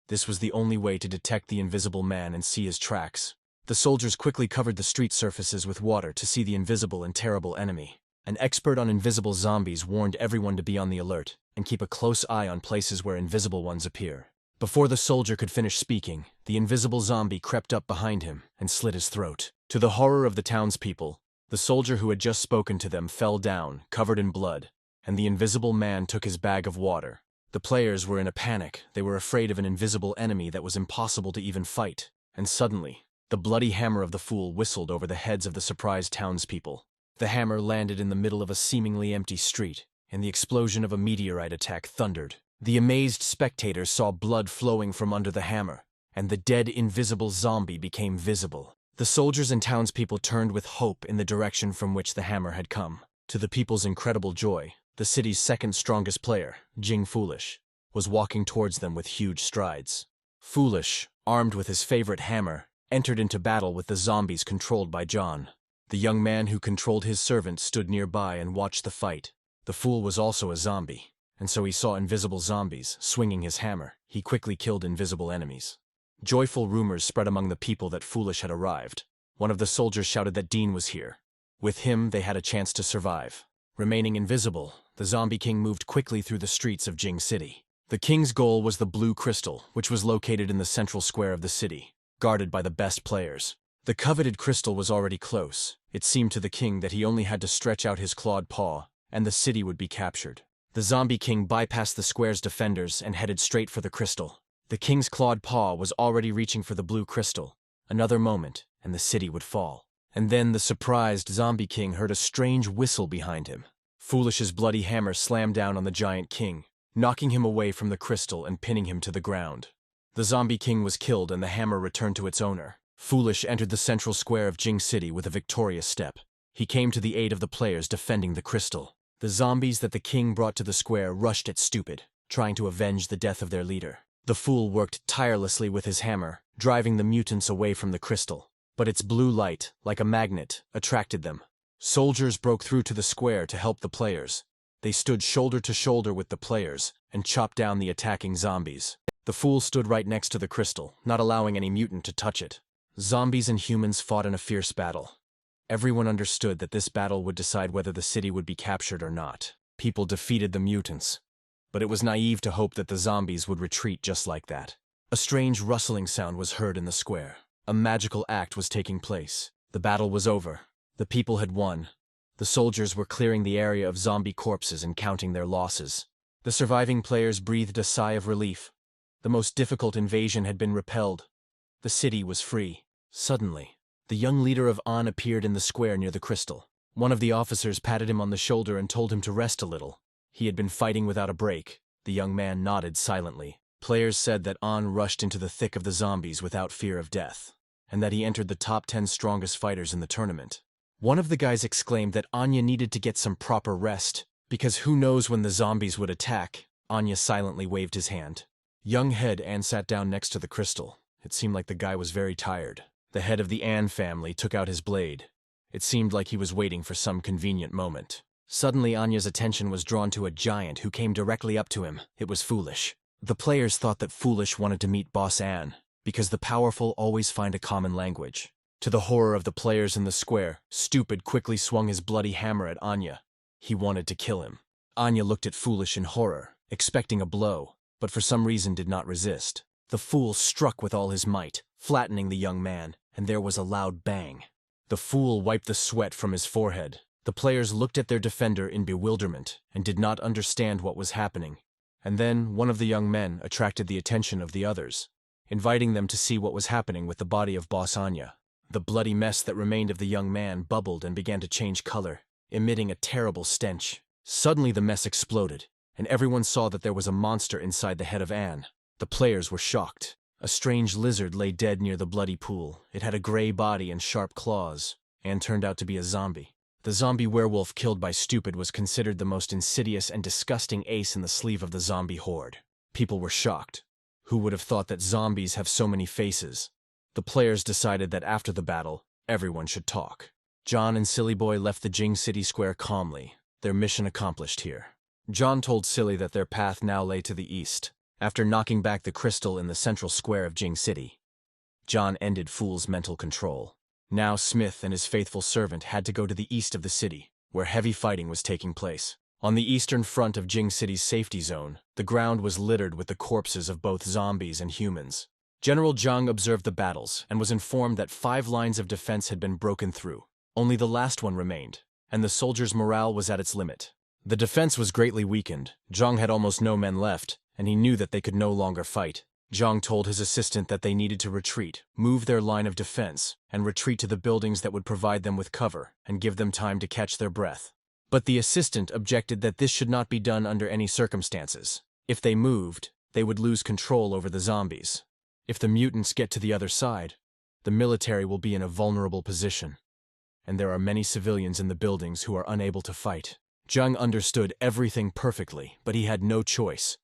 [SPEAKER 1] This was the only way to detect the invisible man and see his tracks. The soldiers quickly covered the street surfaces with water to see the invisible and terrible enemy. An expert on invisible zombies warned everyone to be on the alert and keep a close eye on places where invisible ones appear. Before the soldier could finish speaking, the invisible zombie crept up behind him and slit his throat. To the horror of the townspeople, the soldier who had just spoken to them fell down, covered in blood, and the invisible man took his bag of water. The players were in a panic. They were afraid of an invisible enemy that was impossible to even fight. And suddenly, the bloody hammer of the fool whistled over the heads of the surprised townspeople. The hammer landed in the middle of a seemingly empty street, and the explosion of a meteorite attack thundered. The amazed spectators saw blood flowing from under the hammer, and the dead invisible zombie became visible. The soldiers and townspeople turned with hope in the direction from which the hammer had come. To the people's incredible joy, the city's second strongest player, Jing Foolish, was walking towards them with huge strides. Foolish, armed with his favorite hammer, entered into battle with the zombies controlled by John. The young man who controlled his servant stood nearby and watched the fight. The fool was also a zombie, and so he saw invisible zombies. Swinging his hammer, he quickly killed invisible enemies. Joyful rumors spread among the people that Foolish had arrived. One of the soldiers shouted that Dean was here. With him, they had a chance to survive. Remaining invisible, the Zombie King moved quickly through the streets of Jing City. The king's goal was the Blue Crystal, which was located in the central square of the city, guarded by the best players. The coveted crystal was already close. It seemed to the king that he only had to stretch out his clawed paw, and the city would be captured. The Zombie King bypassed the square's defenders and headed straight for the crystal. The king's clawed paw was already reaching for the blue crystal. Another moment, and the city would fall. And then the surprised Zombie King heard a strange whistle behind him. Foolish's bloody hammer slammed down on the giant king, knocking him away from the crystal and pinning him to the ground. The Zombie King was killed and the hammer returned to its owner. Foolish entered the central square of Jing City with a victorious step. He came to the aid of the players defending the crystal. The zombies that the king brought to the square rushed at Stupid, trying to avenge the death of their leader. The fool worked tirelessly with his hammer, driving the mutants away from the crystal. But its blue light, like a magnet, attracted them. Soldiers broke through to the square to help the players. They stood shoulder to shoulder with the players and chopped down the attacking zombies. The fool stood right next to the crystal, not allowing any mutant to touch it. Zombies and humans fought in a fierce battle. Everyone understood that this battle would decide whether the city would be captured or not. People defeated the mutants, but it was naive to hope that the zombies would retreat just like that. A strange rustling sound was heard in the square. A magical act was taking place. The battle was over. The people had won. The soldiers were clearing the area of zombie corpses and counting their losses. The surviving players breathed a sigh of relief. The most difficult invasion had been repelled. The city was free. Suddenly, the young leader of An appeared in the square near the crystal. One of the officers patted him on the shoulder and told him to rest a little. He had been fighting without a break. The young man nodded silently. Players said that An rushed into the thick of the zombies without fear of death, and that he entered the top 10 strongest fighters in the tournament. One of the guys exclaimed that Anya needed to get some proper rest, because who knows when the zombies would attack. Anya silently waved his hand. Young head An sat down next to the crystal. It seemed like the guy was very tired. The head of the An family took out his blade. It seemed like he was waiting for some convenient moment. Suddenly Anya's attention was drawn to a giant who came directly up to him. It was Foolish. The players thought that Foolish wanted to meet Boss An, because the powerful always find a common language. To the horror of the players in the square, Stupid quickly swung his bloody hammer at Anya. He wanted to kill him. Anya looked at Foolish in horror, expecting a blow, but for some reason did not resist. The fool struck with all his might, flattening the young man, and there was a loud bang. The fool wiped the sweat from his forehead. The players looked at their defender in bewilderment and did not understand what was happening. And then one of the young men attracted the attention of the others, inviting them to see what was happening with the body of Boss Anya. The bloody mess that remained of the young man bubbled and began to change color, emitting a terrible stench. Suddenly the mess exploded, and everyone saw that there was a monster inside the head of An. The players were shocked. A strange lizard lay dead near the bloody pool. It had a gray body and sharp claws, and turned out to be a zombie. The zombie werewolf killed by Stupid was considered the most insidious and disgusting ace in the sleeve of the zombie horde. People were shocked. Who would have thought that zombies have so many faces? The players decided that after the battle, everyone should talk. John and Silly Boy left the Jing City square calmly, their mission accomplished here. John told Silly that their path now lay to the east. After knocking back the crystal in the central square of Jing City, John ended Fool's mental control. Now Smith and his faithful servant had to go to the east of the city, where heavy fighting was taking place. On the eastern front of Jing City's safety zone, the ground was littered with the corpses of both zombies and humans. General Zhang observed the battles and was informed that 5 lines of defense had been broken through. Only the last one remained, and the soldiers' morale was at its limit. The defense was greatly weakened. Zhang had almost no men left, and he knew that they could no longer fight. Zhang told his assistant that they needed to retreat, move their line of defense, and retreat to the buildings that would provide them with cover and give them time to catch their breath. But the assistant objected that this should not be done under any circumstances. If they moved, they would lose control over the zombies. If the mutants get to the other side, the military will be in a vulnerable position. And there are many civilians in the buildings who are unable to fight. Zhang understood everything perfectly, but he had no choice.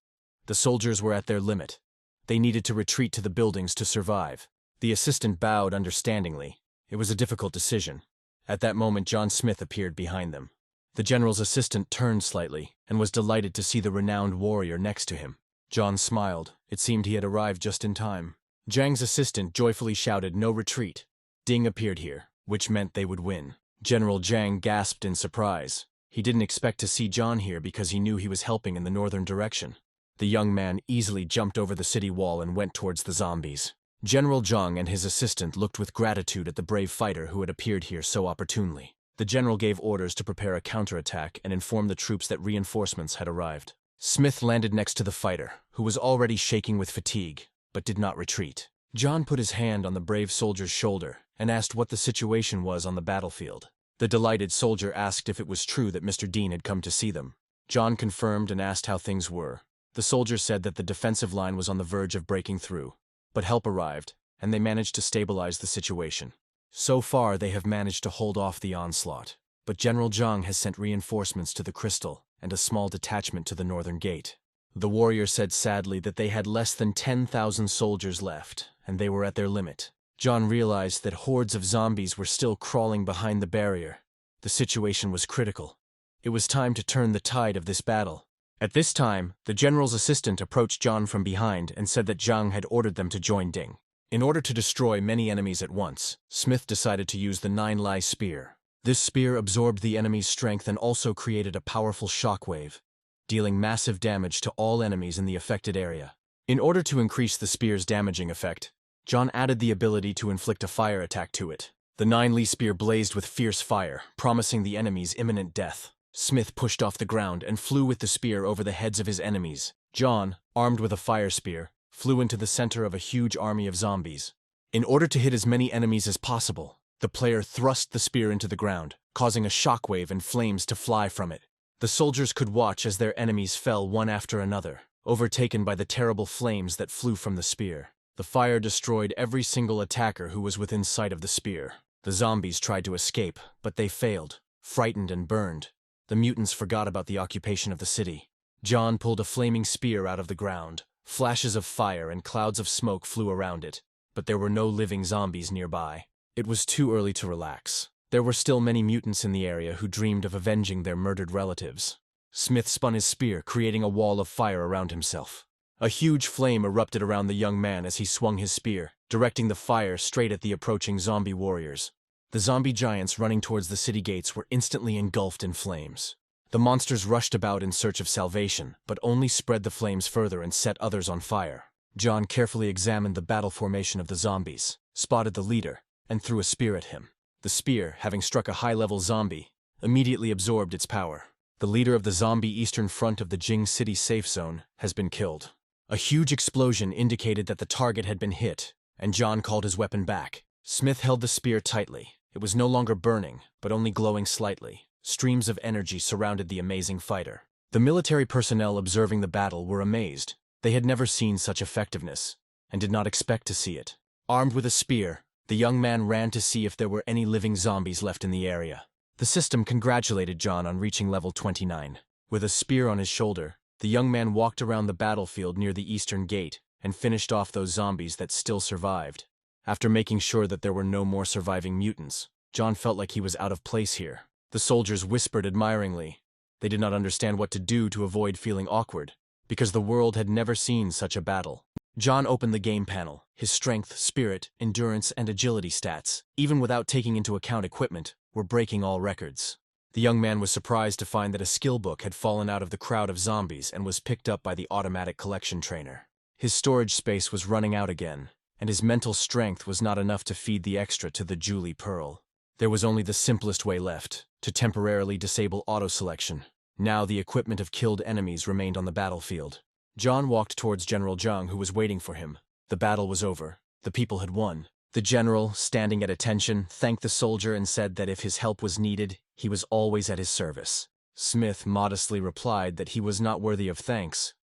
[SPEAKER 1] The soldiers were at their limit. They needed to retreat to the buildings to survive. The assistant bowed understandingly. It was a difficult decision. At that moment, John Smith appeared behind them. The general's assistant turned slightly and was delighted to see the renowned warrior next to him. John smiled. It seemed he had arrived just in time. Zhang's assistant joyfully shouted, "No retreat." Ding appeared here, which meant they would win. General Zhang gasped in surprise. He didn't expect to see John here because he knew he was helping in the northern direction. The young man easily jumped over the city wall and went towards the zombies. General Zhang and his assistant looked with gratitude at the brave fighter who had appeared here so opportunely. The general gave orders to prepare a counterattack and inform the troops that reinforcements had arrived. Smith landed next to the fighter, who was already shaking with fatigue, but did not retreat. John put his hand on the brave soldier's shoulder and asked what the situation was on the battlefield. The delighted soldier asked if it was true that Mr. Dean had come to see them. John confirmed and asked how things were. The soldier said that the defensive line was on the verge of breaking through, but help arrived, and they managed to stabilize the situation. So far, they have managed to hold off the onslaught, but General Zhang has sent reinforcements to the crystal and a small detachment to the northern gate. The warrior said sadly that they had less than 10,000 soldiers left, and they were at their limit. John realized that hordes of zombies were still crawling behind the barrier. The situation was critical. It was time to turn the tide of this battle. At this time, the general's assistant approached John from behind and said that Zhang had ordered them to join Ding. In order to destroy many enemies at once, Smith decided to use the 9-Lai spear. This spear absorbed the enemy's strength and also created a powerful shockwave, dealing massive damage to all enemies in the affected area. In order to increase the spear's damaging effect, John added the ability to inflict a fire attack to it. The 9-Li spear blazed with fierce fire, promising the enemies imminent death. Smith pushed off the ground and flew with the spear over the heads of his enemies. John, armed with a fire spear, flew into the center of a huge army of zombies. In order to hit as many enemies as possible, the player thrust the spear into the ground, causing a shockwave and flames to fly from it. The soldiers could watch as their enemies fell one after another, overtaken by the terrible flames that flew from the spear. The fire destroyed every single attacker who was within sight of the spear. The zombies tried to escape, but they failed, frightened and burned. The mutants forgot about the occupation of the city. John pulled a flaming spear out of the ground. Flashes of fire and clouds of smoke flew around it, but there were no living zombies nearby. It was too early to relax. There were still many mutants in the area who dreamed of avenging their murdered relatives. Smith spun his spear, creating a wall of fire around himself. A huge flame erupted around the young man as he swung his spear, directing the fire straight at the approaching zombie warriors. The zombie giants running towards the city gates were instantly engulfed in flames. The monsters rushed about in search of salvation, but only spread the flames further and set others on fire. John carefully examined the battle formation of the zombies, spotted the leader, and threw a spear at him. The spear, having struck a high-level zombie, immediately absorbed its power. The leader of the zombie eastern front of the Jing City safe zone has been killed. A huge explosion indicated that the target had been hit, and John called his weapon back. Smith held the spear tightly. It was no longer burning, but only glowing slightly. Streams of energy surrounded the amazing fighter. The military personnel observing the battle were amazed. They had never seen such effectiveness, and did not expect to see it. Armed with a spear, the young man ran to see if there were any living zombies left in the area. The system congratulated John on reaching level 29. With a spear on his shoulder, the young man walked around the battlefield near the eastern gate and finished off those zombies that still survived. After making sure that there were no more surviving mutants, John felt like he was out of place here. The soldiers whispered admiringly. They did not understand what to do to avoid feeling awkward, because the world had never seen such a battle. John opened the game panel. His strength, spirit, endurance, and agility stats, even without taking into account equipment, were breaking all records. The young man was surprised to find that a skill book had fallen out of the crowd of zombies and was picked up by the automatic collection trainer. His storage space was running out again, and his mental strength was not enough to feed the extra to the Julie Pearl. There was only the simplest way left, to temporarily disable auto-selection. Now the equipment of killed enemies remained on the battlefield. John walked towards General Zhang, who was waiting for him. The battle was over. The people had won. The general, standing at attention, thanked the soldier and said that if his help was needed, he was always at his service. Smith modestly replied that he was not worthy of thanks,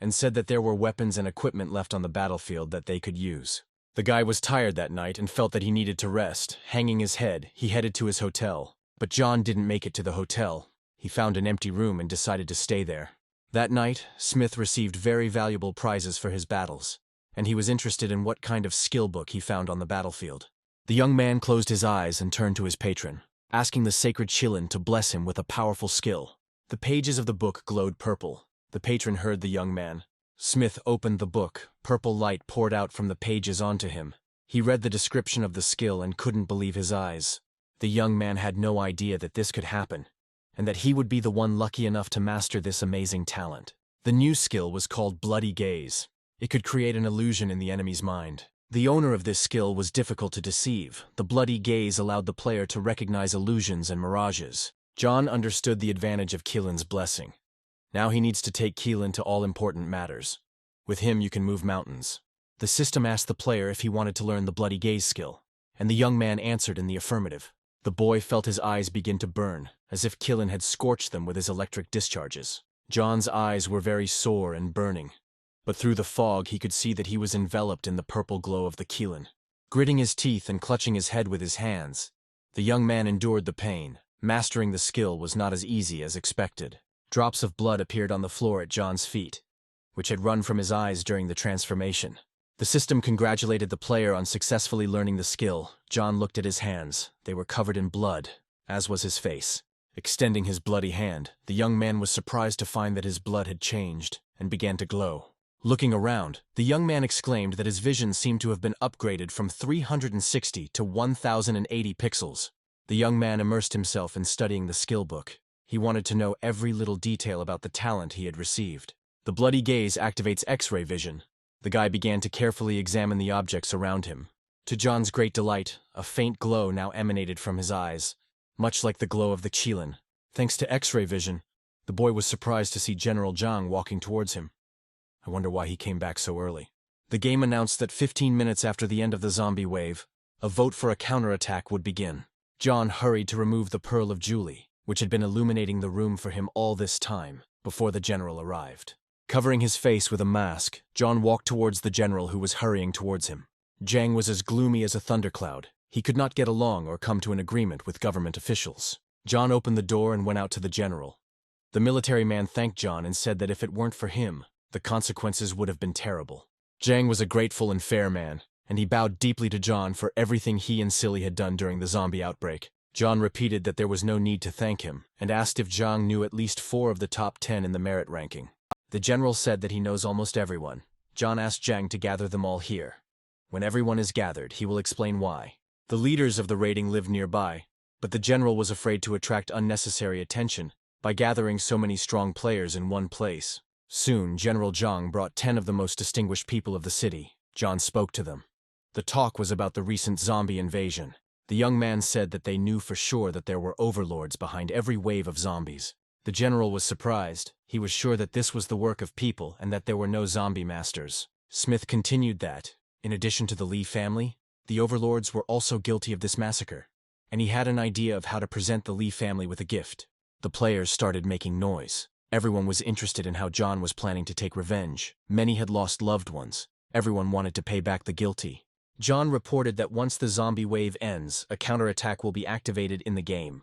[SPEAKER 1] and said that there were weapons and equipment left on the battlefield that they could use. The guy was tired that night and felt that he needed to rest. Hanging his head, he headed to his hotel. But John didn't make it to the hotel. He found an empty room and decided to stay there. That night, Smith received very valuable prizes for his battles, and he was interested in what kind of skill book he found on the battlefield. The young man closed his eyes and turned to his patron, asking the sacred Qilin to bless him with a powerful skill. The pages of the book glowed purple. The patron heard the young man. Smith opened the book. Purple light poured out from the pages onto him. He read the description of the skill and couldn't believe his eyes. The young man had no idea that this could happen, and that he would be the one lucky enough to master this amazing talent. The new skill was called Bloody Gaze. It could create an illusion in the enemy's mind. The owner of this skill was difficult to deceive. The Bloody Gaze allowed the player to recognize illusions and mirages. John understood the advantage of Qilin's blessing. Now he needs to take Qilin to all important matters. With him you can move mountains. The system asked the player if he wanted to learn the Bloody Gaze skill, and the young man answered in the affirmative. The boy felt his eyes begin to burn, as if Qilin had scorched them with his electric discharges. John's eyes were very sore and burning, but through the fog he could see that he was enveloped in the purple glow of the Qilin. Gritting his teeth and clutching his head with his hands, the young man endured the pain. Mastering the skill was not as easy as expected. Drops of blood appeared on the floor at John's feet, which had run from his eyes during the transformation. The system congratulated the player on successfully learning the skill. John looked at his hands. They were covered in blood, as was his face. Extending his bloody hand, the young man was surprised to find that his blood had changed and began to glow. Looking around, the young man exclaimed that his vision seemed to have been upgraded from 360 to 1080 pixels. The young man immersed himself in studying the skill book. He wanted to know every little detail about the talent he had received. The Bloody Gaze activates X-ray vision. The guy began to carefully examine the objects around him. To John's great delight, a faint glow now emanated from his eyes, much like the glow of the Qilin. Thanks to X-ray vision, the boy was surprised to see General Zhang walking towards him. I wonder why he came back so early. The game announced that 15 minutes after the end of the zombie wave, a vote for a counterattack would begin. John hurried to remove the Pearl of Julie, which had been illuminating the room for him all this time, before the general arrived. Covering his face with a mask, John walked towards the general who was hurrying towards him. Zhang was as gloomy as a thundercloud. He could not get along or come to an agreement with government officials. John opened the door and went out to the general. The military man thanked John and said that if it weren't for him, the consequences would have been terrible. Zhang was a grateful and fair man, and he bowed deeply to John for everything he and Silly had done during the zombie outbreak. John repeated that there was no need to thank him, and asked if Zhang knew at least 4 of the top 10 in the merit ranking. The general said that he knows almost everyone. John asked Zhang to gather them all here. When everyone is gathered, he will explain why. The leaders of the raiding lived nearby, but the general was afraid to attract unnecessary attention by gathering so many strong players in one place. Soon, General Zhang brought 10 of the most distinguished people of the city. John spoke to them. The talk was about the recent zombie invasion. The young man said that they knew for sure that there were overlords behind every wave of zombies. The general was surprised. He was sure that this was the work of people and that there were no zombie masters. Smith continued that, in addition to the Lee family, the overlords were also guilty of this massacre, and he had an idea of how to present the Lee family with a gift. The players started making noise. Everyone was interested in how John was planning to take revenge. Many had lost loved ones. Everyone wanted to pay back the guilty. John reported that once the zombie wave ends, a counterattack will be activated in the game.